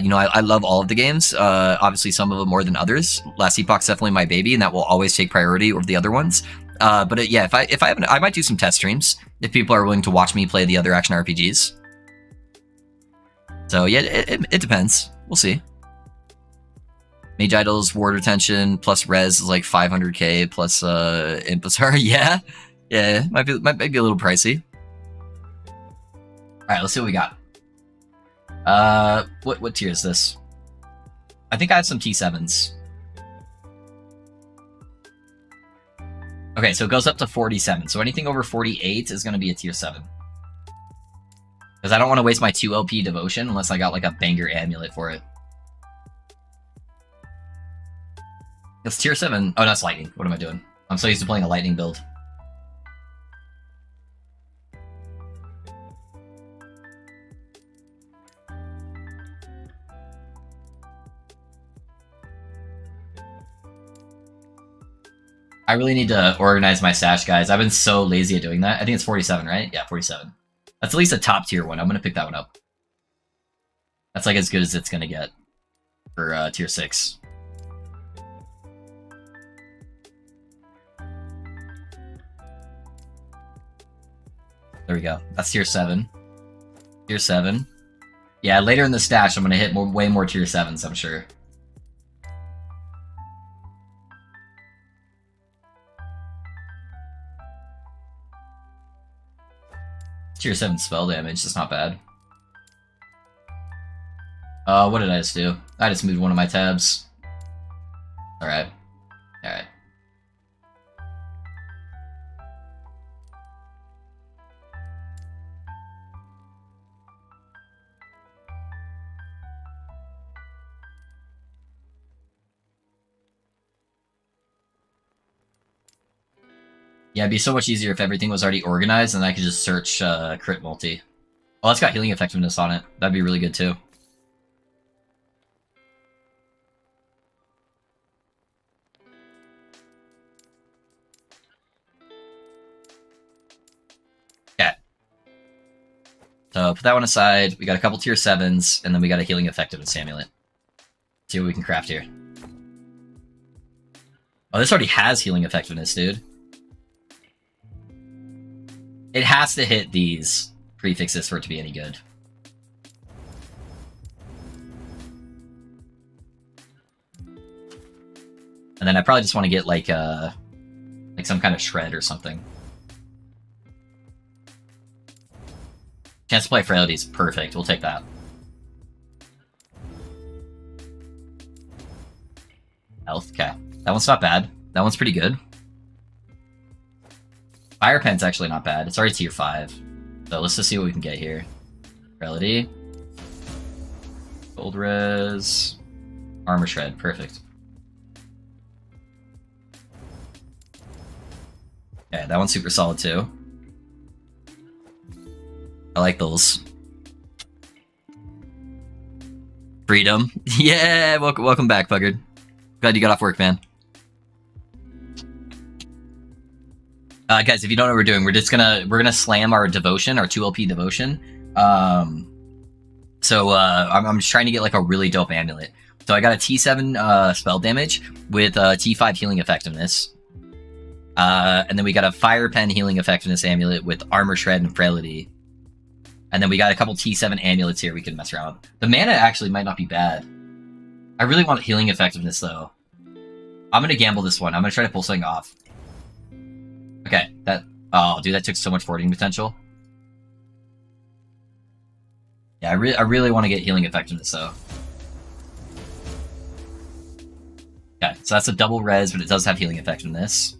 You know, I love all of the games. Obviously, some of them more than others. Last Epoch's definitely my baby, and that will always take priority over the other ones. But yeah, if I have, I might do some test streams if people are willing to watch me play the other action RPGs. So yeah, it depends. We'll see. Mage Idol's ward retention plus res is like 500k plus Impulsar. Yeah, might be a little pricey. All right, let's see what we got. What tier is this? I think I have some T7s. Okay, so it goes up to 47. So anything over 48 is going to be a tier 7. Because I don't want to waste my 2 LP devotion unless I got like a banger amulet for it. It's tier 7. Oh, that's lightning. What am I doing? I'm so used to playing a lightning build. I really need to organize my stash, guys. I've been so lazy at doing that. I think it's 47, right? Yeah, 47. That's at least a top tier one. I'm going to pick that one up. That's like as good as it's going to get for tier 6. There we go. That's tier 7. Tier 7. Yeah, later in the stash, I'm going to hit way more tier 7s, I'm sure. Tier 7 spell damage, that's not bad. What did I just do? I just moved one of my tabs. Alright. Alright. Yeah, it'd be so much easier if everything was already organized and I could just search crit multi. Oh, it's got healing effectiveness on it. That'd be really good too. Okay. So put that one aside. We got a couple tier 7s, and then we got a healing effectiveness amulet. See what we can craft here. Oh, this already has healing effectiveness, dude. It has to hit these prefixes for it to be any good. And then I probably just want to get like some kind of shred or something. Chance to play frailty is perfect. We'll take that. Health, okay. That one's not bad. That one's pretty good. Fire Pen's actually not bad. It's already tier 5. So let's just see what we can get here. Frailty. Gold res. Armor shred. Perfect. Okay, that one's super solid too. I like those. Freedom. Yeah, welcome back, Puggard. Glad you got off work, man. Guys, if you don't know what we're doing, we're gonna slam our devotion, our 2 LP devotion. I'm just trying to get like a really dope amulet. So I got a T7 spell damage with T5 healing effectiveness. And then we got a Fire Pen healing effectiveness amulet with armor shred and frailty. And then we got a couple T7 amulets here we can mess around with. The mana actually might not be bad. I really want healing effectiveness though. I'm gonna gamble this one. I'm gonna try to pull something off. Okay, oh dude, that took so much forwarding potential. Yeah, I really want to get healing effectiveness though. Okay, so that's a double res, but it does have healing effectiveness.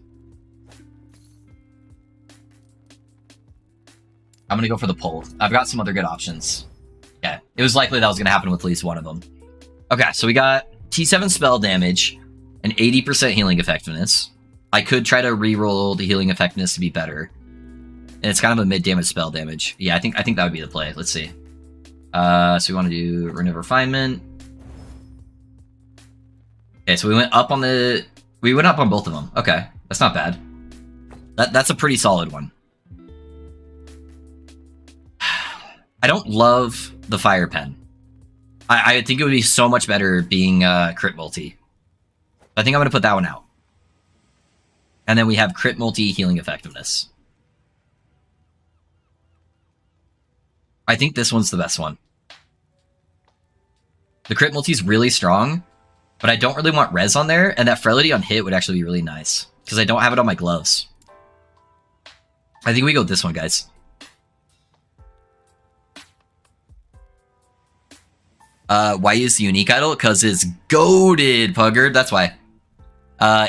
I'm gonna go for the pull. I've got some other good options. Okay, it was likely that was gonna happen with at least one of them. Okay, so we got T7 spell damage and 80% healing effectiveness. I could try to reroll the healing effectiveness to be better. And it's kind of a mid-damage spell damage. Yeah, I think that would be the play. Let's see. So we want to do Rune of Refinement. Okay, so we went up on both of them. Okay, that's not bad. That's a pretty solid one. I don't love the Fire Pen. I think it would be so much better being crit multi. I think I'm going to put that one out. And then we have crit multi healing effectiveness. I think this one's the best one. The crit multi is really strong, but I don't really want res on there, and that frailty on hit would actually be really nice, because I don't have it on my gloves. I think we go with this one, guys. Why use the unique idol? Because it's goated, Puggard. That's why.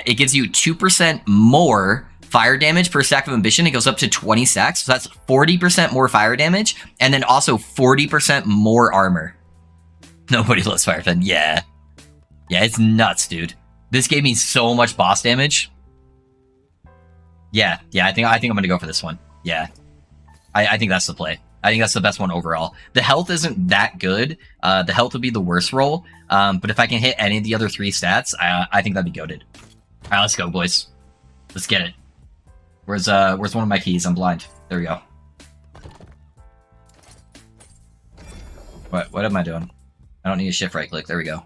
It gives you 2% more fire damage per stack of ambition. It goes up to 20 stacks, so that's 40% more fire damage, and then also 40% more armor. Nobody loves Fire Pen. Yeah. Yeah, it's nuts, dude. This gave me so much boss damage. Yeah, I think I'm gonna go for this one. Yeah. I think that's the play. I think that's the best one overall. The health isn't that good. The health would be the worst roll. But if I can hit any of the other 3 stats, I think that'd be goated. Alright, let's go, boys. Let's get it. Where's one of my keys? I'm blind. There we go. What am I doing? I don't need a shift right click. There we go.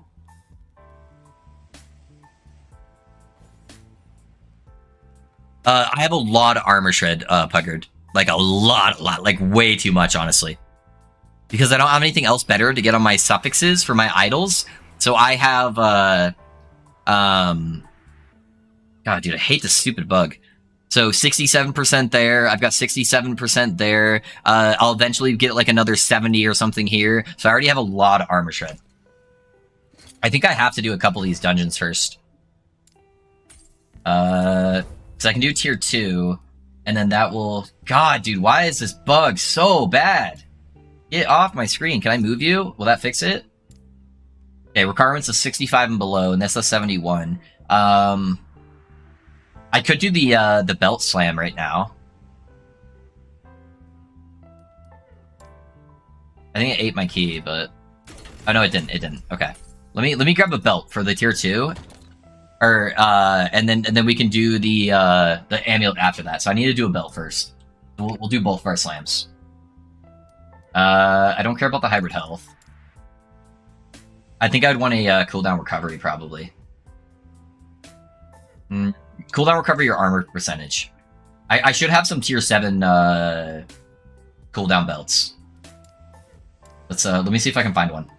I have a lot of armor shred, Puggard. Like a lot, like way too much, honestly. Because I don't have anything else better to get on my suffixes for my idols. So I have, God, dude, I hate this stupid bug. So 67% there. I've got 67% there. I'll eventually get like another 70 or something here. So I already have a lot of armor shred. I think I have to do a couple of these dungeons first. Because I can do tier 2. And then that will... God, dude, why is this bug so bad? Get off my screen. Can I move you? Will that fix it? Okay, requirements of 65 and below, and that's a 71. I could do the belt slam right now. I think it ate my key, but... Oh, no, it didn't. It didn't. Okay. Let me grab a belt for the tier 2. Or, and then we can do the amulet after that. So I need to do a belt first. We'll do both of our slams. I don't care about the hybrid health. I think I'd want a cooldown recovery, probably. Cooldown recovery or armor percentage. I should have some tier 7 cooldown belts. Let me see if I can find one.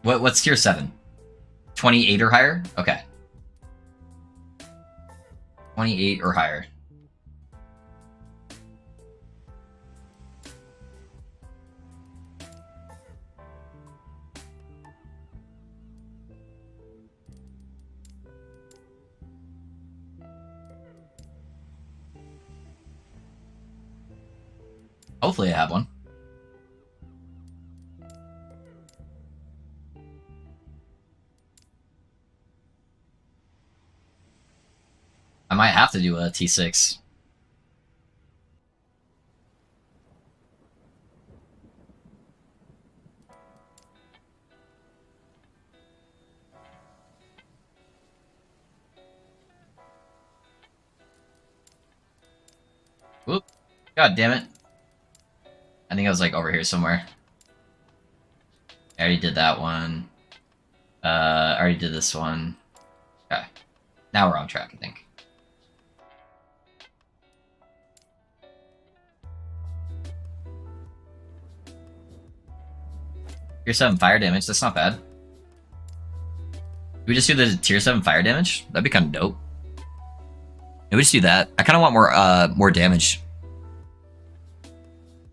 What's tier 7? 28 or higher? Okay. 28 or higher. Hopefully I have one. I might have to do a T6. Whoop. God damn it. I think I was like over here somewhere. I already did that one. I already did this one. Okay. Now we're on track, I think. Tier 7 fire damage, that's not bad. Can we just do the tier 7 fire damage? That'd be kind of dope. Yeah, we just do that. I kind of want more damage.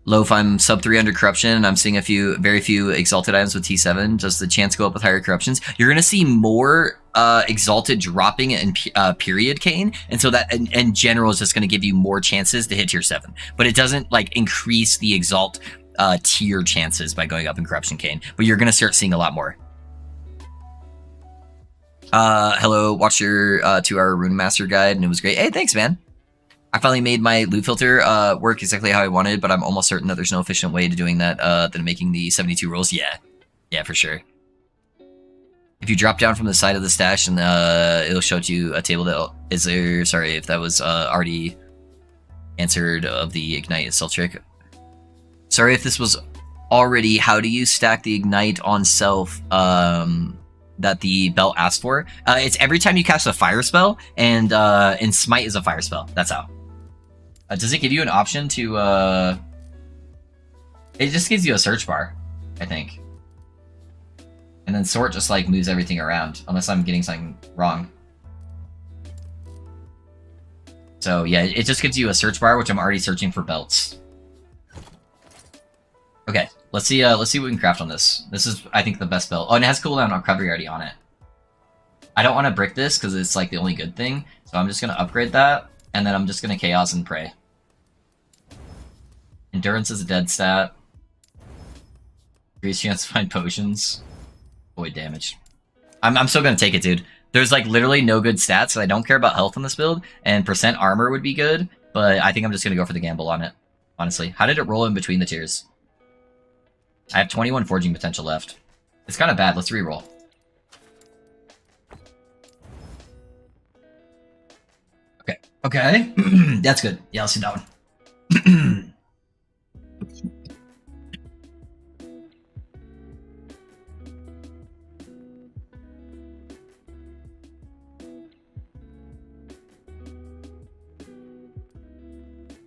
Low if I'm sub 300 corruption, and I'm seeing very few exalted items with T7. Does the chance go up with higher corruptions? You're gonna see more exalted dropping in period cane, and so that in general is just gonna give you more chances to hit tier 7. But it doesn't like increase the exalt tier chances by going up in corruption cane. But you're gonna start seeing a lot more. Hello, watched your 2-hour Rune Master guide, and it was great. Hey, thanks, man. I finally made my loot filter work exactly how I wanted, but I'm almost certain that there's no efficient way to doing that than making the 72 rolls. Yeah. Yeah, for sure. If you drop down from the side of the stash, and it'll show you a table that is there. Sorry if that was already answered of the ignite itself trick. Sorry if this was already. How do you stack the ignite on self that the belt asked for? It's every time you cast a fire spell, and smite is a fire spell. That's how. Does it give you an option to? It just gives you a search bar, I think. And then sort just like moves everything around, unless I'm getting something wrong. So yeah, it just gives you a search bar, which I'm already searching for belts. Okay, let's see what we can craft on this. This is, I think, the best belt. Oh, and it has cooldown on recovery already on it. I don't want to brick this because it's like the only good thing, so I'm just gonna upgrade that, and then I'm just gonna chaos and pray. Endurance is a dead stat. Increased chance to find potions. Void damage. I'm still gonna take it, dude. There's like literally no good stats, so I don't care about health on this build, and percent armor would be good, but I think I'm just gonna go for the gamble on it, honestly. How did it roll in between the tiers? I have 21 forging potential left. It's kind of bad. Let's reroll. Okay. Okay. That's good. Yeah, let's do that one.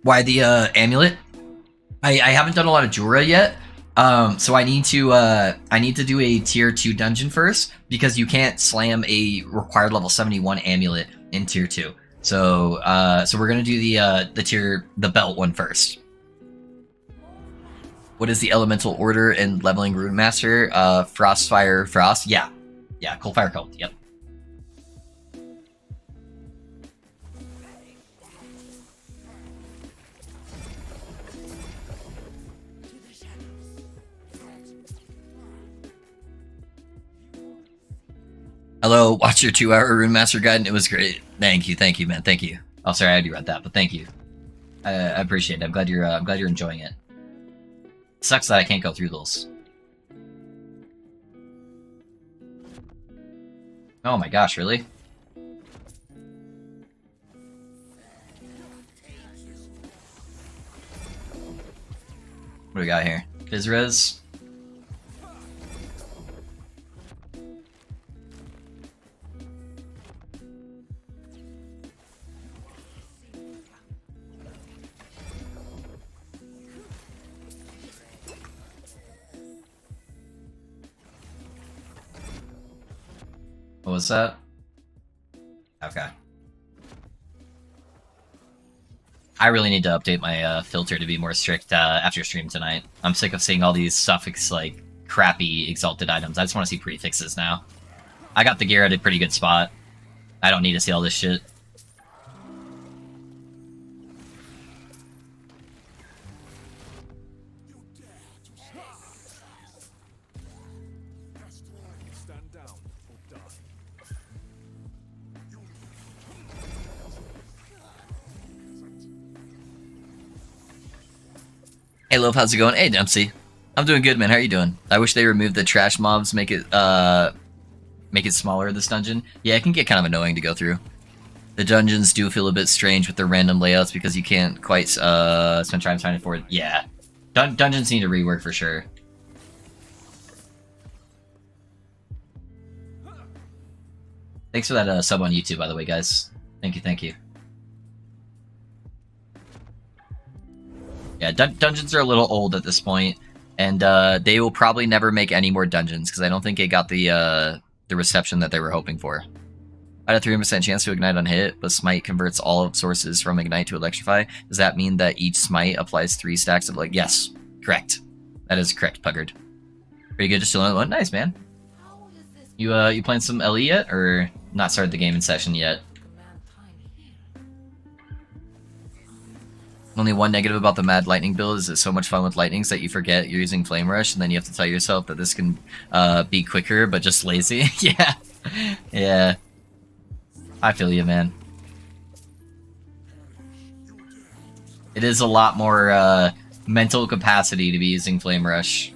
Why the amulet? I haven't done a lot of Julra yet, so I need to do a tier 2 dungeon first, because you can't slam a required level 71 amulet in tier 2. So we're gonna do the belt one first. What is the elemental order in leveling Rune Master? Frost, Fire, Frost. Yeah, Cold, Fire, Cold. Yep. Hello, watch your 2-hour Rune Master guide, and it was great. Thank you, man. Thank you. Oh, sorry, I already read that, but thank you. I appreciate it. I'm glad you're enjoying it. Sucks that I can't go through those. Oh my gosh, really? What do we got here? Fizz-Res? What was that? Okay. I really need to update my filter to be more strict after stream tonight. I'm sick of seeing all these suffix, like, crappy exalted items. I just want to see prefixes now. I got the gear at a pretty good spot. I don't need to see all this shit. Hey, Love, how's it going? Hey, Dempsey. I'm doing good, man. How are you doing? I wish they removed the trash mobs, make it smaller, this dungeon. Yeah, it can get kind of annoying to go through. The dungeons do feel a bit strange with the random layouts because you can't quite spend time finding for it. Yeah. Dungeons need to rework for sure. Thanks for that sub on YouTube, by the way, guys. Thank you. Yeah, dungeons are a little old at this point, and they will probably never make any more dungeons because I don't think it got the reception that they were hoping for. I had a 300% chance to ignite on hit, but smite converts all of sources from ignite to electrify. Does that mean that each smite applies 3 stacks of yes, correct. That is correct, Puggard. Pretty good, just another one. Nice, man. You playing some LE yet, or not started the game in session yet? Only one negative about the Mad Lightning build is it's so much fun with lightnings that you forget you're using Flame Rush, and then you have to tell yourself that this can be quicker, but just lazy. Yeah. I feel you, man. It is a lot more mental capacity to be using Flame Rush.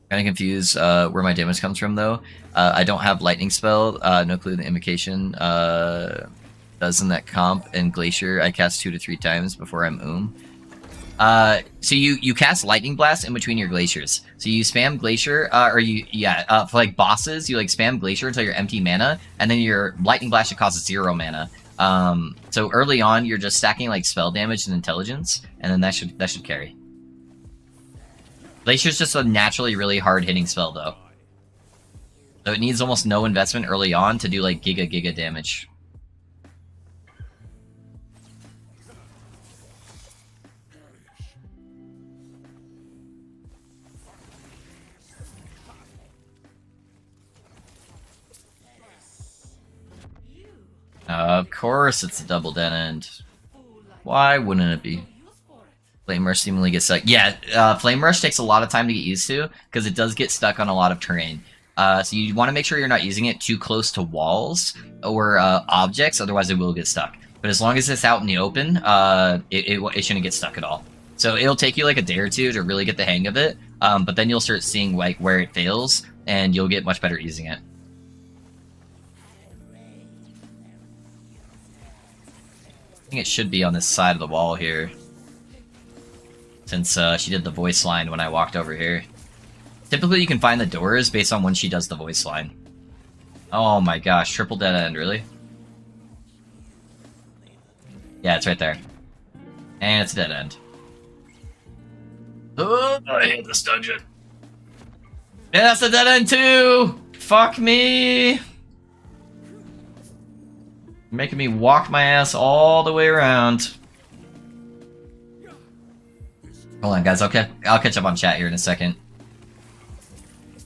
Kind of confused where my damage comes from, though. I don't have Lightning Spell, no clue the invocation does in that comp, and Glacier I cast 2 to 3 times before I'm So you cast Lightning Blast in between your Glaciers. So you spam Glacier, for like bosses, you like spam Glacier until you're empty mana, and then your Lightning Blast should cost 0 mana. So early on, you're just stacking like spell damage and intelligence, and then that should carry. Glacier's just a naturally really hard-hitting spell, though. So it needs almost no investment early on to do, like, giga damage. Of course it's a double dead end. Why wouldn't it be? Flame Rush seemingly gets stuck. Yeah, Flame Rush takes a lot of time to get used to, because it does get stuck on a lot of terrain. So you want to make sure you're not using it too close to walls or objects, otherwise it will get stuck. But as long as it's out in the open, it shouldn't get stuck at all. So it'll take you like a day or two to really get the hang of it, but then you'll start seeing like where it fails, and you'll get much better using it. I think it should be on this side of the wall here, since she did the voice line when I walked over here. Typically you can find the doors based on when she does the voice line. Oh my gosh, triple dead end, really? Yeah, it's right there. And it's a dead end. Oh, I hate this dungeon. And that's a dead end too! Fuck me! Making me walk my ass all the way around. Hold on, guys. I'll catch up on chat here in a second.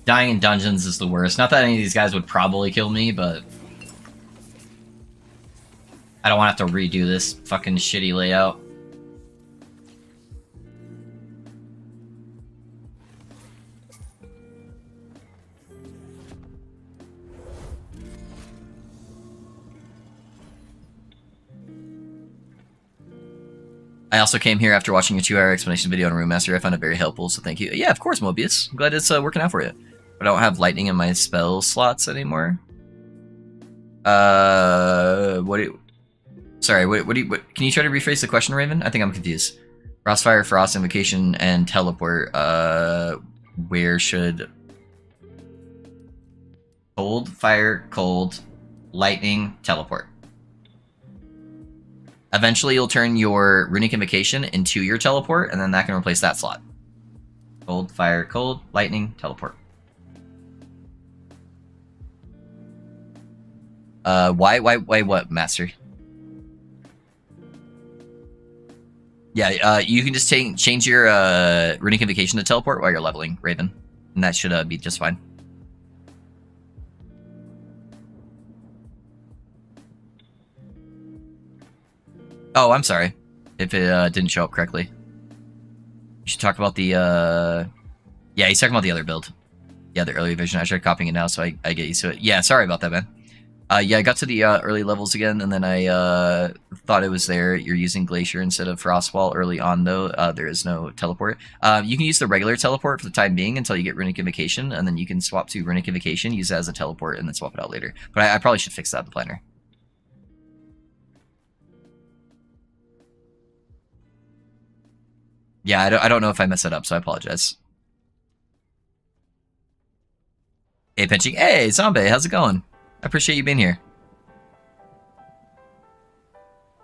Dying in dungeons is the worst. Not that any of these guys would probably kill me, but I don't want to have to redo this fucking shitty layout. I also came here after watching your 2-hour explanation video on Room Master. I found it very helpful, so thank you. Yeah, of course, Mobius. I'm glad it's working out for you. But I don't have lightning in my spell slots anymore. Can you try to rephrase the question, Raven? I think I'm confused. Frostfire, Frost, Invocation, and Teleport. Where should... Cold, Fire, Cold, Lightning, Teleport. Eventually, you'll turn your Runic Invocation into your Teleport, and then that can replace that slot. Cold, Fire, Cold, Lightning, Teleport. Why what, Master? Yeah, you can just change your Runic Invocation to Teleport while you're leveling, Raven. And that should be just fine. Oh, I'm sorry if it didn't show up correctly. You should talk about the, yeah, he's talking about the other build. Yeah, the early vision. I tried copying it now, so I get used to it. Yeah, sorry about that, man. Yeah, I got to the early levels again, and then I thought it was there. You're using Glacier instead of Frostwall early on, though. There is no teleport. You can use the regular teleport for the time being until you get Runic Invocation, and then you can swap to Runic Invocation, use it as a teleport, and then swap it out later. But I probably should fix that in the planner. Yeah, I don't know if I messed it up, so I apologize. Hey, pinching. Hey, Zombie, how's it going? I appreciate you being here.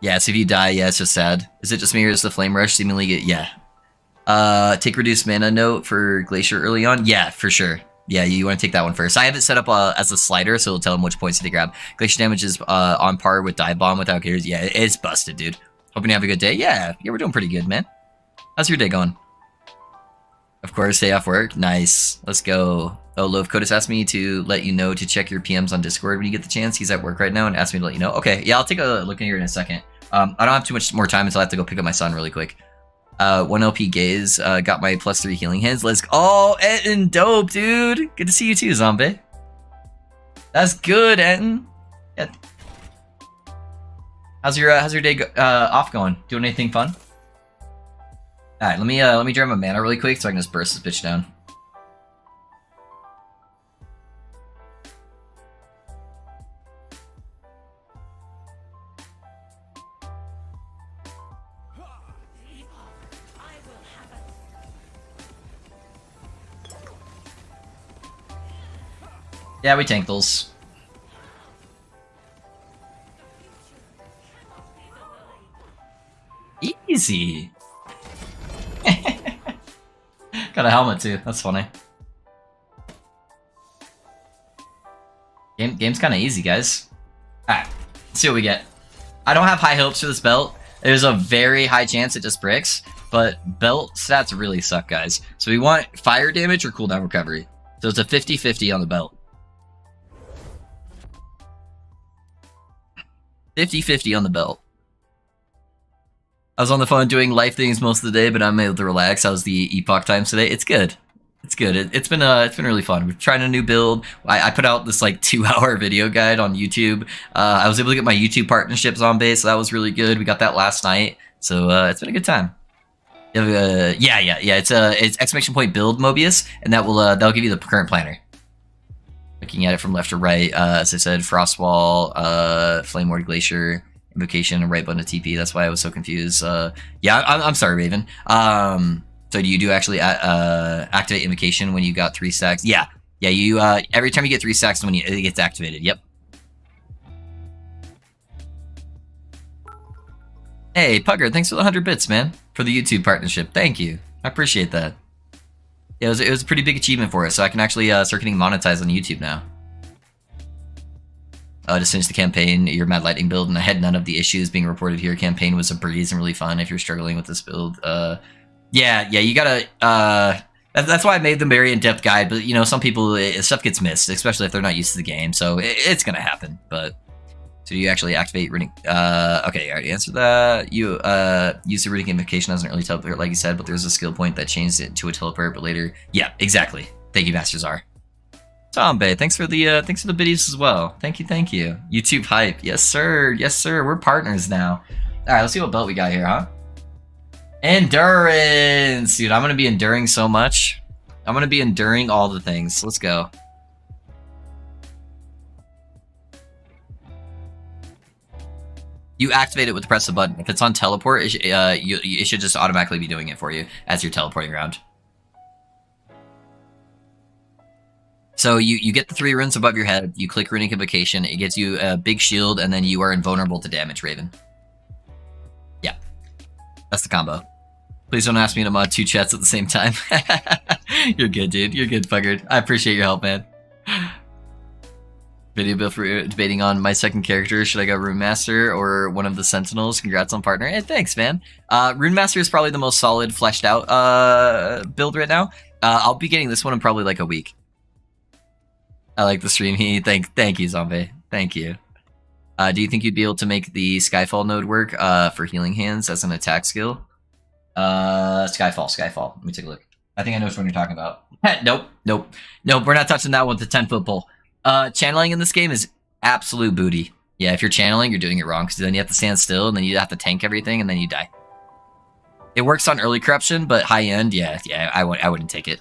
Yeah, so if you die, yeah, it's just sad. Is it just me or does the Flame Rush seemingly get... Yeah. Take reduced mana note for Glacier early on? Yeah, for sure. Yeah, you want to take that one first. I have it set up as a slider, so it'll tell him which points to grab. Glacier damage is on par with Dive Bomb without gears. Yeah, it's busted, dude. Hoping you have a good day. Yeah, we're doing pretty good, man. How's your day going? Of course, day off work. Nice. Let's go. Oh, Love Codus asked me to let you know to check your PMs on Discord when you get the chance. He's at work right now and asked me to let you know. Okay, yeah, I'll take a look in here in a second. I don't have too much more time until I have to go pick up my son really quick. 1 LP Gaze, got my +3 healing hands. Let's go. Oh, Etten, dope, dude. Good to see you too, Zombie. That's good, Etten. Yeah. How's your day off going? Doing anything fun? All right, let me drain my mana really quick so I can just burst this bitch down. Yeah, we tank those. Easy. Got a helmet too. That's funny. Game's kind of easy, guys. All right, let's see what we get. I don't have high hopes for this belt. There's a very high chance it just bricks, but belt stats really suck, guys. So we want fire damage or cooldown recovery. So it's a 50-50 on the belt. 50-50 on the belt. I was on the phone doing life things most of the day, but I'm able to relax. How's the epoch times today? It's good. It's good. It's been really fun. We're trying a new build. I put out this like 2-hour video guide on YouTube. I was able to get my YouTube partnerships on base, so that was really good. We got that last night, so it's been a good time. Yeah. It's exclamation point build Mobius, and that'll give you the current planner. Looking at it from left to right, as I said, Frostwall, Flame Ward Glacier, Invocation, and right button to TP. That's why I was so confused. Yeah, I'm sorry, Raven. So do you actually activate Invocation when you got 3 stacks? Yeah. You every time you get 3 stacks, when it gets activated. Yep. Hey, Pugger, thanks for the 100 bits, man, for the YouTube partnership. Thank you. I appreciate that. Yeah, it was a pretty big achievement for us, so I can actually start getting monetized on YouTube now. Just finished the campaign, your Mad Lightning build, and I had none of the issues being reported here. Campaign was a breeze and really fun if you're struggling with this build. Yeah, you gotta, that's why I made the very in-depth guide, but, you know, some people, stuff gets missed, especially if they're not used to the game, so it's gonna happen, but... So you actually activate Runic, okay, I already answered that. You, use the Runic Invocation doesn't really teleport, like you said, but there's a skill point that changed it to a teleport, but later... Yeah, exactly. Thank you, Master Czar. Tom Bay, thanks for the biddies as well. Thank you. YouTube hype. Yes, sir. We're partners now. Alright, let's see what belt we got here, huh? Endurance! Dude, I'm gonna be enduring so much. I'm gonna be enduring all the things. Let's go. You activate it with the press the button. If it's on teleport, it should just automatically be doing it for you as you're teleporting around. So you get the 3 runes above your head, you click Runic Invocation, it gives you a big shield, and then you are invulnerable to damage, Raven. Yeah. That's the combo. Please don't ask me to mod 2 chats at the same time. You're good, dude. You're good, Fuggard. I appreciate your help, man. Video build for debating on my second character. Should I go Rune Master or one of the Sentinels? Congrats on partner. Hey, thanks, man. Rune Master is probably the most solid, fleshed out build right now. I'll be getting this one in probably like a week. I like the stream. Thank you, Zombie. Thank you. Do you think you'd be able to make the Skyfall node work for healing hands as an attack skill? Skyfall. Let me take a look. I think I know which one you're talking about. Nope. We're not touching that one with the 10-foot pole. Channeling in this game is absolute booty. Yeah, if you're channeling, you're doing it wrong, because then you have to stand still, and then you have to tank everything, and then you die. It works on early corruption, but high end, yeah, I wouldn't take it.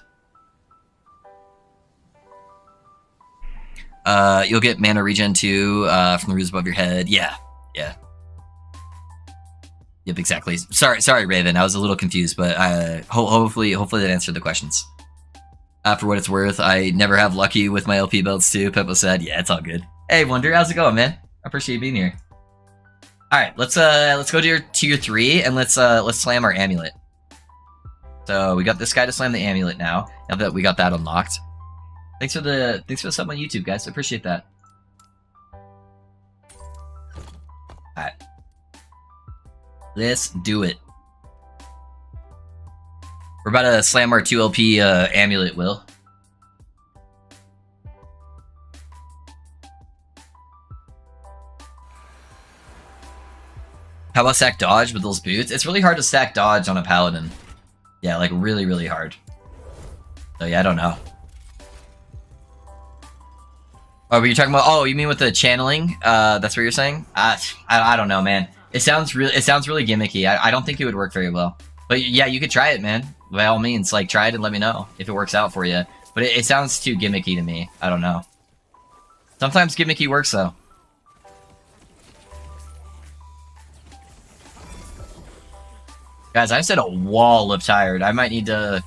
You'll get mana regen too from the runes above your head. Yeah. Yep, exactly. Sorry, Raven. I was a little confused, but hopefully that answered the questions. For what it's worth, I never have lucky with my LP belts too. Peppo said, "Yeah, it's all good." Hey, Wonder, how's it going, man? I appreciate you being here. All right, let's go to your tier 3 and let's slam our amulet. So we got this guy to slam the amulet now. Now that we got that unlocked. Thanks for the sub on YouTube, guys. I appreciate that. Alright. Let's do it. We're about to slam our 2 LP amulet, Will. How about stack dodge with those boots? It's really hard to stack dodge on a paladin. Yeah, like really hard. So yeah, I don't know. Oh, were you talking about? Oh, you mean with the channeling? That's what you're saying? I don't know, man. It sounds really gimmicky. I don't think it would work very well. But yeah, you could try it, man. By all means, like, try it and let me know if it works out for you. But it sounds too gimmicky to me. I don't know. Sometimes gimmicky works, though. Guys, I just had a wall of tired. I might need to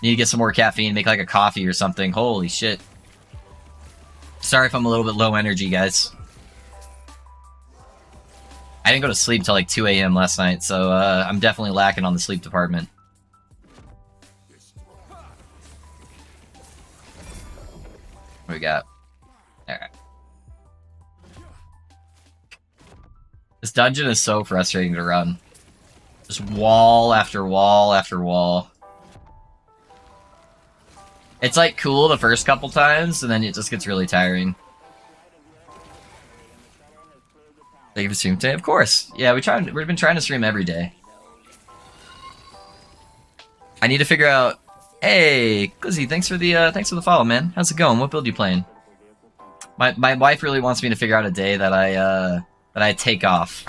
get some more caffeine, make like a coffee or something. Holy shit. Sorry if I'm a little bit low energy, guys. I didn't go to sleep till like 2 a.m. last night, so I'm definitely lacking on the sleep department. What do we got? Alright. This dungeon is so frustrating to run. Just wall after wall after wall. It's like cool the first couple times, and then it just gets really tiring. Thank you for streaming today. Of course. Yeah, we've been trying to stream every day. I need to figure out. Hey, Glizzy, thanks for the follow, man. How's it going? What build you playing? My wife really wants me to figure out a day that I take off.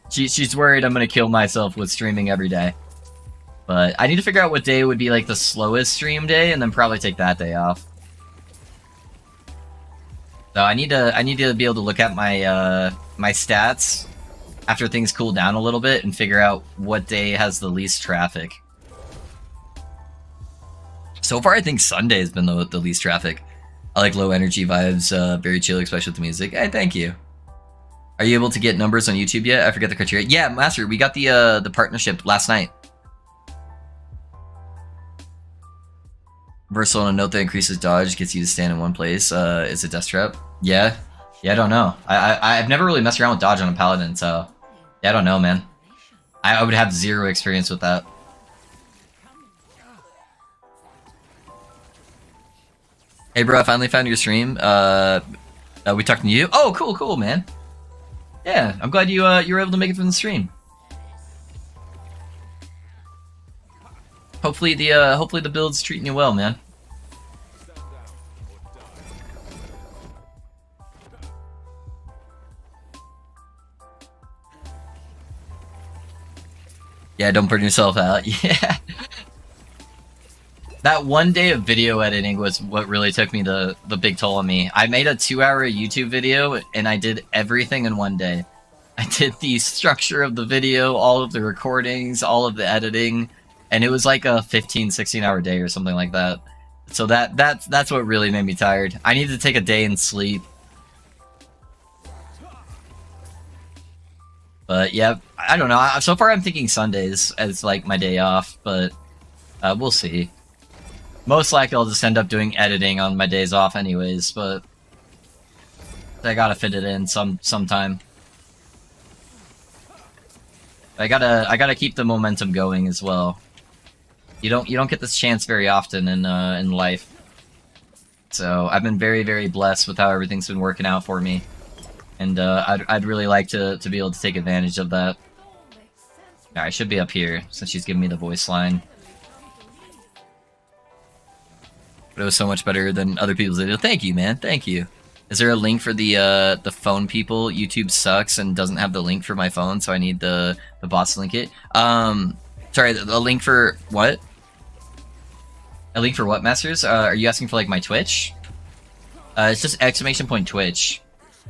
She's worried I'm gonna kill myself with streaming every day. But I need to figure out what day would be like the slowest stream day, and then probably take that day off. So I need to be able to look at my my stats after things cool down a little bit and figure out what day has the least traffic. So far, I think Sunday has been the least traffic. I like low energy vibes, very chill, especially with the music. Hey, thank you. Are you able to get numbers on YouTube yet? I forget the criteria. Yeah, Master, we got the partnership last night. Versatile on a note that increases dodge, gets you to stand in one place. Is it death trap? Yeah. Yeah, I don't know. I've never really messed around with dodge on a paladin, so yeah, I don't know, man. I would have zero experience with that. Hey, bro, I finally found your stream. We talking to you? Oh, cool, man. Yeah, I'm glad you were able to make it from the stream. Hopefully the build's treating you well, man. Yeah, don't burn yourself out. Yeah. That one day of video editing was what really took me the big toll on me. I made a 2-hour YouTube video, and I did everything in one day. I did the structure of the video, all of the recordings, all of the editing, and it was like a 15-16 hour day or something like that. So that's what really made me tired. I needed to take a day and sleep. But yeah, I don't know. So far I'm thinking Sundays as like my day off, but we'll see. Most likely I'll just end up doing editing on my days off anyways, but I gotta fit it in sometime. I gotta keep the momentum going as well. You don't get this chance very often in life. So I've been very, very blessed with how everything's been working out for me. And I'd really like to be able to take advantage of that. Yeah, I should be up here since she's giving me the voice line. But it was so much better than other people's video. Thank you, man. Thank you. Is there a link for the phone people? YouTube sucks and doesn't have the link for my phone, so I need the bots to link it. Sorry, the link for what? A link for what, Masters? Are you asking for like my Twitch? It's just !Twitch.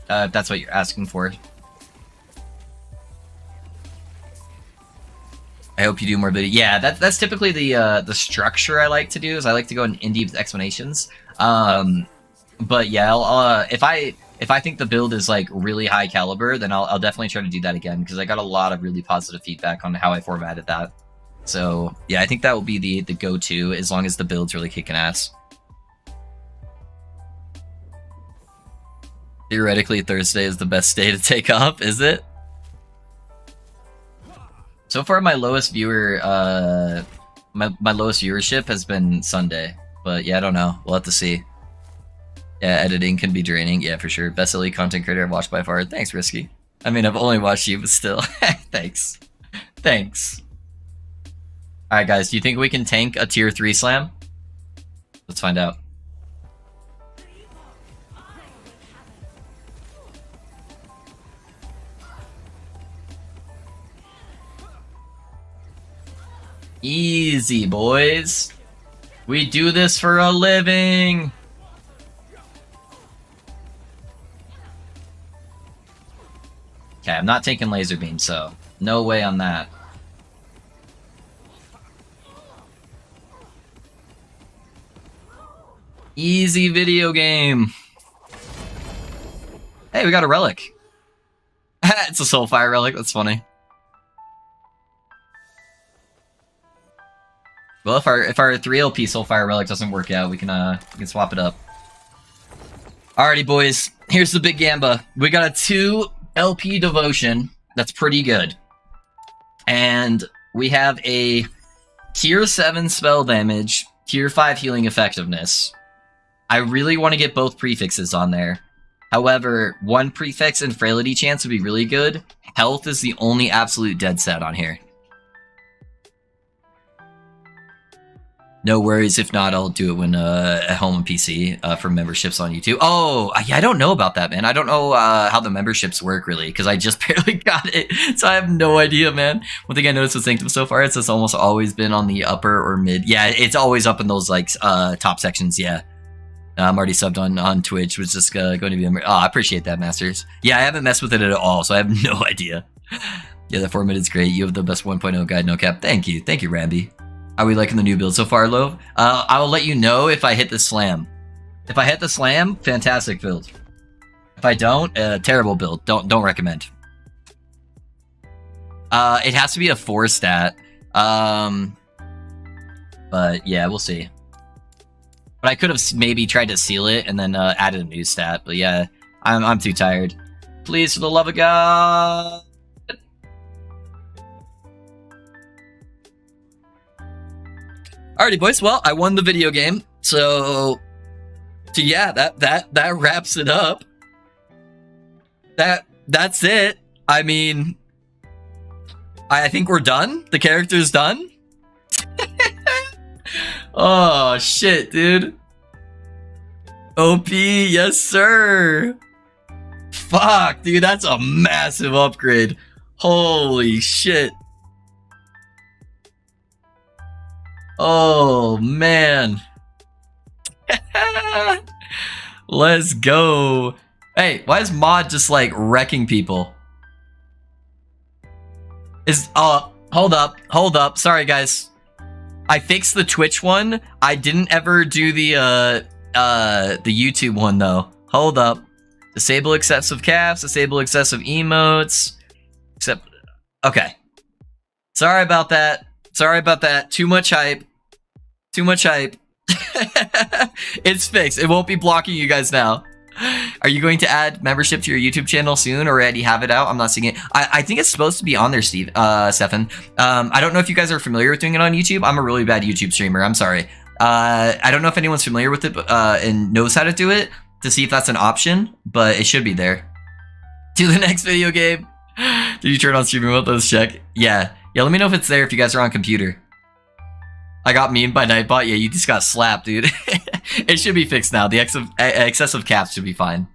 If that's what you're asking for. I hope you do more video. Yeah, that's typically the structure I like to do. Is I like to go in deep explanations. But yeah, if I think the build is like really high caliber, then I'll definitely try to do that again because I got a lot of really positive feedback on how I formatted that. So yeah, I think that will be the go-to as long as the build's really kicking ass. Theoretically, Thursday is the best day to take off, is it? So far, my lowest my lowest viewership has been Sunday, but yeah, I don't know. We'll have to see. Yeah, editing can be draining. Yeah, for sure. Best elite content creator I've watched by far. Thanks, Risky. I mean, I've only watched you, but still. Thanks. Thanks. Alright, guys. Do you think we can tank a tier 3 slam? Let's find out. Easy, boys. We do this for a living. Okay, I'm not taking laser beam, so no way on that. Easy video game. Hey, we got a relic. It's a Soulfire relic. That's funny. Well, if our 3 LP Soulfire relic doesn't work out, we can swap it up. Alrighty, boys. Here's the big gamba. We got a 2 LP devotion. That's pretty good. And we have a tier 7 spell damage, tier 5 healing effectiveness. I really want to get both prefixes on there. However, 1 prefix and frailty chance would be really good. Health is the only absolute dead set on here. No worries, if not, I'll do it when at home on PC for memberships on YouTube. Oh, yeah, I don't know about that, man. I don't know how the memberships work, really, because I just barely got it, so I have no idea, man. One thing I noticed with Sanctum so far is it's almost always been on the upper or mid. Yeah, it's always up in those, like, top sections, yeah. I'm already subbed on Twitch, which is going to be... Oh, I appreciate that, Masters. Yeah, I haven't messed with it at all, so I have no idea. Yeah, the format is great. You have the best 1.0 guide, no cap. Thank you, Rambi. How are we liking the new build so far, Lo? I will let you know if I hit the slam. If I hit the slam, fantastic build. If I don't, terrible build. Don't recommend. It has to be a 4 stat. But yeah, we'll see. But I could have maybe tried to seal it and then added a new stat. But yeah, I'm too tired. Please, for the love of God. Alrighty, boys. Well, I won the video game, so yeah, that wraps it up. That's it. I mean, I think we're done. The character's done. Oh shit, dude. OP, yes sir. Fuck, dude, that's a massive upgrade. Holy shit. Oh, man. Let's go. Hey, why is Mod just, like, wrecking people? Hold up. Sorry, guys. I fixed the Twitch one. I didn't ever do the YouTube one, though. Hold up. Disable excessive caps, disable excessive emotes. Okay. Sorry about that. Too much hype. It's fixed. It won't be blocking you guys now. Are you going to add membership to your YouTube channel soon, or already have it out? I'm not seeing it. I think it's supposed to be on there, Stefan. I don't know if you guys are familiar with doing it on YouTube. I'm a really bad YouTube streamer. I'm sorry. I don't know if anyone's familiar with it and knows how to do it to see if that's an option, but it should be there. To the next video game. Did you turn on streaming mode? Let's check. Yeah, let me know if it's there if you guys are on computer. I got memed by Nightbot. Yeah, you just got slapped, dude. It should be fixed now. The excessive caps should be fine.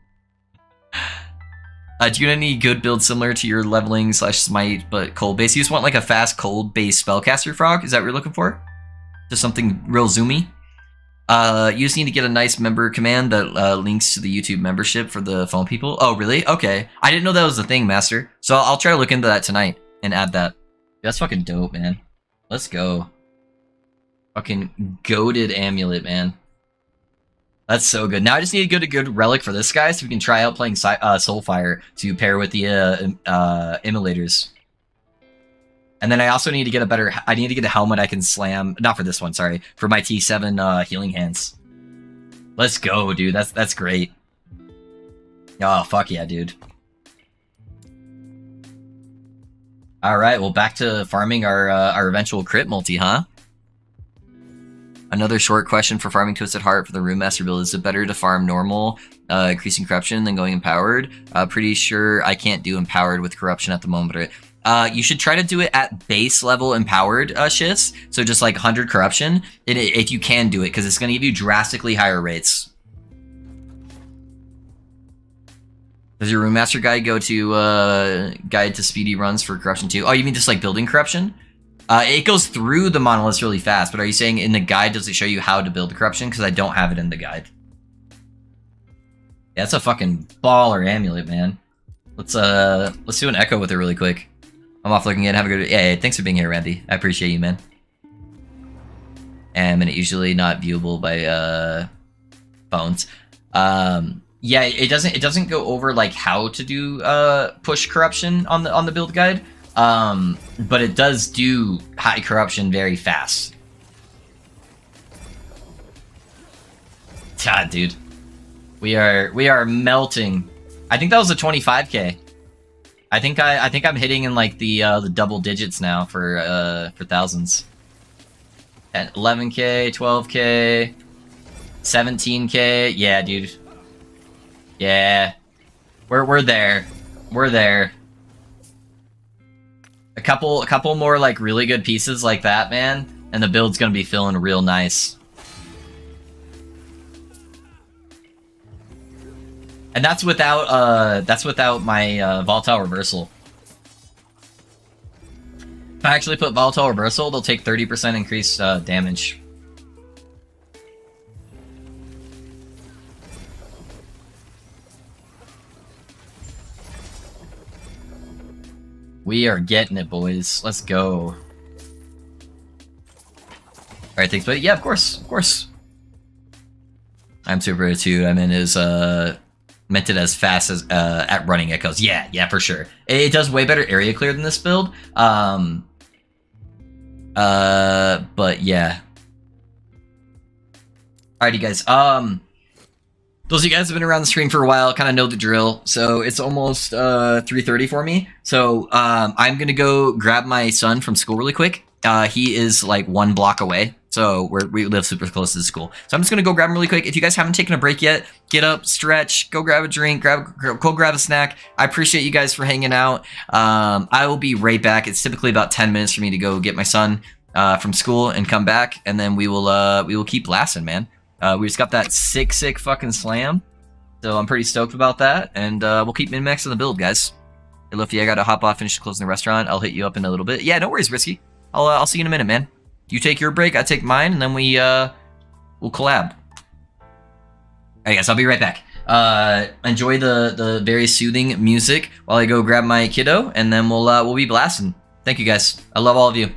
Do you get any good build similar to your leveling / smite, but cold base? You just want like a fast cold base spellcaster frog? Is that what you're looking for? Just something real zoomy? You just need to get a nice member command that links to the YouTube membership for the phone people. Oh, really? Okay. I didn't know that was a thing, Master. So I'll try to look into that tonight and add that. That's fucking dope, man. Let's go. Fucking goated amulet, man. That's so good. Now I just need to get a good relic for this guy so we can try out playing Soulfire to pair with the immolators. And then I also need to get I need to get a helmet I can slam. Not for this one, sorry. For my T7 healing hands. Let's go, dude. That's great. Oh, fuck yeah, dude. Alright, well, back to farming our eventual crit multi, huh? Another short question for farming Twisted Heart for the Rune Master build. Is it better to farm normal, increasing corruption, than going empowered? Pretty sure I can't do empowered with corruption at the moment. You should try to do it at base level empowered shifts. So just like 100 corruption, if you can do it, because it's going to give you drastically higher rates. Does your Rune Master guide go to guide to speedy runs for corruption too? Oh, you mean just like building corruption? It goes through the monoliths really fast, but are you saying in the guide does it show you how to build corruption? Because I don't have it in the guide. Yeah, that's a fucking baller amulet, man. Let's do an echo with it really quick. I'm off looking at it. Have a good yeah, thanks for being here, Randy. I appreciate you, man. And it's usually not viewable by phones. Yeah, it doesn't go over like how to do push corruption on the build guide. But it does do high corruption very fast. God, dude. We are melting. I think that was a 25k. I think I'm hitting in like the double digits now for thousands. At 11k, 12k, 17k. Yeah, dude. Yeah. We're there. We're there. A couple more like really good pieces like that, man, and the build's gonna be feeling real nice. And that's without my volatile reversal. If I actually put volatile reversal, they'll take 30% increased damage. We are getting it, boys. Let's go. Alright, thanks, buddy. Yeah, of course, of course. I'm super too. I mean, is meant it as fast as at running echoes. Yeah, yeah, for sure. It does way better area clear than this build. But yeah. Alrighty, guys. Those of you guys have been around the stream for a while kind of know the drill. So it's almost 3:30 for me. So I'm gonna go grab my son from school really quick. He is like 1 block away. So we live super close to the school. So I'm just gonna go grab him really quick. If you guys haven't taken a break yet, get up, stretch, go grab a drink, go grab a snack. I appreciate you guys for hanging out. I will be right back. It's typically about 10 minutes for me to go get my son from school and come back, and then we will keep blasting, man. We just got that sick fucking slam, so I'm pretty stoked about that, and we'll keep min-maxing the build, guys. Hey, Luffy, I gotta hop off, finish closing the restaurant. I'll hit you up in a little bit. Yeah, no worries, Risky. I'll see you in a minute, man. You take your break, I take mine, and then we'll collab. Alright, guys, I'll be right back. Enjoy the very soothing music while I go grab my kiddo, and then we'll be blasting. Thank you, guys. I love all of you.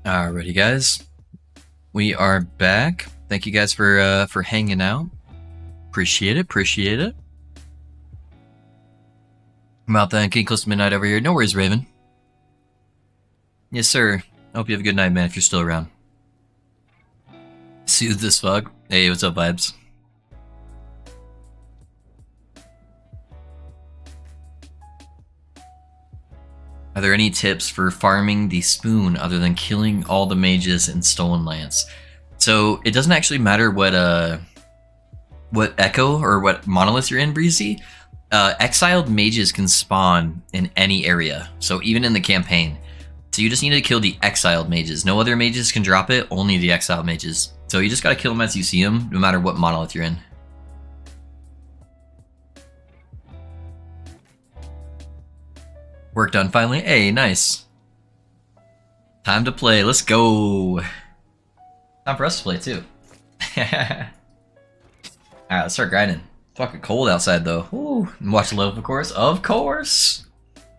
Alrighty, guys. We are back. Thank you guys for hanging out. Appreciate it. I'm out then, getting close to midnight over here. No worries, Raven. Yes, sir. I hope you have a good night, man, if you're still around. Soothe this fog. Hey, what's up, vibes? Are there any tips for farming the spoon other than killing all the mages in Stolen Lance? So it doesn't actually matter what echo or what monolith you're in, Breezy. Exiled mages can spawn in any area, so even in the campaign. So you just need to kill the exiled mages. No other mages can drop it, only the exiled mages. So you just gotta kill them as you see them, no matter what monolith you're in. Work done finally. Hey, nice. Time to play. Let's go. Time for us to play too. Alright, let's start grinding. Fucking cold outside though. Ooh. And watch Love, of course. Of course.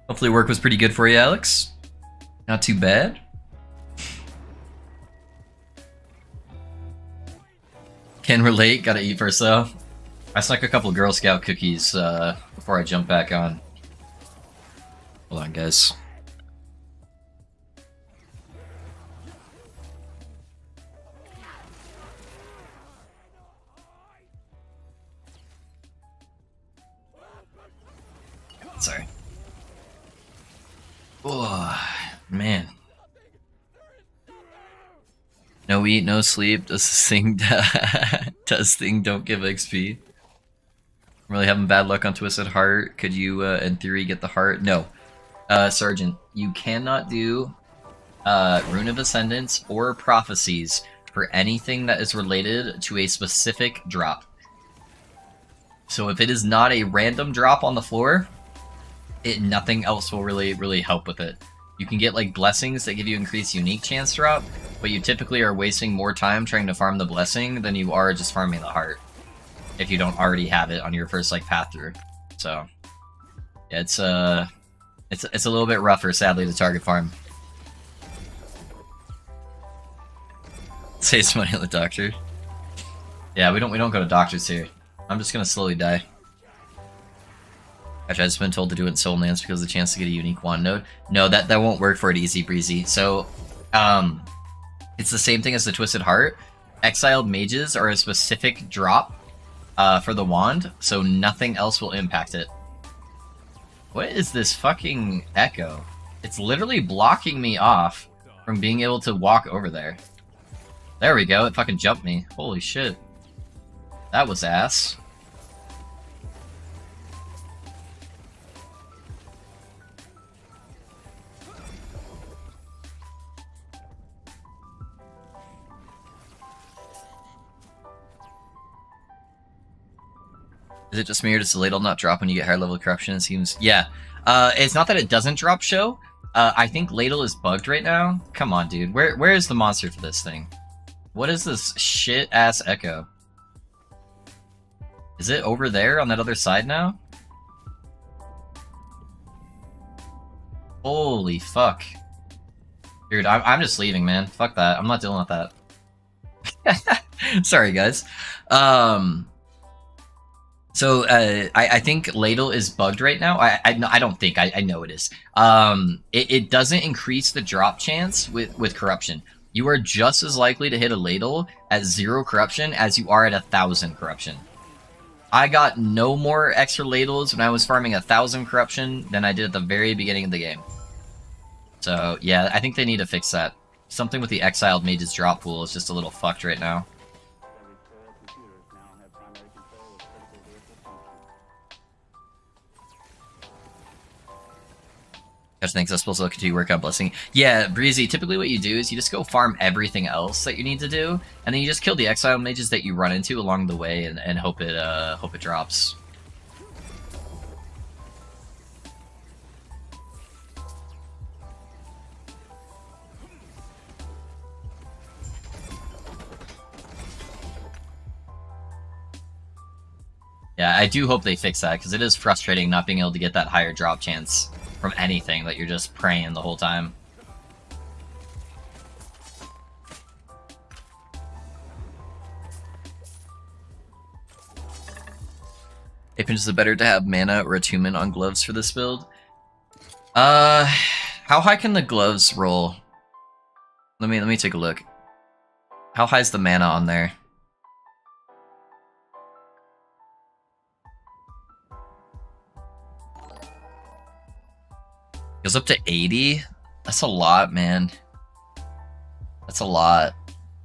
Hopefully work was pretty good for you, Alex. Not too bad. Can relate. Gotta eat first though. I snuck a couple Girl Scout cookies before I jump back on. Hold on, guys. Sorry. Oh, man. No eat, no sleep. Does this thing don't give XP? I'm really having bad luck on Twisted Heart. Could you, in theory, get the heart? No. Sergeant, you cannot do Rune of Ascendance or Prophecies for anything that is related to a specific drop. So if it is not a random drop on the floor, nothing else will really help with it. You can get like blessings that give you increased unique chance drop, but you typically are wasting more time trying to farm the blessing than you are just farming the heart, if you don't already have it on your first like path through. So yeah, it's a little bit rougher, sadly, to target farm. Save some money on the doctor. Yeah, we don't go to doctors here. I'm just gonna slowly die. Actually, I've just been told to do it in Soul Lance because of the chance to get a unique wand node. No, that won't work for it, Easy Breezy. So, it's the same thing as the Twisted Heart. Exiled mages are a specific drop for the wand, so nothing else will impact it. What is this fucking echo? It's literally blocking me off from being able to walk over there. There we go, it fucking jumped me. Holy shit. That was ass. Is it just me or does the ladle not drop when you get higher level corruption? It seems... Yeah. It's not that it doesn't drop, show. I think ladle is bugged right now. Come on, dude. Where is the monster for this thing? What is this shit-ass echo? Is it over there on that other side now? Holy fuck. Dude, I'm just leaving, man. Fuck that. I'm not dealing with that. Sorry, guys. So I think Ladle is bugged right now. I don't think. I know it is. It doesn't increase the drop chance with corruption. You are just as likely to hit a Ladle at 0 corruption as you are at 1,000 corruption. I got no more extra Ladles when I was farming 1,000 corruption than I did at the very beginning of the game. So yeah, I think they need to fix that. Something with the exiled mage's drop pool is just a little fucked right now. Gosh, thanks. I'm supposed to continue work on blessing. Yeah, Breezy, typically what you do is you just go farm everything else that you need to do, and then you just kill the exile mages that you run into along the way and hope it drops. Yeah, I do hope they fix that, because it is frustrating not being able to get that higher drop chance from anything that you're just praying the whole time. Apin, is it better to have mana or attunement on gloves for this build? How high can the gloves roll? Let me take a look. How high is the mana on there? Goes up to 80? That's a lot, man. That's a lot.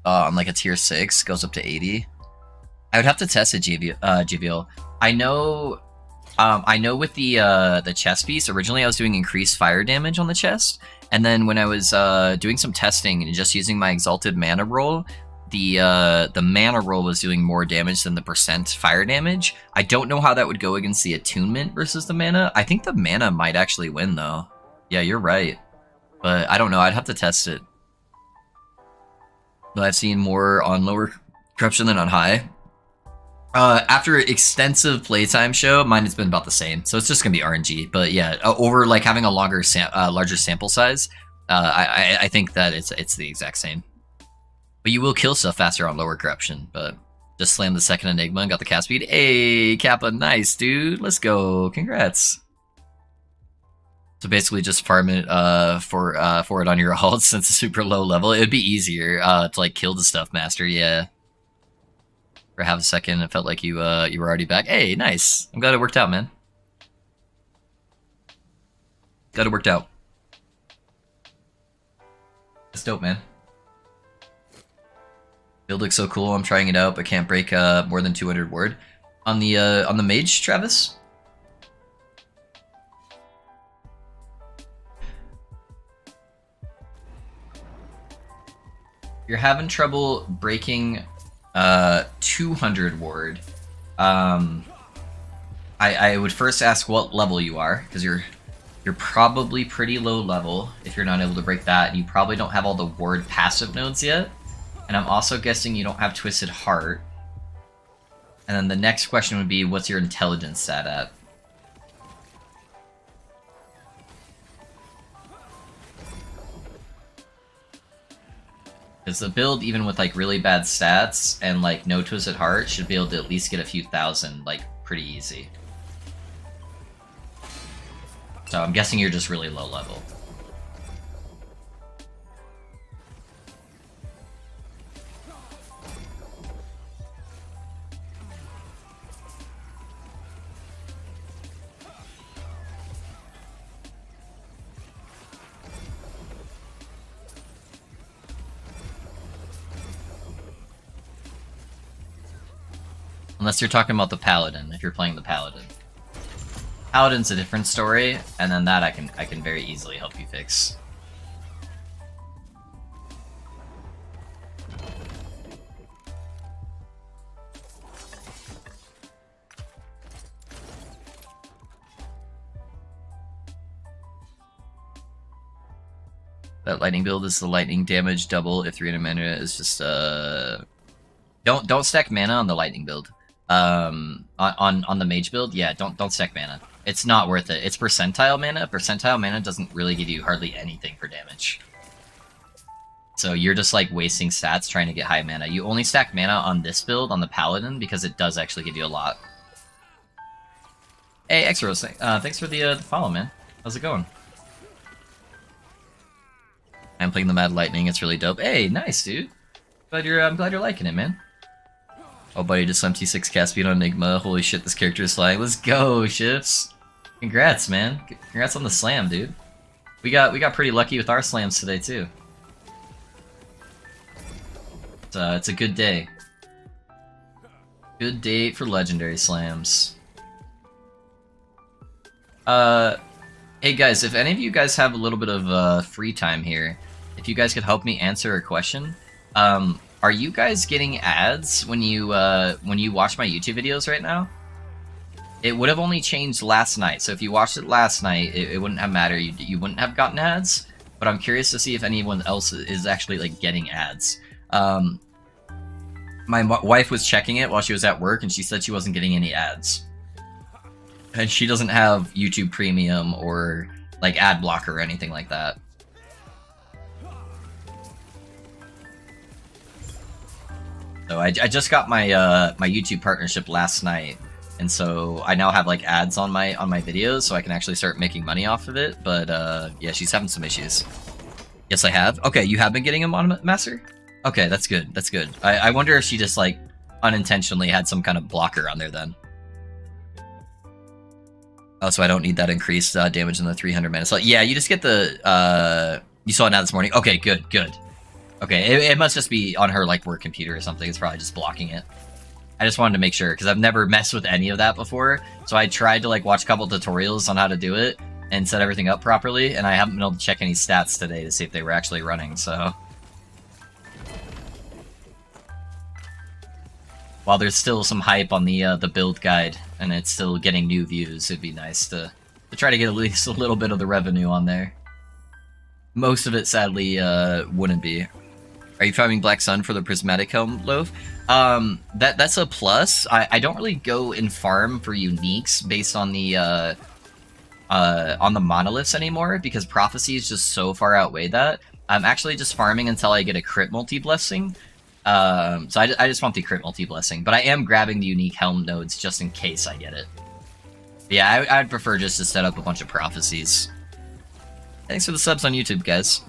On like a tier 6, goes up to 80. I would have to test it, GVL. I know with the chest piece, originally I was doing increased fire damage on the chest, and then when I was doing some testing and just using my exalted mana roll, the mana roll was doing more damage than the percent fire damage. I don't know how that would go against the attunement versus the mana. I think the mana might actually win though. Yeah, you're right. But I don't know, I'd have to test it. But I've seen more on lower corruption than on high. After extensive playtime show, mine has been about the same. So it's just gonna be RNG. But yeah, over like having a larger sample size, I think that it's the exact same. But you will kill stuff faster on lower corruption. But just slam the second Enigma and got the cast speed. Hey, Kappa, nice, dude. Let's go. Congrats. So basically just farm it for it on your ult since it's super low level. It'd be easier to like kill the stuff master, yeah. For half a second, it felt like you were already back. Hey, nice. I'm glad it worked out, man. Glad it worked out. That's dope, man. Build looks so cool. I'm trying it out, but can't break more than 200 ward. On the mage, Travis? You're having trouble breaking 200 ward. I would first ask what level you are, because you're probably pretty low level if you're not able to break that, and you probably don't have all the ward passive nodes yet. And I'm also guessing you don't have Twisted Heart. And then the next question would be, what's your intelligence stat at? Because the build, even with like really bad stats and like no Twisted Heart, should be able to at least get a few thousand, like pretty easy. So I'm guessing you're just really low level. Unless you're talking about the Paladin, if you're playing the Paladin. Paladin's a different story, and then that I can very easily help you fix. That lightning build is the lightning damage double if 300 mana is just Don't stack mana on the lightning build. On the mage build, yeah, don't stack mana. It's not worth it. It's percentile mana. Percentile mana doesn't really give you hardly anything for damage. So you're just like wasting stats trying to get high mana. You only stack mana on this build, on the Paladin, because it does actually give you a lot. Hey, Xros, thanks for the follow, man. How's it going? I'm playing the Mad Lightning. It's really dope. Hey, nice, dude. I'm glad you're liking it, man. Oh, buddy, just MT6 cast speed on Enigma. Holy shit, this character is flying. Let's go, Shifts. Congrats, man. Congrats on the slam, dude. We got pretty lucky with our slams today, too. It's a good day. Good day for legendary slams. Hey guys, if any of you guys have a little bit of free time here, if you guys could help me answer a question. Are you guys getting ads when you watch my YouTube videos right now? It would have only changed last night, so if you watched it last night, it wouldn't have mattered. You wouldn't have gotten ads. But I'm curious to see if anyone else is actually like getting ads. My wife was checking it while she was at work, and she said she wasn't getting any ads. And she doesn't have YouTube Premium or like ad blocker or anything like that. So I just got my my YouTube partnership last night, and so I now have like ads on my videos, so I can actually start making money off of it. But yeah, she's having some issues. Yes, I have. Okay, you have been getting a Monolith Master? Okay, that's good. That's good. I wonder if she just like unintentionally had some kind of blocker on there then. Oh, so I don't need that increased damage in the 300 mana. So yeah, you just get the you saw it now this morning. Okay, good, good. Okay, it must just be on her like work computer or something. It's probably just blocking it. I just wanted to make sure because I've never messed with any of that before. So I tried to like watch a couple tutorials on how to do it and set everything up properly, and I haven't been able to check any stats today to see if they were actually running. So while there's still some hype on the build guide and it's still getting new views, it'd be nice to try to get at least a little bit of the revenue on there. Most of it, sadly, wouldn't be. Are you farming Black Sun for the Prismatic Helm Loaf? That's a plus. I don't really go and farm for uniques based on the monoliths anymore because prophecies just so far outweigh that. I'm actually just farming until I get a crit multi-blessing. So I just want the crit multi-blessing, but I am grabbing the unique helm nodes just in case I get it. But yeah, I'd prefer just to set up a bunch of prophecies. Thanks for the subs on YouTube, guys.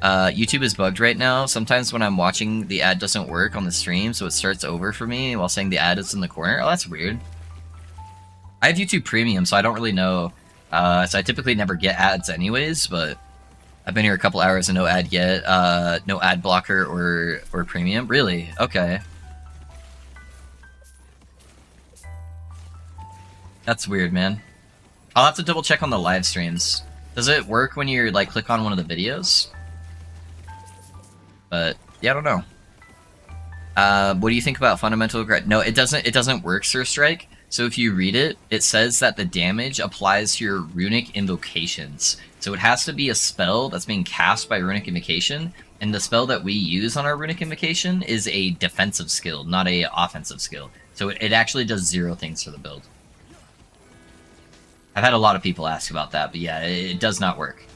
YouTube is bugged right now. Sometimes when I'm watching, the ad doesn't work on the stream, so it starts over for me while saying the ad is in the corner. Oh, that's weird. I have YouTube Premium, so I don't really know. So I typically never get ads anyways, but I've been here a couple hours and no ad yet. No ad blocker or Premium. Really? Okay. That's weird, man. I'll have to double check on the live streams. Does it work when you like click on one of the videos? But yeah, I don't know. What do you think about fundamental? No, it doesn't work, Sir Strike. So if you read it, it says that the damage applies to your runic invocations. So it has to be a spell that's being cast by runic invocation, and the spell that we use on our runic invocation is a defensive skill, not a offensive skill. So it actually does 0 things for the build. I've had a lot of people ask about that, but yeah, it does not work.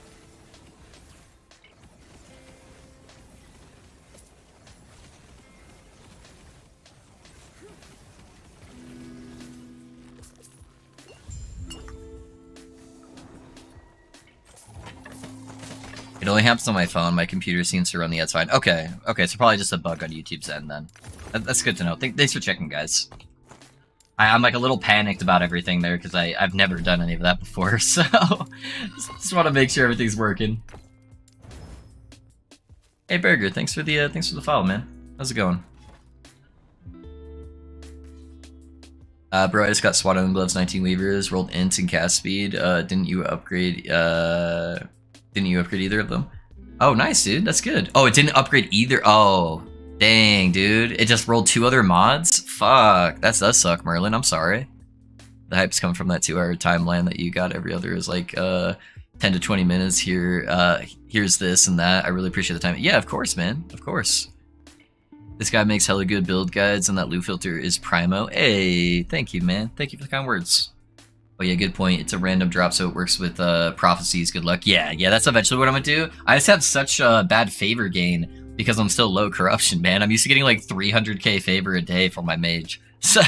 It only happens on my phone. My computer seems to run the ads fine. Okay, okay, so probably just a bug on YouTube's end then. That's good to know. Thanks for checking, guys. I'm like a little panicked about everything there because I've never done any of that before, so just want to make sure everything's working. Hey Burger, thanks for the follow, man. How's it going? Bro, I just got SWAT on gloves, 19 weavers, rolled int and cast speed. Didn't you upgrade either of them? Oh, nice, dude. That's good. Oh, it didn't upgrade either. Oh, dang, dude. It just rolled 2 other mods? Fuck. That does suck, Merlin. I'm sorry. The hype's coming from that 2-hour timeline that you got. Every other is like 10 to 20 minutes here. Here's this and that. I really appreciate the time. Yeah, of course, man. Of course. This guy makes hella good build guides, and that loot filter is primo. Hey, thank you, man. Thank you for the kind words. Oh yeah, good point. It's a random drop, so it works with prophecies. Good luck. Yeah, that's eventually what I'm gonna do. I just have such bad favor gain because I'm still low corruption, man. I'm used to getting like 300k favor a day for my mage. So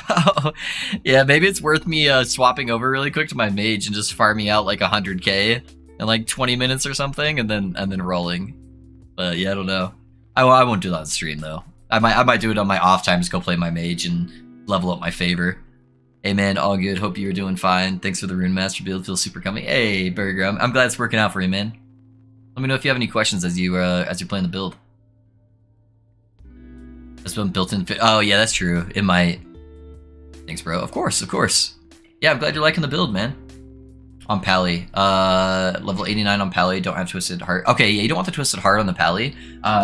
yeah, maybe it's worth me swapping over really quick to my mage and just farming out like 100k in like 20 minutes or something, and then rolling. But yeah, I don't know. I won't do that on stream though. I might do it on my off time, just go play my mage and level up my favor. Hey man, all good. Hope you're doing fine. Thanks for the Rune Master build. Feels super comfy. Hey Burger, I'm glad it's working out for you, man. Let me know if you have any questions as you're playing the build. It's been built in. Oh yeah, that's true. It might. Thanks, bro. Of course. Yeah, I'm glad you're liking the build, man. On Pally, level 89 on Pally. Don't have Twisted Heart. Okay, yeah, you don't want the Twisted Heart on the Pally.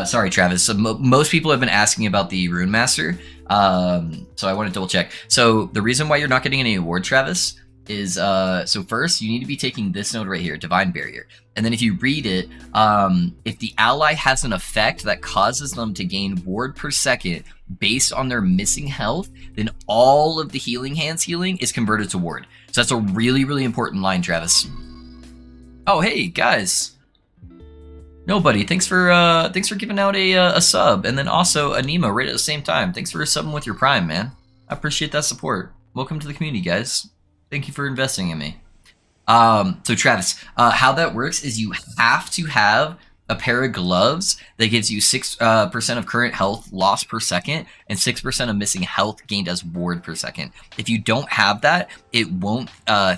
Sorry, Travis. So most people have been asking about the Rune Master. So I want to double check. So the reason why you're not getting any award, Travis, is so first you need to be taking this node right here, Divine Barrier, and then if you read it, if the ally has an effect that causes them to gain ward per second based on their missing health, then all of the healing hands healing is converted to ward. So that's a really important line, Travis. Oh hey guys, nobody. Thanks for giving out a sub, and then also Anima right at the same time. Thanks for subbing with your Prime, man. I appreciate that support. Welcome to the community, guys. Thank you for investing in me. So Travis, how that works is you have to have a pair of gloves that gives you 6% of current health lost per second and 6% of missing health gained as ward per second. If you don't have that, it won't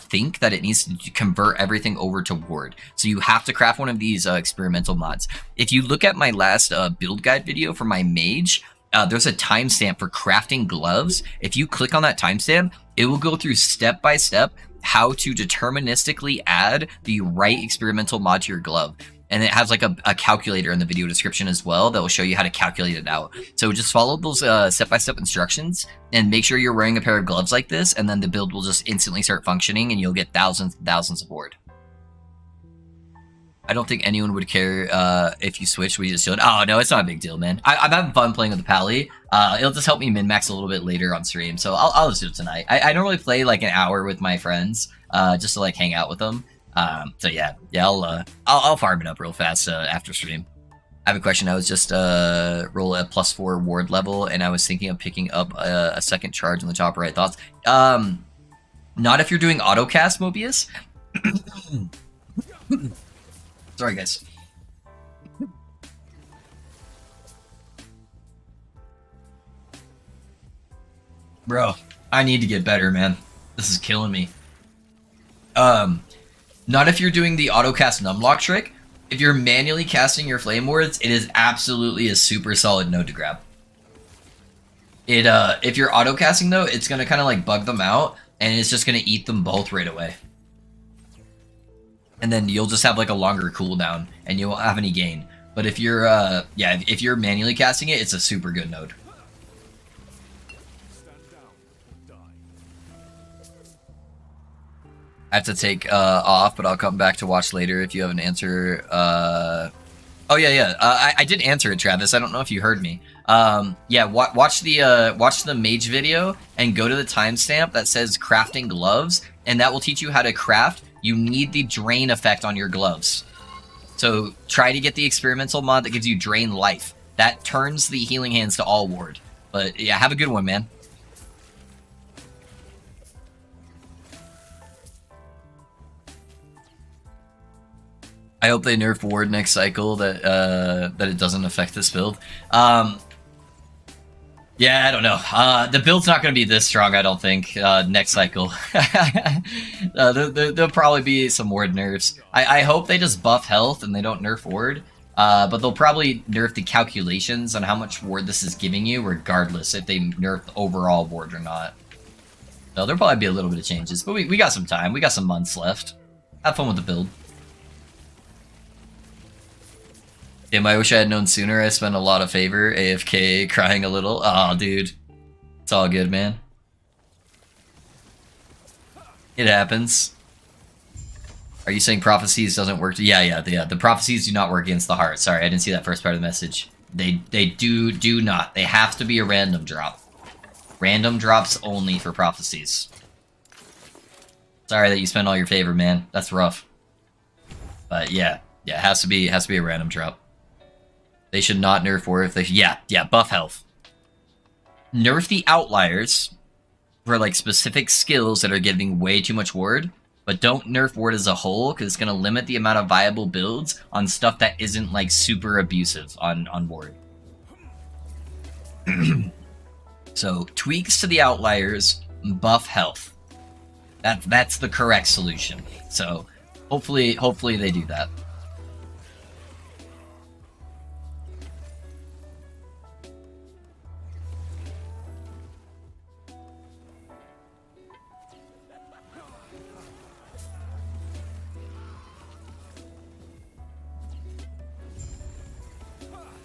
think that it needs to convert everything over to ward. So you have to craft one of these experimental mods. If you look at my last build guide video for my mage, there's a timestamp for crafting gloves. If you click on that timestamp, it will go through step by step how to deterministically add the right experimental mod to your glove. And it has like a calculator in the video description as well that will show you how to calculate it out. So just follow those step-by-step instructions and make sure you're wearing a pair of gloves like this, and then the build will just instantly start functioning and you'll get thousands and thousands of ward. I don't think anyone would care if you switch. We just showed. Oh, no, it's not a big deal, man. I'm having fun playing with the Pally. It'll just help me min-max a little bit later on stream. So I'll just do it tonight. I normally play like an hour with my friends just to like hang out with them. So yeah, I'll farm it up real fast after stream. I have a question. I was just roll a +4 ward level, and I was thinking of picking up a second charge on the top right. Thoughts? Not if you're doing autocast, Mobius. Sorry, guys. Bro, I need to get better, man. This is killing me. Not if you're doing the autocast numlock trick. If you're manually casting your flame wards, it is absolutely a super solid node to grab. If you're autocasting though, it's gonna kind of like bug them out, and it's just gonna eat them both right away. And then you'll just have like a longer cooldown, and you won't have any gain. But if you're, if you're manually casting it, it's a super good node. I have to take off, but I'll come back to watch later if you have an answer. Oh yeah. I did answer it, Travis. I don't know if you heard me. Watch the mage video and go to the timestamp that says crafting gloves, and that will teach you how to craft. You need the drain effect on your gloves. So try to get the experimental mod that gives you drain life. That turns the healing hands to all ward. But yeah, have a good one, man. I hope they nerf ward next cycle that it doesn't affect this build. Yeah, I don't know. The build's not going to be this strong, I don't think, next cycle. There'll probably be some ward nerfs. I hope they just buff health and they don't nerf ward. But they'll probably nerf the calculations on how much ward this is giving you, regardless if they nerf the overall ward or not. So there'll probably be a little bit of changes. But we got some time. We got some months left. Have fun with the build. Damn, I wish I had known sooner. I spent a lot of favor. AFK, crying a little. Aw, dude. It's all good, man. It happens. Are you saying prophecies doesn't work? Yeah. The prophecies do not work against the heart. Sorry, I didn't see that first part of the message. They do not. They have to be a random drop. Random drops only for prophecies. Sorry that you spent all your favor, man. That's rough. But yeah, it has to be a random drop. They should not nerf ward if they... Yeah, buff health. Nerf the outliers for, like, specific skills that are giving way too much ward, but don't nerf ward as a whole, because it's going to limit the amount of viable builds on stuff that isn't, like, super abusive on ward. So, tweaks to the outliers, buff health. That's the correct solution. So, hopefully they do that.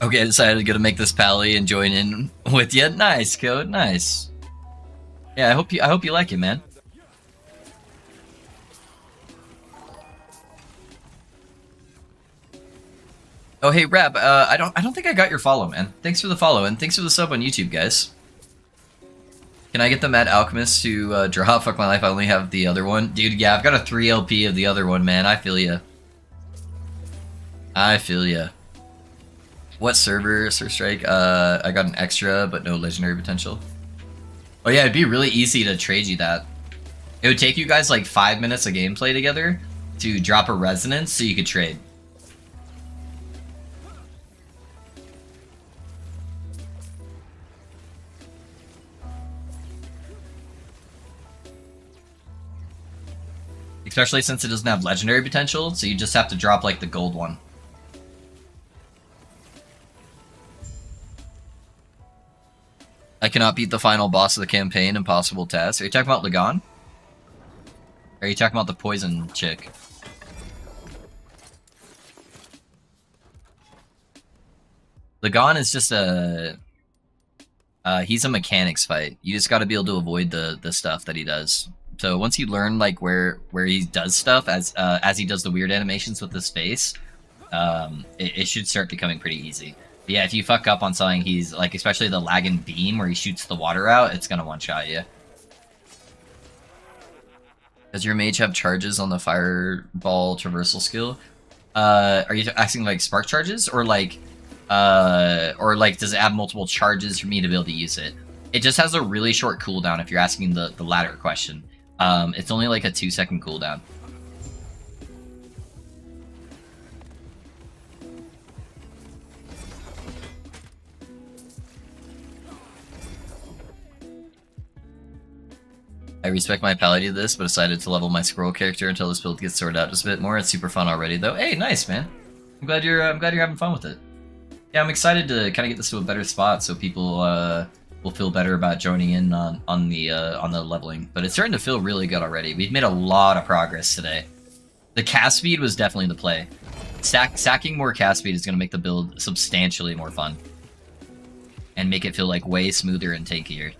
Okay, I decided to make this pally and join in with you. Nice, Code. Nice. Yeah, I hope you like it, man. Oh, hey, Rab. I don't think I got your follow, man. Thanks for the follow and thanks for the sub on YouTube, guys. Can I get the Mad Alchemist to draw? Fuck my life. I only have the other one, dude. Yeah, I've got a 3 LP of the other one, man. I feel ya. I feel ya. What server, Sir Strike? I got an extra, but no legendary potential. Oh yeah, it'd be really easy to trade you that. It would take you guys like 5 minutes of gameplay together to drop a resonance so you could trade. Especially since it doesn't have legendary potential, so you just have to drop like the gold one. I cannot beat the final boss of the campaign. Impossible task. Are you talking about Lagan? Or are you talking about the poison chick? Lagan is just a... he's a mechanics fight. You just gotta be able to avoid the stuff that he does. So once you learn like where he does stuff as he does the weird animations with his face, it should start becoming pretty easy. But yeah, if you fuck up on something, he's like, especially the Lagan beam where he shoots the water out, it's gonna one-shot you. Does your mage have charges on the fireball traversal skill? Are you asking like spark charges or like does it have multiple charges for me to be able to use it? It just has a really short cooldown if you're asking the latter question. It's only like a 2-second cooldown. I respect my Paladin this, but decided to level my scroll character until this build gets sorted out just a bit more. It's super fun already, though. Hey, nice, man. I'm glad you're having fun with it. Yeah, I'm excited to kind of get this to a better spot so people will feel better about joining in on the leveling. But it's starting to feel really good already. We've made a lot of progress today. The cast speed was definitely the play. Stacking more cast speed is going to make the build substantially more fun and make it feel like way smoother and tankier.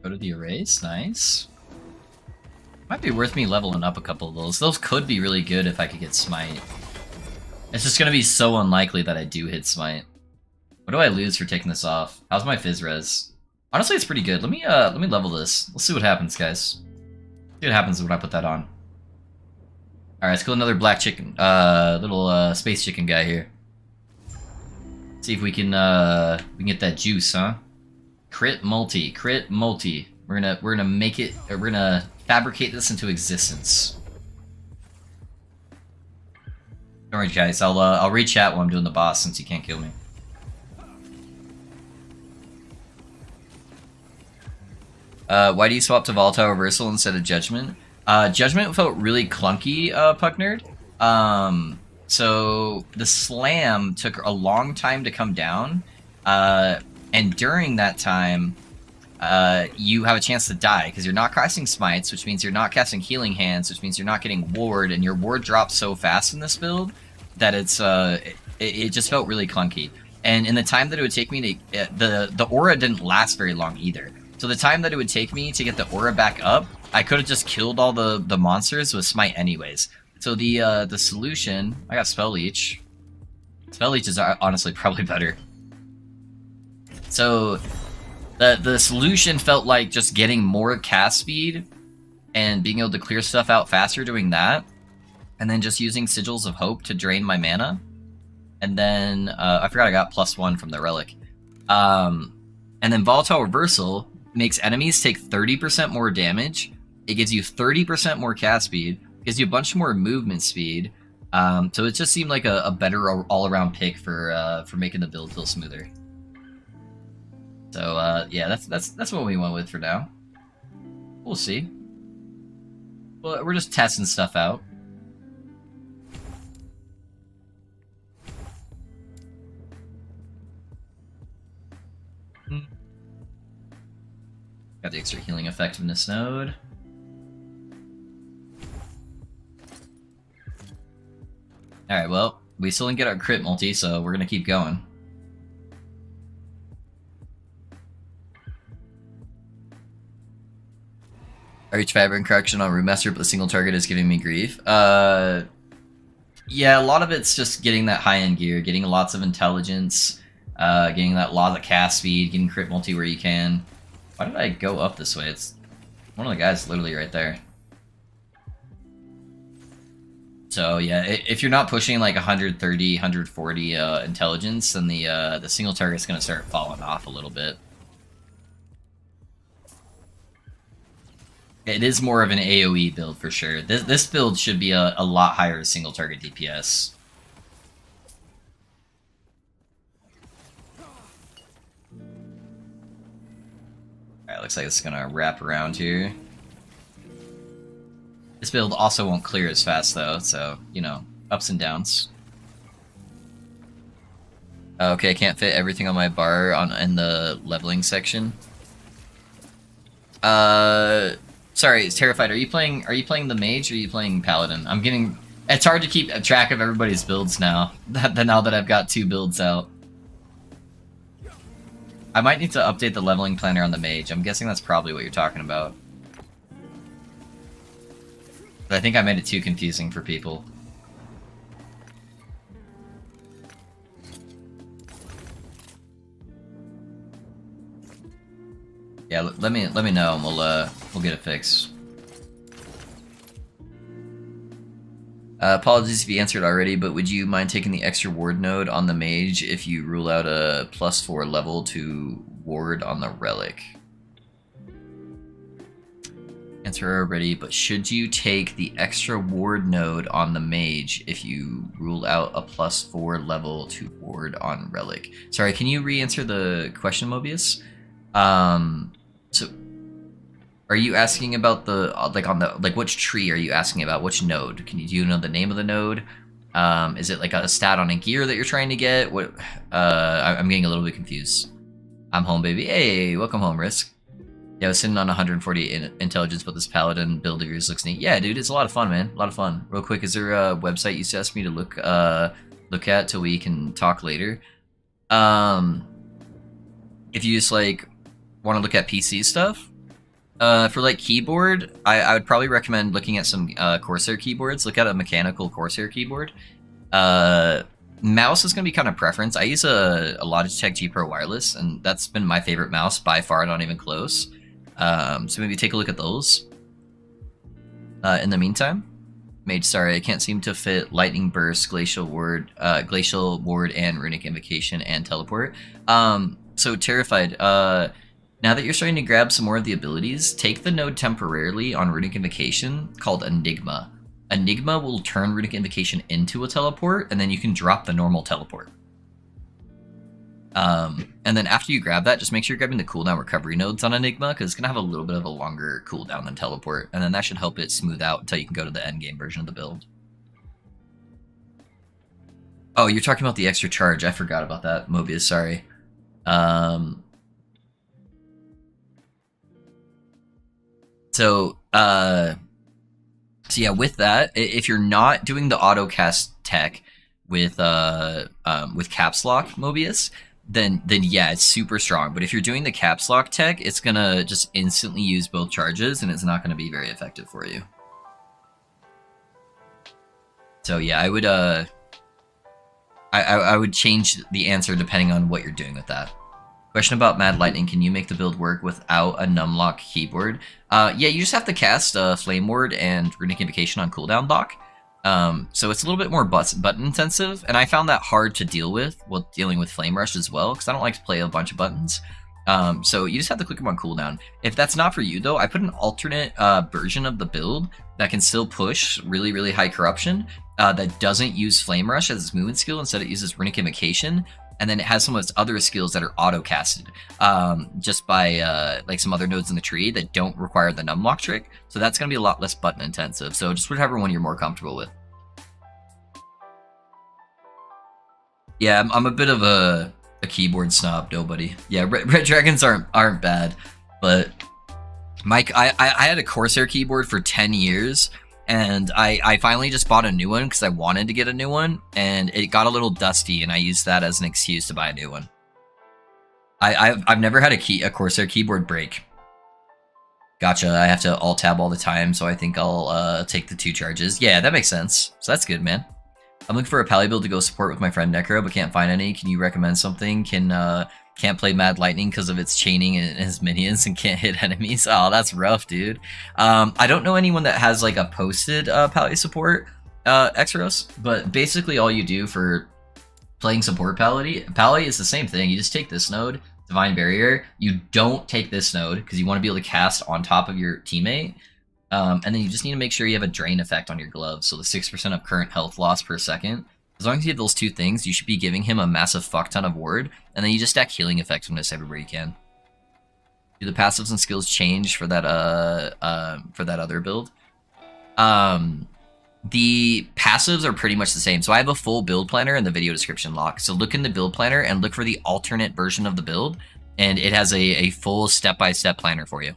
Go to the erase, nice. Might be worth me leveling up a couple of those. Those could be really good if I could get smite. It's just gonna be so unlikely that I do hit smite. What do I lose for taking this off? How's my fizz res? Honestly, it's pretty good. Let me level this. Let's see what happens, guys. See what happens when I put that on. Alright, let's kill another black chicken. Little space chicken guy here. See if we can get that juice, huh? Crit multi. We're gonna make it, or we're gonna fabricate this into existence. Don't worry, guys. I'll re-chat while I'm doing the boss since you can't kill me. Why do you swap to Volatile Reversal instead of Judgment? Judgment felt really clunky, Puck Nerd. So the slam took a long time to come down, and during that time, you have a chance to die because you're not casting smites, which means you're not casting healing hands, which means you're not getting ward, and your ward drops so fast in this build that it just felt really clunky. And in the time that it would take me to the aura didn't last very long either. So the time that it would take me to get the aura back up, I could have just killed all the monsters with smite anyways. So the solution, I got spell leech. Spell leech is honestly probably better. So the solution felt like just getting more cast speed and being able to clear stuff out faster doing that, and then just using Sigils of Hope to drain my mana. And then I forgot I got +1 from the relic. And then Volatile Reversal makes enemies take 30% more damage. It gives you 30% more cast speed. Gives you a bunch more movement speed. So it just seemed like a better all-around pick for making the build feel smoother. So yeah, that's what we went with for now. We'll see. Well, we're just testing stuff out. Got the extra healing effectiveness node. Alright, well, we still didn't get our crit multi, so we're gonna keep going. I reach Fabric Correction on Rootmaster, but the single target is giving me grief. Yeah, a lot of it's just getting that high-end gear, getting lots of intelligence, getting that lot of cast speed, getting crit multi where you can. Why did I go up this way? It's one of the guys literally right there. So yeah, if you're not pushing like 130, 140 intelligence, then the single target's gonna start falling off a little bit. It is more of an AoE build for sure. This build should be a lot higher single target DPS. Alright, looks like it's gonna wrap around here. This build also won't clear as fast though, so, you know, ups and downs. Okay, I can't fit everything on my bar in the leveling section. Sorry, it's Terrified. Are you playing the mage or are you playing Paladin? I'm getting... It's hard to keep track of everybody's builds now. Now that I've got 2 builds out. I might need to update the leveling planner on the mage. I'm guessing that's probably what you're talking about. But I think I made it too confusing for people. Yeah, let me know and we'll get it fixed. Apologies if you answered already, but would you mind taking the extra ward node on the mage if you rule out a +4 level to ward on the relic? Answer already, but should you take the extra ward node on the mage if you rule out a +4 level to ward on relic? Sorry, can you re-answer the question, Mobius? So, are you asking about the which tree are you asking about? Which node? Do you know the name of the node? Is it like a stat on a gear that you're trying to get? What? I'm getting a little bit confused. I'm home, baby. Hey, welcome home, Risk. Yeah, I was sitting on 140 intelligence, but this Paladin build of yours looks neat. Yeah, dude, it's a lot of fun, man. A lot of fun. Real quick, is there a website you suggest me to look at till we can talk later? If you just like want to look at PC stuff, for like keyboard, I would probably recommend looking at some Corsair keyboards. Look at a mechanical Corsair keyboard. Mouse is going to be kind of preference. I use a Logitech G Pro Wireless, and that's been my favorite mouse by far, not even close. So maybe take a look at those. In the meantime, Mage, sorry, I can't seem to fit Lightning Burst, Glacial Ward, and Runic Invocation and Teleport. So Terrified, now that you're starting to grab some more of the abilities, take the node temporarily on Runic Invocation called Enigma. Enigma will turn Runic Invocation into a teleport, and then you can drop the normal teleport. And then after you grab that, just make sure you're grabbing the cooldown recovery nodes on Enigma, because it's going to have a little bit of a longer cooldown than teleport, and then that should help it smooth out until you can go to the endgame version of the build. Oh, you're talking about the extra charge. I forgot about that, Mobius, sorry. So yeah, with that, if you're not doing the auto cast tech with caps lock, Mobius, then yeah, it's super strong. But if you're doing the caps lock tech, it's gonna just instantly use both charges, and it's not gonna be very effective for you. So yeah, I would change the answer depending on what you're doing with that. Question about Mad Lightning, can you make the build work without a numlock keyboard? Yeah, you just have to cast Flame Ward and Runic Invocation on cooldown dock. So it's a little bit more button intensive, and I found that hard to deal with while dealing with Flame Rush as well, because I don't like to play a bunch of buttons. So you just have to click them on cooldown. If that's not for you though, I put an alternate version of the build that can still push really, really high corruption, that doesn't use Flame Rush as its movement skill. Instead it uses Runic Invocation. And then it has some of its other skills that are auto-casted just by like some other nodes in the tree that don't require the numlock trick. So that's going to be a lot less button intensive. So just whichever one you're more comfortable with. Yeah, I'm a bit of a keyboard snob, nobody. Yeah, Red Dragons aren't bad, but Mike, I had a Corsair keyboard for 10 years, And I finally just bought a new one because I wanted to get a new one, and it got a little dusty, and I used that as an excuse to buy a new one. I've never had a Corsair keyboard break. Gotcha. I have to alt tab all the time, so I think I'll take the 2 charges. Yeah, that makes sense. So that's good, man. I'm looking for a Pally build to go support with my friend Necro, but can't find any. Can you recommend something? Can't play Mad Lightning because of its chaining and his minions and can't hit enemies. Oh, that's rough, dude. I don't know anyone that has like a posted Pally support, Xeros, but basically all you do for playing support Pally is the same thing. You just take this node, Divine Barrier. You don't take this node because you want to be able to cast on top of your teammate. And then you just need to make sure you have a drain effect on your gloves, so the 6% of current health loss per second. As long as you have those 2 things, you should be giving him a massive fuck ton of ward, and then you just stack healing effectiveness everywhere you can. Do the passives and skills change for that other build? The passives are pretty much the same. So I have a full build planner in the video description lock. So look in the build planner and look for the alternate version of the build, and it has a full step-by-step planner for you.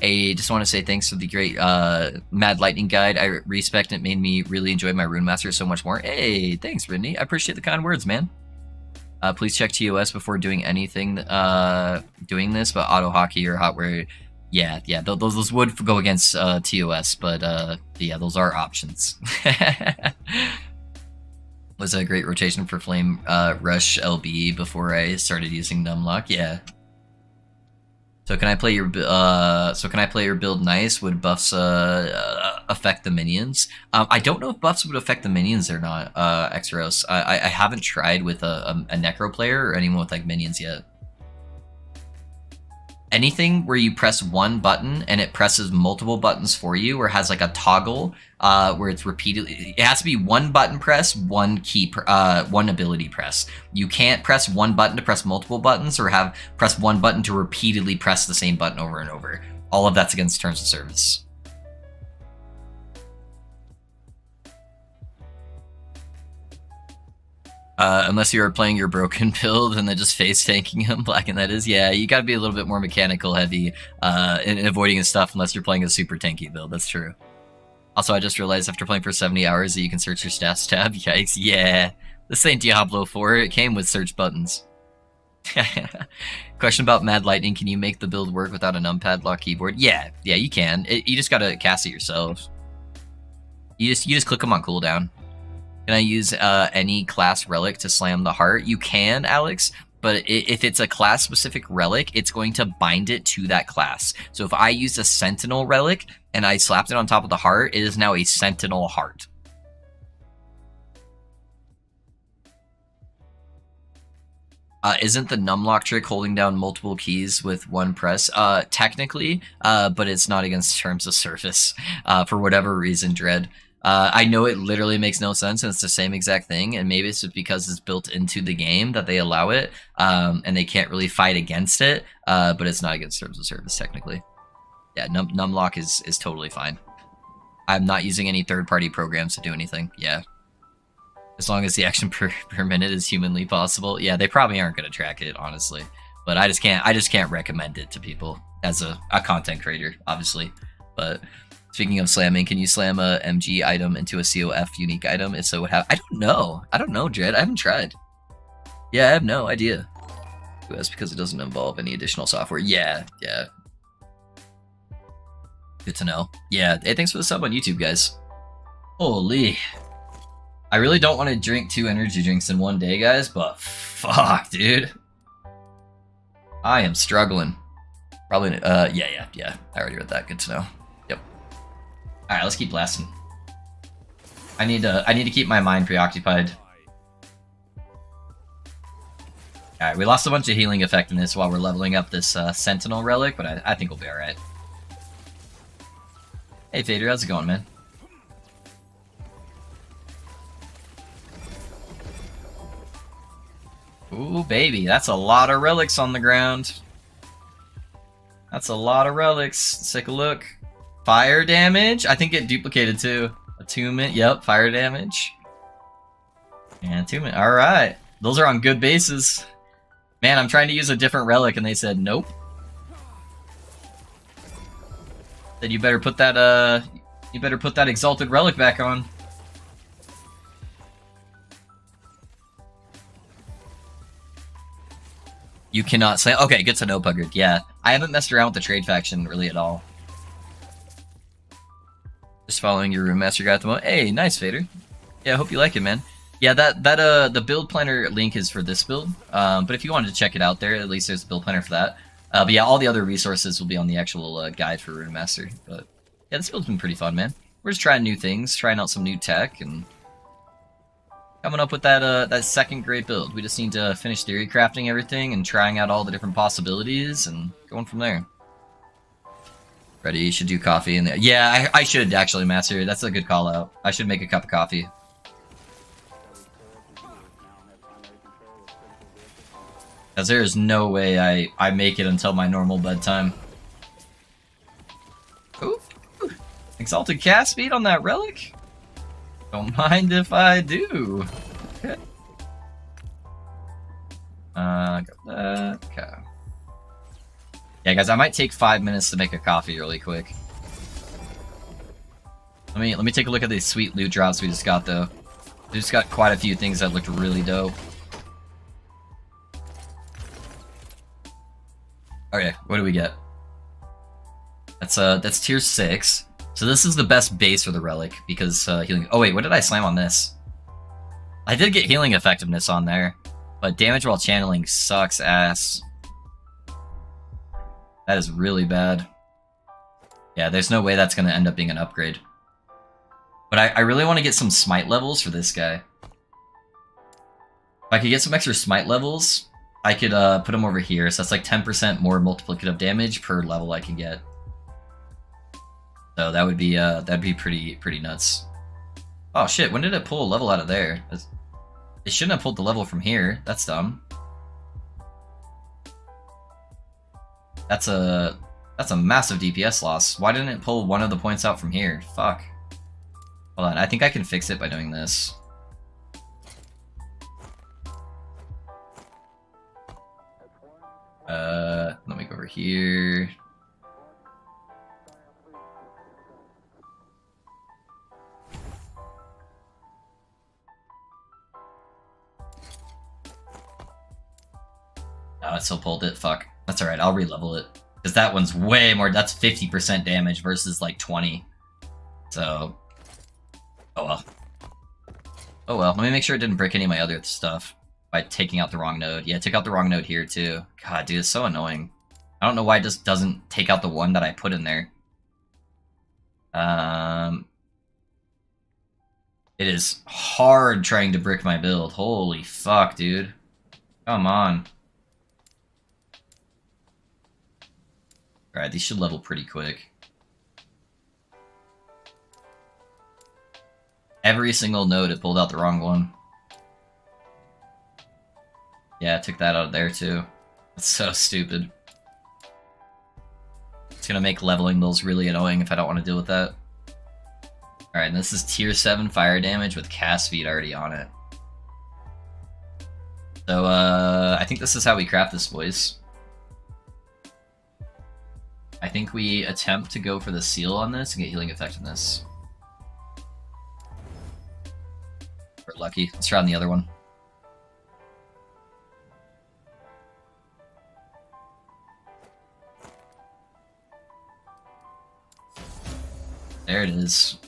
I just want to say thanks for the great Mad Lightning guide. I respect it. Made me really enjoy my Rune Master so much more. Hey, thanks, Brittany. I appreciate the kind words, man. Please check TOS before doing anything doing this, but auto hockey or hotware, yeah, those would go against TOS, but yeah, those are options. Was a great rotation for Flame Rush LB before I started using Numlock. Yeah. So can I play your build nice? Would buffs affect the minions? I don't know if buffs would affect the minions or not, Xeros. I haven't tried with a Necro player or anyone with like minions yet. Anything where you press one button and it presses multiple buttons for you, or has like a toggle where it's repeatedly, it has to be one button press, one ability press. You can't press one button to press multiple buttons, or press one button to repeatedly press the same button over and over. All of that's against terms of service. Unless you are playing your broken build and then just face tanking him, black and that is, yeah, you gotta be a little bit more mechanical heavy in avoiding his stuff unless you're playing a super tanky build, that's true. Also, I just realized after playing for 70 hours that you can search your stats tab. Yikes, yeah. This ain't Diablo 4, it came with search buttons. Question about Mad Lightning, can you make the build work without a numpad lock keyboard? Yeah, you can. You just gotta cast it yourself. You just click them on cooldown. Can I use any class relic to slam the heart? You can, Alex, but if it's a class-specific relic, it's going to bind it to that class. So if I use a Sentinel relic and I slapped it on top of the heart, it is now a Sentinel heart. Isn't the numlock trick holding down multiple keys with one press? Technically, but it's not against terms of service for whatever reason, Dread. I know it literally makes no sense, and it's the same exact thing, and maybe it's just because it's built into the game that they allow it, and they can't really fight against it, but it's not against terms of service, technically. Yeah, numlock is totally fine. I'm not using any third-party programs to do anything, yeah. As long as the action per minute is humanly possible. Yeah, they probably aren't going to track it, honestly. But I just can't recommend it to people as a content creator, obviously. But speaking of slamming, can you slam a MG item into a COF unique item? If so, what happens? I don't know, Dread. I haven't tried. Yeah, I have no idea. That's because it doesn't involve any additional software. Yeah. Good to know. Yeah, hey, thanks for the sub on YouTube, guys. Holy. I really don't want to drink 2 energy drinks in one day, guys, but fuck, dude. I am struggling. Probably, yeah. I already read that. Good to know. Yep. Alright, let's keep blasting. I need to keep my mind preoccupied. Alright, we lost a bunch of healing effectiveness while we're leveling up this Sentinel relic, but I think we'll be alright. Hey, Fader, how's it going, man? Ooh, baby, that's a lot of relics on the ground. That's a lot of relics. Let's take a look. Fire damage? I think it duplicated too. Attunement, yep, fire damage. And attunement, alright. Those are on good bases. Man, I'm trying to use a different relic and they said nope. Said you better put that, You better put that exalted relic back on. You cannot say. Okay, good to know, Puggard. Yeah, I haven't messed around with the trade faction really at all. Just following your room master guide at the moment. Hey, nice, Vader. Yeah, I hope you like it, man. Yeah, the build planner link is for this build. But if you wanted to check it out there, at least there's a build planner for that. But yeah, all the other resources will be on the actual guide for Rune Master. But yeah, this build's been pretty fun, man. We're just trying new things, trying out some new tech, and coming up with that second great build. We just need to finish theory crafting everything and trying out all the different possibilities and going from there. Ready? You should do coffee in there. Yeah, I should actually, Master. That's a good call out. I should make a cup of coffee. Because there is no way I make it until my normal bedtime. Ooh, exalted cast speed on that relic? Don't mind if I do. Okay. Got that. Okay. Yeah, guys, I might take 5 minutes to make a coffee really quick. Let me take a look at these sweet loot drops we just got, though. We just got quite a few things that looked really dope. Okay, what do we get? That's tier 6. So this is the best base for the relic because healing. Oh wait, what did I slam on this? I did get healing effectiveness on there, but damage while channeling sucks ass. That is really bad. Yeah, there's no way that's gonna end up being an upgrade. But I really want to get some smite levels for this guy. If I could get some extra smite levels, I could put them over here, so that's like 10% more multiplicative damage per level I can get. So that would be that'd be pretty nuts. Oh shit! When did it pull a level out of there? It shouldn't have pulled the level from here. That's dumb. That's a massive DPS loss. Why didn't it pull one of the points out from here? Fuck. Hold on, I think I can fix it by doing this. Let me go over here. Oh, it still pulled it. Fuck. That's alright, I'll re-level it. Because that one's way more, that's 50% damage versus like 20. So, oh well. Oh well, let me make sure it didn't break any of my other stuff by taking out the wrong node. Yeah, I took out the wrong node here too. God, dude, it's so annoying. I don't know why it just doesn't take out the one that I put in there. It is hard trying to brick my build. Holy fuck, dude. Come on. Alright, these should level pretty quick. Every single node, it pulled out the wrong one. Yeah, I took that out of there too. That's so stupid. It's gonna make leveling those really annoying if I don't want to deal with that. Alright, and this is tier 7 fire damage with cast speed already on it. So, I think this is how we craft this, boys. I think we attempt to go for the seal on this and get healing effectiveness. We're lucky. Let's try on the other one. There it is.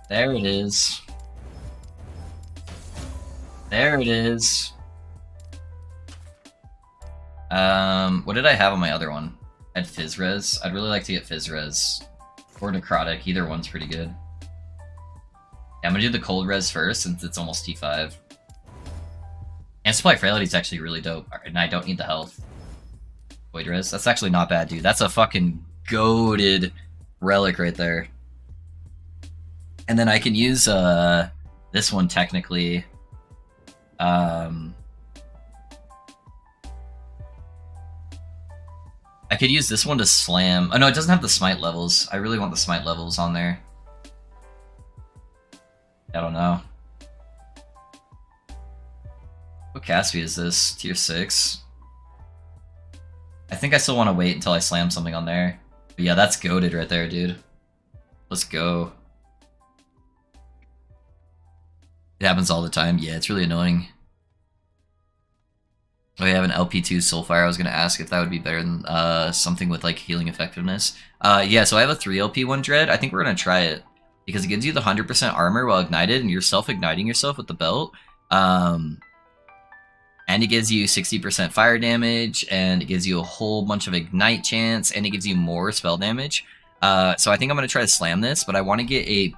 There it is. There it is. What did I have on my other one? I had Fizz Res. I'd really like to get Fizz Res. Or Necrotic. Either one's pretty good. Yeah, I'm gonna do the Cold Res first since it's almost T5. And Supply Frailty is actually really dope. And I don't need the health. Void Res. That's actually not bad, dude. That's a fucking goated relic right there. And then I can use this one technically. I could use this one to slam. Oh no, it doesn't have the smite levels. I really want the smite levels on there. I don't know. What cast speed is this? Tier 6? I think I still want to wait until I slam something on there. But yeah, that's goated right there, dude. Let's go. It happens all the time. Yeah, it's really annoying. Oh, yeah, I have an LP2 Soulfire. I was going to ask if that would be better than something with like healing effectiveness. Yeah, so I have a 3LP1 Dread. I think we're going to try it because it gives you the 100% armor while ignited, and you're self-igniting yourself with the belt. And it gives you 60% fire damage, and it gives you a whole bunch of ignite chance, and it gives you more spell damage. So I think I'm going to try to slam this, but I want to get a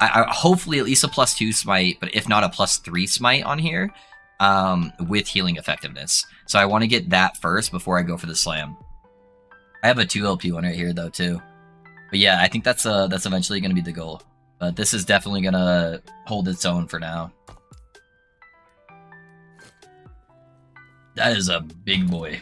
hopefully at least a +2 smite, but if not a +3 smite on here. With healing effectiveness. So I want to get that first before I go for the slam. I have a 2LP one right here though too. But yeah, I think that's eventually going to be the goal. But this is definitely going to hold its own for now. That is a big boy.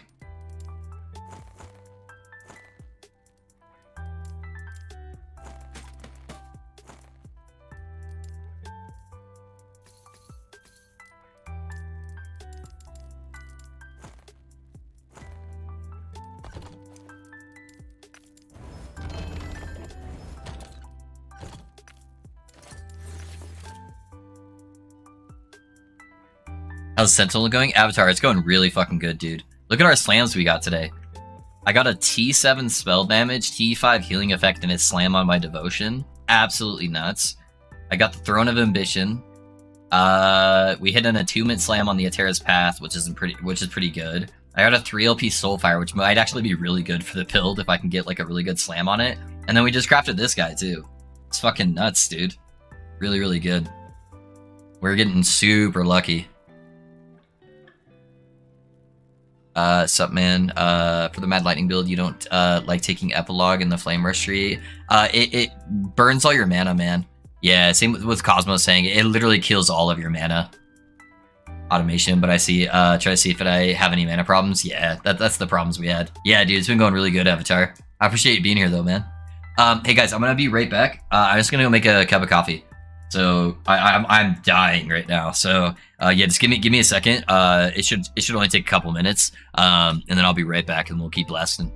How's Sentinel going? Avatar, it's going really fucking good, dude. Look at our slams we got today. I got a T7 spell damage, T5 healing effectiveness slam on my devotion. Absolutely nuts. I got the Throne of Ambition. We hit an attunement slam on the Atera's Path, which is pretty good. I got a 3LP Soulfire, which might actually be really good for the build if I can get like a really good slam on it. And then we just crafted this guy too. It's fucking nuts, dude. Really, really good. We're getting super lucky. Sup, man. For the Mad Lightning build, you don't like taking Epilogue in the Flame Rush tree. It burns all your mana, man. Yeah, same with Cosmos saying it literally kills all of your mana. Automation, but I see, try to see if I have any mana problems. Yeah, that's the problems we had. Yeah, dude, it's been going really good, Avatar. I appreciate you being here, though, man. Hey, guys, I'm gonna be right back. I'm just gonna go make a cup of coffee. So I'm dying right now. So yeah, just give me a second. It should only take a couple minutes. And then I'll be right back, and we'll keep blasting.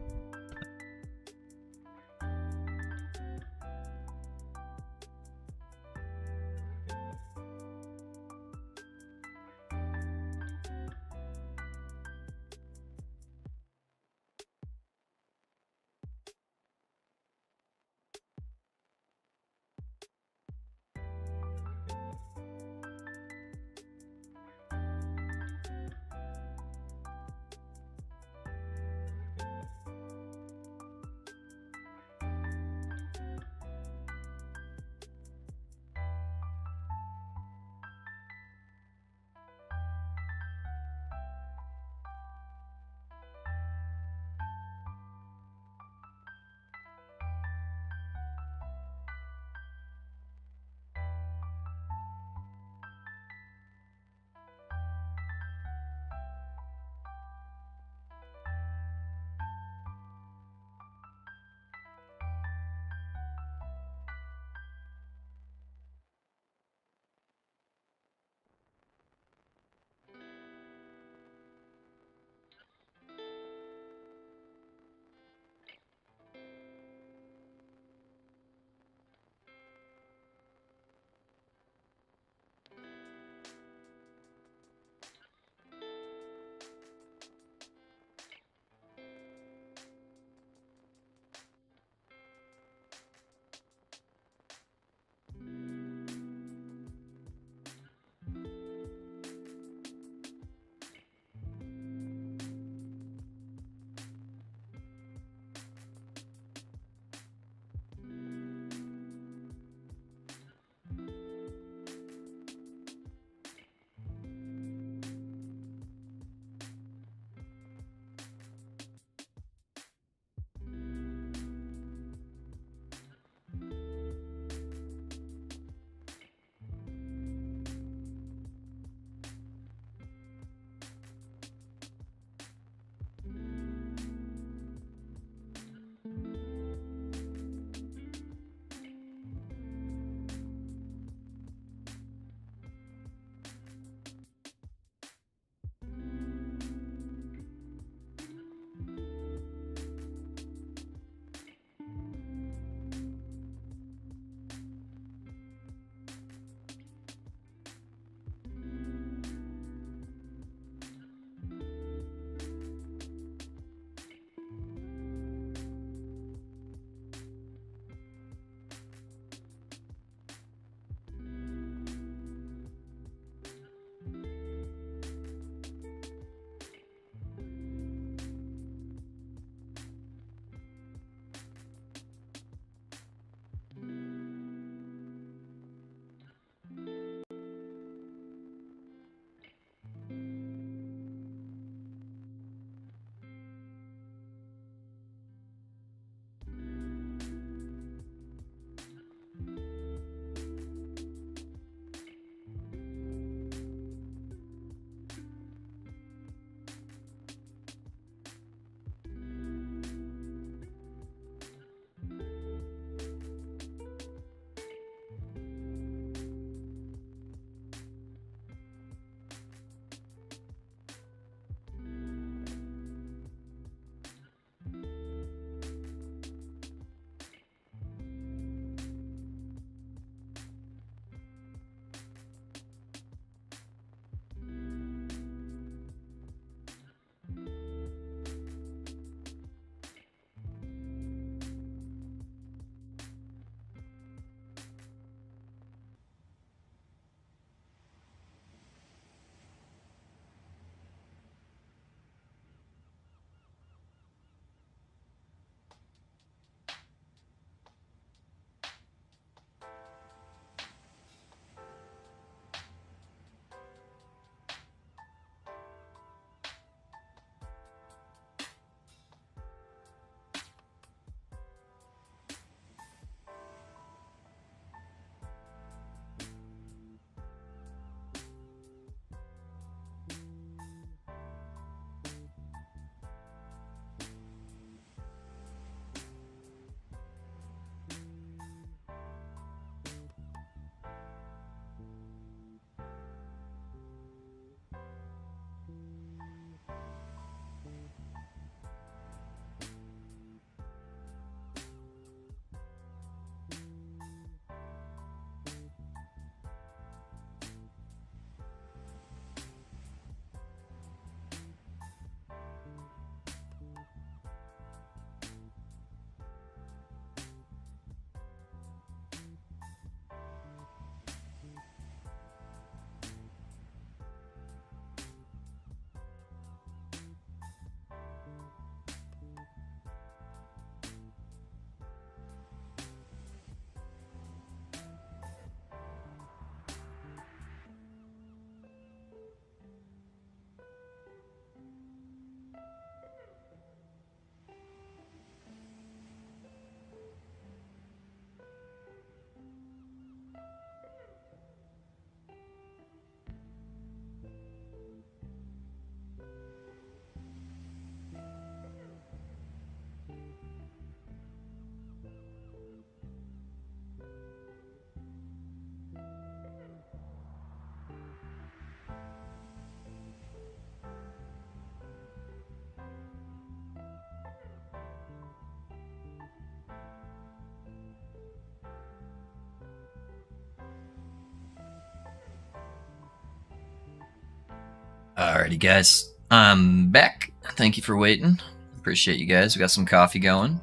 Alrighty, guys. I'm back. Thank you for waiting. Appreciate you guys. We got some coffee going.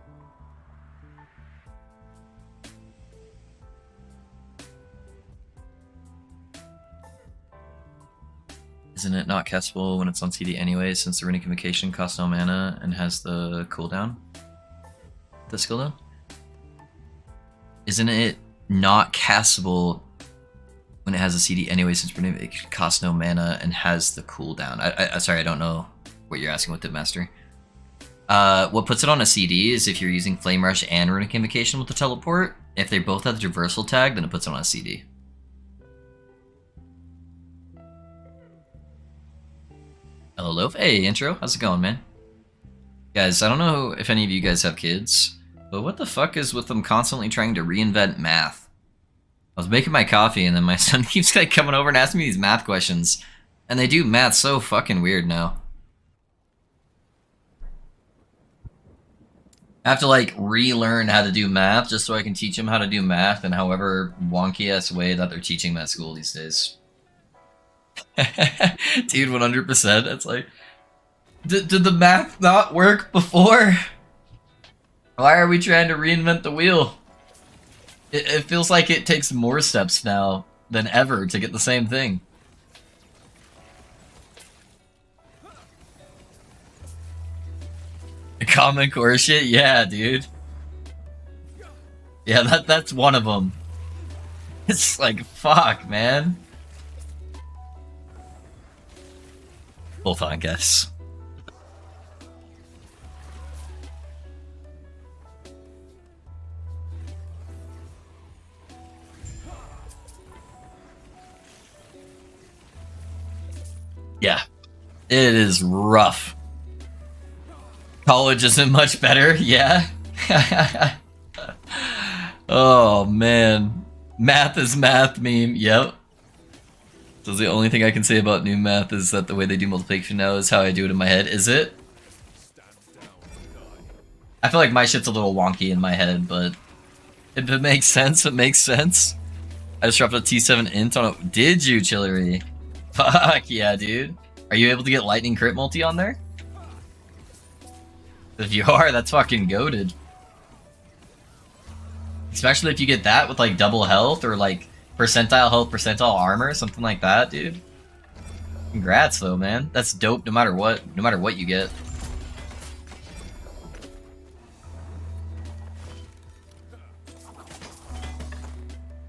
Isn't it not castable when it's on CD anyway, since the runic invocation costs no mana and has the cooldown? The skill down? Isn't it not castable when it has a CD anyway, since it costs no mana and has the cooldown? Sorry, I don't know what you're asking with it, Master. What puts it on a CD is if you're using Flame Rush and Runic Invocation with the teleport. If they both have the traversal tag, then it puts it on a CD. Hello, Loaf. Hey, intro. How's it going, man? Guys, I don't know if any of you guys have kids, but what the fuck is with them constantly trying to reinvent math? I was making my coffee and then my son keeps like coming over and asking me these math questions. And they do math so fucking weird now. I have to like relearn how to do math just so I can teach him how to do math in however wonky ass way that they're teaching them at school these days. Dude, 100%. It's like, did the math not work before? Why are we trying to reinvent the wheel? It feels like it takes more steps now than ever to get the same thing. Common core shit? Yeah, dude. Yeah, that's one of them. It's like, fuck, man. Both on, guess. Yeah, it is rough. College isn't much better, yeah. Oh man, math is math meme. Yep. So the only thing I can say about new math is that the way they do multiplication now is how I do it in my head. Is it? I feel like my shit's a little wonky in my head, but if it makes sense, it makes sense. I just dropped a T7 int on it. Did you, Chillery? Fuck yeah, dude. Are you able to get lightning crit multi on there? If you are, that's fucking goated. Especially if you get that with like double health or like percentile health, percentile armor, something like that, dude. Congrats though, man. That's dope no matter what you get.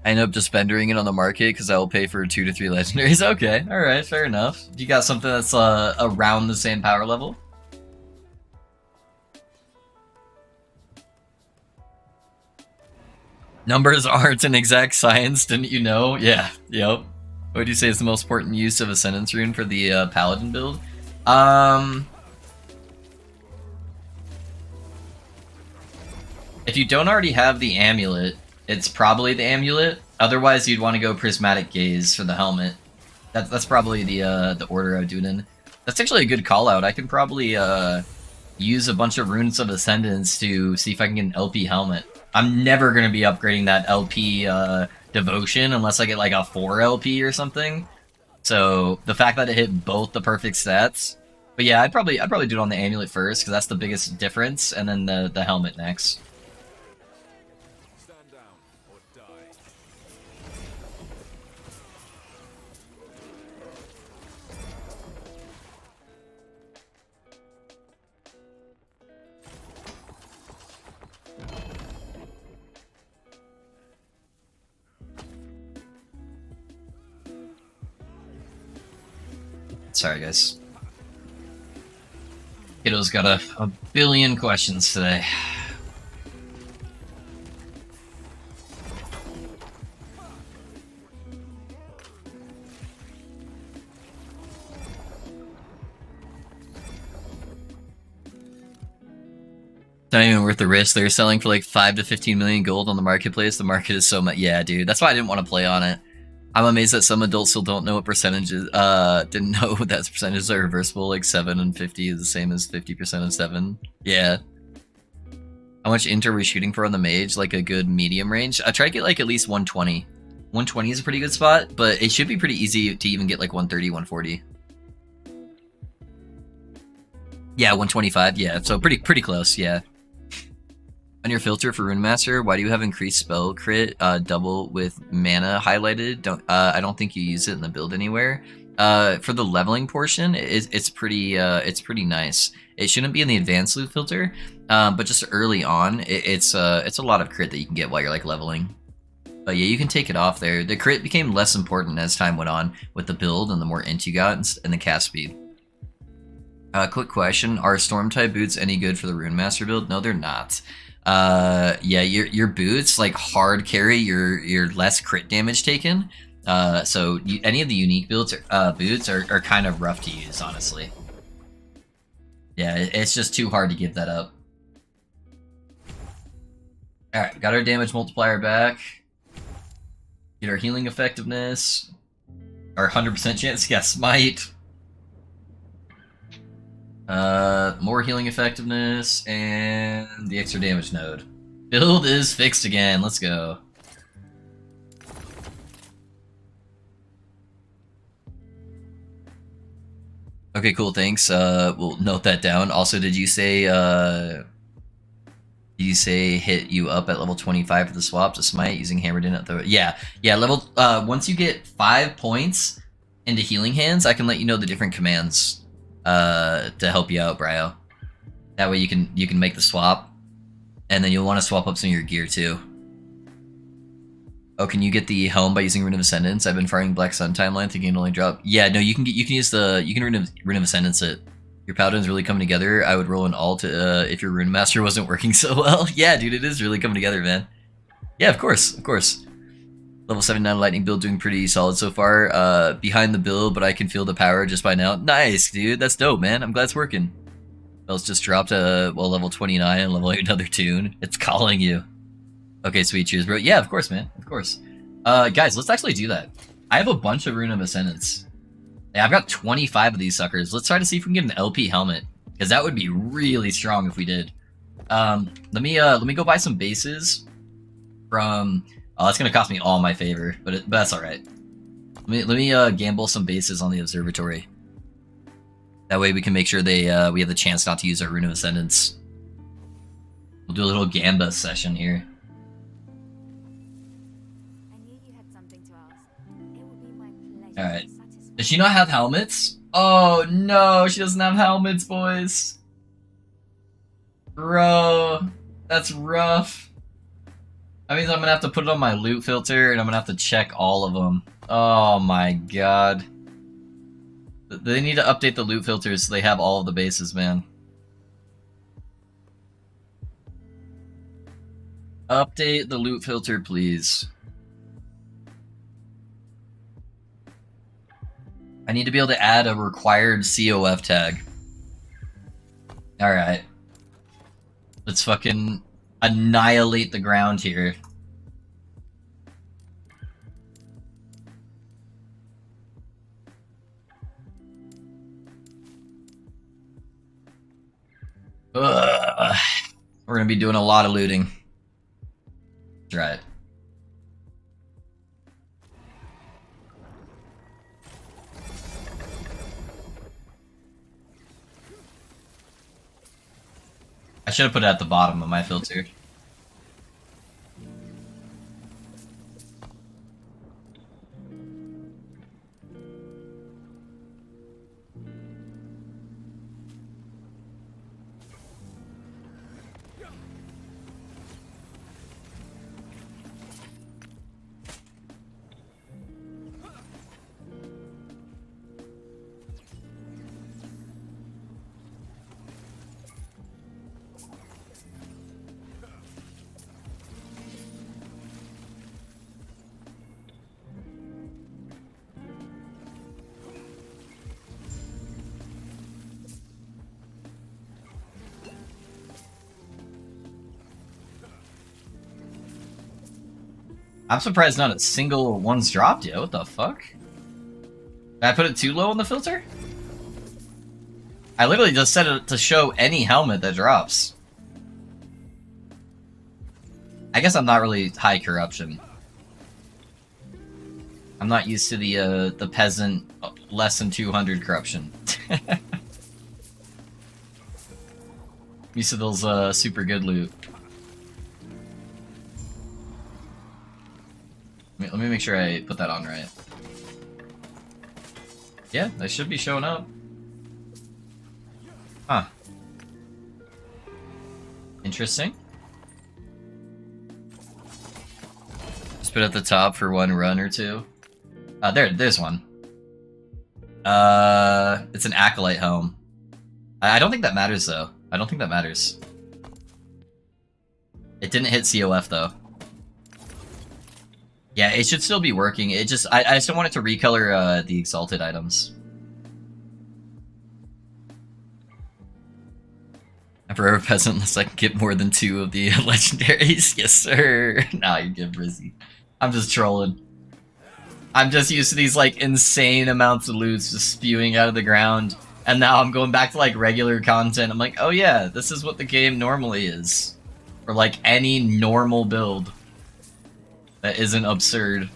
I end up just vending it on the market because I will pay for 2 to 3 legendaries. Okay, alright, fair enough. You got something that's around the same power level? Numbers aren't an exact science, didn't you know? Yeah, yep. What would you say is the most important use of Ascendance Rune for the Paladin build? If you don't already have the amulet, it's probably the amulet. Otherwise, you'd want to go Prismatic Gaze for the helmet. That's probably the order I would do it in. That's actually a good call out. I can probably use a bunch of Runes of Ascendance to see if I can get an LP helmet. I'm never going to be upgrading that LP Devotion unless I get like a 4 LP or something. So the fact that it hit both the perfect stats. But yeah, I'd probably do it on the amulet first because that's the biggest difference, and then the helmet next. Stand down or die. Sorry, guys. Kiddo's got a billion questions today. It's not even worth the risk. They're selling for like 5 to 15 million gold on the marketplace. The market is so much. Yeah, dude. That's why I didn't want to play on it. I'm amazed that some adults still don't know what percentages, didn't know that percentages are reversible, like 7 and 50 is the same as 50% of 7. Yeah. How much int are we shooting for on the mage? Like a good medium range? I try to get like at least 120. 120 is a pretty good spot, but it should be pretty easy to even get like 130, 140. Yeah, 125. Yeah, so pretty close. Yeah. On your filter for Rune Master, why do you have increased spell crit double with mana highlighted? I don't think you use it in the build anywhere. For the leveling portion, it's pretty nice. It shouldn't be in the advanced loot filter, but just early on, it's a lot of crit that you can get while you're like leveling. But yeah, you can take it off there. The crit became less important as time went on with the build and the more int you got and the cast speed. Quick question: are storm type boots any good for the Rune Master build? No, they're not. Yeah, your boots like hard carry your less crit damage taken. So any of the unique builds boots are kind of rough to use, honestly. Yeah, it's just too hard to give that up. All right, got our damage multiplier back. Get our healing effectiveness. Our 100% chance to get smite. More healing effectiveness, and the extra damage node. Build is fixed again, let's go. Okay, cool, thanks. We'll note that down. Also, did you say hit you up at level 25 for the swap to smite using hammered in at the... Yeah, level, once you get 5 points into healing hands, I can let you know the different commands to help you out, Brio. That way you can make the swap, and then you'll want to swap up some of your gear too. Oh, can you get the helm by using Rune of Ascendance? I've been firing Black Sun timeline thinking it only drop. Yeah, no, you can use Rune of Ascendance it. Your Paladin's really coming together. I would roll an alt if your Rune Master wasn't working so well. Yeah, dude, it is really coming together, man. Yeah, of course. Level 79 lightning build doing pretty solid so far. Behind the build, but I can feel the power just by now. Nice, dude. That's dope, man. I'm glad it's working. Bells just dropped level 29 and level another tune. It's calling you. Okay, sweet. Cheers, bro. Yeah, of course, man. Of course. Guys, let's actually do that. I have a bunch of Rune of Ascendance. Yeah, I've got 25 of these suckers. Let's try to see if we can get an LP helmet, because that would be really strong if we did. Let me go buy some bases from... Oh, that's gonna cost me all my favor, but that's all right. Let me gamble some bases on the observatory. That way we can make sure we have the chance not to use our Rune of Ascendance. We'll do a little gamba session here. I knew you had something to ask. It would be my pleasure. All right. Does she not have helmets? Oh no, she doesn't have helmets, boys. Bro, that's rough. That means I'm gonna have to put it on my loot filter, and I'm gonna have to check all of them. Oh my god. They need to update the loot filters so they have all of the bases, man. Update the loot filter, please. I need to be able to add a required COF tag. Alright. Let's fucking annihilate the ground here. Ugh. We're gonna be doing a lot of looting. That's right. I should have put it at the bottom of my filter. I'm surprised not a single one's dropped yet. What the fuck? Did I put it too low on the filter? I literally just set it to show any helmet that drops. I guess I'm not really high corruption. I'm not used to the peasant less than 200 corruption. Musadil's super good loot. Let me make sure I put that on right. Yeah, they should be showing up. Huh. Interesting. Just put it at the top for one run or two. There's one. It's an Acolyte helm. I don't think that matters, though. I don't think that matters. It didn't hit COF, though. Yeah, it should still be working. I just don't want it to recolor the Exalted items. A Forever Peasant unless I can get more than 2 of the legendaries. Yes, sir. Nah, you're good, Brizzy. I'm just trolling. I'm just used to these, like, insane amounts of loots just spewing out of the ground. And now I'm going back to, like, regular content. I'm like, oh yeah, this is what the game normally is. For, like, any normal build that isn't absurd.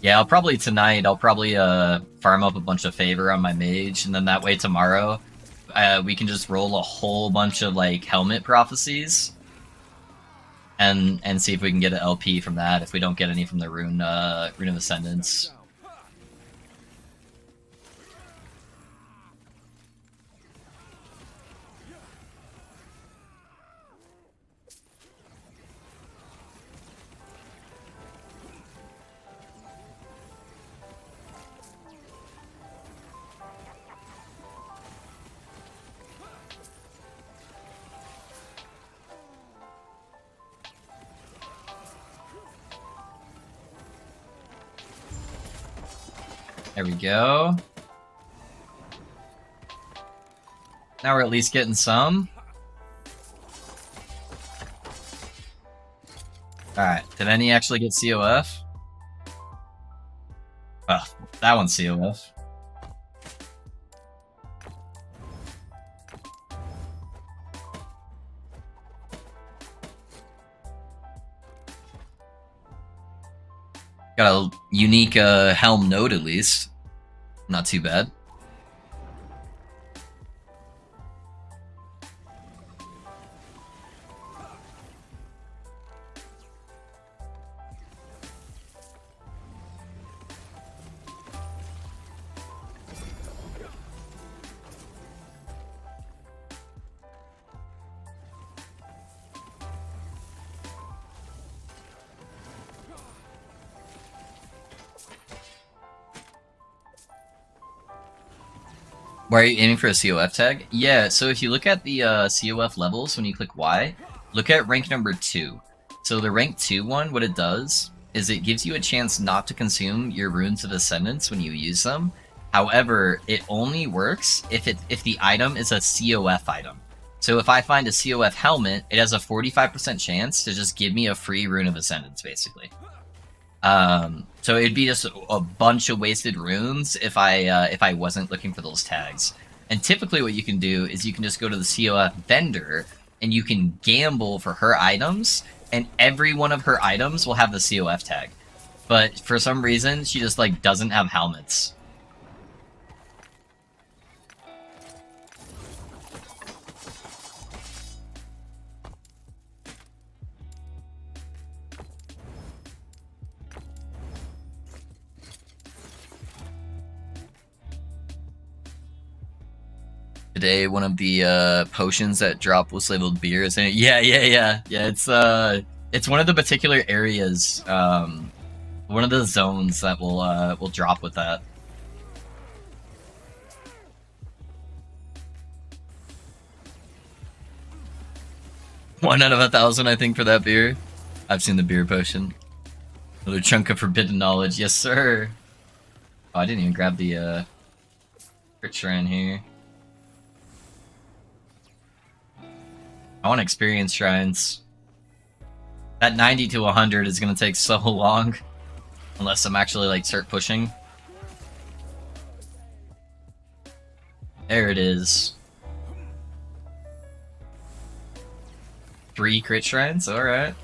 Yeah, I'll probably tonight, farm up a bunch of favor on my mage, and then that way tomorrow, we can just roll a whole bunch of, like, helmet prophecies. And see if we can get an LP from that, if we don't get any from the Rune of Ascendance. There we go. Now we're at least getting some. Alright, did any actually get COF? Oh, that one's COF. Got a unique helm node at least. Not too bad. Why are you aiming for a COF tag? Yeah, so if you look at the COF levels when you click Y, look at rank number 2. So the rank 2 one, what it does is it gives you a chance not to consume your Runes of Ascendance when you use them. However, it only works if the item is a COF item. So if I find a COF helmet, it has a 45% chance to just give me a free Rune of Ascendance, basically. So it'd be just a bunch of wasted runes if I wasn't looking for those tags. And typically what you can do is you can just go to the COF vendor and you can gamble for her items, and every one of her items will have the COF tag. But for some reason, she just like doesn't have helmets. Today, one of the potions that dropped was labeled beer. Isn't it? Yeah. It's one of the particular areas, one of the zones that will drop with that. One out of 1,000, I think, for that beer. I've seen the beer potion. Another chunk of forbidden knowledge, yes sir. Oh, I didn't even grab the crit shrine here. I want experience shrines. That 90 to 100 is gonna take so long. Unless I'm actually like start pushing. There it is. 3 crit shrines, alright.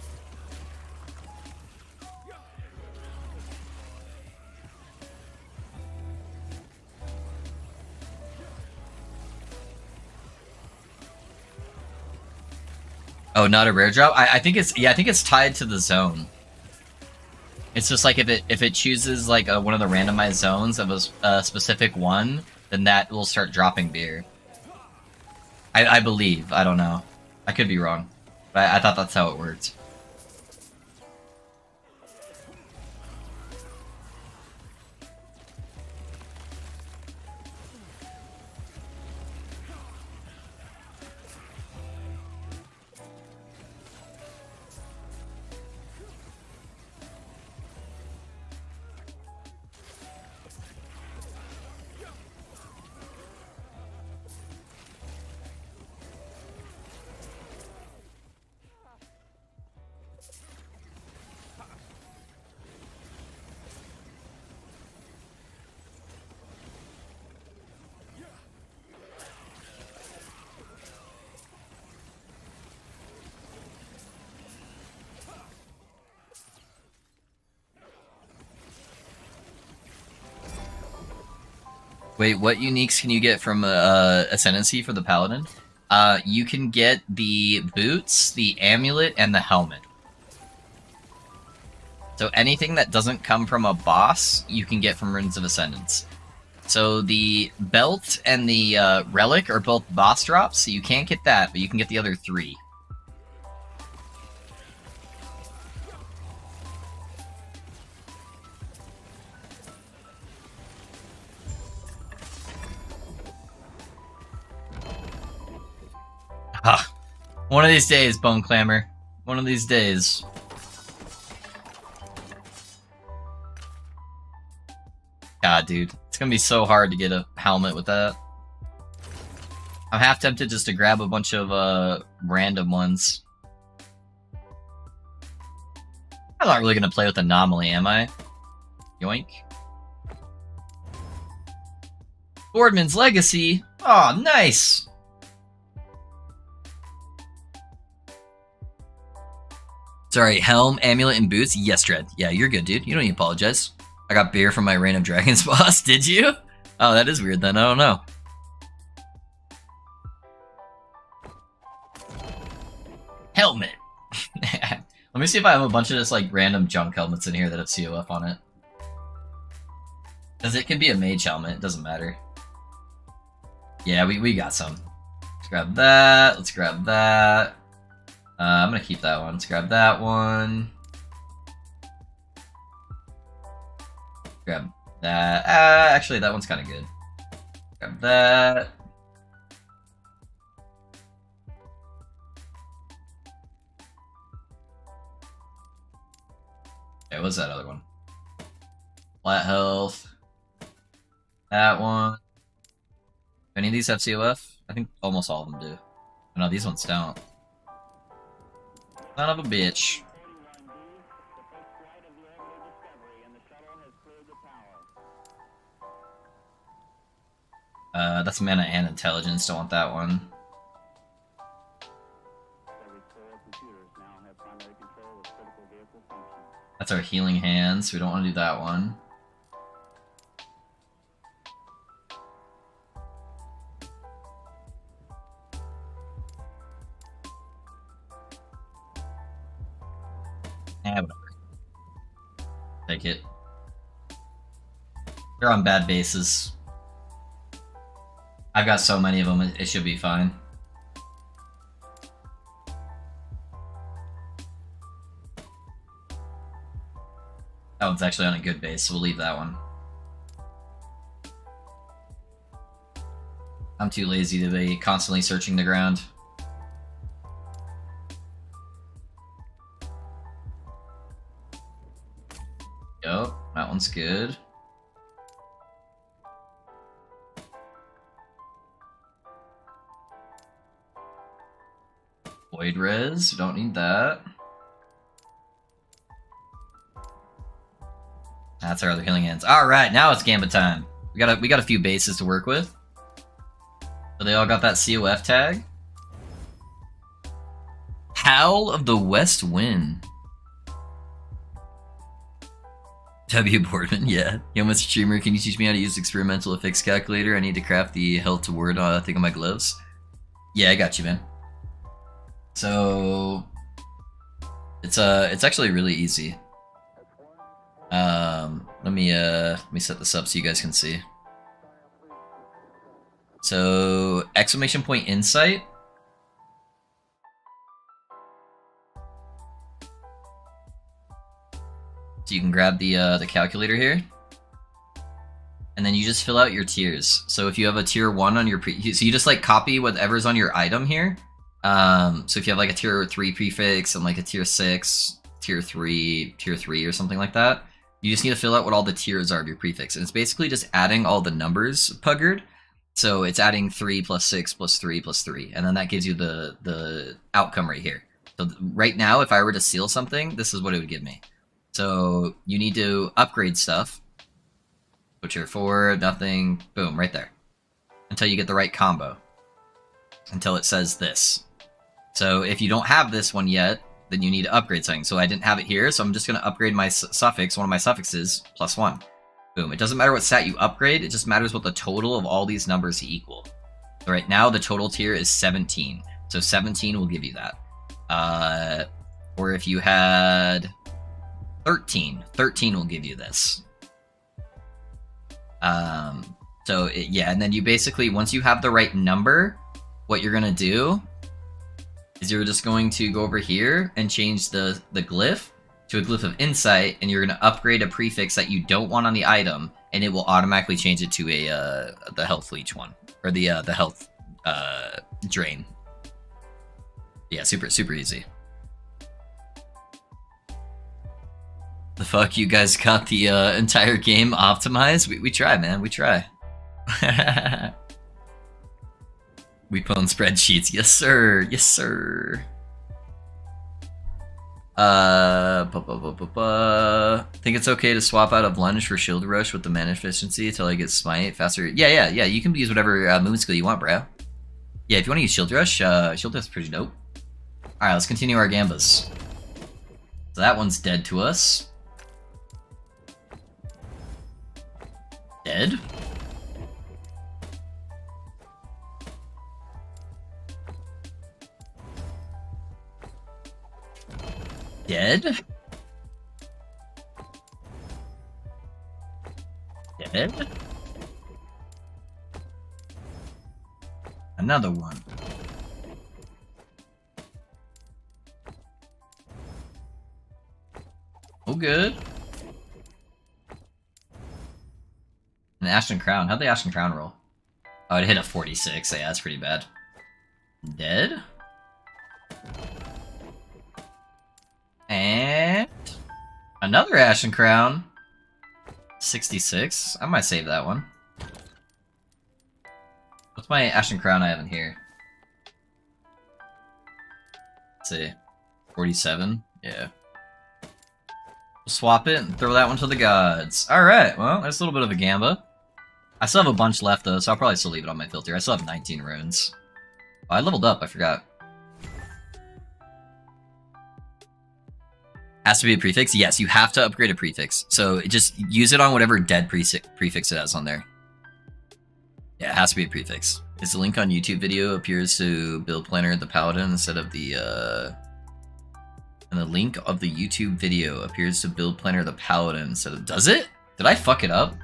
Oh, not a rare drop? I think it's, yeah, I think it's tied to the zone. It's just like if it chooses like one of the randomized zones of a specific one, then that will start dropping beer. I believe. I don't know. I could be wrong. But I thought that's how it worked. Wait, what uniques can you get from Ascendancy for the Paladin? You can get the boots, the amulet, and the helmet. So anything that doesn't come from a boss, you can get from Runes of Ascendance. So the belt and the relic are both boss drops, so you can't get that, but you can get the other 3. Ah, one of these days, Bone Clamor. One of these days. God, dude. It's gonna be so hard to get a helmet with that. I'm half tempted just to grab a bunch of random ones. I'm not really gonna play with Anomaly, am I? Yoink. Boardman's Legacy! Aw, oh, nice! Sorry, helm, amulet, and boots? Yes, Dread. Yeah, you're good, dude. You don't need to apologize. I got beer from my random Dragon's boss. Did you? Oh, that is weird then. I don't know. Helmet. Let me see if I have a bunch of just like random junk helmets in here that have COF on it. Because it can be a mage helmet. It doesn't matter. Yeah, we got some. Let's grab that. Let's grab that. I'm gonna keep that one. Let's grab that one. Grab that. Actually, that one's kind of good. Grab that. Okay, what's that other one? Flat health. That one. Any of these have COF? I think almost all of them do. Oh, no, these ones don't. Son of a bitch. That's mana and intelligence. Don't want that one. That's our healing hands. We don't want to do that one. Whatever. Take it. They're on bad bases. I've got so many of them, it should be fine. That one's actually on a good base, so we'll leave that one. I'm too lazy to be constantly searching the ground. Yep, that one's good. Void res, don't need that. That's our other healing hands. Alright, now it's Gambit time. We got a few bases to work with. So they all got that COF tag. Howl of the West Wind. W. Boardman, yeah. Yo, Mr. Streamer, can you teach me how to use experimental effects calculator? I need to craft the held to word thing on my gloves. Yeah, I got you, man. So it's actually really easy. Let me set this up so you guys can see. So exclamation point insight. So you can grab the calculator here, and then you just fill out your tiers. So if you have a tier 1 on your so you just like copy whatever's on your item here. So if you have like a tier 3 prefix and like a tier 6, tier 3, tier 3 or something like that, you just need to fill out what all the tiers are of your prefix. And it's basically just adding all the numbers puggered. So it's adding 3 plus 6 plus 3 plus 3. And then that gives you the outcome right here. So right now, if I were to seal something, this is what it would give me. So you need to upgrade stuff. Put your 4, nothing, boom, right there. Until you get the right combo. Until it says this. So if you don't have this one yet, then you need to upgrade something. So I didn't have it here, so I'm just going to upgrade my suffix, one of my suffixes, +1. Boom. It doesn't matter what stat you upgrade, it just matters what the total of all these numbers equal. So right now, the total tier is 17. So 17 will give you that. Or if you had 13, 13 will give you this. Yeah, and then you basically, once you have the right number, what you're going to do is you're just going to go over here and change the glyph to a glyph of insight, and you're going to upgrade a prefix that you don't want on the item, and it will automatically change it to the health leech one, or the health drain. Yeah, super easy. The fuck, you guys got the entire game optimized? We try, man, we try. We pwn spreadsheets, yes sir, yes sir. Think it's okay to swap out of lunge for shield rush with the mana efficiency until I get smite faster. Yeah. You can use whatever moon skill you want, bro. Yeah, if you want to use shield rush, shield rush is pretty dope. All right, let's continue our gambas. So that one's dead to us. Dead. Dead? Dead? Another one. Oh, good. An Ashen Crown. How'd the Ashen Crown roll? Oh, it hit a 46. Yeah, that's pretty bad. Dead? And another Ashen Crown. 66. I might save that one. What's my Ashen Crown I have in here? Let's see. 47? Yeah. We'll swap it and throw that one to the gods. Alright, well, that's a little bit of a gamba. I still have a bunch left though, so I'll probably still leave it on my filter. I still have 19 runes. Oh, I leveled up, I forgot. Has to be a prefix? Yes, you have to upgrade a prefix. So just use it on whatever dead prefix it has on there. Yeah, it has to be a prefix. Is the link on YouTube video appears to build planner the Paladin instead of the and the link of the YouTube video appears to build planner the Paladin instead of... Does it? Did I fuck it up?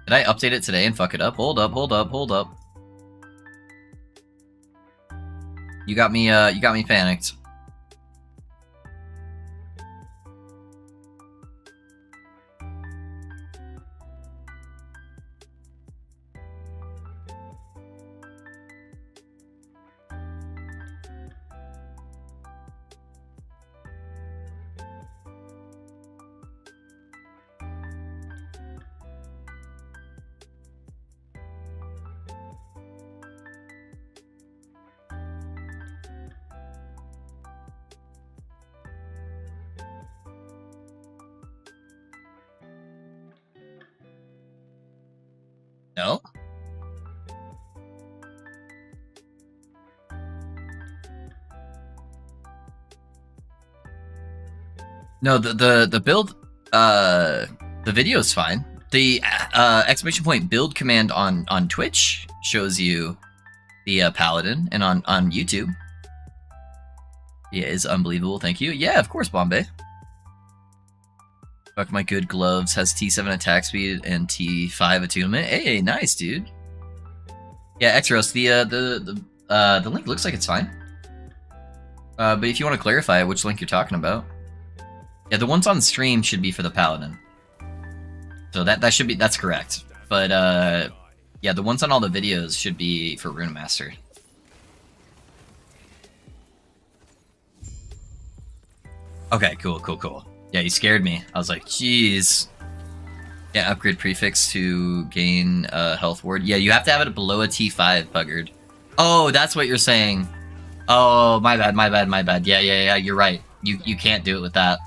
Did I update it today and fuck it up? Hold up. You got me panicked. No? No, the build, the video is fine. The exclamation point build command on Twitch shows you the Paladin, and on YouTube, yeah, is unbelievable. Thank you. Yeah, of course, Bombay. Fuck my good gloves. Has T7 attack speed and T5 attunement. Hey, nice, dude. Yeah, Xros. The link looks like it's fine. But if you want to clarify which link you're talking about, yeah, the ones on stream should be for the Paladin. So that's correct. But yeah, the ones on all the videos should be for Rune Master. Okay, cool. Yeah, you scared me. I was like, jeez. Yeah, upgrade prefix to gain health ward. Yeah, you have to have it below a T5, Puggard. Oh, that's what you're saying. Oh, my bad. Yeah, you're right. You can't do it with that.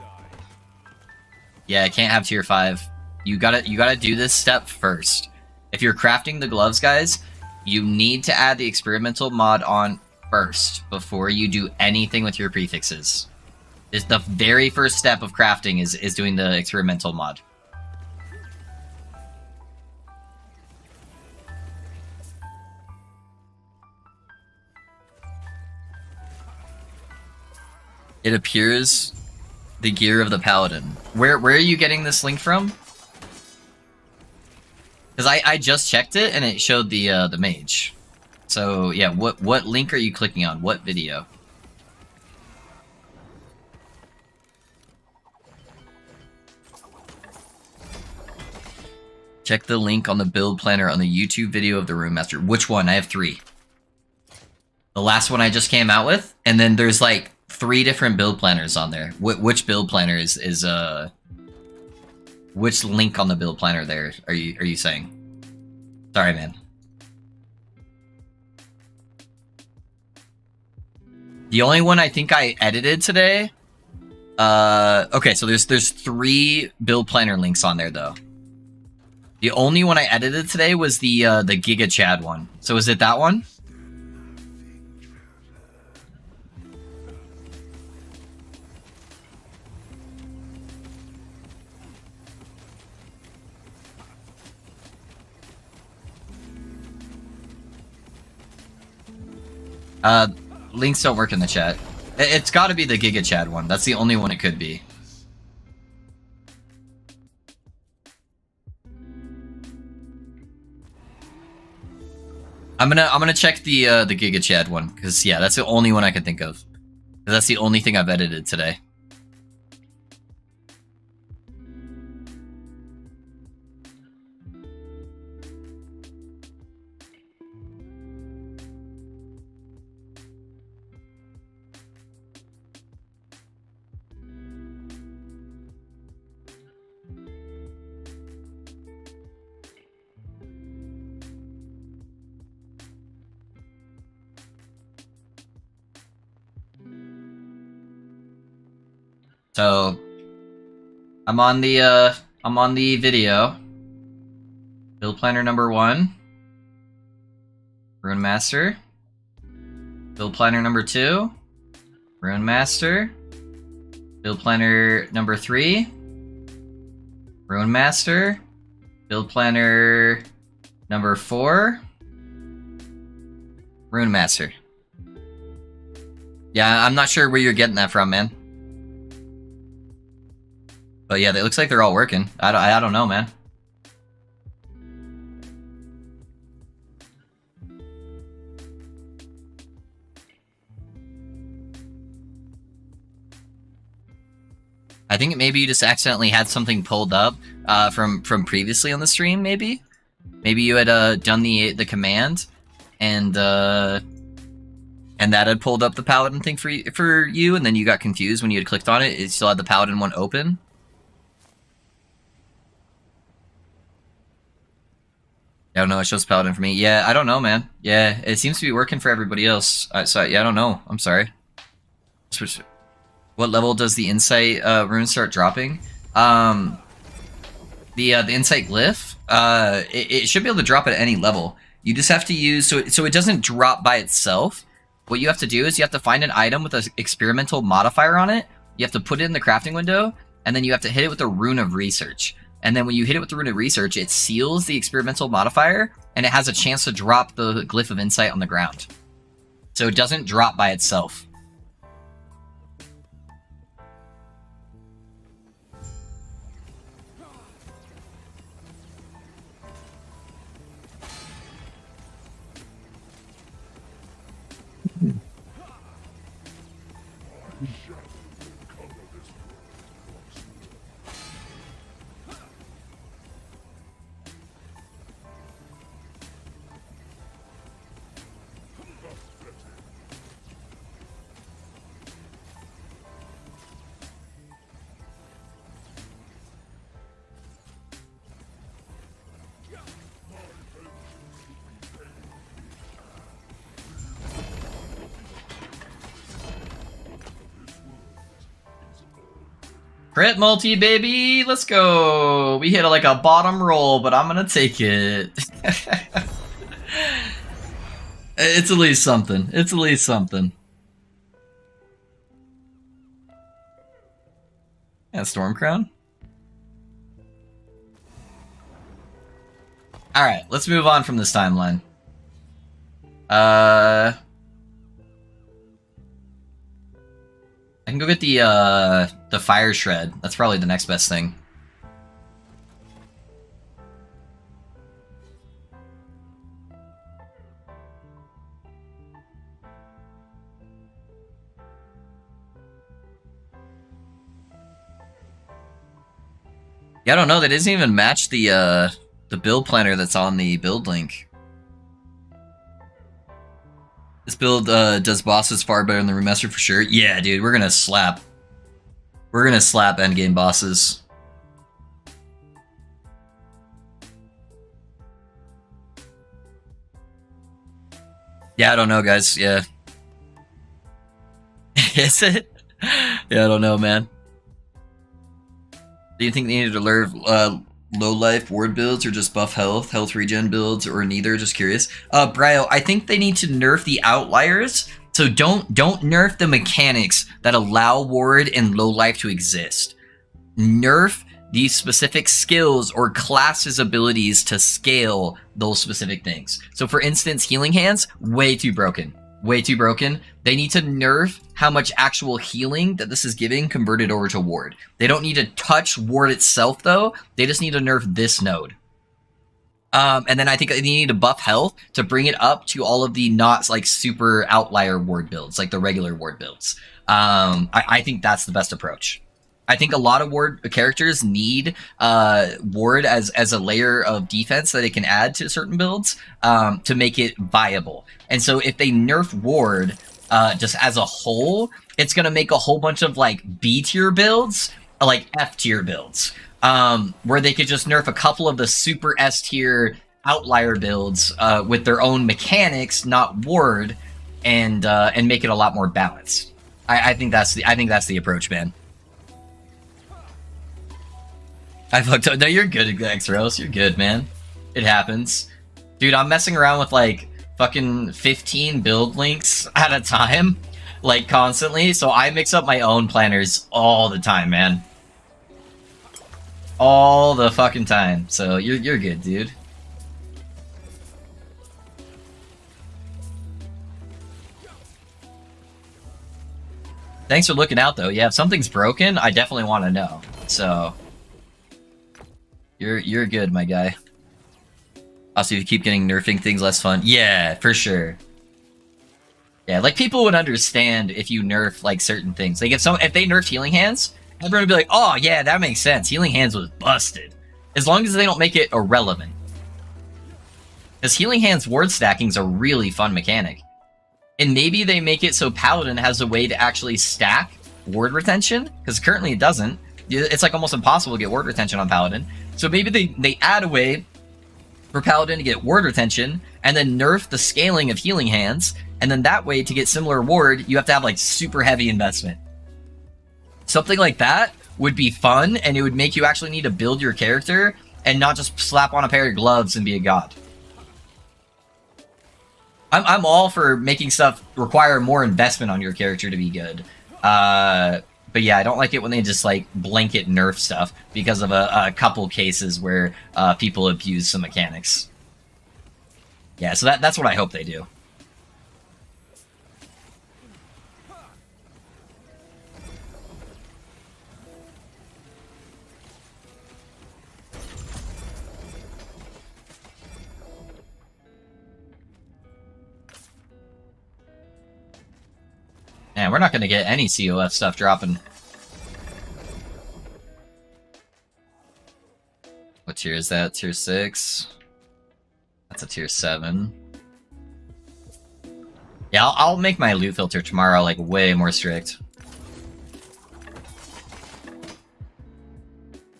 Yeah, I can't have tier 5. You gotta do this step first. If you're crafting the gloves, guys, you need to add the experimental mod on first before you do anything with your prefixes. Is the very first step of crafting is doing the experimental mod. It appears the gear of the Paladin. Where are you getting this link from? Because I just checked it and it showed the mage. So yeah, what link are you clicking on? What video? Check the link on the build planner on the YouTube video of the Rune Master. Which one? I have 3. The last one I just came out with, and then there's like 3 different build planners on there. Which build planner is which link on the build planner there are you saying? Sorry, man. The only one I think I edited today. Okay, so there's 3 build planner links on there though. The only one I edited today was the Giga Chad one. So is it that one? Links don't work in the chat. It's got to be the Giga Chad one. That's the only one it could be. I'm gonna check the Giga Chad one, because yeah, that's the only one I can think of. That's the only thing I've edited today. So I'm on the video. Build planner number 1. Rune Master. Build planner number 2. Rune Master. Build planner number 3. Rune Master. Build planner number 4. Rune Master. Yeah, I'm not sure where you're getting that from, man. But yeah, it looks like they're all working. I don't know, man. I think maybe you just accidentally had something pulled up from previously on the stream. Maybe you had done the command, and that had pulled up the Paladin thing for you, and then you got confused when you had clicked on it. It still had the Paladin one open. I don't know, it shows Paladin for me. Yeah, I don't know, man. Yeah, it seems to be working for everybody else. So, yeah, I don't know. I'm sorry. What level does the Insight rune start dropping? The Insight glyph, it should be able to drop at any level. You just have to use, so it doesn't drop by itself. What you have to do is you have to find an item with an experimental modifier on it. You have to put it in the crafting window, and then you have to hit it with the Rune of Research. And then when you hit it with the Rune of Research, it seals the experimental modifier, and it has a chance to drop the Glyph of Insight on the ground. So it doesn't drop by itself. Crit multi, baby! Let's go! We hit like a bottom roll, but I'm gonna take it. It's at least something. It's at least something. Yeah, Storm Crown. Alright, let's move on from this timeline. I can go get the Fire Shred. That's probably the next best thing. Yeah, I don't know. That doesn't even match the build planner that's on the build link. This build does bosses far better than the remaster for sure. Yeah, dude, we're gonna slap. We're gonna slap endgame bosses. Yeah, I don't know, guys. Yeah. Is it? Yeah, I don't know, man. Do you think they needed to learn low life ward builds or just buff health regen builds, or neither? Just curious. Brio, I think they need to nerf the outliers. So don't nerf the mechanics that allow ward and low life to exist. Nerf these specific skills or classes' abilities to scale those specific things. So for instance, healing hands, way too broken. Way too broken. They need to nerf how much actual healing that this is giving converted over to ward. They don't need to touch ward itself though. They just need to nerf this node. And then I think they need to buff health to bring it up to all of the not like super outlier ward builds, like the regular ward builds. I think that's the best approach. I think a lot of ward characters need ward as a layer of defense that it can add to certain builds to make it viable. And so if they nerf ward just as a whole, it's going to make a whole bunch of like B tier builds, like F tier builds, where they could just nerf a couple of the super S tier outlier builds with their own mechanics, not ward, and make it a lot more balanced. I think that's the approach, man. I fucked up. No, you're good, X-Rose. You're good, man. It happens. Dude, I'm messing around with, like, fucking 15 build links at a time. Like, constantly. So I mix up my own planners all the time, man. All the fucking time. So you're good, dude. Thanks for looking out, though. Yeah, if something's broken, I definitely want to know. So... You're good, my guy. Also, if you keep getting nerfing things less fun. Yeah, for sure. Yeah, like people would understand if you nerf like certain things. Like if they nerfed healing hands, everyone would be like, "Oh yeah, that makes sense. Healing hands was busted." As long as they don't make it irrelevant. Because healing hands ward stacking is a really fun mechanic. And maybe they make it so Paladin has a way to actually stack ward retention, because currently it doesn't. It's like almost impossible to get ward retention on Paladin. So maybe they add a way for Paladin to get ward retention, and then nerf the scaling of healing hands, and then that way to get similar ward, you have to have like super heavy investment. Something like that would be fun, and it would make you actually need to build your character, and not just slap on a pair of gloves and be a god. I'm all for making stuff require more investment on your character to be good. But yeah, I don't like it when they just like blanket nerf stuff because of a couple cases where people abuse some mechanics. Yeah, so that's what I hope they do. Man, we're not going to get any COF stuff dropping. What tier is that? Tier 6? That's a tier 7. Yeah, I'll make my loot filter tomorrow, like, way more strict.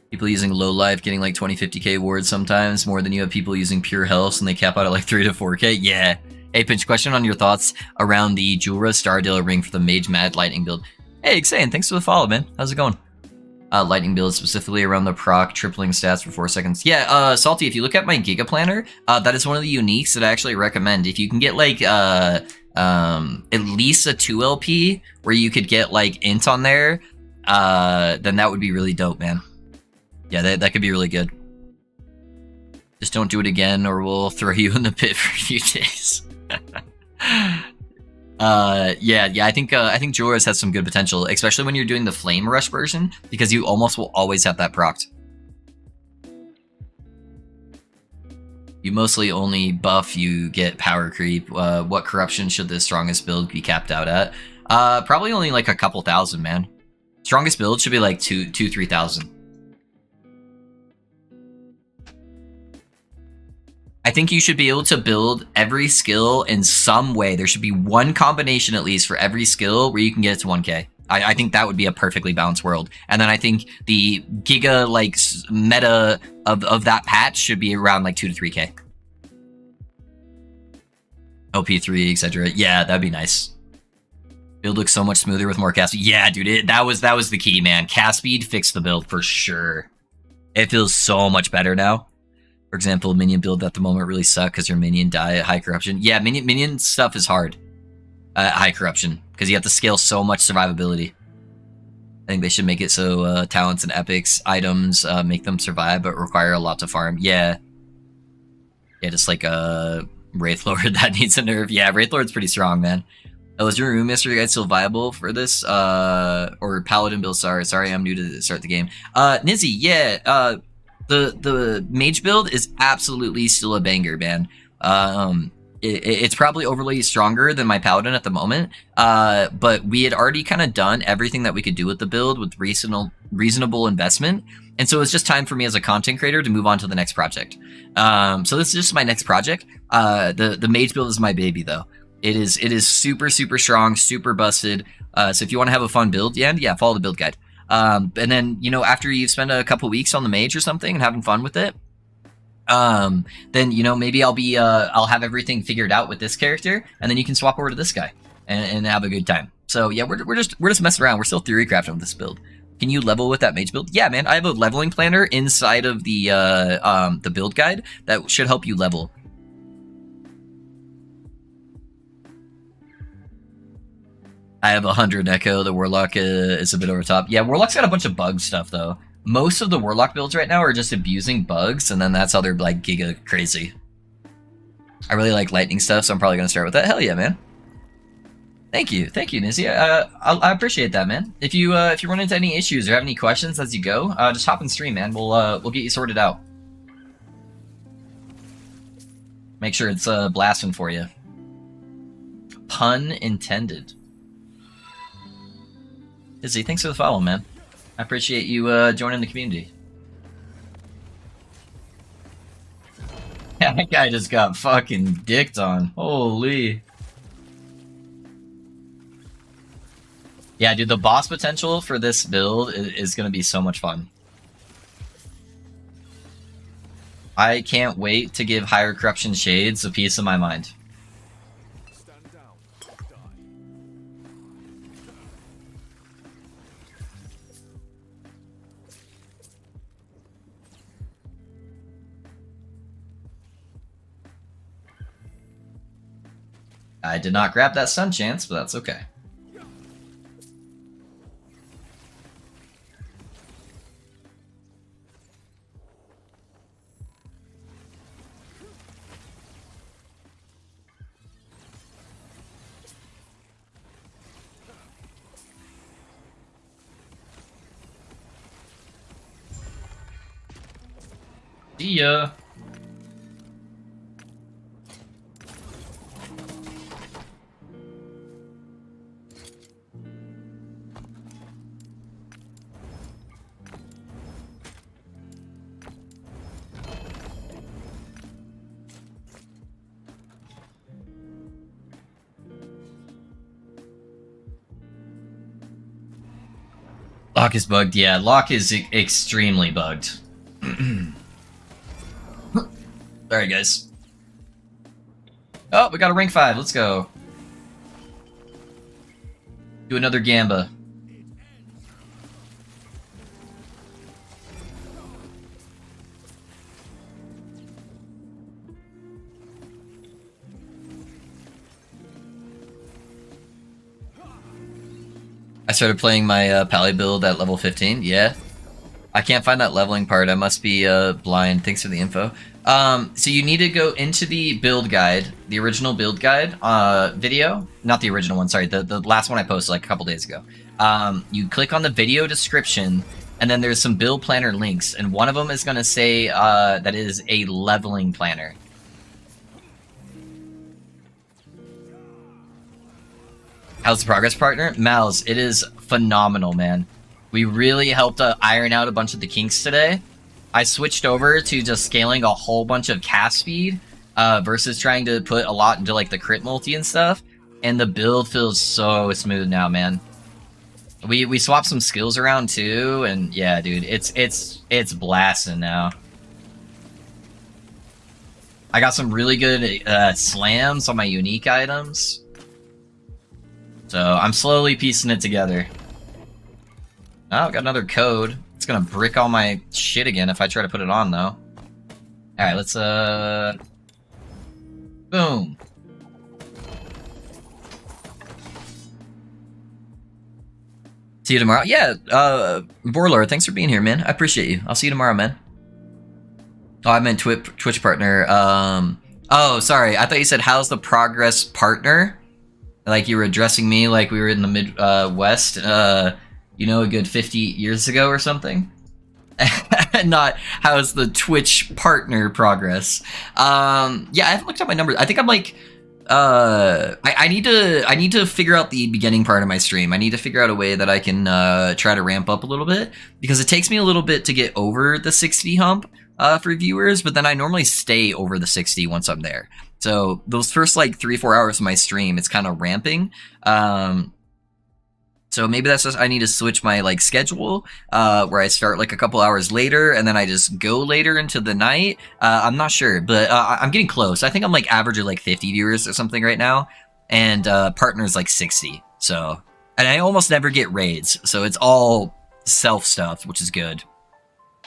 People using low life getting like 20, 50k wards sometimes, more than you have people using pure health and they cap out at like 3 to 4k. Yeah. Hey, Pinch, question on your thoughts around the Julra Stardealer ring for the Mage Mad Lightning build. Hey, Xane, thanks for the follow, man. How's it going? Lightning build specifically around the proc tripling stats for 4 seconds. Yeah, Salty, if you look at my Giga Planner, that is one of the uniques that I actually recommend. If you can get like at least a 2 LP where you could get like int on there, then that would be really dope, man. Yeah, that could be really good. Just don't do it again or we'll throw you in the pit for a few days. Yeah, I think Julra's has some good potential, especially when you're doing the Flame Rush version, because you almost will always have that procced. You mostly only buff, you get power creep. What corruption should the strongest build be capped out at? Probably only like a couple thousand, man. Strongest build should be like 3,000. I think you should be able to build every skill in some way. There should be one combination at least for every skill where you can get it to 1k. I think that would be a perfectly balanced world. And then I think the giga like meta of that patch should be around like 2 to 3k. OP3, etc. Yeah, that'd be nice. Build looks so much smoother with more cast speed. Yeah, dude, that was the key, man. Cast speed fixed the build for sure. It feels so much better now. For example, minion build at the moment really suck because your minion die at high corruption. Yeah, minion stuff is hard at high corruption because you have to scale so much survivability. I think they should make it so talents and epics items make them survive but require a lot to farm. Yeah, just like Wraith Lord that needs a nerf. Yeah, Wraith Lord's pretty strong, man. Oh, is your room yesterday guys still viable for this? Or Paladin build? Sorry, I'm new to start the game. Nizzy, yeah. The mage build is absolutely still a banger, man. It's probably overly stronger than my paladin at the moment, but we had already kind of done everything that we could do with the build with reasonable investment, and so it's just time for me as a content creator to move on to the next project. So this is just my next project. The mage build is my baby, though. It is super strong, super busted. So if you want to have a fun build, yeah, follow the build guide. And then, you know, after you've spent a couple weeks on the mage or something and having fun with it, then, you know, maybe I'll have everything figured out with this character, and then you can swap over to this guy and have a good time. So yeah, we're just messing around. We're still theory crafting with this build. Can you level with that mage build? Yeah, man, I have a leveling planner inside of the build guide that should help you level. I have 100 Echo. The Warlock is a bit over top. Yeah, Warlock's got a bunch of bug stuff, though. Most of the Warlock builds right now are just abusing bugs, and then that's how they're, like, giga crazy. I really like lightning stuff, so I'm probably going to start with that. Hell yeah, man. Thank you, Nizzy. I appreciate that, man. If you run into any issues or have any questions as you go, just hop in stream, man. We'll get you sorted out. Make sure it's blasting for you. Pun intended. Izzy, thanks for the follow, man. I appreciate you joining the community. That guy just got fucking dicked on. Holy. Yeah, dude, the boss potential for this build is going to be so much fun. I can't wait to give Higher Corruption Shades a piece of my mind. Stand down or die. I did not grab that stun chance, but that's okay. See ya. Lock is bugged. Yeah, lock is extremely bugged. Sorry, guys. Oh, we got a rank 5. Let's go. Do another Gamba. I started playing my Pally build at level 15. Yeah. I can't find that leveling part. I must be blind. Thanks for the info. So you need to go into the build guide, the original build guide video. Not the original one, sorry. The last one I posted like a couple days ago. You click on the video description, and then there's some build planner links. And one of them is going to say that is a leveling planner. How's the progress, partner? Mal's, it is phenomenal, man. We really helped iron out a bunch of the kinks today. I switched over to just scaling a whole bunch of cast speed versus trying to put a lot into like the crit multi and stuff. And the build feels so smooth now, man. We swapped some skills around too, and yeah, dude, it's blasting now. I got some really good slams on my unique items. So I'm slowly piecing it together. Oh, got another code. It's gonna brick all my shit again if I try to put it on, though. Alright, let's, boom. See you tomorrow. Yeah, Borlord, thanks for being here, man. I appreciate you. I'll see you tomorrow, man. Oh, I meant Twitch partner. Oh, sorry. I thought you said, how's the progress partner? Like you were addressing me like we were in the Midwest, you know, a good 50 years ago or something. Not how's the Twitch partner progress. Yeah, I haven't looked at my numbers. I think I'm like, I need to figure out the beginning part of my stream. I need to figure out a way that I can try to ramp up a little bit, because it takes me a little bit to get over the 60 hump for viewers, but then I normally stay over the 60 once I'm there. So those first like 3-4 hours of my stream, it's kind of ramping. So maybe that's just, I need to switch my like schedule where I start like a couple hours later and then I just go later into the night. I'm not sure, but I'm getting close. I think I'm like averaging like 50 viewers or something right now, and partners like 60. So, and I almost never get raids, so it's all self stuff, which is good.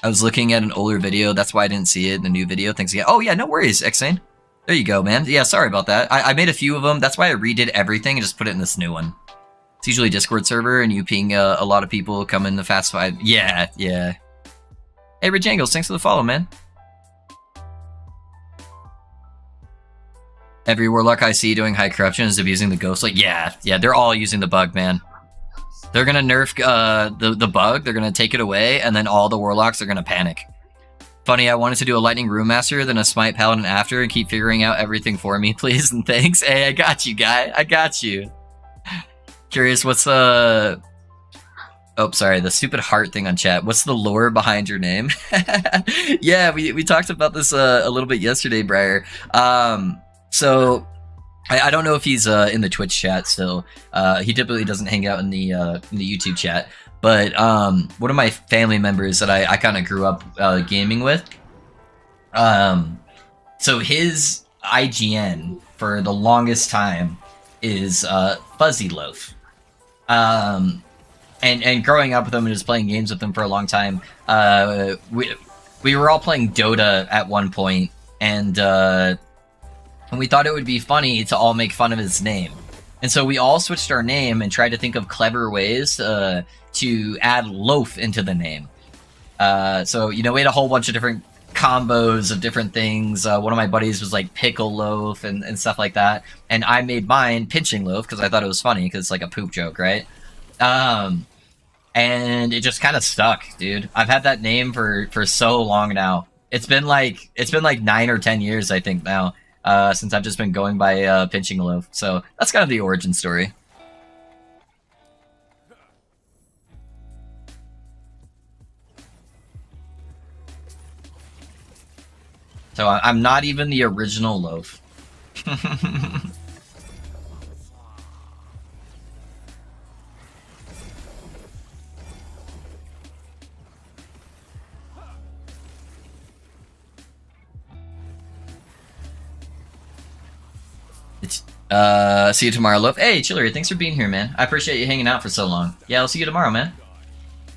I was looking at an older video, that's why I didn't see it in the new video. Thanks again. Oh yeah, no worries, Xane. There you go, man. Yeah, sorry about that. I made a few of them. That's why I redid everything and just put it in this new one. It's usually a Discord server, and you ping a lot of people come in the Fast 5. Yeah, yeah. Hey, Rich Angles, thanks for the follow, man. Every warlock I see doing high corruption is abusing the ghost. Like, yeah, they're all using the bug, man. They're gonna nerf the bug, they're gonna take it away, and then all the warlocks are gonna panic. Funny, I wanted to do a lightning room master, then a smite paladin after, and keep figuring out everything for me, please and thanks. Hey, I got you, guy. I got you. Curious, what's the... Oh, sorry, the stupid heart thing on chat. What's the lore behind your name? Yeah, we talked about this a little bit yesterday, Briar. So, I don't know if he's in the Twitch chat still. He typically doesn't hang out in the YouTube chat. But one of my family members that I kind of grew up gaming with, so his IGN for the longest time is Fuzzy Loaf. And growing up with him and just playing games with him for a long time, we were all playing Dota at one point, and we thought it would be funny to all make fun of his name. And so we all switched our name and tried to think of clever ways to add loaf into the name. So, you know, we had a whole bunch of different combos of different things. One of my buddies was like pickle loaf and stuff like that. And I made mine pinching loaf because I thought it was funny because it's like a poop joke, right? And it just kind of stuck, dude. I've had that name for so long now. It's been like 9 or 10 years, I think now, since I've just been going by pinching a loaf. So that's kind of the origin story. So I'm not even the original loaf. See you tomorrow, Loaf. Hey, Chillery, thanks for being here, man. I appreciate you hanging out for so long. Yeah, I'll see you tomorrow, man.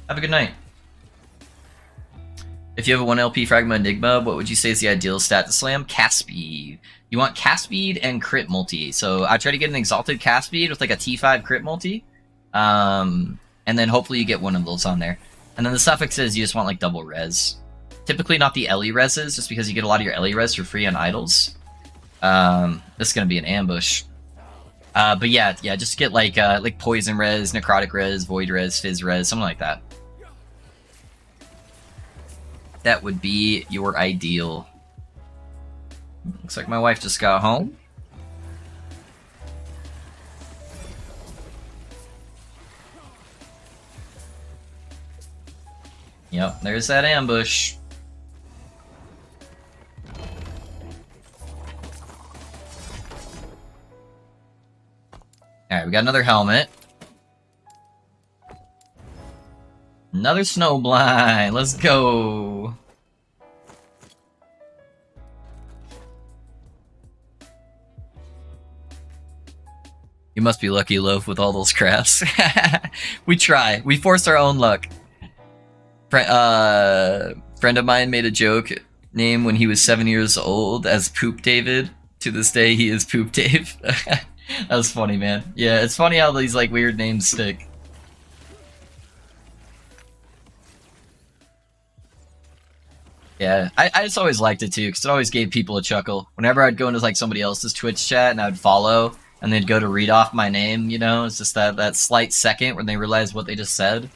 Have a good night. If you have a 1 LP Fragma Enigma, what would you say is the ideal stat to slam? Cast speed. You want cast speed and crit multi. So I try to get an exalted cast speed with like a T5 crit multi. And then hopefully you get one of those on there. And then the suffixes, you just want like double res. Typically not the Ellie reses, just because you get a lot of your Ellie res for free on idols. This is gonna be an ambush. But yeah, just get like poison res, necrotic res, void res, fizz res, something like that. That would be your ideal. Looks like my wife just got home. Yep, there's that ambush. Alright, we got another helmet. Another snowblind. Let's go. You must be lucky, Loaf, with all those crafts. We try. We force our own luck. Friend of mine made a joke name when he was 7 years old as Poop David. To this day, he is Poop Dave. That was funny, man. Yeah, it's funny how these like weird names stick. Yeah, I just always liked it too, because it always gave people a chuckle. Whenever I'd go into like somebody else's Twitch chat and I'd follow, and they'd go to read off my name, you know, it's just that slight second when they realize what they just said.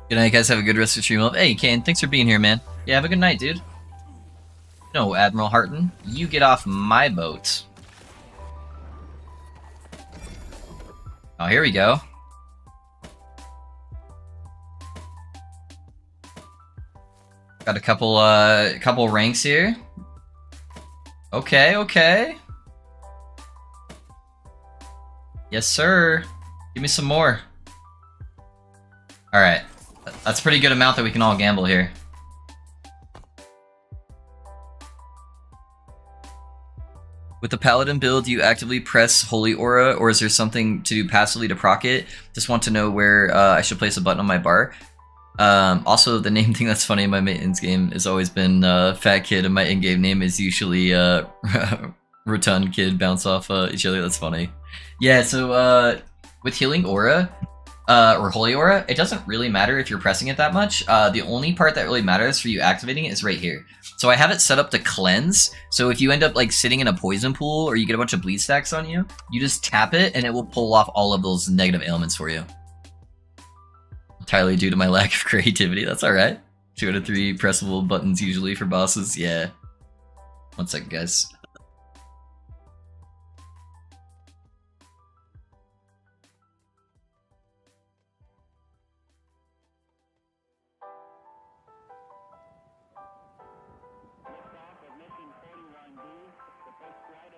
Good night, guys. Have a good rest of your stream. Hey, Kane, thanks for being here, man. Yeah, have a good night, dude. No, Admiral Harton, you get off my boat. Oh, here we go. Got a couple ranks here. Okay, okay. Yes, sir. Give me some more. All right. That's a pretty good amount that we can all gamble here. With the Paladin build, do you actively press Holy Aura, or is there something to do passively to proc it? Just want to know where I should place a button on my bar. Also, the name thing that's funny in my maintenance game has always been Fat Kid, and my in-game name is usually Rotund Kid, bounce off each other. That's funny. Yeah, so with Healing Aura, or Holy Aura, it doesn't really matter if you're pressing it that much. The only part that really matters for you activating it is right here. So I have it set up to cleanse, so if you end up like sitting in a poison pool or you get a bunch of bleed stacks on you, you just tap it and it will pull off all of those negative ailments for you. Entirely due to my lack of creativity, that's alright. 2 out of 3 pressable buttons usually for bosses, yeah. One second, guys.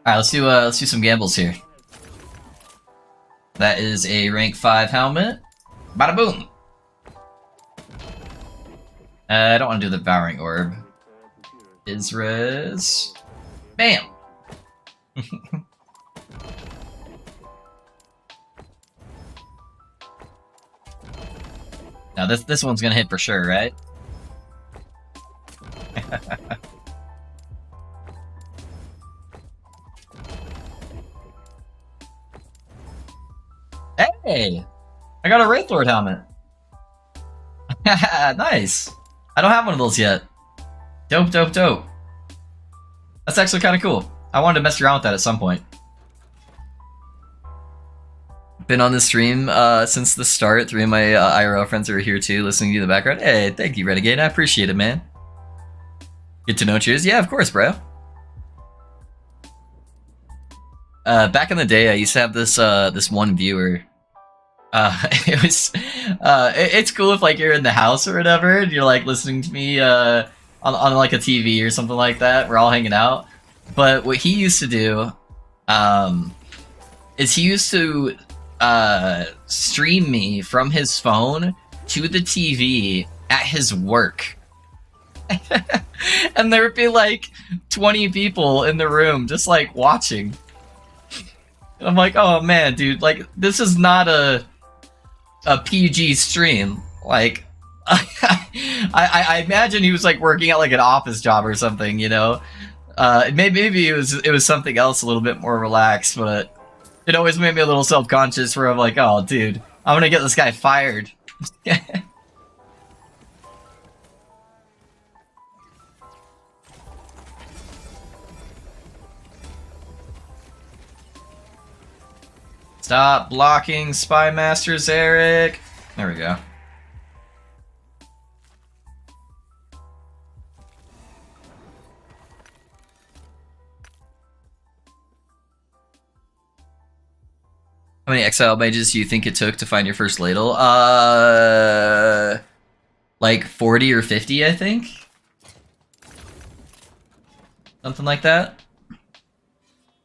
Alright, let's do some gambles here. That is a rank 5 helmet. Bada boom! I don't want to do the Devouring Orb. Is res. Bam! Now this one's gonna hit for sure, right? Hey! I got a Wraith Lord helmet. Nice. I don't have one of those yet. Dope, dope, dope. That's actually kind of cool. I wanted to mess around with that at some point. Been on the stream since the start. 3 of my IRL friends are here too, listening to you in the background. Hey, thank you, Renegade. I appreciate it, man. Get to know cheers. Yeah, of course, bro. Back in the day, I used to have this this one viewer. It's cool if like you're in the house or whatever, and you're like listening to me on like a TV or something like that. We're all hanging out. But what he used to do, is he used to stream me from his phone to the TV at his work. And there would be like 20 people in the room just like watching. And I'm like, oh man, dude, like this is not a PG stream. Like I imagine he was like working at like an office job or something, you know. Maybe it was something else a little bit more relaxed, but it always made me a little self-conscious where I'm like, oh dude, I'm gonna get this guy fired. Stop blocking Spy Masters, Eric. There we go. How many exile mages do you think it took to find your first ladle? Like 40 or 50, I think. Something like that.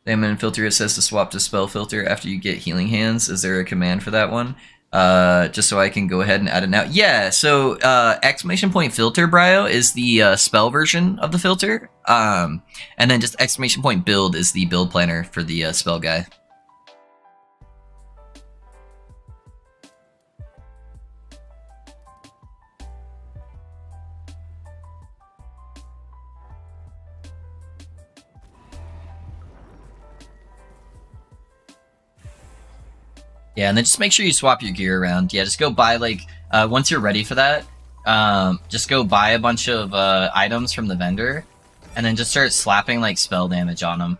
Diamond filter, it says to swap to spell filter after you get healing hands. Is there a command for that one? Just so I can go ahead and add it now. Yeah, so exclamation point filter, Brio, is the spell version of the filter. And then just exclamation point build is the build planner for the spell guy. Yeah, and then just make sure you swap your gear around. Yeah, just go buy, like, once you're ready for that, just go buy a bunch of items from the vendor, and then just start slapping, like, spell damage on them.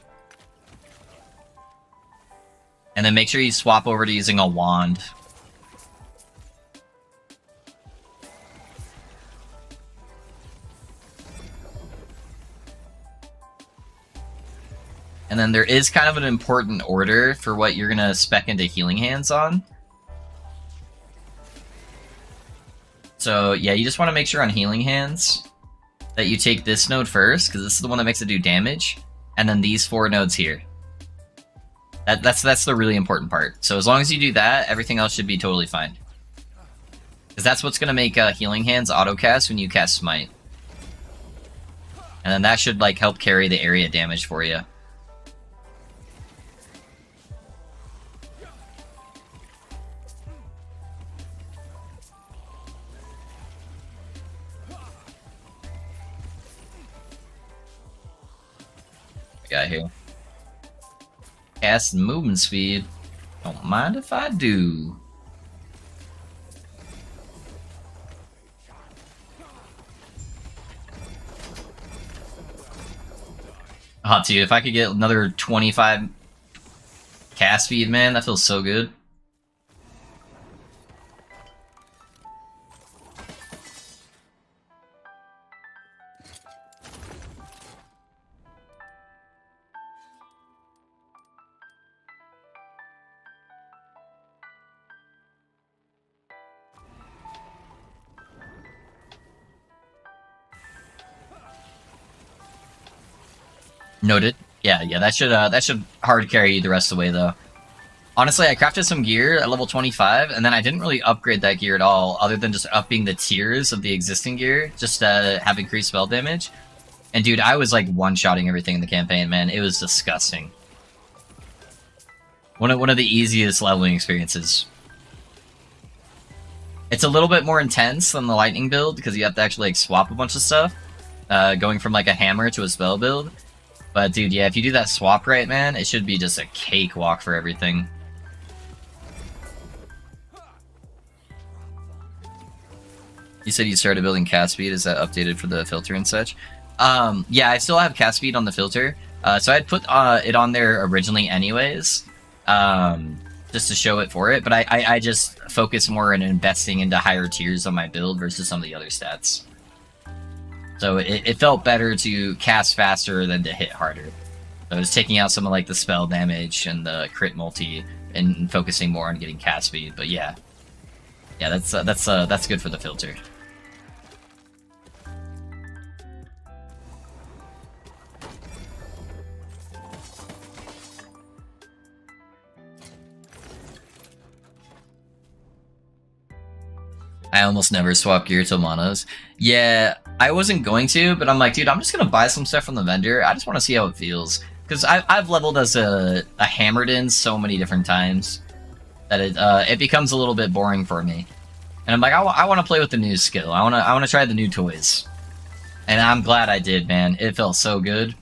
And then make sure you swap over to using a wand. And then there is kind of an important order for what you're going to spec into healing hands on. So yeah, you just want to make sure on healing hands that you take this node first, because this is the one that makes it do damage, and then these 4 nodes here. That's the really important part. So as long as you do that, everything else should be totally fine. Because that's what's going to make healing hands auto-cast when you cast Smite. And then that should like help carry the area damage for you. Guy here. Cast and movement speed. Don't mind if I do. Oh, dude, if I could get another 25 cast speed, man, that feels so good. Noted. Yeah, that should hard carry you the rest of the way though. Honestly, I crafted some gear at level 25, and then I didn't really upgrade that gear at all, other than just upping the tiers of the existing gear, just to have increased spell damage. And dude, I was like one-shotting everything in the campaign, man. It was disgusting. One of the easiest leveling experiences. It's a little bit more intense than the lightning build because you have to actually like swap a bunch of stuff, going from like a hammer to a spell build. But dude, yeah, if you do that swap right, man, it should be just a cakewalk for everything. You said you started building cast speed. Is that updated for the filter and such? Yeah, I still have cast speed on the filter. So I had put it on there originally anyways, just to show it for it. But I just focus more on investing into higher tiers on my build versus some of the other stats. So it felt better to cast faster than to hit harder. So I was taking out some of like the spell damage and the crit multi and focusing more on getting cast speed. But yeah, that's good for the filter. I almost never swap gear to monos. Yeah, I wasn't going to, but I'm like, dude, I'm just gonna buy some stuff from the vendor. I just want to see how it feels. Because I've leveled as a hammered in so many different times that it becomes a little bit boring for me. And I'm like, I want to play with the new skill. I want to try the new toys. And I'm glad I did, man. It felt so good.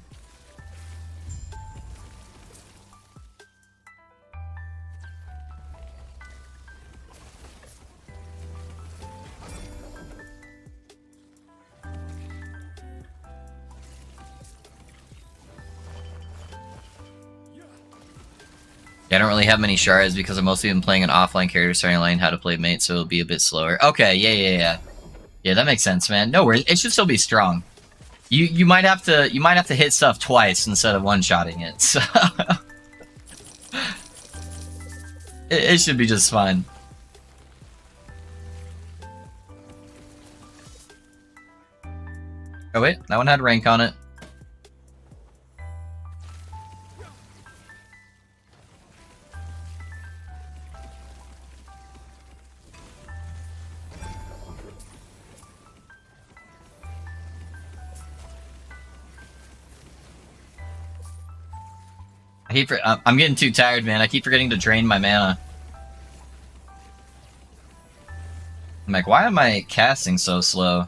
I don't really have many shards because I've mostly been playing an offline character starting to learn how to play mate, so it'll be a bit slower. Okay, yeah. Yeah, that makes sense, man. No worries. It should still be strong. You might have to hit stuff twice instead of one-shotting it. So it should be just fine. Oh wait, that one had rank on it. I'm getting too tired, man. I keep forgetting to drain my mana. I'm like, why am I casting so slow?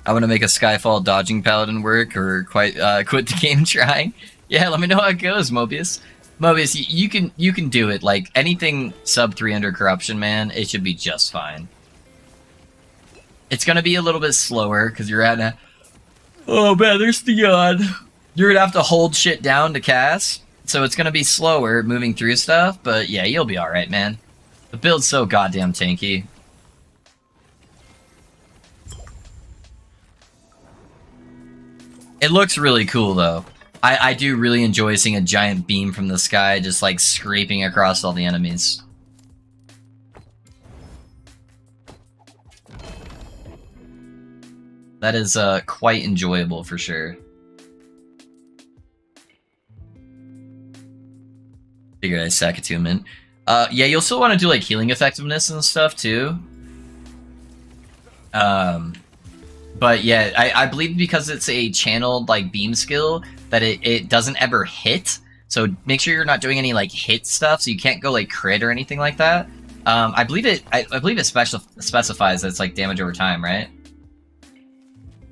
I want to make a Skyfall dodging paladin work, or quit the game trying. Yeah, let me know how it goes, Mobius. Mobius, you can do it. Like anything sub 300 corruption, man, it should be just fine. It's gonna be a little bit slower because you're at a. Oh man, there's the yawn. You're gonna have to hold shit down to cast, so it's gonna be slower moving through stuff, but yeah, you'll be alright, man. The build's so goddamn tanky. It looks really cool, though. I do really enjoy seeing a giant beam from the sky just, like, scraping across all the enemies. That is, quite enjoyable, for sure. Figured I'd sack attunement. Yeah, you'll still want to do like healing effectiveness and stuff too. But yeah, I believe because it's a channeled like beam skill that it doesn't ever hit. So make sure you're not doing any like hit stuff, so you can't go like crit or anything like that. I believe it specifies that it's like damage over time, right?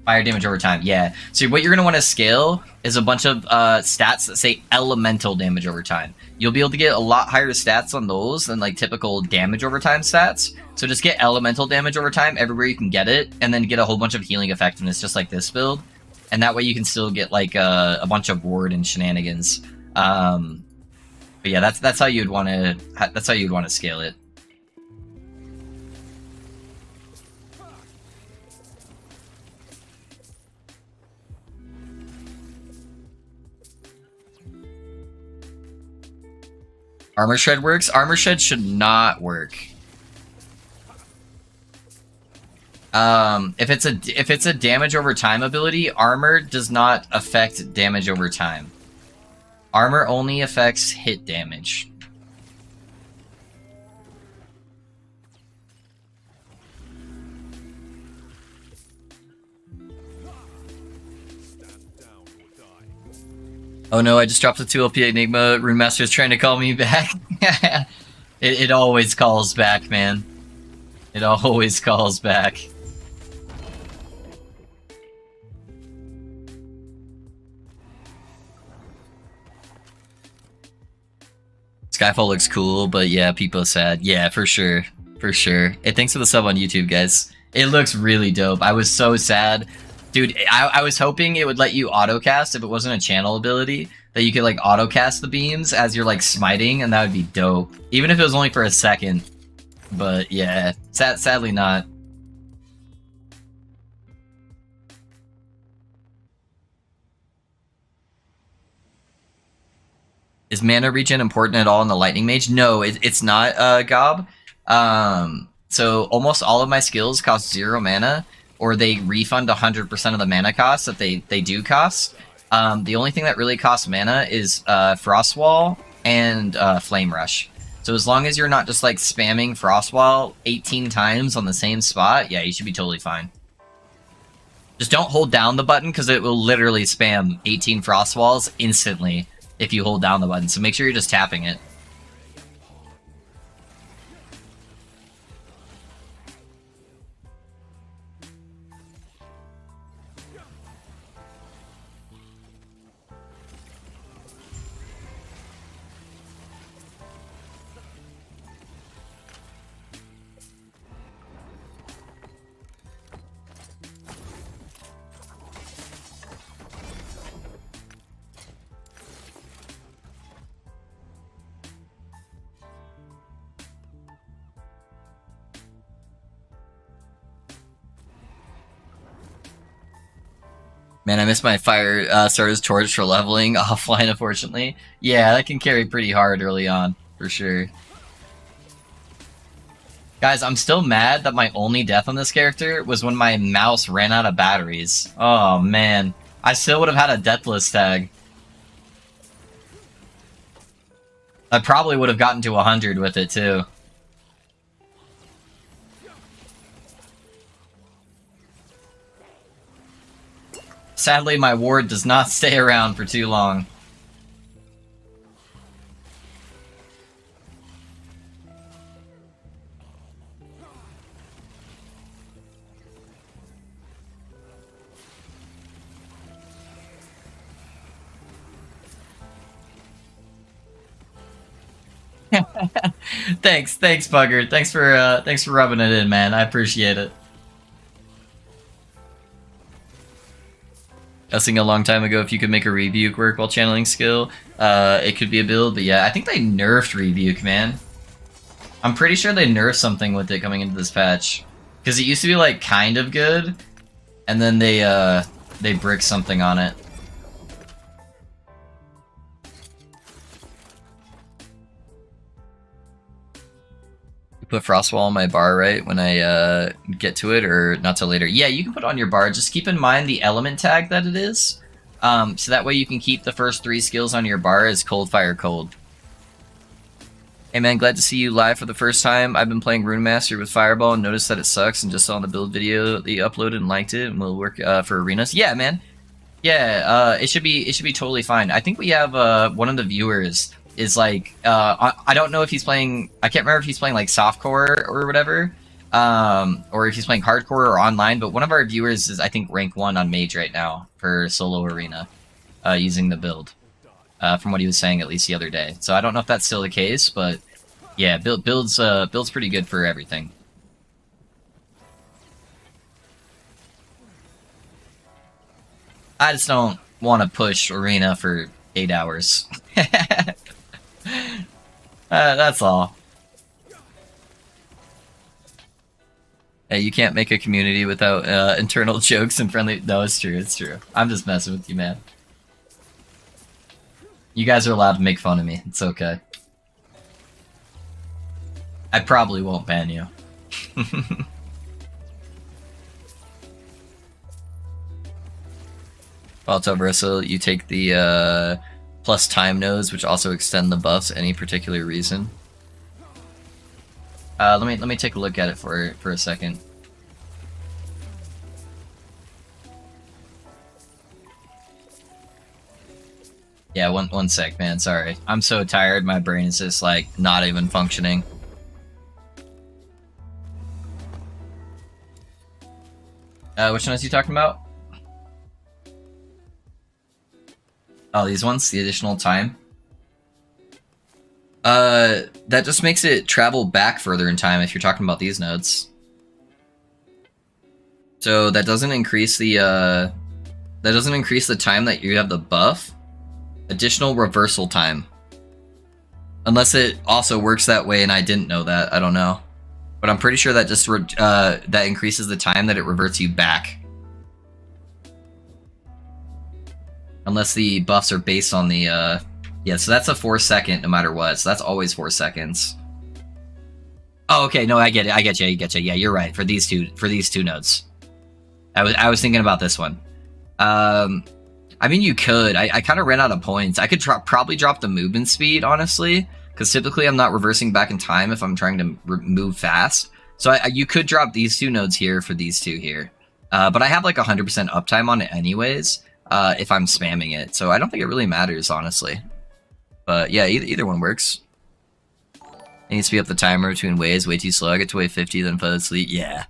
Fire damage over time, yeah. So what you're going to want to scale is a bunch of stats that say elemental damage over time. You'll be able to get a lot higher stats on those than like typical damage over time stats. So just get elemental damage over time everywhere you can get it, and then get a whole bunch of healing effectiveness just like this build. And that way you can still get like a bunch of ward and shenanigans. But yeah, that's how you'd want to scale it. Armor Shred works? Armor Shred should not work. If it's a damage over time ability, armor does not affect damage over time. Armor only affects hit damage. Oh no, I just dropped the 2 LP Enigma. Rune Master is trying to call me back. It always calls back, man. It always calls back. Skyfall looks cool, but yeah, people sad. Yeah, for sure. For sure. Hey, thanks for the sub on YouTube, guys. It looks really dope. I was so sad. Dude, I was hoping it would let you autocast if it wasn't a channel ability. That you could, like, autocast the beams as you're, like, smiting, and that would be dope. Even if it was only for a second. But, yeah. Sadly not. Is mana regen important at all in the Lightning Mage? No, it's not, Gob. So almost all of my skills cost 0 mana, or they refund 100% of the mana cost that they do cost. The only thing that really costs mana is Frost Wall and Flame Rush. So as long as you're not just like spamming Frost Wall 18 times on the same spot, yeah, you should be totally fine. Just don't hold down the button because it will literally spam 18 Frost Walls instantly if you hold down the button. So make sure you're just tapping it. Man, I missed my fire starter's torch for leveling offline, unfortunately. Yeah, that can carry pretty hard early on, for sure. Guys, I'm still mad that my only death on this character was when my mouse ran out of batteries. Oh, man. I still would have had a deathless tag. I probably would have gotten to 100 with it, too. Sadly, my ward does not stay around for too long. Thanks, Bugger. Thanks for rubbing it in, man. I appreciate it. Guessing a long time ago if you could make a rebuke work while channeling skill, it could be a build, but yeah, I think they nerfed rebuke, man. I'm pretty sure they nerfed something with it coming into this patch. Because it used to be like kind of good, and then they bricked something on it. Put Frostwall on my bar, right, when I get to it, or not till later? Yeah, you can put it on your bar. Just keep in mind the element tag that it is. So that way you can keep the first 3 skills on your bar as cold, fire, cold. Hey man, glad to see you live for the first time. I've been playing Rune Master with Fireball and noticed that it sucks and just saw the build video that you uploaded and liked it and will work for arenas. Yeah, man. Yeah, it should be totally fine. I think we have one of the viewers is like I don't know if he's playing, I can't remember if he's playing like softcore or whatever, or if he's playing hardcore or online, but one of our viewers is I think rank 1 on Mage right now for solo arena, using the build, from what he was saying at least the other day. So I don't know if that's still the case, but yeah, build's pretty good for everything. I just don't want to push arena for 8 hours. That's all. Hey, you can't make a community without internal jokes and friendly... No, it's true, it's true. I'm just messing with you, man. You guys are allowed to make fun of me. It's okay. I probably won't ban you. Also, Bristol, you take the plus time nodes, which also extend the buffs. Any particular reason? Let me take a look at it for a second. Yeah, one sec, man. Sorry. I'm so tired. My brain is just like not even functioning. Which ones are you talking about? Oh, these ones? The additional time? That just makes it travel back further in time if you're talking about these nodes. So that doesn't increase the, time that you have the buff. Additional reversal time. Unless it also works that way and I didn't know that. I don't know. But I'm pretty sure that just, that increases the time that it reverts you back. Unless the buffs are based on the, yeah, so that's a 4-second no matter what. So that's always 4 seconds. Oh, okay. No, I get it. I get you. Yeah, you're right. For these two nodes. I was thinking about this one. I mean, you could. I kind of ran out of points. I could probably drop the movement speed, honestly, because typically I'm not reversing back in time if I'm trying to move fast. So you could drop these two nodes here for these two here. But I have like 100% uptime on it anyways, if I'm spamming it. So I don't think it really matters, honestly. But yeah, either one works. It needs to be up the timer between waves. Way too slow. I get to wave 50, then fall asleep. Yeah.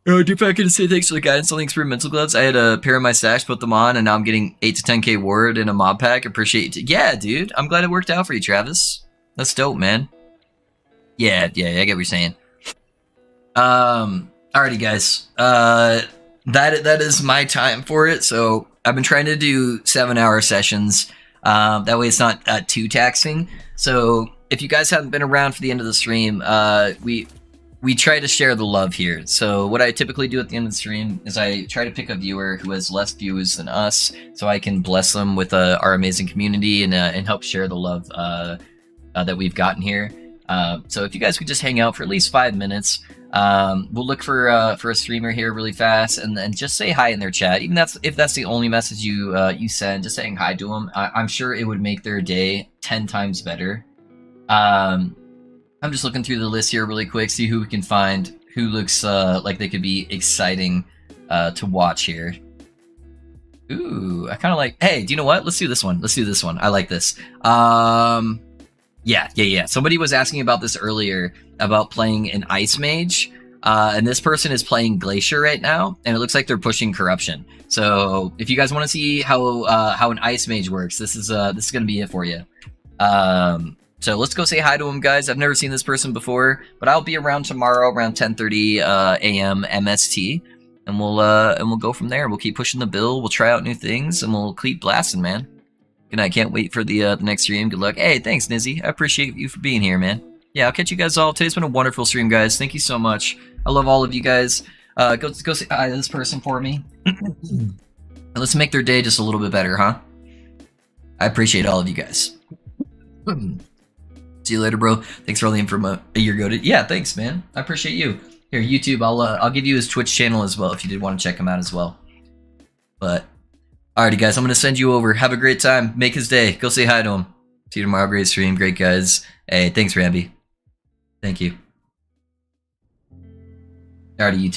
Oh, dude, I could say thanks for the guidance on the experimental gloves. I had a pair in my stash, put them on, and now I'm getting 8 to 10k ward in a mob pack. Appreciate it. Yeah, dude. I'm glad it worked out for you, Travis. That's dope, man. Yeah, I get what you're saying. Alrighty, guys. That is my time for it. So I've been trying to do 7-hour sessions. That way it's not too taxing. So if you guys haven't been around for the end of the stream, we try to share the love here. So what I typically do at the end of the stream is I try to pick a viewer who has less views than us, so I can bless them with our amazing community and help share the love that we've gotten here. So if you guys could just hang out for at least 5 minutes, we'll look for a streamer here really fast, and then just say hi in their chat. Even if that's the only message you send, just saying hi to them. I'm sure it would make their day 10 times better. I'm just looking through the list here really quick, see who we can find, who looks like they could be exciting to watch here. Ooh, I kind of like, hey, do you know what? Let's do this one. I like this. Yeah. Somebody was asking about this earlier, about playing an Ice Mage, and this person is playing Glacier right now, and it looks like they're pushing Corruption. So if you guys want to see how an Ice Mage works, this is going to be it for you. So let's go say hi to him, guys. I've never seen this person before, but I'll be around tomorrow around 10:30 a.m. MST, and we'll go from there. We'll keep pushing the bill. We'll try out new things, and we'll keep blasting, man. Good night. Can't wait for the next stream. Good luck. Hey, thanks, Nizzy. I appreciate you for being here, man. Yeah, I'll catch you guys all. Today's been a wonderful stream, guys. Thank you so much. I love all of you guys. Go say hi to this person for me. And let's make their day just a little bit better, huh? I appreciate all of you guys. See you later, bro. Thanks for all the info. You're good. Yeah, thanks, man. I appreciate you. Here, YouTube. I'll give you his Twitch channel as well if you did want to check him out as well. But alrighty, guys. I'm gonna send you over. Have a great time. Make his day. Go say hi to him. See you tomorrow. Great stream. Great guys. Hey, thanks, Ramby. Thank you. Alrighty, YouTube.